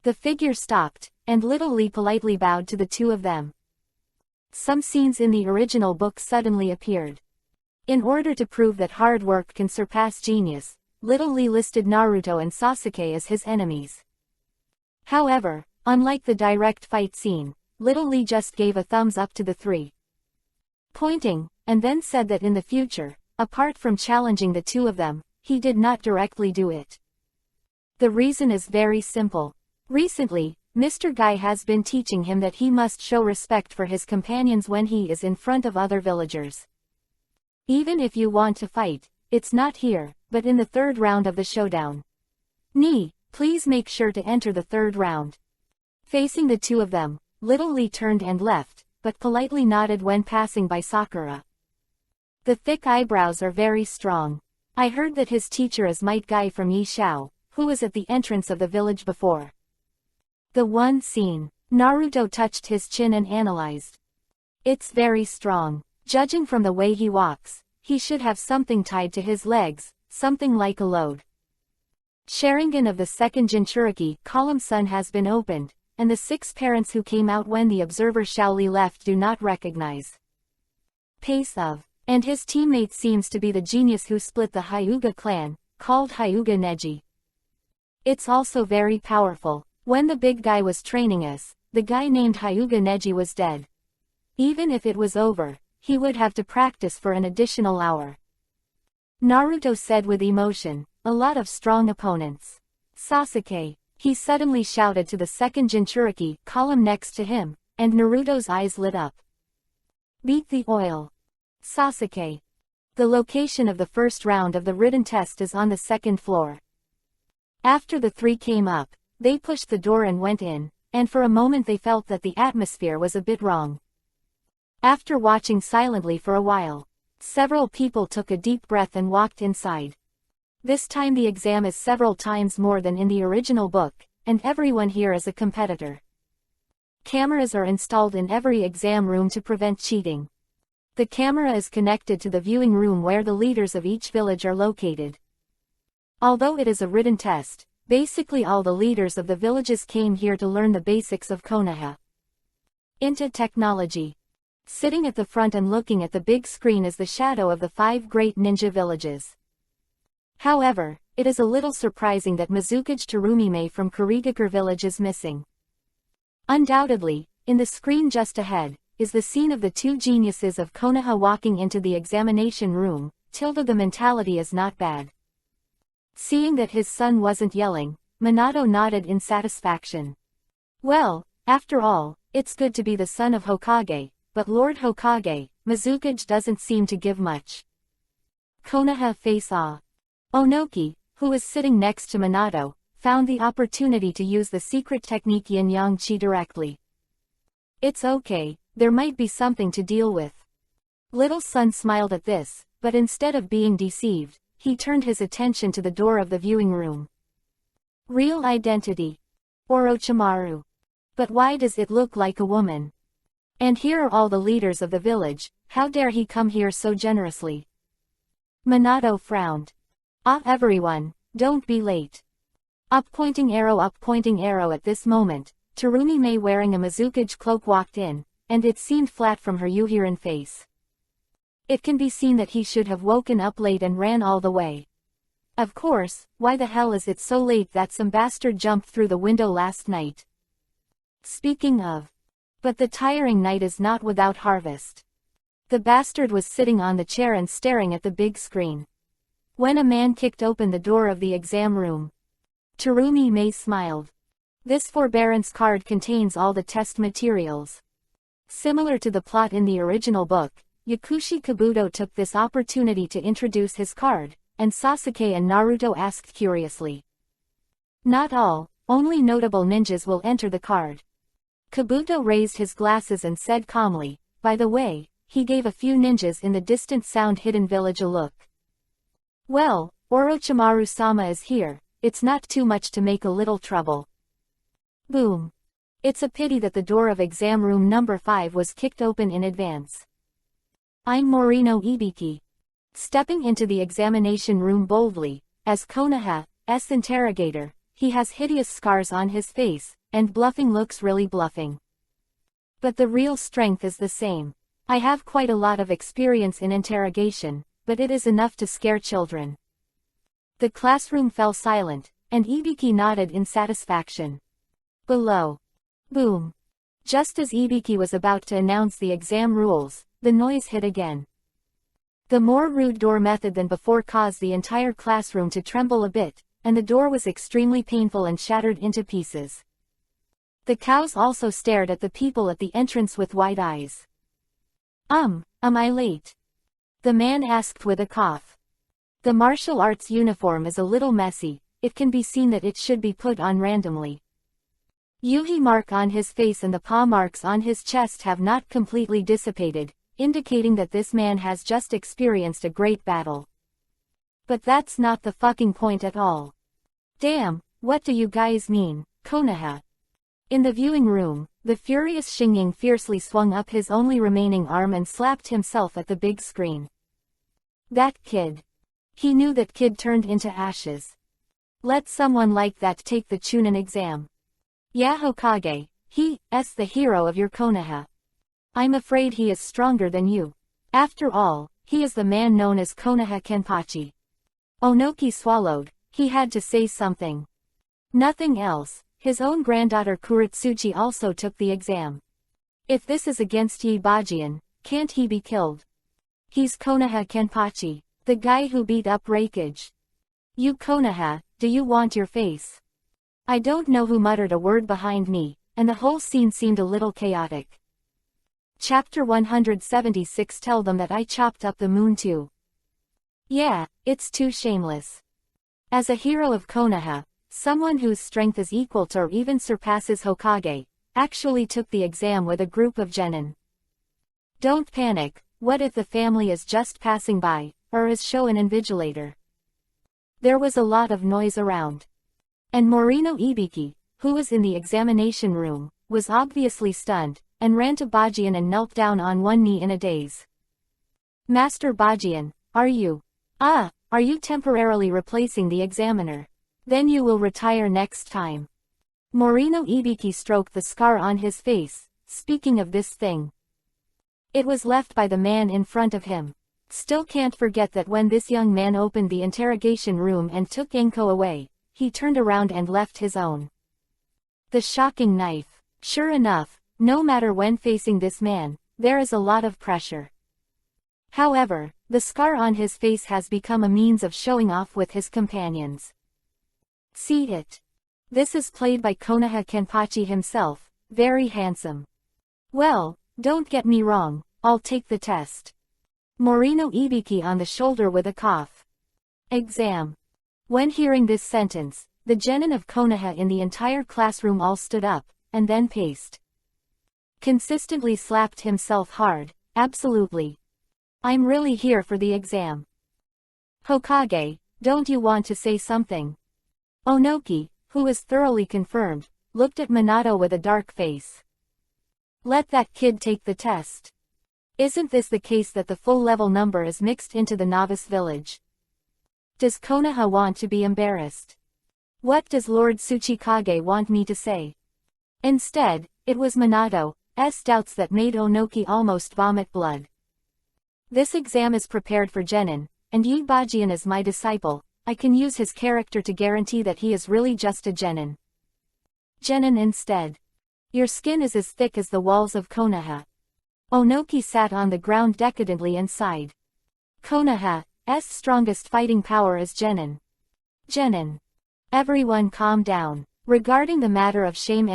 The figure stopped, and Little Lee politely bowed to the two of them. Some scenes in the original book suddenly appeared. In order to prove that hard work can surpass genius, Little Lee listed Naruto and Sasuke as his enemies. However, unlike the direct fight scene, Little Lee just gave a thumbs up to the three. Pointing, and then said that in the future, apart from challenging the two of them, he did not directly do it. The reason is very simple. Recently, Mr. Guy has been teaching him that he must show respect for his companions when he is in front of other villagers. Even if you want to fight, it's not here, but in the third round of the showdown. Please make sure to enter the third round. Facing the two of them, Little Lee turned and left, but politely nodded when passing by Sakura. The thick eyebrows are very strong. I heard that his teacher is Might Guy from Yishao, who was at the entrance of the village before. The one scene, Naruto touched his chin and analyzed. It's very strong. Judging from the way he walks, he should have something tied to his legs, something like a load. Sharingan of the second Jinchuriki column sun has been opened, and the 6 parents who came out when the observer Shaoli left do not recognize. Pace of And his teammate seems to be the genius who split the Hyuga clan, called Hyuga Neji. It's also very powerful. When the big guy was training us, the guy named Hyuga Neji was dead. Even if it was over, he would have to practice for an additional hour. Naruto said with emotion, a lot of strong opponents. Sasuke, he suddenly shouted to the second Jinchuriki column next to him, and Naruto's eyes lit up. Beat the oil. Sasuke. The location of the first round of the written test is on the second floor. After the three came up, they pushed the door and went in, and for a moment they felt that the atmosphere was a bit wrong. After watching silently for a while, several people took a deep breath and walked inside. This time the exam is several times more than in the original book, and everyone here is a competitor. Cameras are installed in every exam room to prevent cheating. The camera is connected to the viewing room where the leaders of each village are located. Although it is a written test, basically all the leaders of the villages came here to learn the basics of Konoha. Into technology. Sitting at the front and looking at the big screen is the shadow of the 5 great ninja villages. However, it is a little surprising that Mizukage Terumime from Kurigakure village is missing. Undoubtedly, in the screen just ahead, is the scene of the 2 geniuses of Konoha walking into the examination room. The mentality is not bad. Seeing that his son wasn't yelling, Minato nodded in satisfaction. Well, after all, it's good to be the son of Hokage, but Lord Hokage, Mizukage doesn't seem to give much. Konoha face awe. Onoki, who was sitting next to Minato, found the opportunity to use the secret technique Yin-Yang Chi directly. It's okay, there might be something to deal with. Little son smiled at this, but instead of being deceived, he turned his attention to the door of the viewing room. Real identity. Orochimaru. But why does it look like a woman? And here are all the leaders of the village, how dare he come here so generously? Minato frowned. Ah, everyone, don't be late. Up pointing arrow at this moment, Terumime wearing a Mizukage cloak walked in, and it seemed flat from her Yuhirin face. It can be seen that he should have woken up late and ran all the way. Of course, why the hell is it so late that some bastard jumped through the window last night? Speaking of. But the tiring night is not without harvest. The bastard was sitting on the chair and staring at the big screen. When a man kicked open the door of the exam room. Terumime smiled. This forbearance card contains all the test materials. Similar to the plot in the original book, Yakushi Kabuto took this opportunity to introduce his card, and Sasuke and Naruto asked curiously. Not all, only notable ninjas will enter the card. Kabuto raised his glasses and said calmly, by the way, he gave a few ninjas in the distant sound-hidden village a look. Well, Orochimaru-sama is here, it's not too much to make a little trouble. Boom. It's a pity that the door of exam room number 5 was kicked open in advance. I'm Morino Ibiki. Stepping into the examination room boldly, as Konoha's interrogator, he has hideous scars on his face, and bluffing looks really bluffing. But the real strength is the same. I have quite a lot of experience in interrogation, but it is enough to scare children. The classroom fell silent, and Ibiki nodded in satisfaction. Below. Boom. Just as Ibiki was about to announce the exam rules, the noise hit again. The more rude door method than before caused the entire classroom to tremble a bit, and the door was extremely painful and shattered into pieces. The cows also stared at the people at the entrance with wide eyes. Am I late? The man asked with a cough. The martial arts uniform is a little messy, it can be seen that it should be put on randomly. Yuhi mark on his face and the paw marks on his chest have not completely dissipated, indicating that this man has just experienced a great battle. But that's not the fucking point at all. Damn, what do you guys mean, Konoha? In the viewing room, the furious Xingying fiercely swung up his only remaining arm and slapped himself at the big screen. That kid. He knew that kid turned into ashes. Let someone like that take the Chunin exam. Yeah, Hokage, he's the hero of your Konoha. I'm afraid he is stronger than you. After all, he is the man known as Konoha Kenpachi. Onoki swallowed. He had to say something. Nothing else. His own granddaughter Kuretsuchi also took the exam. If this is against Yi Bajian, can't he be killed? He's Konoha Kenpachi, the guy who beat up Reikage. You Konoha, do you want your face? I don't know who muttered a word behind me, and the whole scene seemed a little chaotic. Chapter 176. Tell them that I chopped up the moon too. Yeah, it's too shameless. As a hero of Konoha, someone whose strength is equal to or even surpasses Hokage, actually took the exam with a group of genin. Don't panic, what if the family is just passing by, or is show an invigilator? There was a lot of noise around. And Morino Ibiki, who was in the examination room, was obviously stunned, and ran to Bajian and knelt down on one knee in a daze. Master Bajian, are you temporarily replacing the examiner? Then you will retire next time. Morino Ibiki stroked the scar on his face, speaking of this thing. It was left by the man in front of him. Still can't forget that when this young man opened the interrogation room and took Enko away, he turned around and left his own. The shocking knife. Sure enough, no matter when facing this man, there is a lot of pressure. However, the scar on his face has become a means of showing off with his companions. See it. This is played by Konoha Kenpachi himself, very handsome. Well, don't get me wrong, I'll take the test. Morino Ibiki on the shoulder with a cough. Exam. When hearing this sentence, the genin of Konoha in the entire classroom all stood up, and then paced. Consistently slapped himself hard, absolutely. I'm really here for the exam. Hokage, don't you want to say something? Onoki, who is thoroughly confirmed, looked at Minato with a dark face. Let that kid take the test. Isn't this the case that the full level number is mixed into the novice village? Does Konoha want to be embarrassed? What does Lord Tsuchikage want me to say? Instead, it was Minato's doubts that made Onoki almost vomit blood. This exam is prepared for genin, and Yi Bajian is my disciple. I can use his character to guarantee that he is really just a genin. Genin instead. Your skin is as thick as the walls of Konoha. Onoki sat on the ground decadently and sighed. Konoha's strongest fighting power is genin. Genin. Everyone calm down. Regarding the matter of shame,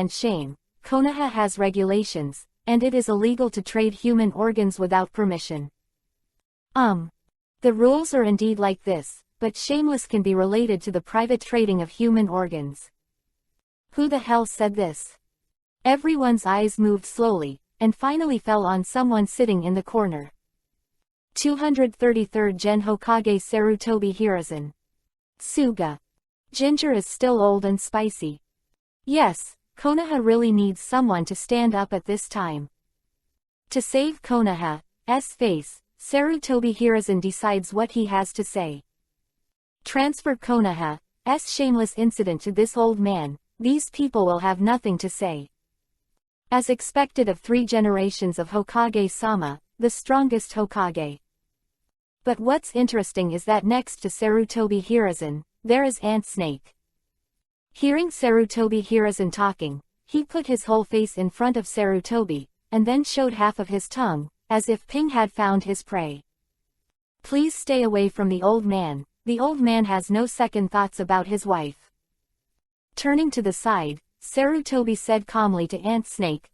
Konoha has regulations, and it is illegal to trade human organs without permission. The rules are indeed like this, but shameless can be related to the private trading of human organs. Who the hell said this? Everyone's eyes moved slowly, and finally fell on someone sitting in the corner. 233rd Gen Hokage Sarutobi Hiruzen. Suga. Ginger is still old and spicy. Yes, Konoha really needs someone to stand up at this time. To save Konoha's face, Sarutobi Hiruzen decides what he has to say. Transfer Konoha's shameless incident to this old man, these people will have nothing to say. As expected of 3 generations of Hokage-sama, the strongest Hokage. But what's interesting is that next to Sarutobi Hiruzen, there is Ant Snake. Hearing Sarutobi Hiruzen talking, he put his whole face in front of Sarutobi, and then showed half of his tongue, as if Ping had found his prey. Please stay away from the old man has no second thoughts about his wife. Turning to the side, Sarutobi said calmly to Ant Snake,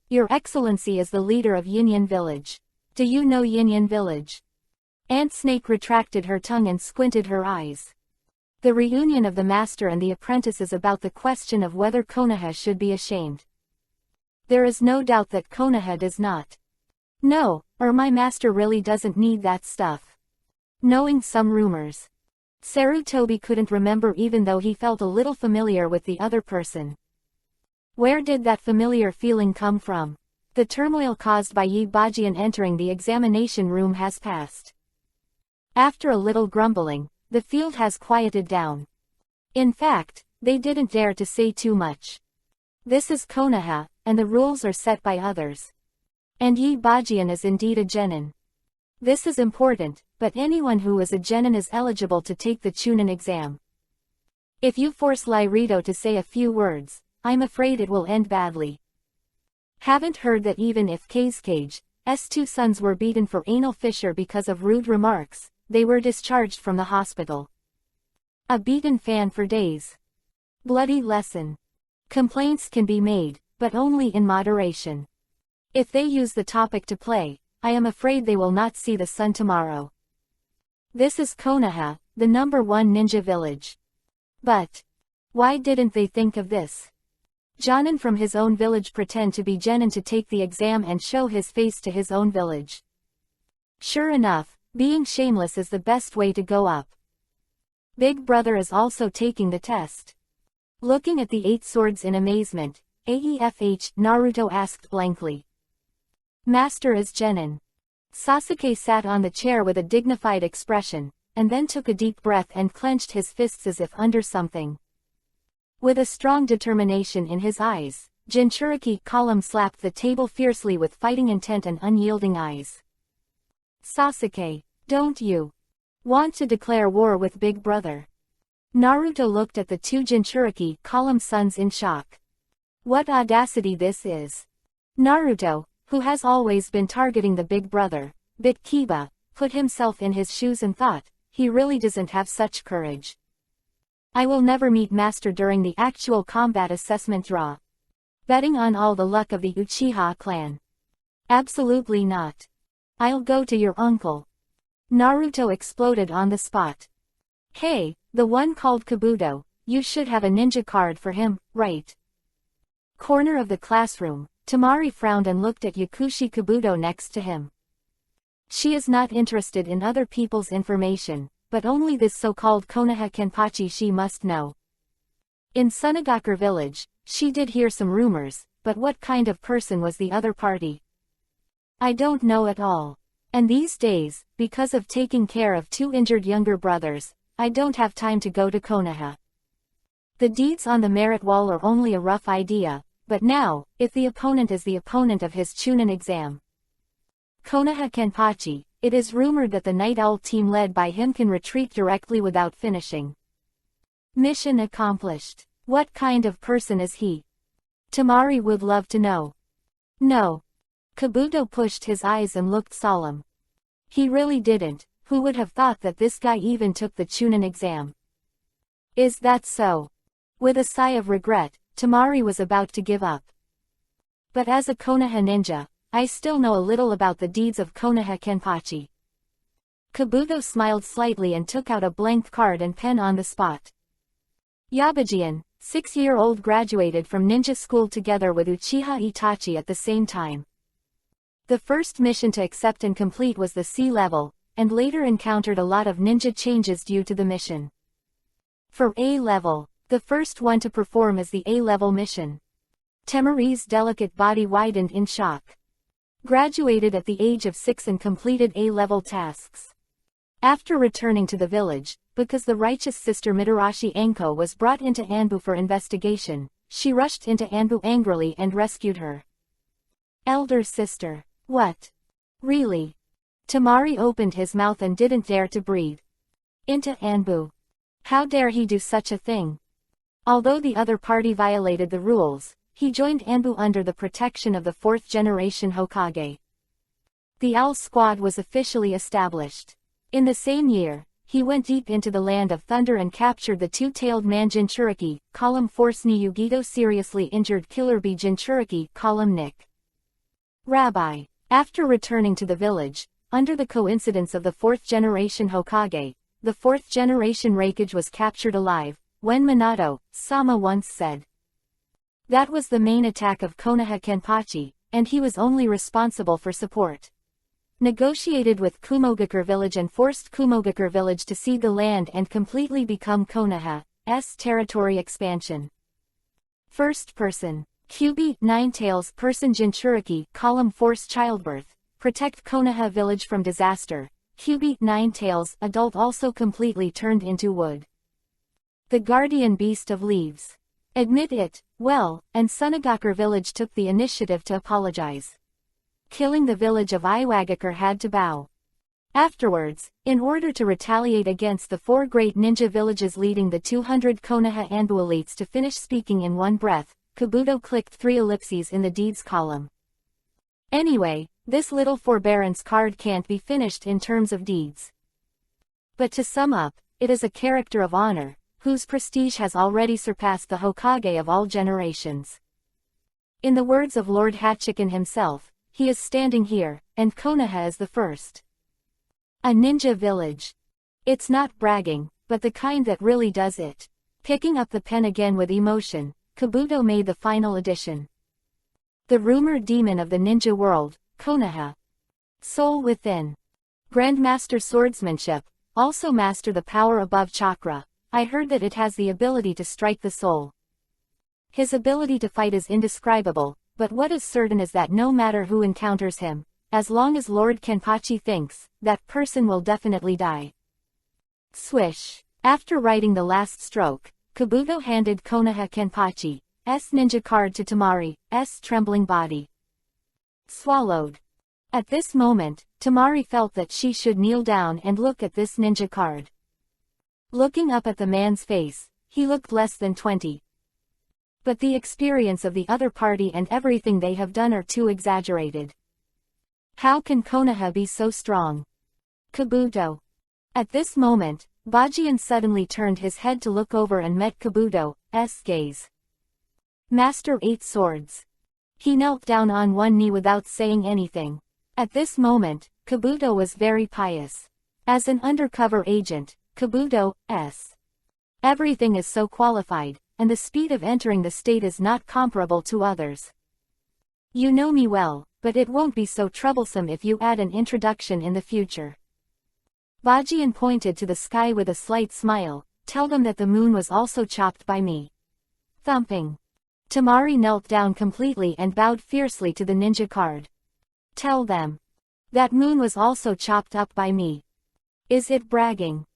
Your Excellency is the leader of Yinyan Village. Do you know Yinyan Village? Ant Snake retracted her tongue and squinted her eyes. The reunion of the master and the apprentice is about the question of whether Konoha should be ashamed. There is no doubt that Konoha does not. No, or my master really doesn't need that stuff. Knowing some rumors. Sarutobi couldn't remember even though he felt a little familiar with the other person. Where did that familiar feeling come from? The turmoil caused by Yi Bajian entering the examination room has passed. After a little grumbling, the field has quieted down. In fact, they didn't dare to say too much. This is Konoha, and the rules are set by others. And Yi Bajian is indeed a genin. This is important, but anyone who is a genin is eligible to take the Chunin exam. If you force Lyrito to say a few words, I'm afraid it will end badly. Haven't heard that even if Kage's two sons were beaten for anal fissure because of rude remarks, they were discharged from the hospital. A beaten fan for days. Bloody lesson. Complaints can be made, but only in moderation. If they use the topic to play, I am afraid they will not see the sun tomorrow. This is Konoha, the #1 ninja village. But why didn't they think of this? Jonin from his own village pretend to be genin to take the exam and show his face to his own village. Sure enough, being shameless is the best way to go up. Big brother is also taking the test. Looking at the 8 swords in amazement, AEFH, Naruto asked blankly. Master is genin. Sasuke sat on the chair with a dignified expression, and then took a deep breath and clenched his fists as if under something. With a strong determination in his eyes, Jinchuriki Column slapped the table fiercely with fighting intent and unyielding eyes. Sasuke, don't you want to declare war with Big Brother? Naruto looked at the 2 Jinchuriki Column sons in shock. What audacity this is. Naruto, who has always been targeting the Big Brother, bit Kiba, put himself in his shoes and thought, he really doesn't have such courage. I will never meet Master during the actual combat assessment draw. Betting on all the luck of the Uchiha clan. Absolutely not. I'll go to your uncle. Naruto exploded on the spot. Hey, the one called Kabuto, you should have a ninja card for him, right? Corner of the classroom, Tamari frowned and looked at Yakushi Kabuto next to him. She is not interested in other people's information, but only this so-called Konoha Kenpachi she must know. In Sunagakure village, she did hear some rumors, but what kind of person was the other party? I don't know at all. And these days, because of taking care of 2 injured younger brothers, I don't have time to go to Konoha. The deeds on the merit wall are only a rough idea, but now, if the opponent is the opponent of his Chunin exam. Konoha Kenpachi, it is rumored that the Night Owl team led by him can retreat directly without finishing. Mission accomplished. What kind of person is he? Tamari would love to know. No. Kabuto pushed his eyes and looked solemn. He really didn't. Who would have thought that this guy even took the Chunin exam? Is that so? With a sigh of regret, Tamari was about to give up. But as a Konoha ninja, I still know a little about the deeds of Konoha Kenpachi. Kabuto smiled slightly and took out a blank card and pen on the spot. Yabajian, 6-year-old, graduated from ninja school together with Uchiha Itachi at the same time. The first mission to accept and complete was the C level, and later encountered a lot of ninja changes due to the mission. For A level, the first one to perform is the A level mission. Temari's delicate body widened in shock. Graduated at the age of 6 and completed A-level tasks. After returning to the village, because the righteous sister Mitarashi Anko was brought into Anbu for investigation, she rushed into Anbu angrily and rescued her. Elder sister. What? Really? Tamari opened his mouth and didn't dare to breathe. Into Anbu. How dare he do such a thing? Although the other party violated the rules, he joined Anbu under the protection of the 4th generation Hokage. The Owl Squad was officially established. In the same year, he went deep into the Land of Thunder and captured the 2-tailed man Jinchuriki, Column Force ni Yugito, seriously injured Killer Bee Jinchuriki, Column Nick. Rabbi. After returning to the village, under the coincidence of the 4th generation Hokage, the 4th generation Raikage was captured alive, when Minato-sama once said. That was the main attack of Konoha Kenpachi, and he was only responsible for support. Negotiated with Kumogakure village and forced Kumogakure village to cede the land and completely become Konoha's territory expansion. First person. QB 9 tails person Jinchuriki, Column Force childbirth, protect Konoha village from disaster. QB 9 tails adult also completely turned into wood. The guardian beast of leaves. Admit it, well, and Sunagakure village took the initiative to apologize. Killing the village of Iwagakure had to bow. Afterwards, in order to retaliate against the 4 great ninja villages leading the 200 Konoha Anbu to finish speaking in one breath, Kabuto clicked 3 ellipses in the deeds column. Anyway, this little forbearance card can't be finished in terms of deeds. But to sum up, it is a character of honor, whose prestige has already surpassed the Hokage of all generations. In the words of Lord Hachiken himself, he is standing here, and Konoha is the first. A ninja village. It's not bragging, but the kind that really does it. Picking up the pen again with emotion, Kabuto made the final addition. The rumored demon of the ninja world, Konoha. Soul within. Grandmaster swordsmanship, also master the power above chakra. I heard that it has the ability to strike the soul. His ability to fight is indescribable, but what is certain is that no matter who encounters him, as long as Lord Kenpachi thinks, that person will definitely die. Swish. After writing the last stroke, Kabuto handed Konoha Kenpachi's ninja card to Tamari's trembling body. Swallowed. At this moment, Tamari felt that she should kneel down and look at this ninja card. Looking up at the man's face, he looked less than 20. But the experience of the other party and everything they have done are too exaggerated. How can Konoha be so strong? Kabuto. At this moment, Bajian suddenly turned his head to look over and met Kabuto's gaze. Master 8 Swords. He knelt down on one knee without saying anything. At this moment, Kabuto was very pious. As an undercover agent, Kabuto's everything is so qualified, and the speed of entering the state is not comparable to others. You know me well, but it won't be so troublesome if you add an introduction in the future. Bajian pointed to the sky with a slight smile. Tell them that the moon was also chopped by me. Thumping. Tamari knelt down completely and bowed fiercely to the ninja card. Tell them. That moon was also chopped up by me. Is it bragging?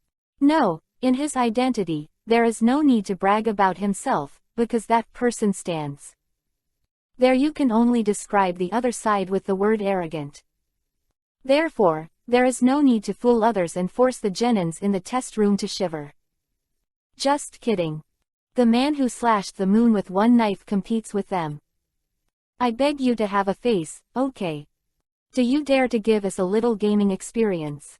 No, in his identity, there is no need to brag about himself, because that person stands. There you can only describe the other side with the word arrogant. Therefore, there is no need to fool others and force the genins in the test room to shiver. Just kidding. The man who slashed the moon with one knife competes with them. I beg you to have a face, okay? Do you dare to give us a little gaming experience?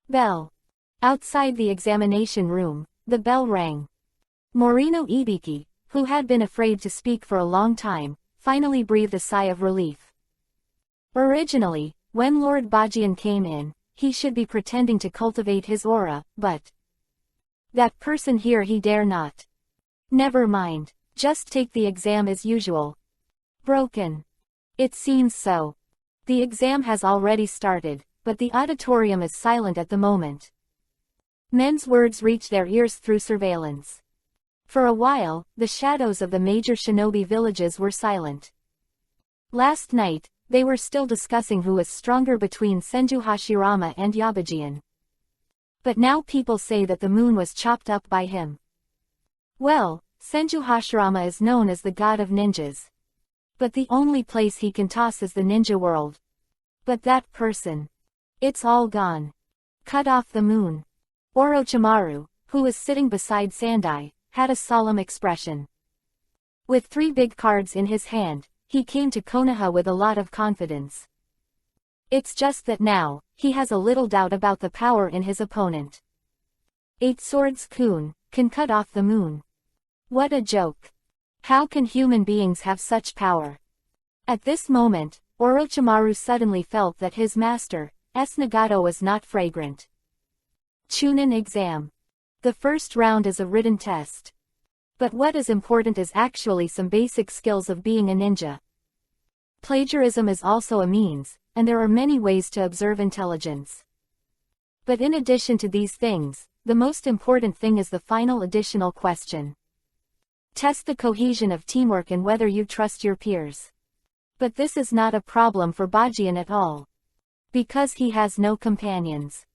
Bell. Outside the examination room, the bell rang. Morino Ibiki, who had been afraid to speak for a long time, finally breathed a sigh of relief. Originally, when Lord Bajian came in, he should be pretending to cultivate his aura, but that person here he dare not. Never mind, just take the exam as usual. Broken. It seems so. The exam has already started, but the auditorium is silent at the moment. Men's words reach their ears through surveillance. For a while, the shadows of the major shinobi villages were silent. Last night, they were still discussing who was stronger between Senju Hashirama and Yabajian. But now people say that the moon was chopped up by him. Well, Senju Hashirama is known as the god of ninjas. But the only place he can toss is the ninja world. But that person. It's all gone. Cut off the moon. Orochimaru, who was sitting beside Sandai, had a solemn expression. With 3 big cards in his hand, he came to Konoha with a lot of confidence. It's just that now, he has a little doubt about the power in his opponent. 8 Swords Kun can cut off the moon. What a joke. How can human beings have such power? At this moment, Orochimaru suddenly felt that his master's Nagato was not fragrant. Chunin exam. The first round is a written test. But what is important is actually some basic skills of being a ninja. Plagiarism is also a means, and there are many ways to observe intelligence. But in addition to these things, the most important thing is the final additional question. Test the cohesion of teamwork and whether you trust your peers. But this is not a problem for Bajian at all. Because he has no companions.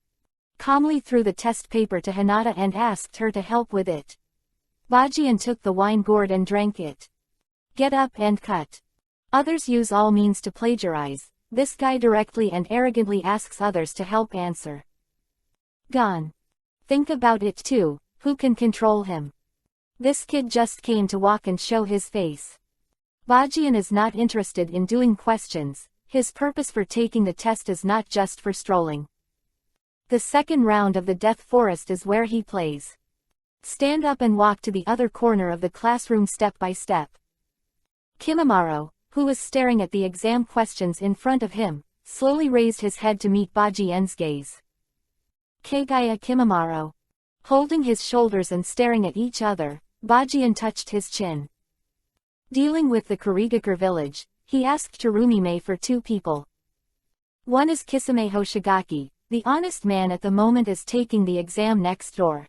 Calmly threw the test paper to Hinata and asked her to help with it. Bajian took the wine gourd and drank it. Get up and cut. Others use all means to plagiarize, this guy directly and arrogantly asks others to help answer. Gone. Think about it too, who can control him? This kid just came to walk and show his face. Bajian is not interested in doing questions, his purpose for taking the test is not just for strolling. The second round of the Death Forest is where he plays. Stand up and walk to the other corner of the classroom step by step. Kimimaro, who was staring at the exam questions in front of him, slowly raised his head to meet Bajian's gaze. Kagaya Kimimaro. Holding his shoulders and staring at each other, Bajian touched his chin. Dealing with the Kurigakure village, he asked Terumime for two people. One is Kisame Hoshigaki, the honest man at the moment is taking the exam next door.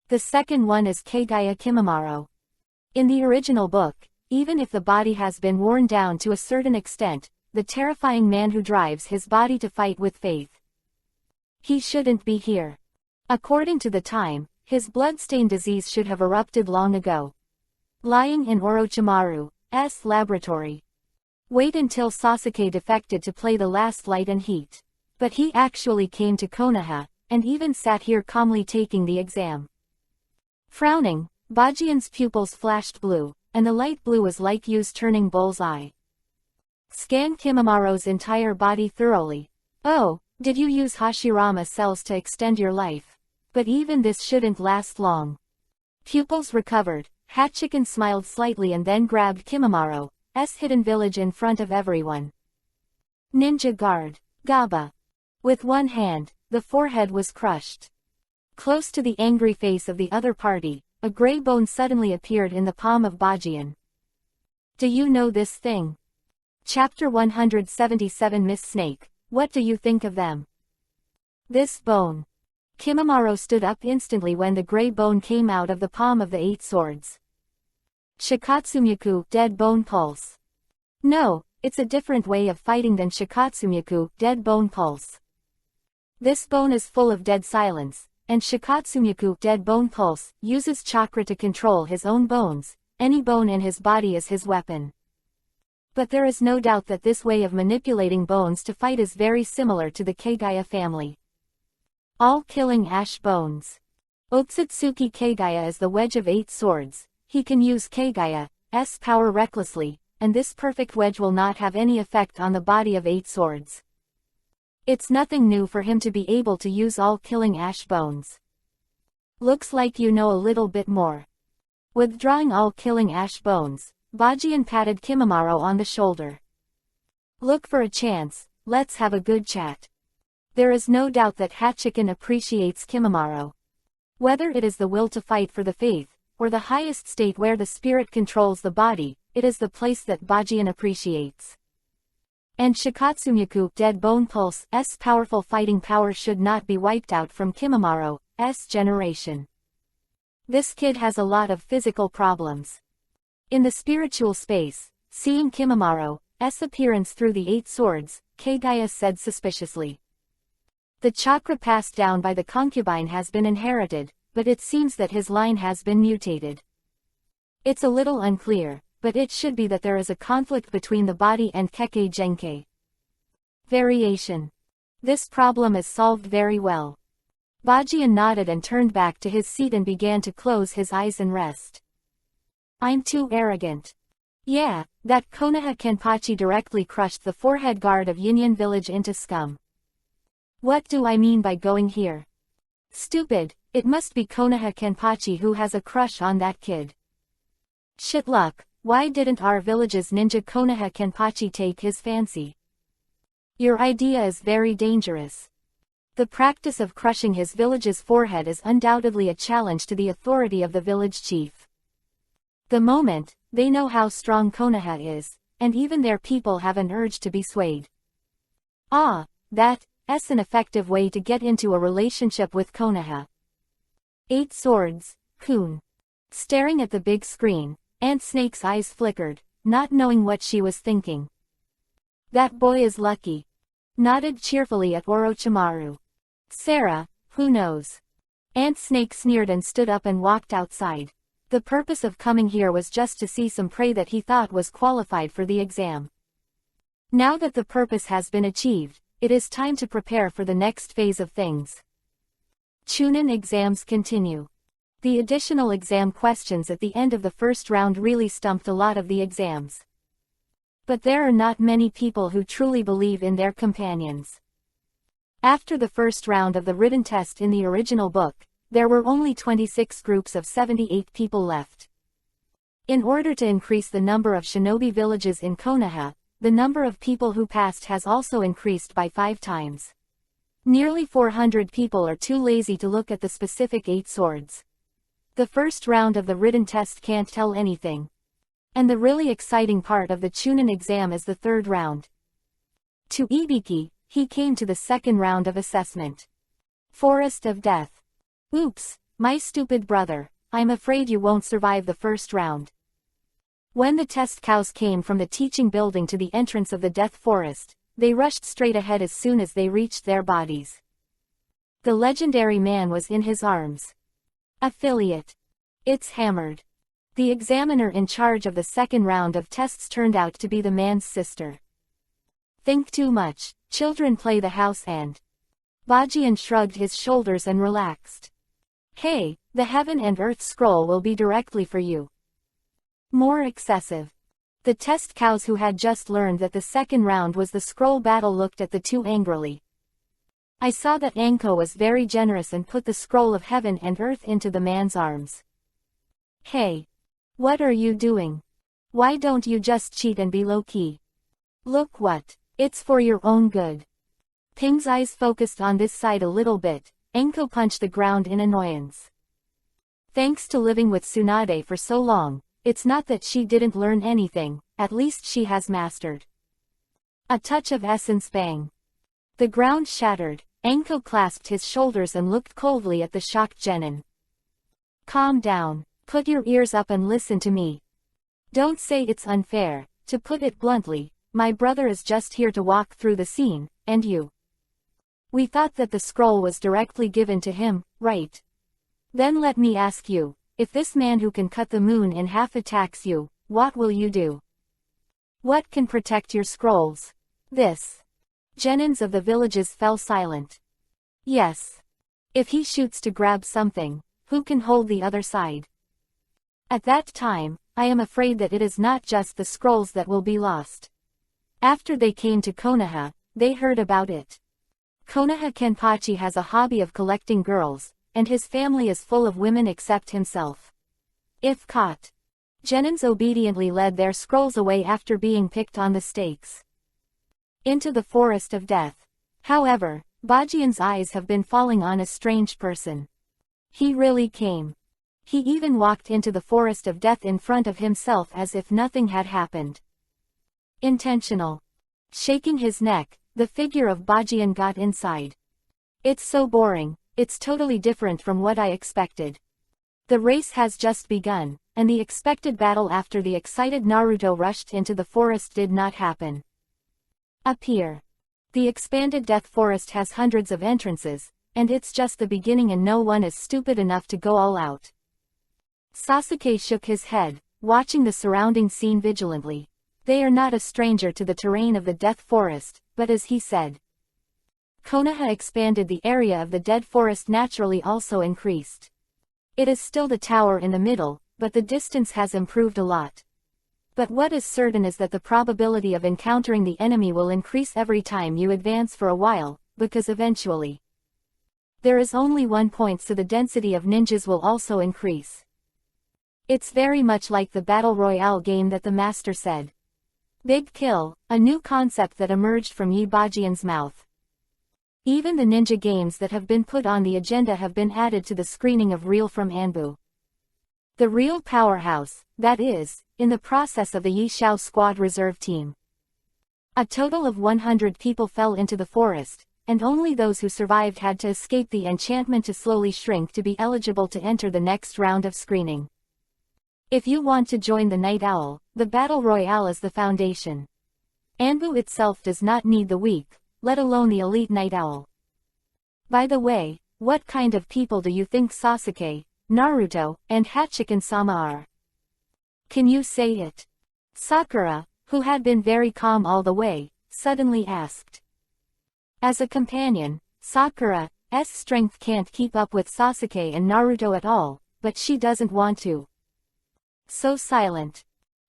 The second one is Kagaya Kimimaro. In the original book, even if the body has been worn down to a certain extent, the terrifying man who drives his body to fight with faith. He shouldn't be here. According to the time, his blood-stained disease should have erupted long ago. Lying in Orochimaru's laboratory. Wait until Sasuke defected to play the last light and heat. But he actually came to Konoha, and even sat here calmly taking the exam. Frowning, Bajian's pupils flashed blue, and the light blue was like Yu's turning bull's eye. Scan Kimimaro's entire body thoroughly. Oh, did you use Hashirama cells to extend your life? But even this shouldn't last long. Pupils recovered, Hachiken smiled slightly and then grabbed Kimimaro's hidden village in front of everyone. Ninja guard, Gaba. With one hand, the forehead was crushed. Close to the angry face of the other party, a gray bone suddenly appeared in the palm of Bajian. Do you know this thing? Chapter 177 Miss Snake, what do you think of them? This bone. Kimimaro stood up instantly when the gray bone came out of the palm of the 8 swords. Shikatsumyaku, dead bone pulse. No, it's a different way of fighting than Shikatsumyaku, dead bone pulse. This bone is full of dead silence, and Shikatsumyaku, dead bone pulse, uses chakra to control his own bones. Any bone in his body is his weapon. But there is no doubt that this way of manipulating bones to fight is very similar to the Kagaya family. All-killing ash bones. Otsutsuki Kagaya is the wedge of 8 swords. He can use Kagaya's power recklessly, and this perfect wedge will not have any effect on the body of 8 swords. It's nothing new for him to be able to use all-killing ash bones. Looks like you know a little bit more. Withdrawing all-killing ash bones, Bajian patted Kimimaro on the shoulder. Look for a chance, let's have a good chat. There is no doubt that Hachiken appreciates Kimimaro. Whether it is the will to fight for the faith, or the highest state where the spirit controls the body, it is the place that Bajian appreciates. And Shikatsumyaku, dead bone pulse's powerful fighting power should not be wiped out from Kimimaro's generation. This kid has a lot of physical problems. In the spiritual space, seeing Kimimaro's appearance through the 8 swords, Kagaya said suspiciously. The chakra passed down by the concubine has been inherited, but it seems that his line has been mutated. It's a little unclear, but it should be that there is a conflict between the body and Kekkei Genkei. Variation. This problem is solved very well. Bajian nodded and turned back to his seat and began to close his eyes and rest. I'm too arrogant. Yeah, that Konoha Kenpachi directly crushed the forehead guard of Yinyan village into scum. What do I mean by going here? Stupid, it must be Konoha Kenpachi who has a crush on that kid. Shit luck, why didn't our village's ninja Konoha Kenpachi take his fancy? Your idea is very dangerous. The practice of crushing his village's forehead is undoubtedly a challenge to the authority of the village chief. The moment, they know how strong Konoha is, and even their people have an urge to be swayed. That's an effective way to get into a relationship with Konoha. 8 swords, Kun. Staring at the big screen, Aunt Snake's eyes flickered, not knowing what she was thinking. That boy is lucky. Nodded cheerfully at Orochimaru. Sarah, who knows? Aunt Snake sneered and stood up and walked outside. The purpose of coming here was just to see some prey that he thought was qualified for the exam. Now that the purpose has been achieved, it is time to prepare for the next phase of things. Chunin exams continue. The additional exam questions at the end of the first round really stumped a lot of the exams. But there are not many people who truly believe in their companions. After the first round of the written test in the original book, there were only 26 groups of 78 people left. In order to increase the number of shinobi villages in Konoha, the number of people who passed has also increased by 5 times. Nearly 400 people are too lazy to look at the specific 8 swords. The first round of the written test can't tell anything. And the really exciting part of the Chunin exam is the third round. To Ibiki, he came to the second round of assessment. Forest of Death. Oops, my stupid brother, I'm afraid you won't survive the first round. When the test cows came from the teaching building to the entrance of the Death Forest, they rushed straight ahead as soon as they reached their bodies. The legendary man was in his arms. Affiliate. It's hammered. The examiner in charge of the second round of tests turned out to be the man's sister. Think too much, children play the house and... Bajian shrugged his shoulders and relaxed. Hey, the Heaven and Earth scroll will be directly for you. More excessive. The test cows who had just learned that the second round was the scroll battle looked at the two angrily. I saw that Anko was very generous and put the scroll of Heaven and Earth into the man's arms. Hey. What are you doing? Why don't you just cheat and be low-key? Look what, it's for your own good. Ping's eyes focused on this side a little bit, Anko punched the ground in annoyance. Thanks to living with Tsunade for so long, it's not that she didn't learn anything, at least she has mastered. A touch of essence bang. The ground shattered, Anko clasped his shoulders and looked coldly at the shocked Genin. Calm down. Put your ears up and listen to me. Don't say it's unfair. To put it bluntly, my brother is just here to walk through the scene, and you. We thought that the scroll was directly given to him, right? Then let me ask you, if this man who can cut the moon in half attacks you, what will you do? What can protect your scrolls? This. Genins of the villages fell silent. Yes. If he shoots to grab something, who can hold the other side? At that time, I am afraid that it is not just the scrolls that will be lost. After they came to Konoha, they heard about it. Konoha Kenpachi has a hobby of collecting girls, and his family is full of women except himself. If caught, Genins obediently led their scrolls away after being picked on the stakes. Into the Forest of Death. However, Bajian's eyes have been falling on a strange person. He really came. He even walked into the Forest of Death in front of himself as if nothing had happened. Intentional. Shaking his neck, the figure of Bajian got inside. It's so boring, it's totally different from what I expected. The race has just begun, and the expected battle after the excited Naruto rushed into the forest did not happen. Appear. The expanded Death Forest has hundreds of entrances, and it's just the beginning and no one is stupid enough to go all out. Sasuke shook his head, watching the surrounding scene vigilantly. They are not a stranger to the terrain of the Death Forest, but as he said, Konoha expanded, the area of the Dead Forest naturally also increased. It is still the tower in the middle, but the distance has improved a lot. But what is certain is that the probability of encountering the enemy will increase every time you advance for a while, because eventually there is only one point, so the density of ninjas will also increase. It's very much like the Battle Royale game that the master said. Big Kill, a new concept that emerged from Yi Bajian's mouth. Even the ninja games that have been put on the agenda have been added to the screening of Real from Anbu. The real powerhouse, that is, in the process of the Yi Xiao Squad reserve team. A total of 100 people fell into the forest, and only those who survived had to escape the enchantment to slowly shrink to be eligible to enter the next round of screening. If you want to join the Night Owl, the Battle Royale is the foundation. Anbu itself does not need the weak, let alone the elite Night Owl. By the way, what kind of people do you think Sasuke, Naruto, and Hachiken-sama are? Can you say it? Sakura, who had been very calm all the way, suddenly asked. As a companion, Sakura's strength can't keep up with Sasuke and Naruto at all, but she doesn't want to. So silent.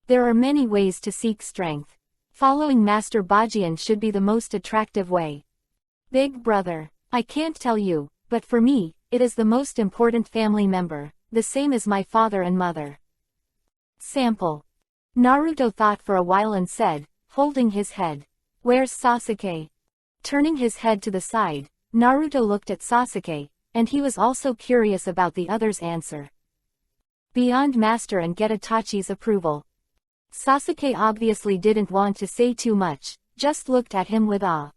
There are many ways to seek strength. Following Master Bajian should be the most attractive way. Big brother, I can't tell you, but for me, it is the most important family member, the same as my father and mother. Sample. Naruto thought for a while and said, holding his head. Where's Sasuke? Turning his head to the side, Naruto looked at Sasuke, and he was also curious about the other's answer. Beyond Master and get Itachi's approval. Sasuke obviously didn't want to say too much, just looked at him with awe.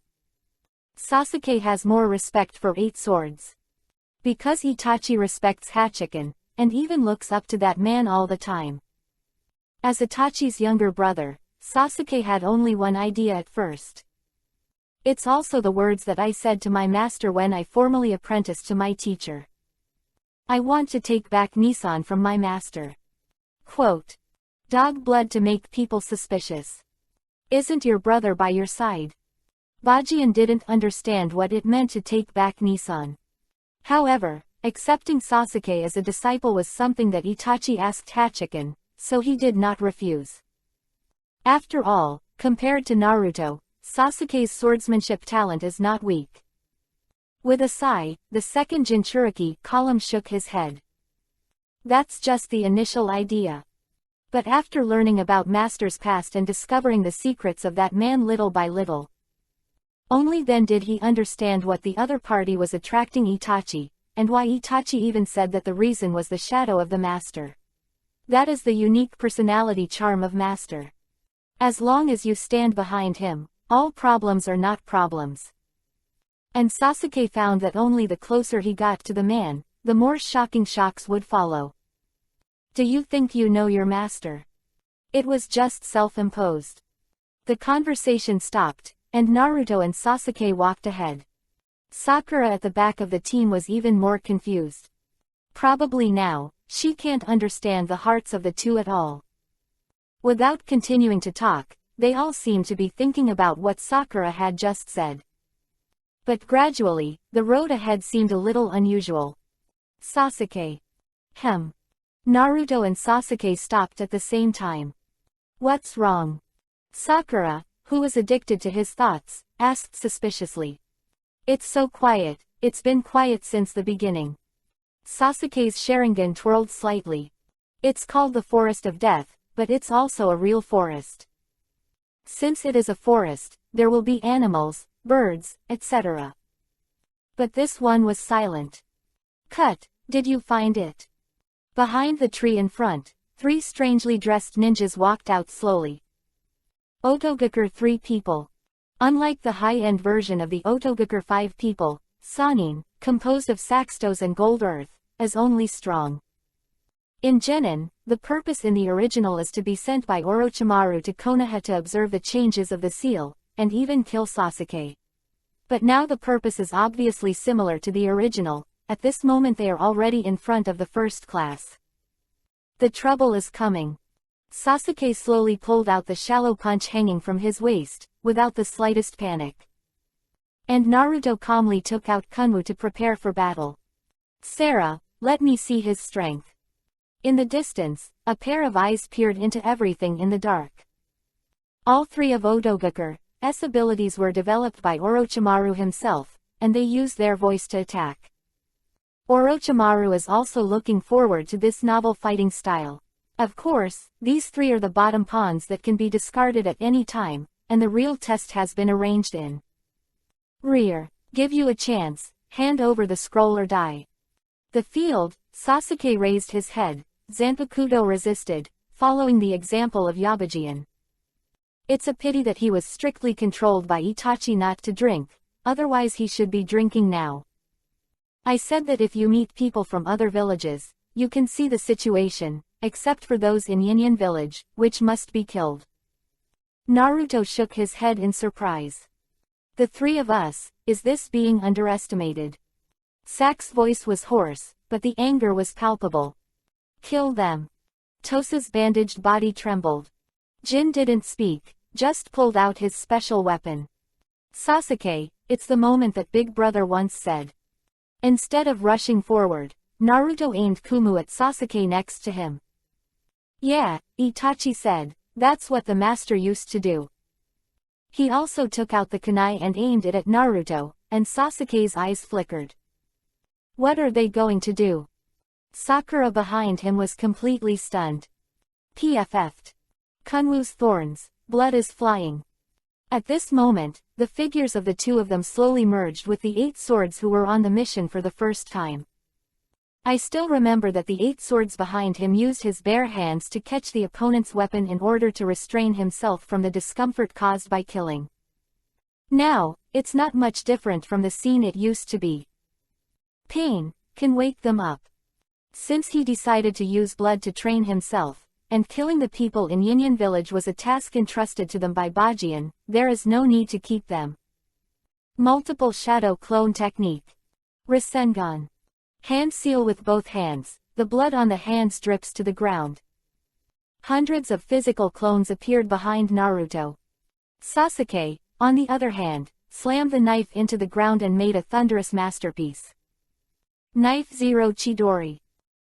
Sasuke has more respect for 8 swords. Because Itachi respects Hachiken, and even looks up to that man all the time. As Itachi's younger brother, Sasuke had only one idea at first. It's also the words that I said to my master when I formally apprenticed to my teacher. I want to take back Nissan from my master. Quote. Dog blood to make people suspicious. Isn't your brother by your side? Bajian didn't understand what it meant to take back Nissan. However, accepting Sasuke as a disciple was something that Itachi asked Hachiken, so he did not refuse. After all, compared to Naruto, Sasuke's swordsmanship talent is not weak. With a sigh, the second Jinchuriki column shook his head. That's just the initial idea. But after learning about Master's past and discovering the secrets of that man little by little, only then did he understand what the other party was attracting Itachi, and why Itachi even said that the reason was the shadow of the Master. That is the unique personality charm of Master. As long as you stand behind him, all problems are not problems. And Sasuke found that only the closer he got to the man, the more shocking shocks would follow. Do you think you know your master? It was just self-imposed. The conversation stopped, and Naruto and Sasuke walked ahead. Sakura at the back of the team was even more confused. Probably now, she can't understand the hearts of the two at all. Without continuing to talk, they all seemed to be thinking about what Sakura had just said. But gradually, the road ahead seemed a little unusual. Sasuke. Naruto and Sasuke stopped at the same time. What's wrong? Sakura, who was addicted to his thoughts, asked suspiciously. It's so quiet, it's been quiet since the beginning. Sasuke's Sharingan twirled slightly. It's called the Forest of Death, but it's also a real forest. Since it is a forest, there will be animals, birds, etc. But this one was silent. Cut, did you find it? Behind the tree in front, 3 strangely dressed ninjas walked out slowly. Otogakure 3 people. Unlike the high-end version of the Otogakure 5 people, Sanin, composed of Saxtos and Gold Earth, is only strong. In Genin, the purpose in the original is to be sent by Orochimaru to Konoha to observe the changes of the seal, and even kill Sasuke. But now the purpose is obviously similar to the original. At this moment they are already in front of the first class. The trouble is coming. Sasuke slowly pulled out the shallow punch hanging from his waist, without the slightest panic. And Naruto calmly took out Kunwu to prepare for battle. Sarah, let me see his strength. In the distance, a pair of eyes peered into everything in the dark. All 3 of Otogakure's abilities were developed by Orochimaru himself, and they used their voice to attack. Orochimaru is also looking forward to this novel fighting style. Of course, these 3 are the bottom pawns that can be discarded at any time, and the real test has been arranged in rear. Give you a chance, hand over the scroll or die. The field, Sasuke raised his head, Zanpakuto resisted, following the example of Yabajian. It's a pity that he was strictly controlled by Itachi not to drink, otherwise he should be drinking now. I said that if you meet people from other villages, you can see the situation, except for those in Yinyan village, which must be killed. Naruto shook his head in surprise. The 3 of us, is this being underestimated? Sak's voice was hoarse, but the anger was palpable. Kill them. Tosa's bandaged body trembled. Jin didn't speak, just pulled out his special weapon. "Sasuke, it's the moment that Big Brother once said." Instead of rushing forward, Naruto aimed Kumu at Sasuke next to him. "Yeah," Itachi said, "that's what the master used to do." He also took out the kunai and aimed it at Naruto, and Sasuke's eyes flickered. What are they going to do? Sakura behind him was completely stunned. PFF'd. Kunwu's thorns, blood is flying. At this moment, the figures of the two of them slowly merged with the 8 swords who were on the mission for the first time. I still remember that the 8 swords behind him used his bare hands to catch the opponent's weapon in order to restrain himself from the discomfort caused by killing. Now, it's not much different from the scene it used to be. Pain can wake them up. Since he decided to use blood to train himself, and killing the people in Yinyan village was a task entrusted to them by Bajian, there is no need to keep them. Multiple shadow clone technique. Rasengan. Hand seal with both hands, the blood on the hands drips to the ground. Hundreds of physical clones appeared behind Naruto. Sasuke, on the other hand, slammed the knife into the ground and made a thunderous masterpiece. Knife 0 Chidori.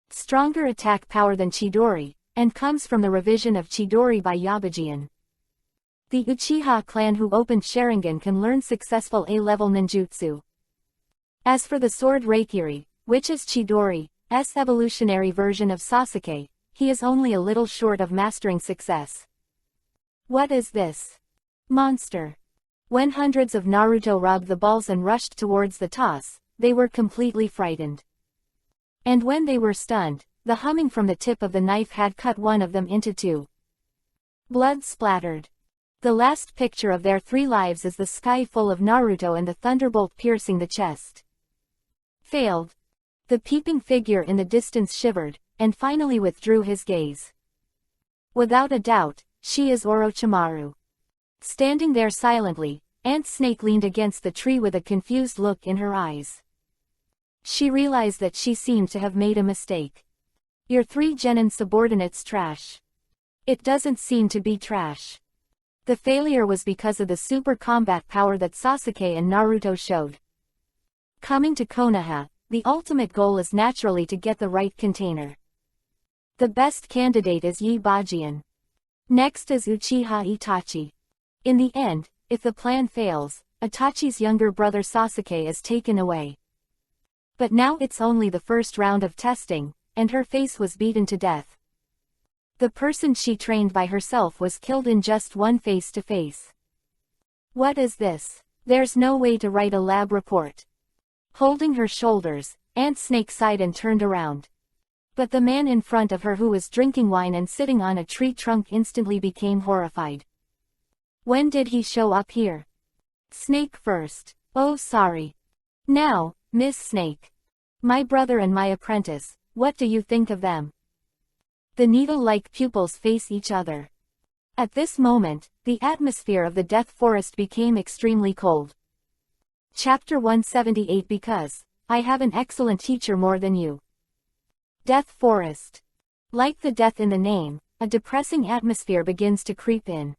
Stronger attack power than Chidori, and comes from the revision of Chidori by Yabajian. The Uchiha clan who opened Sharingan can learn successful A-level ninjutsu. As for the sword Reikiri, which is Chidori's evolutionary version of Sasuke, he is only a little short of mastering success. What is this monster? When hundreds of Naruto rubbed the balls and rushed towards the toss, they were completely frightened. And when they were stunned, the humming from the tip of the knife had cut one of them into 2. Blood splattered. The last picture of their 3 lives is the sky full of Naruto and the thunderbolt piercing the chest. Failed. The peeping figure in the distance shivered, and finally withdrew his gaze. Without a doubt, she is Orochimaru. Standing there silently, Ant Snake leaned against the tree with a confused look in her eyes. She realized that she seemed to have made a mistake. Your 3 genin subordinates trash. It doesn't seem to be trash. The failure was because of the super combat power that Sasuke and Naruto showed. Coming to Konoha, the ultimate goal is naturally to get the right container. The best candidate is Bajian. Next is Uchiha Itachi. In the end, if the plan fails, Itachi's younger brother Sasuke is taken away. But now it's only the first round of testing, and her face was beaten to death. The person she trained by herself was killed in just one face-to-face. What is this? There's no way to write a lab report. Holding her shoulders, Ant Snake sighed and turned around. But the man in front of her who was drinking wine and sitting on a tree trunk instantly became horrified. When did he show up here? Snake first. Oh sorry. Now, Miss Snake. My brother and my apprentice, what do you think of them? The needle-like pupils face each other. At this moment, the atmosphere of the Death Forest became extremely cold. Chapter 178 Because I have an excellent teacher more than you. Death Forest. Like the death in the name, a depressing atmosphere begins to creep in.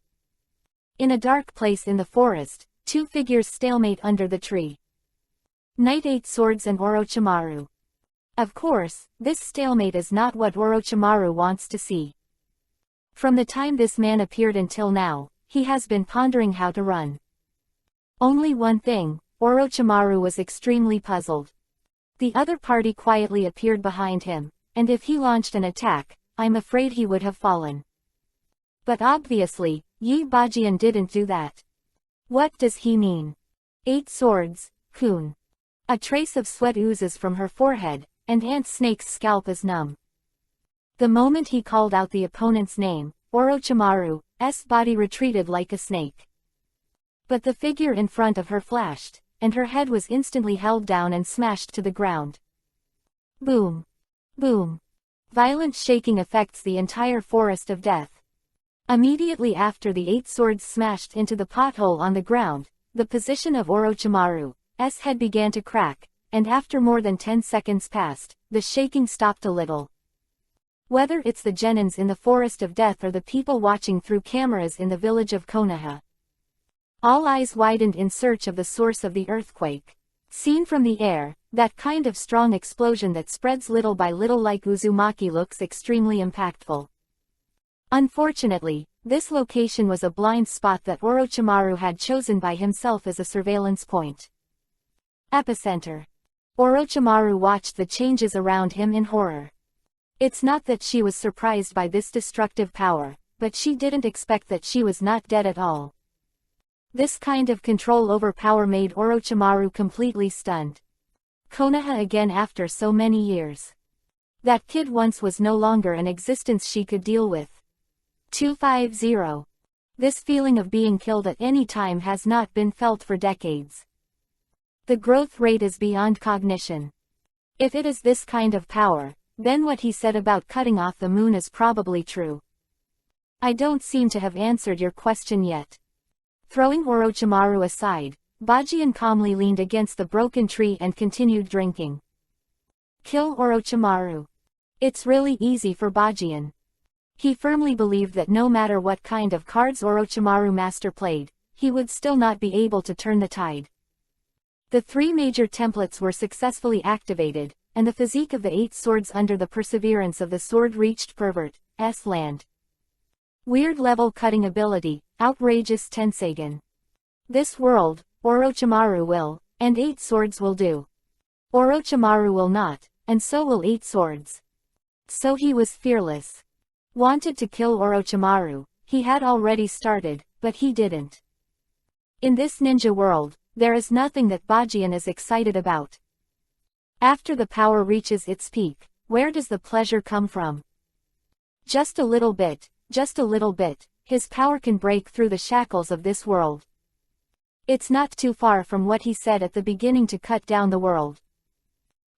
In a dark place in the forest, 2 figures stalemate under the tree. Knight 8 Swords and Orochimaru. Of course, this stalemate is not what Orochimaru wants to see. From the time this man appeared until now, he has been pondering how to run. Only one thing, Orochimaru was extremely puzzled. The other party quietly appeared behind him, and if he launched an attack, I'm afraid he would have fallen. But obviously, Bajian didn't do that. What does he mean? 8 Swords, Kun. A trace of sweat oozes from her forehead, and Ant Snake's scalp is numb. The moment he called out the opponent's name, Orochimaru's body retreated like a snake. But the figure in front of her flashed, and her head was instantly held down and smashed to the ground. Boom. Boom. Violent shaking affects the entire forest of death. Immediately after the 8 swords smashed into the pothole on the ground, the position of Orochimaru's head began to crack, and after more than 10 seconds passed, the shaking stopped a little. Whether it's the genins in the forest of death or the people watching through cameras in the village of Konoha. All eyes widened in search of the source of the earthquake. Seen from the air, that kind of strong explosion that spreads little by little like Uzumaki looks extremely impactful. Unfortunately, this location was a blind spot that Orochimaru had chosen by himself as a surveillance point. Epicenter. Orochimaru watched the changes around him in horror. It's not that she was surprised by this destructive power, but she didn't expect that she was not dead at all. This kind of control over power made Orochimaru completely stunned. Konoha again after so many years. That kid once was no longer an existence she could deal with. 250. This feeling of being killed at any time has not been felt for decades. The growth rate is beyond cognition. If it is this kind of power, then what he said about cutting off the moon is probably true. I don't seem to have answered your question yet. Throwing Orochimaru aside, Bajian calmly leaned against the broken tree and continued drinking. Kill Orochimaru. It's really easy for Bajian. He firmly believed that no matter what kind of cards Orochimaru master played, he would still not be able to turn the tide. The 3 major templates were successfully activated, and the physique of the 8 swords under the perseverance of the sword reached Pervert's land. Weird level cutting ability, outrageous Tenseigin. This world, Orochimaru will, and 8 swords will do. Orochimaru will not, and so will 8 swords. So he was fearless. Wanted to kill Orochimaru, he had already started, but he didn't. In this ninja world, there is nothing that Bajian is excited about. After the power reaches its peak, where does the pleasure come from? Just a little bit, his power can break through the shackles of this world. It's not too far from what he said at the beginning to cut down the world.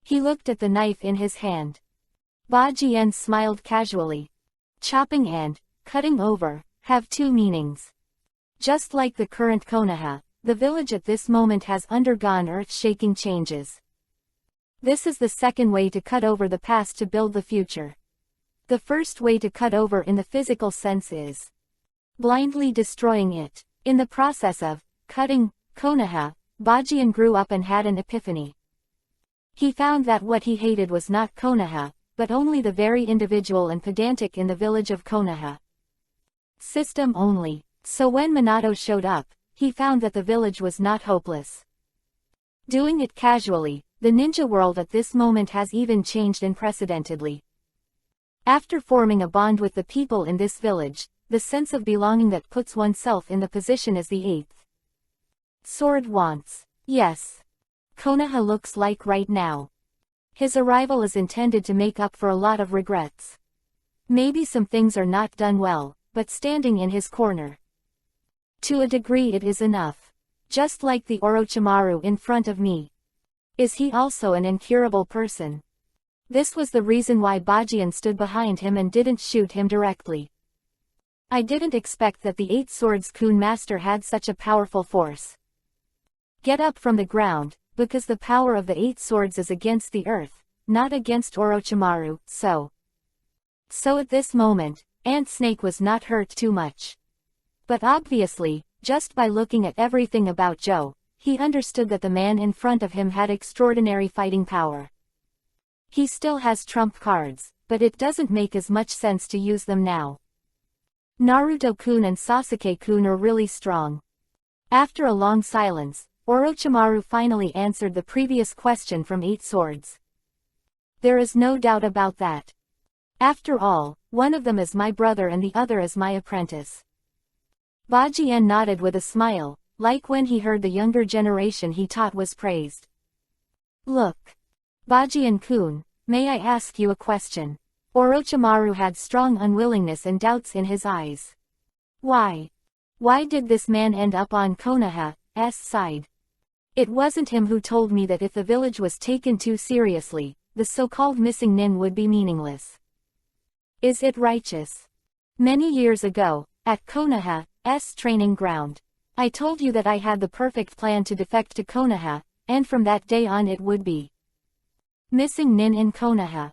He looked at the knife in his hand. Bajian smiled casually. Chopping and cutting over have 2 meanings. Just like the current Konoha, the village at this moment has undergone earth-shaking changes. This is the second way to cut over the past to build the future. The first way to cut over in the physical sense is blindly destroying it. In the process of cutting Konoha, Bajian grew up and had an epiphany. He found that what he hated was not Konoha, but only the very individual and pedantic in the village of Konoha. System only. So when Minato showed up, he found that the village was not hopeless. Doing it casually, the ninja world at this moment has even changed unprecedentedly. After forming a bond with the people in this village, the sense of belonging that puts oneself in the position as the 8th sword wants. Yes. Konoha looks like right now. His arrival is intended to make up for a lot of regrets. Maybe some things are not done well, but standing in his corner. To a degree it is enough. Just like the Orochimaru in front of me. Is he also an incurable person? This was the reason why Bajian stood behind him and didn't shoot him directly. I didn't expect that the 8 Swords Kun Master had such a powerful force. Get up from the ground, because the power of the 8 swords is against the earth, not against Orochimaru, so at this moment, Ant Snake was not hurt too much. But obviously, just by looking at everything about Joe, he understood that the man in front of him had extraordinary fighting power. He still has trump cards, but it doesn't make as much sense to use them now. Naruto-kun and Sasuke-kun are really strong. After a long silence, Orochimaru finally answered the previous question from 8 Swords. There is no doubt about that. After all, one of them is my brother and the other is my apprentice. Bajian nodded with a smile, like when he heard the younger generation he taught was praised. Look. Bajian-kun, may I ask you a question? Orochimaru had strong unwillingness and doubts in his eyes. Why? Why did this man end up on Konoha's side? It wasn't him who told me that if the village was taken too seriously, the so-called missing nin would be meaningless. Is it righteous? Many years ago, at Konoha's training ground, I told you that I had the perfect plan to defect to Konoha, and from that day on it would be missing nin in Konoha.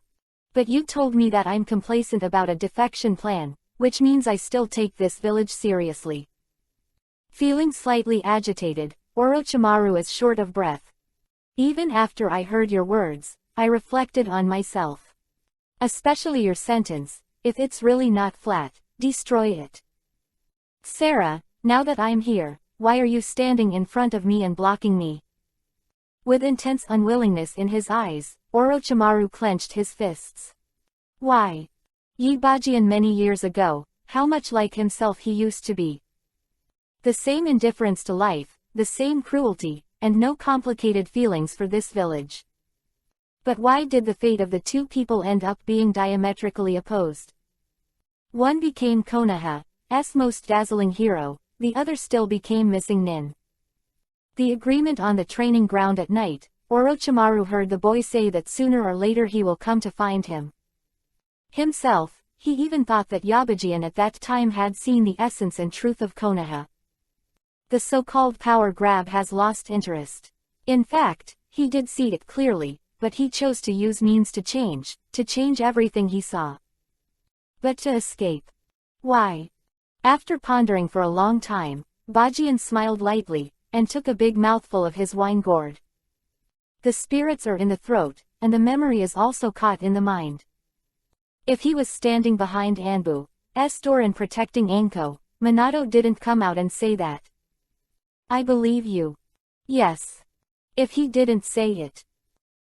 But you told me that I'm complacent about a defection plan, which means I still take this village seriously. Feeling slightly agitated, Orochimaru is short of breath. Even after I heard your words, I reflected on myself. Especially your sentence, if it's really not flat, destroy it. Sarah, now that I'm here, why are you standing in front of me and blocking me? With intense unwillingness in his eyes, Orochimaru clenched his fists. Why? Yibajian many years ago, how much like himself he used to be. The same indifference to life, the same cruelty, and no complicated feelings for this village. But why did the fate of the two people end up being diametrically opposed? One became Konoha's most dazzling hero, the other still became missing Nin. The agreement on the training ground at night, Orochimaru heard the boy say that sooner or later he will come to find him. Himself, he even thought that Yabajian at that time had seen the essence and truth of Konoha. The so-called power grab has lost interest. In fact, he did see it clearly, but he chose to use means to change everything he saw. But to escape. Why? After pondering for a long time, Bajian smiled lightly, and took a big mouthful of his wine gourd. The spirits are in the throat, and the memory is also caught in the mind. If he was standing behind Anbu's door and protecting Anko, Minato didn't come out and say that. I believe you. Yes. If he didn't say it.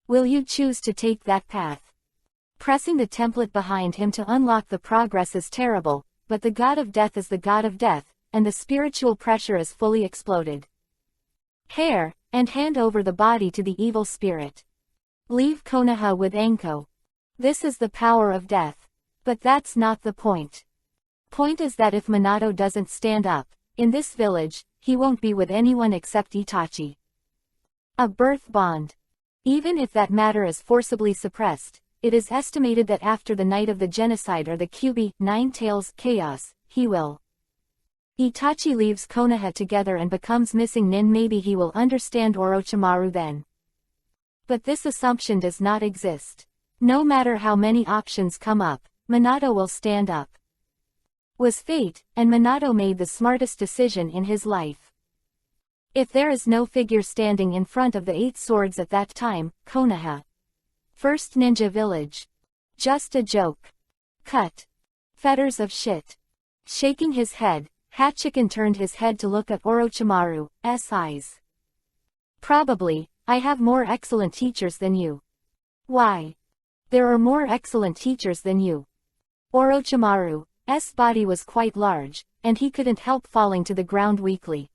Will you choose to take that path? Pressing the template behind him to unlock the progress is terrible, but the god of death is the god of death, and the spiritual pressure is fully exploded. Hair, and hand over the body to the evil spirit. Leave Konoha with Anko. This is the power of death. But that's not the point. Point is that if Minato doesn't stand up, in this village, he won't be with anyone except Itachi. A birth bond. Even if that matter is forcibly suppressed, it is estimated that after the night of the genocide or the Kyuubi, Nine Tails, chaos, he will. Itachi leaves Konoha together and becomes missing Nin. Maybe he will understand Orochimaru then. But this assumption does not exist. No matter how many options come up, Minato will stand up. Was fate, and Minato made the smartest decision in his life. If there is no figure standing in front of the 8 swords at that time, Konoha. First ninja village. Just a joke. Cut. Fetters of shit. Shaking his head, Hachiken turned his head to look at Orochimaru's eyes. Probably, I have more excellent teachers than you. Why? There are more excellent teachers than you. Orochimaru's body was quite large, and he couldn't help falling to the ground weakly.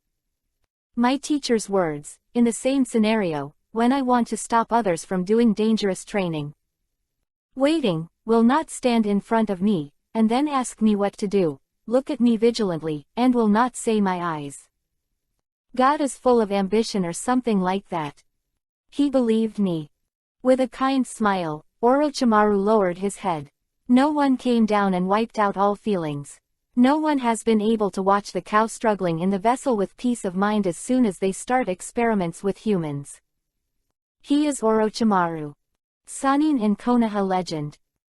My teacher's words, in the same scenario, when I want to stop others from doing dangerous training. Waiting, will not stand in front of me, and then ask me what to do, look at me vigilantly, and will not say my eyes. God is full of ambition or something like that. He believed me. With a kind smile, Orochimaru lowered his head. No one came down and wiped out all feelings. No one has been able to watch the cow struggling in the vessel with peace of mind as soon as they start experiments with humans. He is Orochimaru. Sannin in Konoha legend.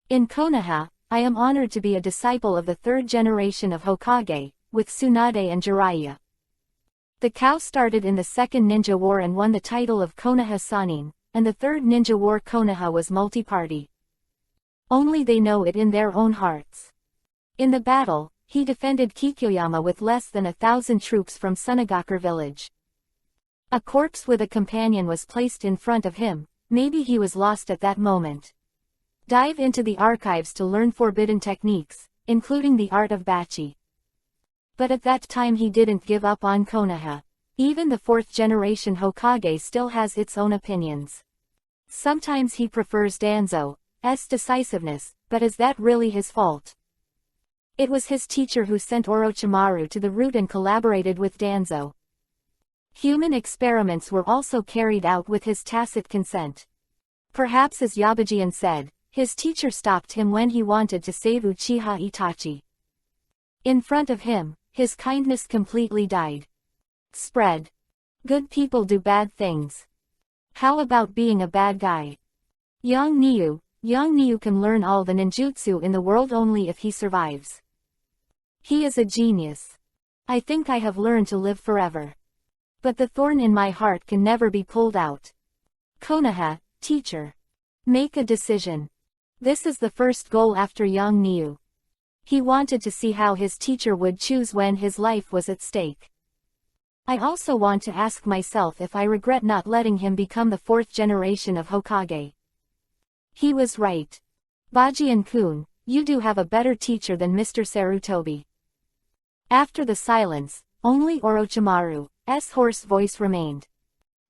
In Konoha, I am honored to be a disciple of the 3rd generation of Hokage, with Tsunade and Jiraiya. The cow started in the 2nd Ninja War and won the title of Konoha Sannin, and the 3rd Ninja War Konoha was multi-party. Only they know it in their own hearts. In the battle, he defended Kikyoyama with less than 1,000 troops from Sunagakure village. A corpse with a companion was placed in front of him, maybe he was lost at that moment. Dive into the archives to learn forbidden techniques, including the art of Bachi. But at that time he didn't give up on Konoha. Even the 4th generation Hokage still has its own opinions. Sometimes he prefers Danzo's decisiveness, but is that really his fault? It was his teacher who sent Orochimaru to the route and collaborated with Danzo. Human experiments were also carried out with his tacit consent. Perhaps as Yabajian said, his teacher stopped him when he wanted to save Uchiha Itachi. In front of him, his kindness completely died. Spread. Good people do bad things. How about being a bad guy? Yang Niu, young Niu can learn all the ninjutsu in the world only if he survives. He is a genius. I think I have learned to live forever. But the thorn in my heart can never be pulled out. Konoha, teacher. Make a decision. This is the first goal after young Niu. He wanted to see how his teacher would choose when his life was at stake. I also want to ask myself if I regret not letting him become the fourth generation of Hokage. He was right. Bajian-kun, you do have a better teacher than Mr. Sarutobi. After the silence, only Orochimaru's hoarse voice remained.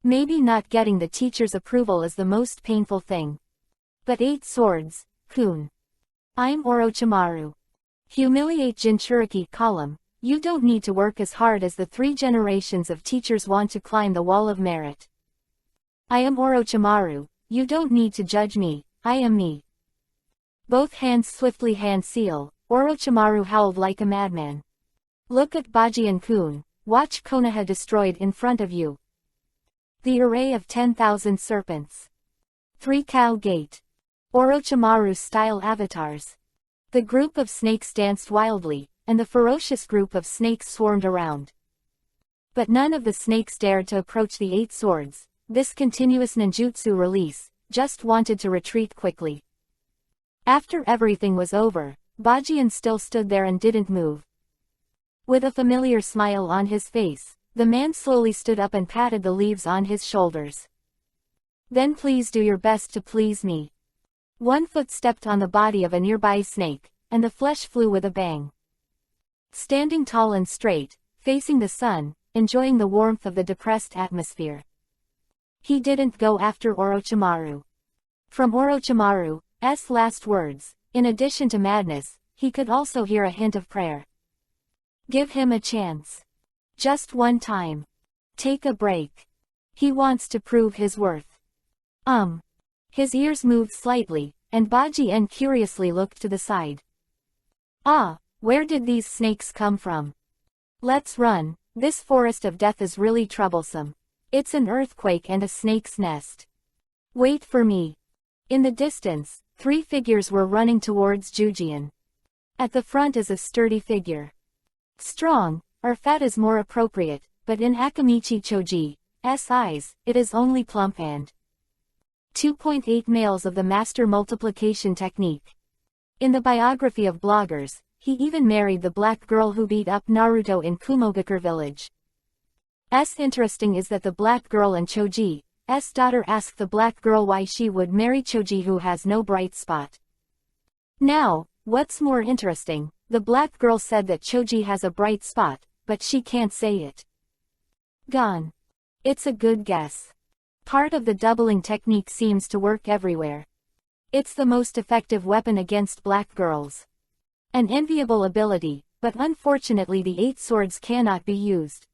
Maybe not getting the teacher's approval is the most painful thing. But 8 swords, kun. I'm Orochimaru. Humiliate Jinchuriki column. You don't need to work as hard as the 3 generations of teachers want to climb the wall of merit. I am Orochimaru, you don't need to judge me, I am me. Both hands swiftly hand seal, Orochimaru howled like a madman. Look at Bajian-kun, watch Konoha destroyed in front of you. The array of 10,000 serpents. 3 cow gate. Orochimaru-style avatars. The group of snakes danced wildly, and the ferocious group of snakes swarmed around. But none of the snakes dared to approach the 8 swords. This continuous ninjutsu release, just wanted to retreat quickly. After everything was over, Bajian still stood there and didn't move. With a familiar smile on his face, the man slowly stood up and patted the leaves on his shoulders. Then please do your best to please me. One foot stepped on the body of a nearby snake, and the flesh flew with a bang. Standing tall and straight, facing the sun, enjoying the warmth of the depressed atmosphere. He didn't go after Orochimaru. From Orochimaru's last words, in addition to madness, he could also hear a hint of prayer. Give him a chance. Just one time. Take a break. He wants to prove his worth. His ears moved slightly, and Bajian curiously looked to the side. Ah, where did these snakes come from? Let's run, this forest of death is really troublesome. It's an earthquake and a snake's nest. Wait for me. In the distance, 3 figures were running towards Jujian. At the front is a sturdy figure. Strong, or fat is more appropriate, but in Akamichi Choji's eyes, it is only plump and 2.8 males of the master multiplication technique. In the biography of bloggers, he even married the black girl who beat up Naruto in Kumogakure village. Interesting is that the black girl and Choji's daughter asked the black girl why she would marry Choji who has no bright spot. Now, what's more interesting, the black girl said that Choji has a bright spot, but she can't say it. Gone. It's a good guess. Part of the doubling technique seems to work everywhere. It's the most effective weapon against black girls. An enviable ability, but unfortunately the 8 swords cannot be used.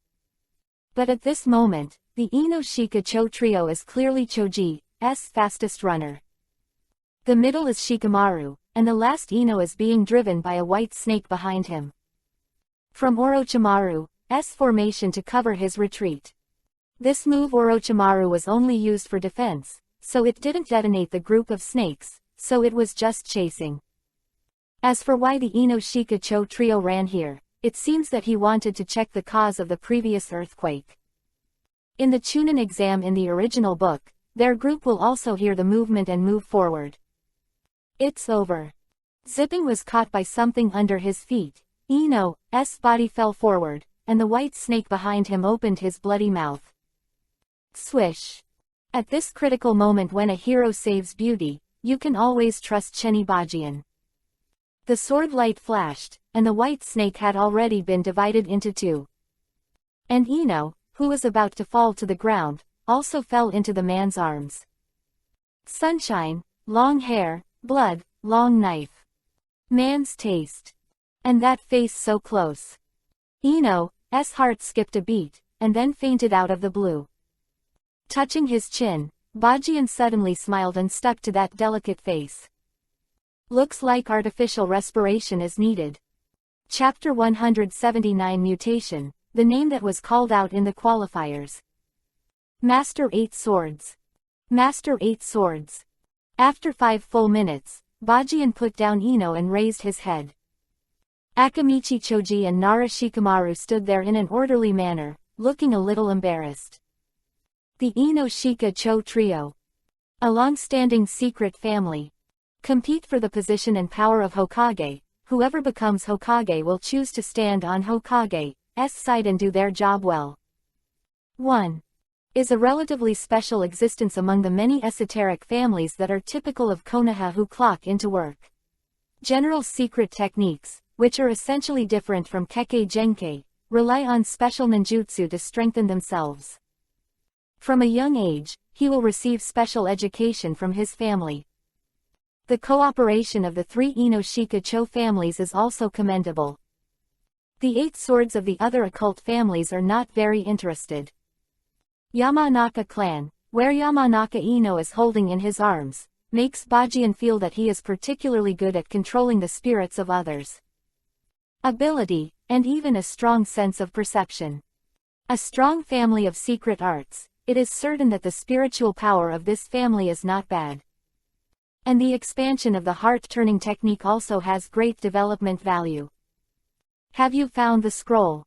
But at this moment, the Ino Shikacho trio is clearly Choji's fastest runner. The middle is Shikamaru, and the last Ino is being driven by a white snake behind him. From Orochimaru's formation to cover his retreat. This move Orochimaru was only used for defense, so it didn't detonate the group of snakes, so it was just chasing. As for why the Ino Shikacho trio ran here, it seems that he wanted to check the cause of the previous earthquake. In the Chunin exam in the original book, their group will also hear the movement and move forward. It's over. Zipping was caught by something under his feet. Ino's body fell forward, and the white snake behind him opened his bloody mouth. Swish. At this critical moment when a hero saves beauty, you can always trust Cheni Bajian. The sword light flashed, and the white snake had already been divided into 2. And Ino, who was about to fall to the ground, also fell into the man's arms. Sunshine, long hair, blood, long knife. Man's taste. And that face so close. Ino's heart skipped a beat, and then fainted out of the blue. Touching his chin, Bajian suddenly smiled and stuck to that delicate face. Looks like artificial respiration is needed. Chapter 179 Mutation, the name that was called out in the qualifiers. Master 8 Swords. Master 8 Swords. After 5 full minutes, Bajian put down Ino and raised his head. Akamichi Choji and Nara Shikamaru stood there in an orderly manner, looking a little embarrassed. The Ino Shika Cho trio, a long-standing secret family, compete for the position and power of Hokage. Whoever becomes Hokage will choose to stand on Hokage's side and do their job well. 1. Is a relatively special existence among the many esoteric families that are typical of Konoha who clock into work. General secret techniques, which are essentially different from Kekkei Genkei, rely on special ninjutsu to strengthen themselves. From a young age, he will receive special education from his family. The cooperation of the 3 Ino Shika Cho families is also commendable. The 8 swords of the other occult families are not very interested. Yamanaka clan, where Yamanaka Ino is holding in his arms, makes Bajian feel that he is particularly good at controlling the spirits of others. Ability, and even a strong sense of perception. A strong family of secret arts, it is certain that the spiritual power of this family is not bad. And the expansion of the heart-turning technique also has great development value. Have you found the scroll?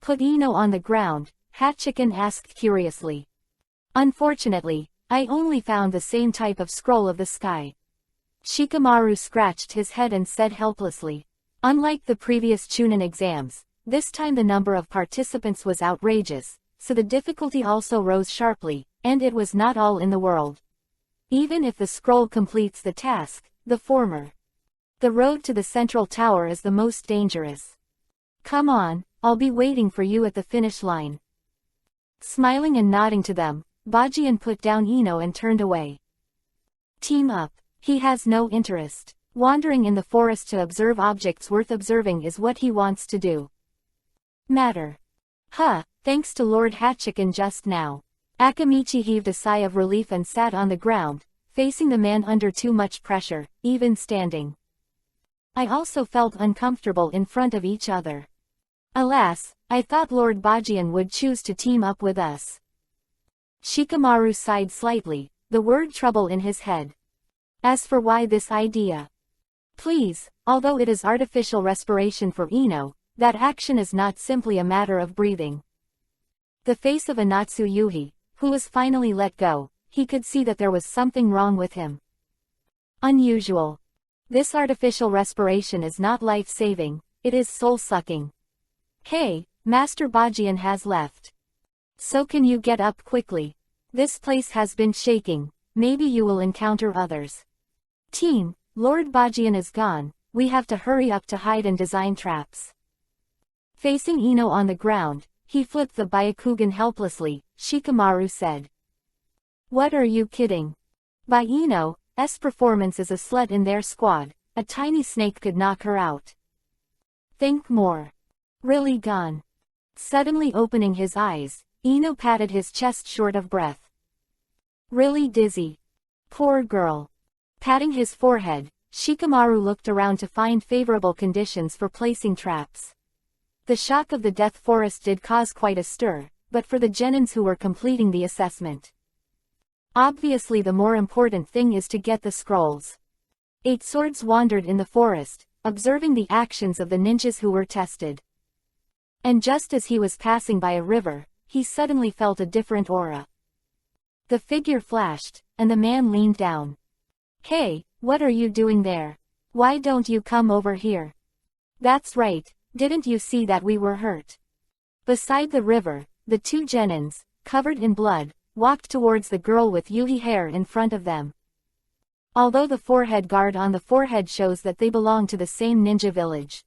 Put Ino on the ground, Hachiken asked curiously. Unfortunately, I only found the same type of scroll of the sky. Shikamaru scratched his head and said helplessly. Unlike the previous Chunin exams, this time the number of participants was outrageous, so the difficulty also rose sharply, and it was not all in the world. Even if the scroll completes the task, the road to the central tower is the most dangerous. Come on, I'll be waiting for you at the finish line. Smiling and nodding to them, Bajian put down Ino and turned away. Team up. He has no interest. Wandering in the forest to observe objects worth observing is what he wants to do. Matter. Thanks to Lord Hachiken just now. Akamichi heaved a sigh of relief and sat on the ground, facing the man under too much pressure, even standing. I also felt uncomfortable in front of each other. Alas, I thought Lord Bajian would choose to team up with us. Shikamaru sighed slightly, the word trouble in his head. As for why this idea? Please, although it is artificial respiration for Ino, that action is not simply a matter of breathing. The face of Anatsu Yuhi, who was finally let go, he could see that there was something wrong with him. Unusual. This artificial respiration is not life-saving, it is soul-sucking. Hey, Master Bajian has left. So can you get up quickly? This place has been shaking, maybe you will encounter others. Team, Lord Bajian is gone, we have to hurry up to hide and design traps. Facing Ino on the ground, he flipped the Byakugan helplessly, Shikamaru said. What are you kidding? By Ino's performance as a slut in their squad, a tiny snake could knock her out. Think more. Really gone. Suddenly opening his eyes, Ino patted his chest short of breath. Really dizzy. Poor girl. Patting his forehead, Shikamaru looked around to find favorable conditions for placing traps. The shock of the death forest did cause quite a stir, but for the genins who were completing the assessment. Obviously the more important thing is to get the scrolls. 8 swords wandered in the forest, observing the actions of the ninjas who were tested. And just as he was passing by a river, he suddenly felt a different aura. The figure flashed, and the man leaned down. Hey, what are you doing there? Why don't you come over here? That's right, didn't you see that we were hurt? Beside the river, the 2 genins, covered in blood, walked towards the girl with Yuhi hair in front of them. Although the forehead guard on the forehead shows that they belong to the same ninja village.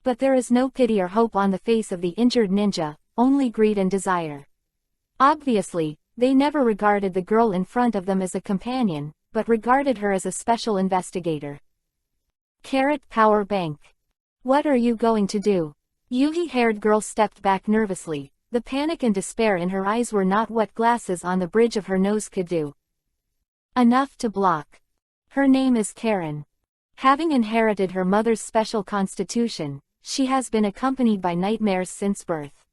But there is no pity or hope on the face of the injured ninja, only greed and desire. Obviously, they never regarded the girl in front of them as a companion, but regarded her as a special investigator. Carrot power bank. What are you going to do? Yuhi-haired girl stepped back nervously. The panic and despair in her eyes were not what glasses on the bridge of her nose could do. Enough to block. Her name is Karen. Having inherited her mother's special constitution, she has been accompanied by nightmares since birth.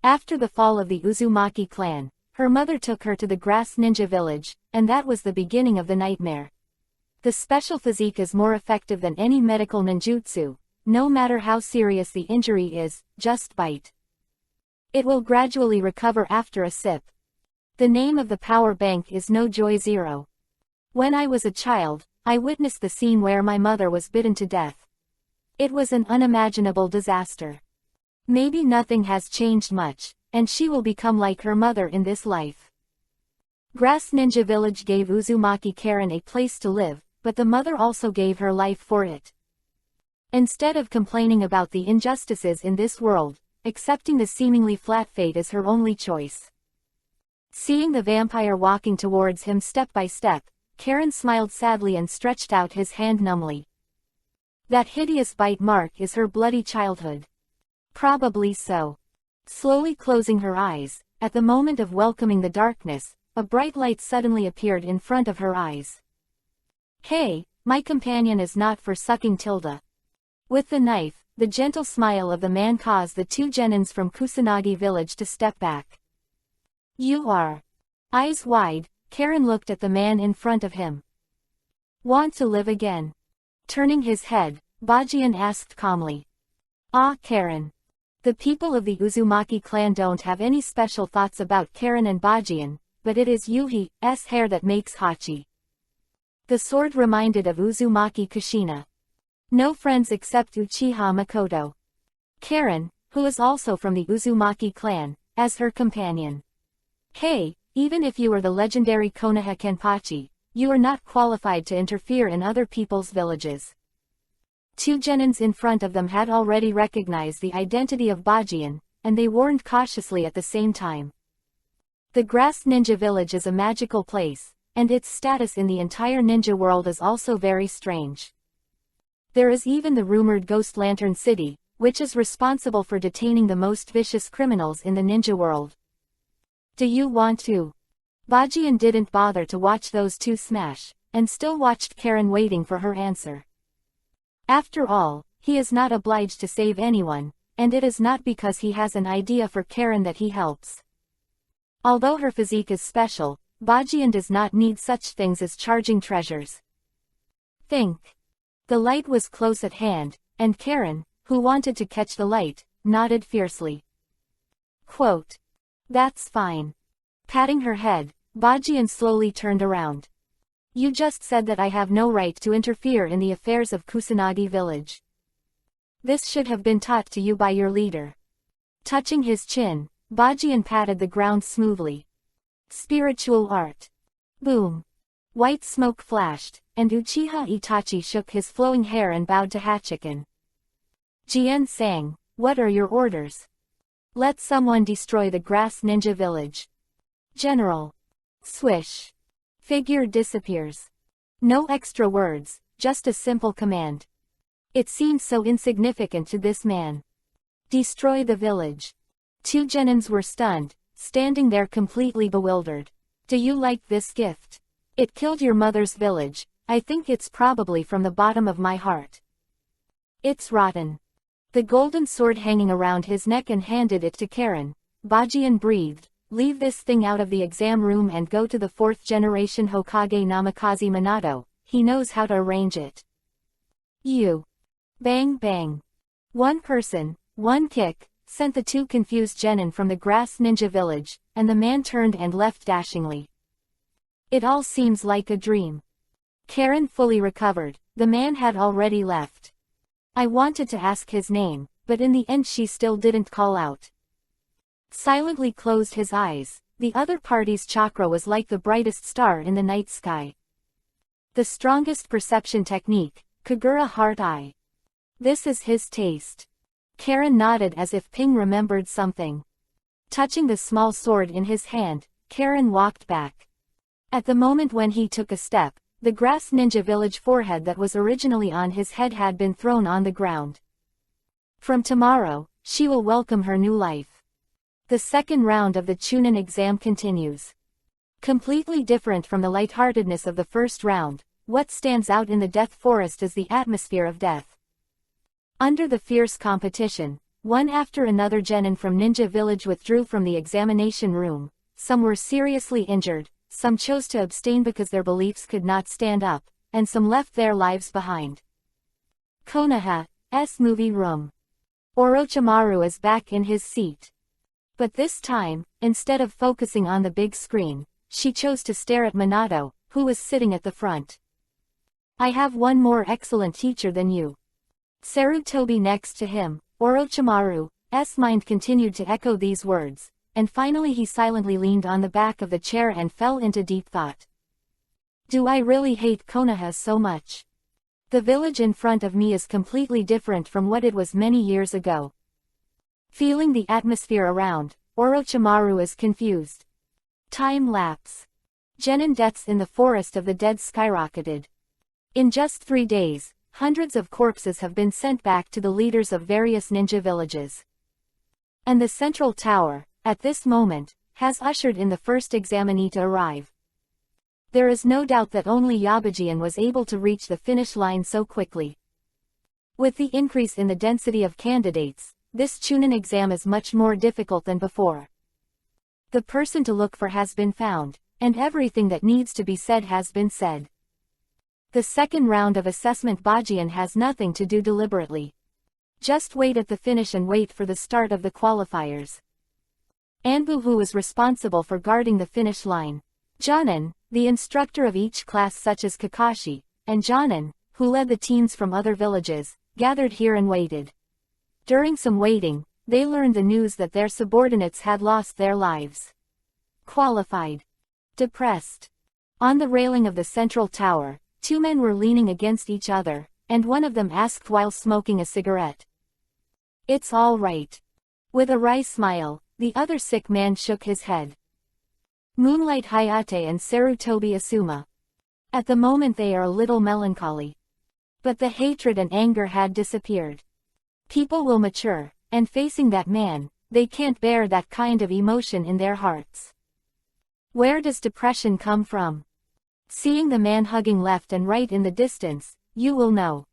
After the fall of the Uzumaki clan, Her mother took her to the grass ninja village, and that was the beginning of the nightmare. The special physique is more effective than any medical ninjutsu. No matter how serious the injury is, just bite. It will gradually recover after a sip. The name of the power bank is No Joy Zero. When I was a child, I witnessed the scene where my mother was bitten to death. It was an unimaginable disaster. Maybe nothing has changed much, and she will become like her mother in this life. Grass Ninja Village gave Uzumaki Karen a place to live, but the mother also gave her life for it. Instead of complaining about the injustices in this world, accepting the seemingly flat fate is her only choice. Seeing the vampire walking towards him step by step, Karen smiled sadly and stretched out his hand numbly. That hideous bite mark is her bloody childhood. Probably so. Slowly closing her eyes, at the moment of welcoming the darkness, a bright light suddenly appeared in front of her eyes. Hey, my companion is not for sucking tilde. With the knife, the gentle smile of the man caused the two genins from Kusanagi village to step back. You are. Eyes wide, Karen looked at the man in front of him. Want to live again? Turning his head, Bajian asked calmly. Ah, Karen. The people of the Uzumaki clan don't have any special thoughts about Karen and Bajian, but it is Yuhi's hair that makes Hachi. The sword reminded of Uzumaki Kushina. No friends except Uchiha Makoto. Karen, who is also from the Uzumaki clan, as her companion. Hey, even if you are the legendary Konoha Kenpachi, you are not qualified to interfere in other people's villages. Two genins in front of them had already recognized the identity of Bajian, and they warned cautiously at the same time. The Grass Ninja Village is a magical place, and its status in the entire ninja world is also very strange. There is even the rumored Ghost Lantern City, which is responsible for detaining the most vicious criminals in the ninja world. Do you want to? Bajian didn't bother to watch those two smash, and still watched Karen waiting for her answer. After all, he is not obliged to save anyone, and it is not because he has an idea for Karen that he helps. Although her physique is special, Bajian does not need such things as charging treasures. Think. The light was close at hand, and Karen, who wanted to catch the light, nodded fiercely. Quote. That's fine. Patting her head, Bajian slowly turned around. You just said that I have no right to interfere in the affairs of Kusanagi village. This should have been taught to you by your leader. Touching his chin, Bajian patted the ground smoothly. Spiritual art. Boom. White smoke flashed, and Uchiha Itachi shook his flowing hair and bowed to Hachiken. Jien sang, what are your orders? Let someone destroy the Grass Ninja Village. General. Swish. Figure disappears. No extra words, just a simple command. It seemed so insignificant to this man. Destroy the village. Two genins were stunned, standing there completely bewildered. Do you like this gift? It killed your mother's village. I think it's probably from the bottom of my heart. It's rotten. The golden sword hanging around his neck and handed it to Karen. Bajian breathed, leave this thing out of the exam room and go to the 4th generation Hokage Namikaze Minato, he knows how to arrange it. You. Bang bang. One person, one kick, sent the two confused genin from the Grass Ninja Village, and the man turned and left dashingly. It all seems like a dream. Karen fully recovered, the man had already left. I wanted to ask his name, but in the end she still didn't call out. Silently closed his eyes, the other party's chakra was like the brightest star in the night sky. The strongest perception technique, Kagura Heart Eye. This is his taste. Karen nodded as if Ping remembered something. Touching the small sword in his hand, Karen walked back. At the moment when he took a step, the Grass Ninja Village forehead that was originally on his head had been thrown on the ground. From tomorrow, she will welcome her new life. The second round of the Chunin exam continues. Completely different from the lightheartedness of the first round, what stands out in the Death Forest is the atmosphere of death. Under the fierce competition, one after another genin from Ninja Village withdrew from the examination room, some were seriously injured, some chose to abstain because their beliefs could not stand up, and some left their lives behind. Konoha's movie room. Orochimaru is back in his seat. But this time, instead of focusing on the big screen, she chose to stare at Minato, who was sitting at the front. I have one more excellent teacher than you. Sarutobi next to him, Orochimaru's mind continued to echo these words, and finally he silently leaned on the back of the chair and fell into deep thought. Do I really hate Konoha so much? The village in front of me is completely different from what it was many years ago. Feeling the atmosphere around, Orochimaru is confused. Time lapse. Genin deaths in the Forest of the Dead skyrocketed. In just 3 days, hundreds of corpses have been sent back to the leaders of various ninja villages. And the central tower, at this moment, has ushered in the first examinee to arrive. There is no doubt that only Yabajian was able to reach the finish line so quickly. With the increase in the density of candidates, this Chunin exam is much more difficult than before. The person to look for has been found, and everything that needs to be said has been said. The second round of assessment Bajian has nothing to do deliberately. Just wait at the finish and wait for the start of the qualifiers. Anbu, who is responsible for guarding the finish line. Jonin, the instructor of each class such as Kakashi, and Jonin, who led the teams from other villages, gathered here and waited. During some waiting, they learned the news that their subordinates had lost their lives. Qualified. Depressed. On the railing of the central tower, 2 men were leaning against each other, and one of them asked while smoking a cigarette. It's all right. With a wry smile, the other sick man shook his head. Moonlight Hayate and Sarutobi Asuma. At the moment they are a little melancholy. But the hatred and anger had disappeared. People will mature, and facing that man, they can't bear that kind of emotion in their hearts. Where does depression come from? Seeing the man hugging left and right in the distance, you will know.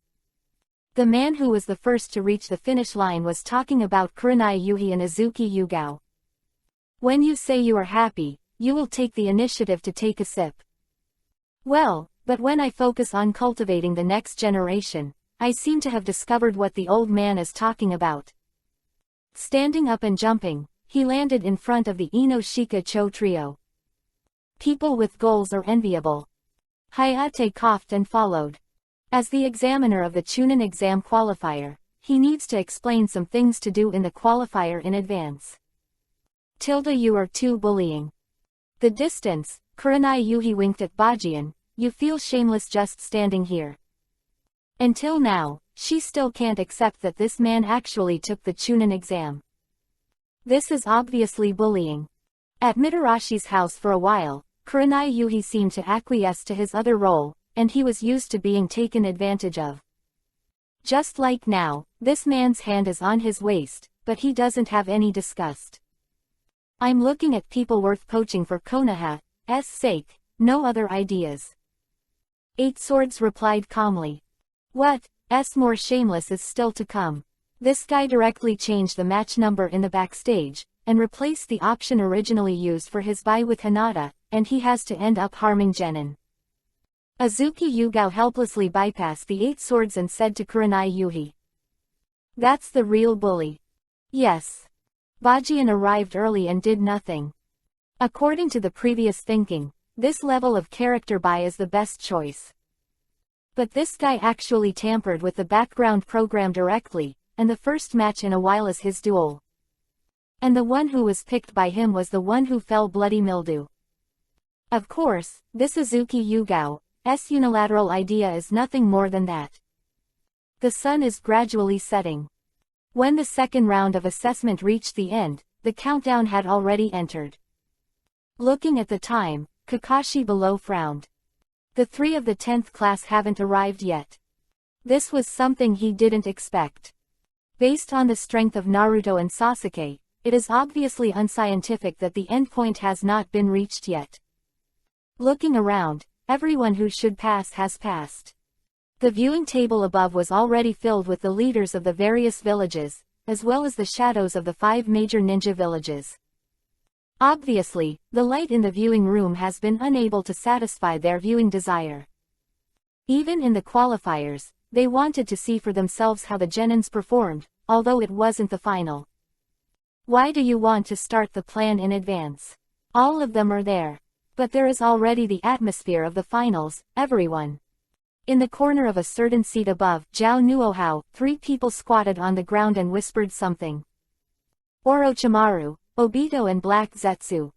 The man who was the first to reach the finish line was talking about Kurenai Yuhi and Izuki Yugao. When you say you are happy, you will take the initiative to take a sip. Well, but when I focus on cultivating the next generation, I seem to have discovered what the old man is talking about. Standing up and jumping, he landed in front of the Ino-Shika Cho trio. People with goals are enviable. Hayate coughed and followed. As the examiner of the Chunin exam qualifier, he needs to explain some things to do in the qualifier in advance. You are too bullying. The distance, Kurenai Yuhi winked at Bajian, you feel shameless just standing here. Until now, she still can't accept that this man actually took the Chunin exam. This is obviously bullying. At Mitarashi's house for a while, Kurenai Yuhi seemed to acquiesce to his other role, and he was used to being taken advantage of. Just like now, this man's hand is on his waist, but he doesn't have any disgust. I'm looking at people worth poaching for Konoha's sake, no other ideas. Eight Swords replied calmly. What's more shameless is still to come. This guy directly changed the match number in the backstage, and replaced the option originally used for his bye with Hinata, and he has to end up harming Genin. Izuki Yugao helplessly bypassed the Eight Swords and said to Kurenai Yuhi. That's the real bully. Yes. Bajian arrived early and did nothing. According to the previous thinking, this level of character buy is the best choice. But this guy actually tampered with the background program directly, and the first match in a while is his duel. And the one who was picked by him was the one who fell bloody mildew. Of course, this Izuki Yugao's unilateral idea is nothing more than that. The sun is gradually setting. When the second round of assessment reached the end, the countdown had already entered. Looking at the time, Kakashi below frowned. The 3 of the 10th class haven't arrived yet. This was something he didn't expect. Based on the strength of Naruto and Sasuke, it is obviously unscientific that the endpoint has not been reached yet. Looking around, everyone who should pass has passed. The viewing table above was already filled with the leaders of the various villages, as well as the shadows of the 5 major ninja villages. Obviously, the light in the viewing room has been unable to satisfy their viewing desire. Even in the qualifiers, they wanted to see for themselves how the Genins performed, although it wasn't the final. Why do you want to start the plan in advance? All of them are there. But there is already the atmosphere of the finals, everyone. In the corner of a certain seat above Zhao Nuohao, 3 people squatted on the ground and whispered something. Orochimaru, Obito and Black Zetsu.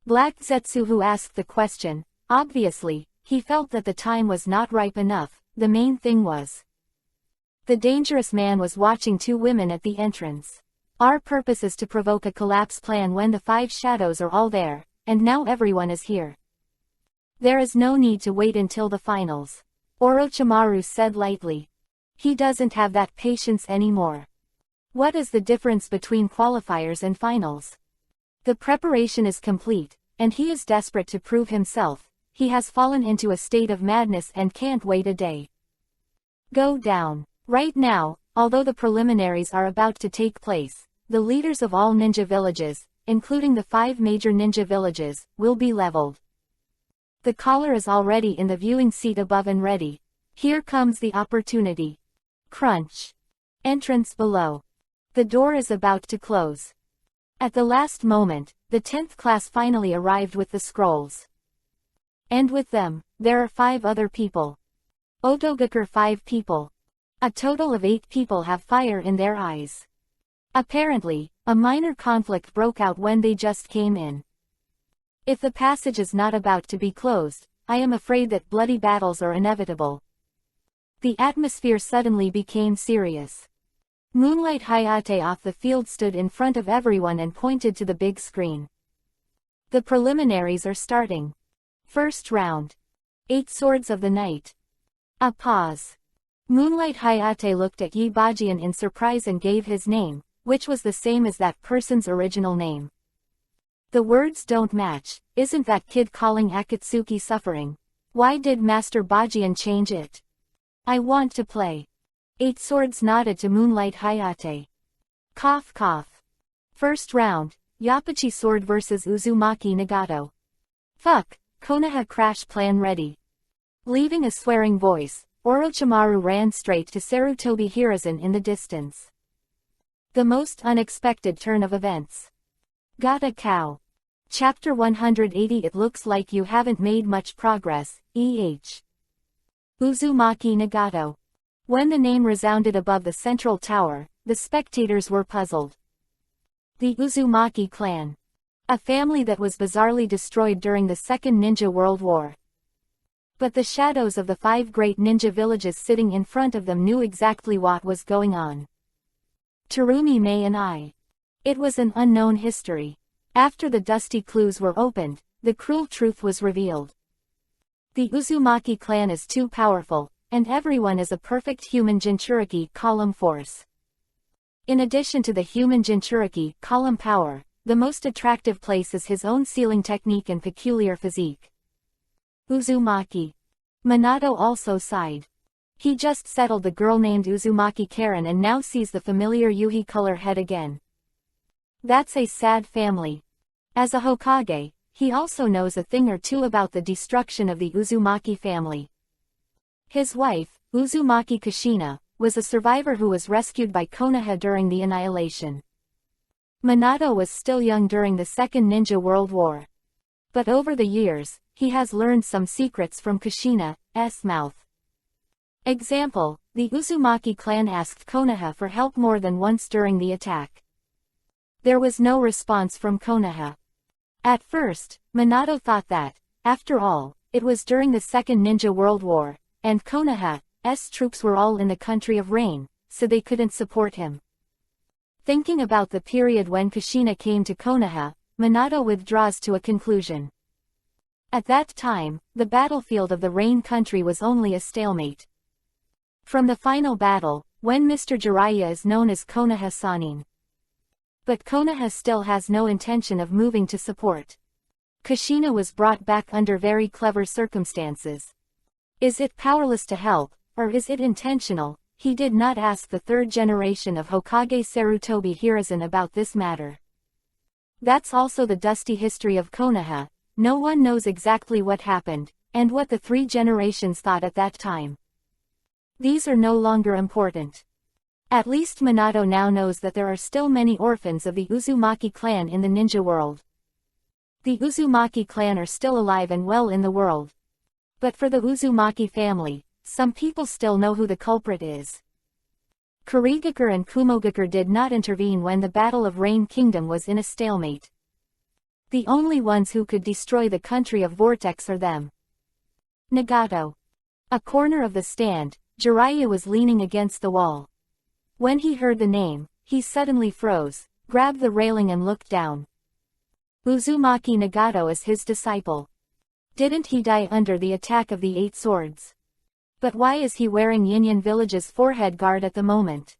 Black Zetsu, who asked the question, obviously, he felt that the time was not ripe enough. The main thing was, the dangerous man was watching 2 women at the entrance. Our purpose is to provoke a collapse plan when the 5 shadows are all there, and now everyone is here. There is no need to wait until the finals. Orochimaru said lightly. He doesn't have that patience anymore. What is the difference between qualifiers and finals? The preparation is complete, and he is desperate to prove himself. He has fallen into a state of madness and can't wait a day. Go down. Right now, although the preliminaries are about to take place, the leaders of all ninja villages, including the 5 major ninja villages, will be leveled. The caller is already in the viewing seat above and ready. Here comes the opportunity. Crunch. Entrance below. The door is about to close. At the last moment, the 10th class finally arrived with the scrolls. And with them, there are 5 other people. Otogakur 5 people. A total of 8 people have fire in their eyes. Apparently, a minor conflict broke out when they just came in. If the passage is not about to be closed, I am afraid that bloody battles are inevitable. The atmosphere suddenly became serious. Moonlight Hayate off the field stood in front of everyone and pointed to the big screen. The preliminaries are starting. First round. 8 Swords of the Night. A pause. Moonlight Hayate looked at Yi Bajian in surprise and gave his name, which was the same as that person's original name. The words don't match. Isn't that kid calling Akatsuki suffering? Why did Master Bajian change it? I want to play. 8 Swords nodded to Moonlight Hayate. Cough cough. First round, Yapachi Sword vs Uzumaki Nagato. Fuck, Konoha crash plan ready. Leaving a swearing voice, Orochimaru ran straight to Sarutobi Hiruzen in the distance. The most unexpected turn of events. Got a cow. Chapter 180. It looks like you haven't made much progress, E.H. Uzumaki Nagato. When the name resounded above the central tower, the spectators were puzzled. The Uzumaki clan. A family that was bizarrely destroyed during the Second Ninja World War. But the shadows of the 5 great ninja villages sitting in front of them knew exactly what was going on. Terumi May and I. It was an unknown history. After the dusty clues were opened, the cruel truth was revealed. The Uzumaki clan is too powerful, and everyone is a perfect human Jinchuriki column force. In addition to the human Jinchuriki column power, the most attractive place is his own sealing technique and peculiar physique. Uzumaki. Minato also sighed. He just settled the girl named Uzumaki Karen and now sees the familiar Yuhi color head again. That's a sad family. As a Hokage, he also knows a thing or two about the destruction of the Uzumaki family. His wife, Uzumaki Kushina, was a survivor who was rescued by Konoha during the annihilation. Minato was still young during the Second Ninja World War. But over the years, he has learned some secrets from Kushina's mouth. Example, the Uzumaki clan asked Konoha for help more than once during the attack. There was no response from Konoha. At first, Minato thought that, after all, it was during the Second Ninja World War, and Konoha's troops were all in the country of rain, so they couldn't support him. Thinking about the period when Kushina came to Konoha, Minato withdraws to a conclusion. At that time, the battlefield of the Rain Country was only a stalemate. From the final battle, when Mr. Jiraiya is known as Konoha Sanin. But Konoha still has no intention of moving to support. Kushina was brought back under very clever circumstances. Is it powerless to help, or is it intentional? He did not ask the 3rd generation of Hokage Sarutobi Hiruzen about this matter. That's also the dusty history of Konoha. No one knows exactly what happened, and what the 3 generations thought at that time. These are no longer important. At least Minato now knows that there are still many orphans of the Uzumaki clan in the ninja world. The Uzumaki clan are still alive and well in the world. But for the Uzumaki family, some people still know who the culprit is. Kurigakure and Kumogakure did not intervene when the Battle of Rain Kingdom was in a stalemate. The only ones who could destroy the country of Vortex are them. Nagato. A corner of the stand, Jiraiya was leaning against the wall. When he heard the name, he suddenly froze, grabbed the railing and looked down. Uzumaki Nagato is his disciple. Didn't he die under the attack of the 8 swords? But why is he wearing Yinyan Village's forehead guard at the moment?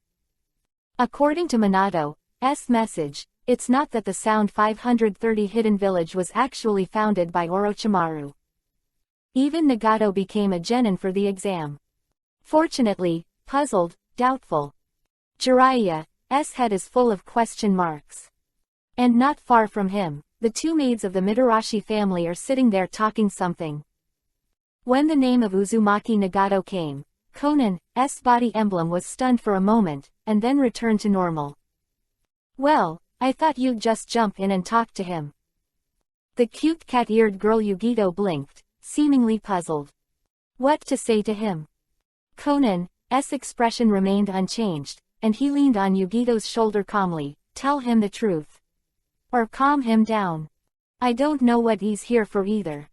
According to Minato's message, it's not that the Sound 530 hidden village was actually founded by Orochimaru. Even Nagato became a genin for the exam. Fortunately, puzzled, doubtful. Jiraiya's head is full of question marks. And not far from him, the 2 maids of the Mitarashi family are sitting there talking something. When the name of Uzumaki Nagato came, Conan's body emblem was stunned for a moment, and then returned to normal. Well, I thought you'd just jump in and talk to him. The cute cat-eared girl Yugito blinked, seemingly puzzled. What to say to him? Conan's expression remained unchanged, and he leaned on Yugito's shoulder calmly. Tell him the truth. Or calm him down. I don't know what he's here for either.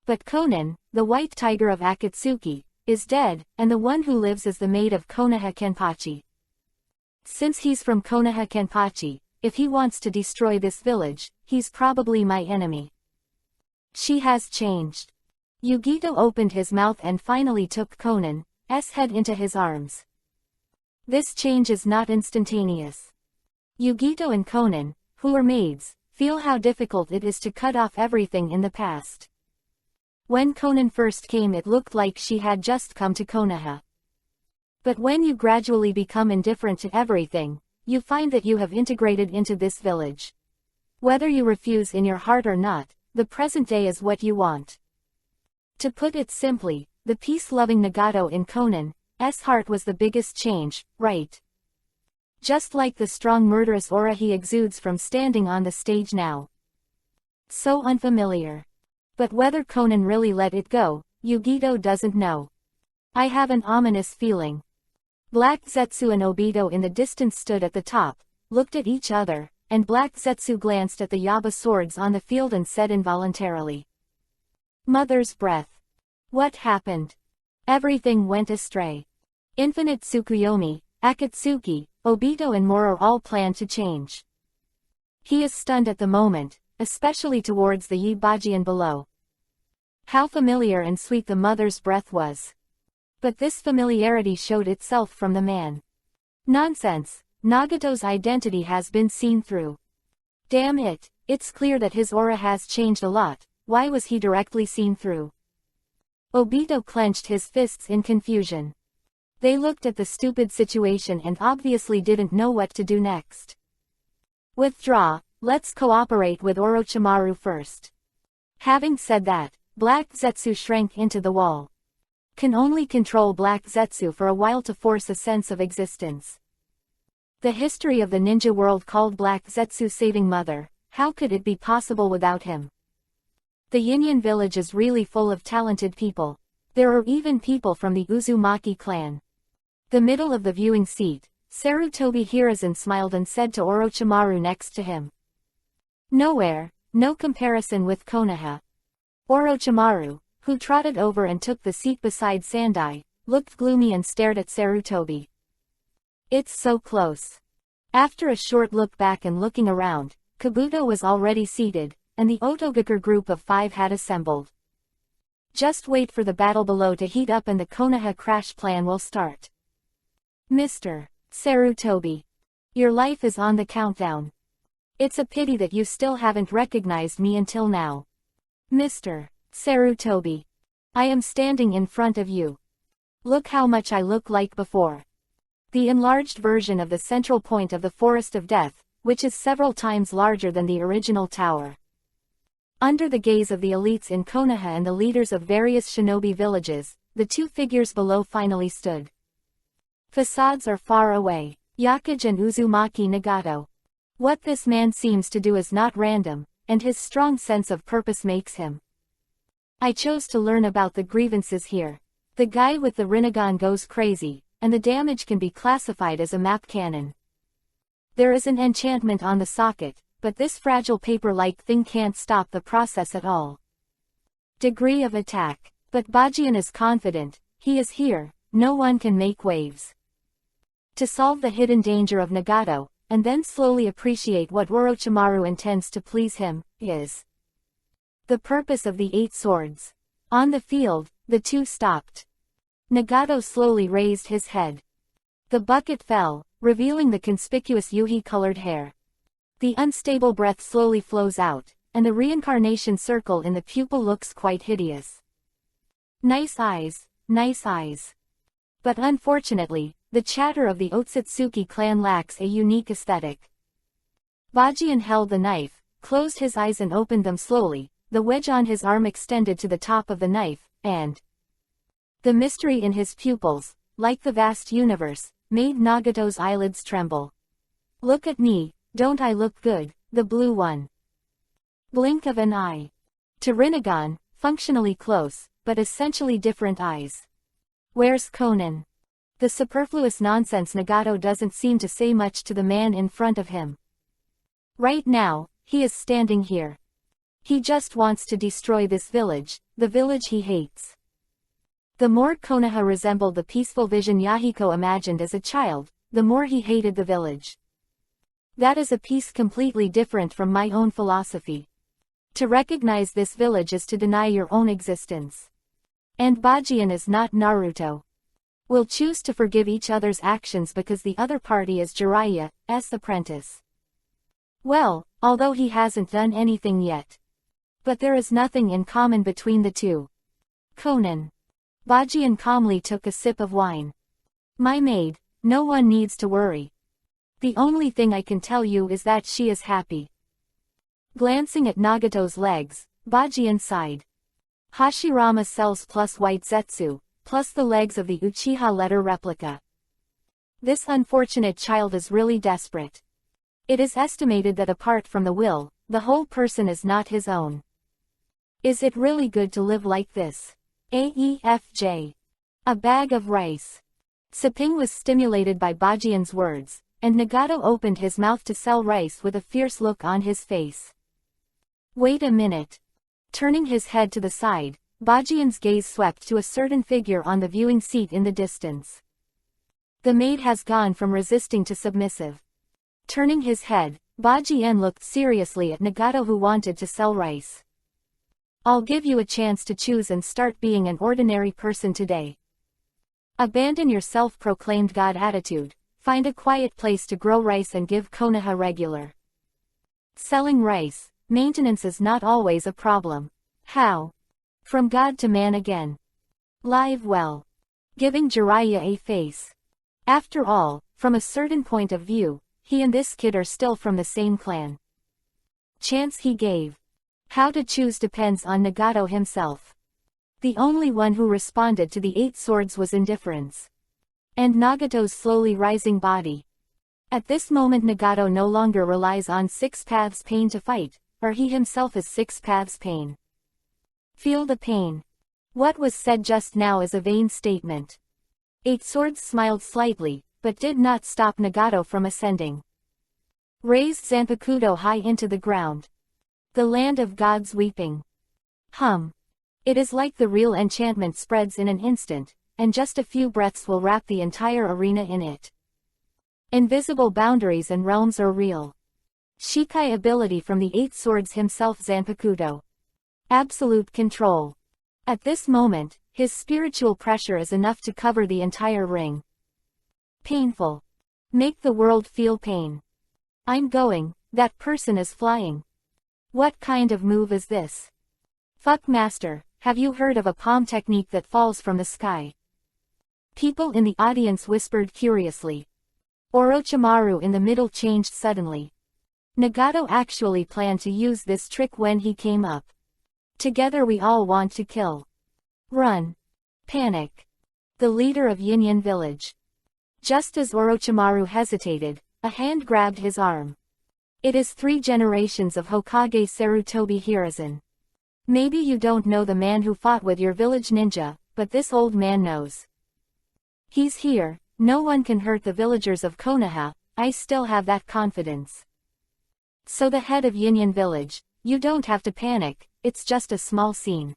But Conan, the white tiger of Akatsuki, is dead, and the one who lives is the maid of Konoha Kenpachi. Since he's from Konoha Kenpachi, if he wants to destroy this village, he's probably my enemy. She has changed. Yugito opened his mouth and finally took Conan's head into his arms. This change is not instantaneous. Yugito and Conan, who are maids, feel how difficult it is to cut off everything in the past. When Conan first came, it looked like she had just come to Konoha. But when you gradually become indifferent to everything, you find that you have integrated into this village. Whether you refuse in your heart or not, the present day is what you want. To put it simply, the peace-loving Nagato in Conan's heart was the biggest change, right? Just like the strong murderous aura he exudes from standing on the stage now. So unfamiliar. But whether Conan really let it go, Yugito doesn't know. I have an ominous feeling. Black Zetsu and Obito in the distance stood at the top, looked at each other, and Black Zetsu glanced at the Yaba swords on the field and said involuntarily. Mother's breath. What happened? Everything went astray. Infinite Tsukuyomi, Akatsuki, Obito and Moro all plan to change. He is stunned at the moment, especially towards the Yibajian below. How familiar and sweet the mother's breath was. But this familiarity showed itself from the man. Nonsense, Nagato's identity has been seen through. Damn it, it's clear that his aura has changed a lot. Why was he directly seen through? Obito clenched his fists in confusion. They looked at the stupid situation and obviously didn't know what to do next. Withdraw, let's cooperate with Orochimaru first. Having said that, Black Zetsu shrank into the wall. Can only control Black Zetsu for a while to force a sense of existence. The history of the ninja world called Black Zetsu saving Mother, how could it be possible without him? The Yinyan village is really full of talented people. There are even people from the Uzumaki clan. The middle of the viewing seat, Sarutobi Hiruzen smiled and said to Orochimaru next to him. Nowhere, no comparison with Konoha. Orochimaru, who trotted over and took the seat beside Sandai, looked gloomy and stared at Sarutobi. It's so close. After a short look back and looking around, Kabuto was already seated, and the Otogakure group of 5 had assembled. Just wait for the battle below to heat up and the Konoha crash plan will start. Mr. Sarutobi. Your life is on the countdown. It's a pity that you still haven't recognized me until now. Mr. Sarutobi. I am standing in front of you. Look how much I look like before. The enlarged version of the central point of the Forest of Death, which is several times larger than the original tower. Under the gaze of the elites in Konoha and the leaders of various shinobi villages, the two figures below finally stood. Facades are far away. Yakuji and Uzumaki Nagato. What this man seems to do is not random, and his strong sense of purpose makes him. I chose to learn about the grievances here. The guy with the Rinnegan goes crazy, and the damage can be classified as a map cannon. There is an enchantment on the socket, but this fragile paper-like thing can't stop the process at all. Degree of attack. But Bajian is confident, he is here, no one can make waves. To solve the hidden danger of Nagato, and then slowly appreciate what Orochimaru intends to please him, is the purpose of the 8 swords. On the field, the two stopped. Nagato slowly raised his head. The bucket fell, revealing the conspicuous yuhi-colored hair. The unstable breath slowly flows out, and the reincarnation circle in the pupil looks quite hideous. Nice eyes, nice eyes. But unfortunately, the chatter of the Otsutsuki clan lacks a unique aesthetic. Bajian held the knife, closed his eyes and opened them slowly, the wedge on his arm extended to the top of the knife, and the mystery in his pupils, like the vast universe, made Nagato's eyelids tremble. Look at me, don't I look good, the blue one? Blink of an eye. To Rinnegan, functionally close, but essentially different eyes. Where's Conan? The superfluous nonsense Nagato doesn't seem to say much to the man in front of him. Right now, he is standing here. He just wants to destroy this village, the village he hates. The more Konoha resembled the peaceful vision Yahiko imagined as a child, the more he hated the village. That is a piece completely different from my own philosophy. To recognize this village is to deny your own existence. And Bajian is not Naruto. We'll choose to forgive each other's actions because the other party is Jiraiya's apprentice. Well, although he hasn't done anything yet. But there is nothing in common between the two. Conan. Bajian calmly took a sip of wine. My maid, no one needs to worry. The only thing I can tell you is that she is happy. Glancing at Nagato's legs, Bajian sighed. Hashirama sells plus white Zetsu, plus the legs of the Uchiha letter replica. This unfortunate child is really desperate. It is estimated that apart from the will, the whole person is not his own. Is it really good to live like this? AEFJ. A bag of rice. Seping was stimulated by Bajian's words, and Nagato opened his mouth to sell rice with a fierce look on his face. Wait a minute. Turning his head to the side, Bajian's gaze swept to a certain figure on the viewing seat in the distance. The maid has gone from resisting to submissive. Turning his head, Bajian looked seriously at Nagato who wanted to sell rice. I'll give you a chance to choose and start being an ordinary person today. Abandon your self-proclaimed god attitude, find a quiet place to grow rice and give Konoha regular. Selling rice, maintenance is not always a problem. How? From god to man again. Live well. Giving Jiraiya a face. After all, from a certain point of view, he and this kid are still from the same clan. Chance he gave. How to choose depends on Nagato himself. The only one who responded to the 8 swords was indifference. And Nagato's slowly rising body. At this moment Nagato no longer relies on 6 paths pain to fight, or he himself is 6 paths pain. Feel the pain. What was said just now is a vain statement. 8 swords smiled slightly, but did not stop Nagato from ascending. Raised Zanpakuto high into the ground. The land of gods weeping. It is like the real enchantment spreads in an instant, and just a few breaths will wrap the entire arena in it. Invisible boundaries and realms are real. Shikai ability from the 8 swords himself Zanpakuto. Absolute control. At this moment, his spiritual pressure is enough to cover the entire ring. Painful. Make the world feel pain. I'm going, that person is flying. What kind of move is this? Fuck master, have you heard of a palm technique that falls from the sky? People in the audience whispered curiously. Orochimaru in the middle changed suddenly. Nagato actually planned to use this trick when he came up. Together we all want to kill. Run. Panic. The leader of Yinyan village. Just as Orochimaru hesitated, a hand grabbed his arm. It is 3 generations of Hokage Sarutobi Hiruzen. Maybe you don't know the man who fought with your village ninja, but this old man knows. He's here, no one can hurt the villagers of Konoha, I still have that confidence. So the head of Yinyan village, you don't have to panic, it's just a small scene.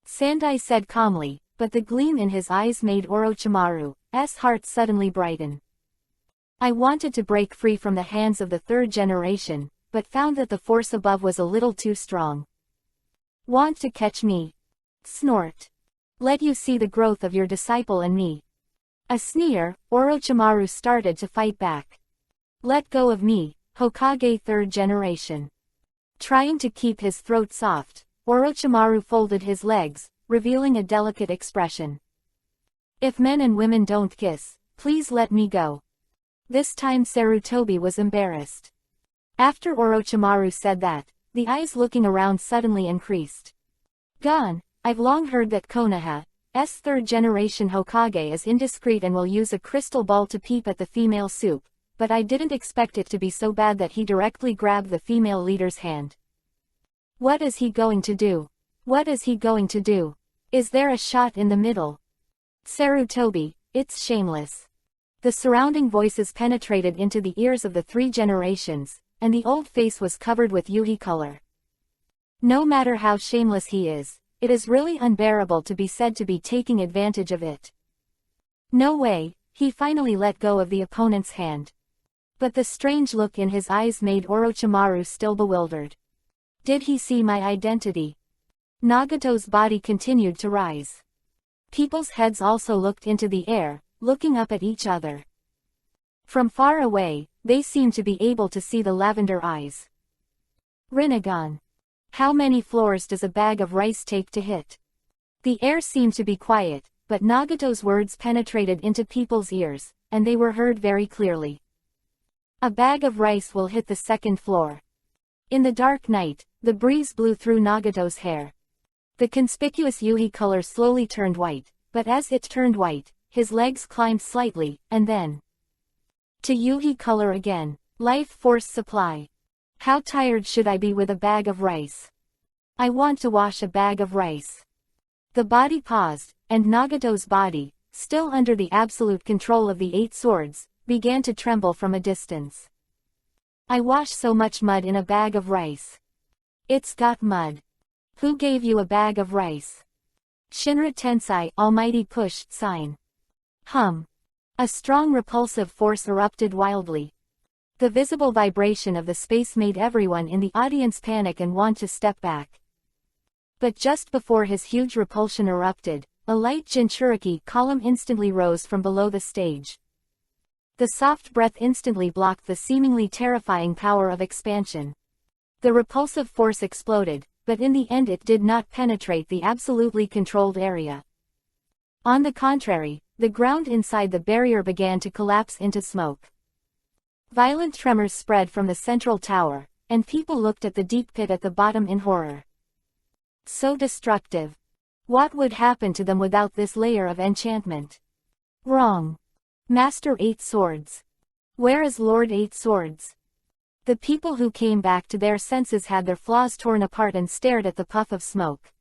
Sandai said calmly, but the gleam in his eyes made Orochimaru's heart suddenly brighten. I wanted to break free from the hands of the 3rd generation, but found that the force above was a little too strong. Want to catch me? Snort. Let you see the growth of your disciple and me. A sneer, Orochimaru started to fight back. Let go of me, Hokage 3rd generation. Trying to keep his throat soft, Orochimaru folded his legs, revealing a delicate expression. If men and women don't kiss, please let me go. This time Sarutobi was embarrassed. After Orochimaru said that, the eyes looking around suddenly increased. Gone, I've long heard that Konoha's 3rd generation Hokage is indiscreet and will use a crystal ball to peep at the female soup, but I didn't expect it to be so bad that he directly grabbed the female leader's hand. What is he going to do? What is he going to do? Is there a shot in the middle? Sarutobi, it's shameless. The surrounding voices penetrated into the ears of the 3 generations, and the old face was covered with Yuhi color. No matter how shameless he is, it is really unbearable to be said to be taking advantage of it. No way, he finally let go of the opponent's hand. But the strange look in his eyes made Orochimaru still bewildered. Did he see my identity? Nagato's body continued to rise. People's heads also looked into the air, looking up at each other. From far away, they seemed to be able to see the lavender eyes. Rinnegan. How many floors does a bag of rice take to hit? The air seemed to be quiet, but Nagato's words penetrated into people's ears, and they were heard very clearly. A bag of rice will hit the 2nd floor. In the dark night, the breeze blew through Nagato's hair. The conspicuous Yuhi color slowly turned white, but as it turned white, his legs climbed slightly, and then to Yuhi color again. Life force supply. How tired should I be with a bag of rice? I want to wash a bag of rice. The body paused, and Nagato's body, still under the absolute control of the 8 swords, began to tremble from a distance. I wash so much mud in a bag of rice. It's got mud. Who gave you a bag of rice? Shinra Tensei, almighty push, sign. A strong repulsive force erupted wildly. The visible vibration of the space made everyone in the audience panic and want to step back. But just before his huge repulsion erupted, a light Jinchuriki column instantly rose from below the stage. The soft breath instantly blocked the seemingly terrifying power of expansion. The repulsive force exploded, but in the end it did not penetrate the absolutely controlled area. On the contrary, the ground inside the barrier began to collapse into smoke. Violent tremors spread from the central tower, and people looked at the deep pit at the bottom in horror. So destructive. What would happen to them without this layer of enchantment? Wrong. Master 8 Swords. Where is Lord 8 Swords? The people who came back to their senses had their flaws torn apart and stared at the puff of smoke.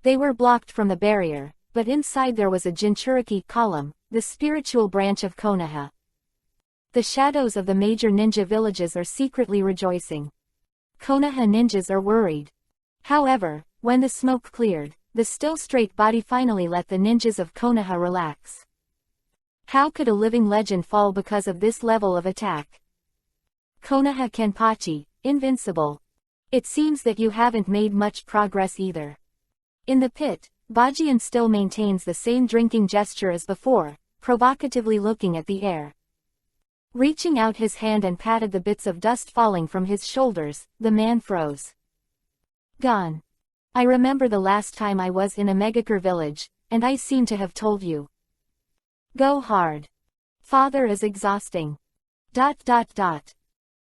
They were blocked from the barrier, but inside there was a Jinchuriki column, the spiritual branch of Konoha. The shadows of the major ninja villages are secretly rejoicing. Konoha ninjas are worried. However, when the smoke cleared, the still straight body finally let the ninjas of Konoha relax. How could a living legend fall because of this level of attack? Konoha Kenpachi, invincible. It seems that you haven't made much progress either. In the pit, Bajian still maintains the same drinking gesture as before, provocatively looking at the air. Reaching out his hand and patted the bits of dust falling from his shoulders, the man froze. Gone. I remember the last time I was in a Megakure village, and I seem to have told you. Go hard. Father is exhausting.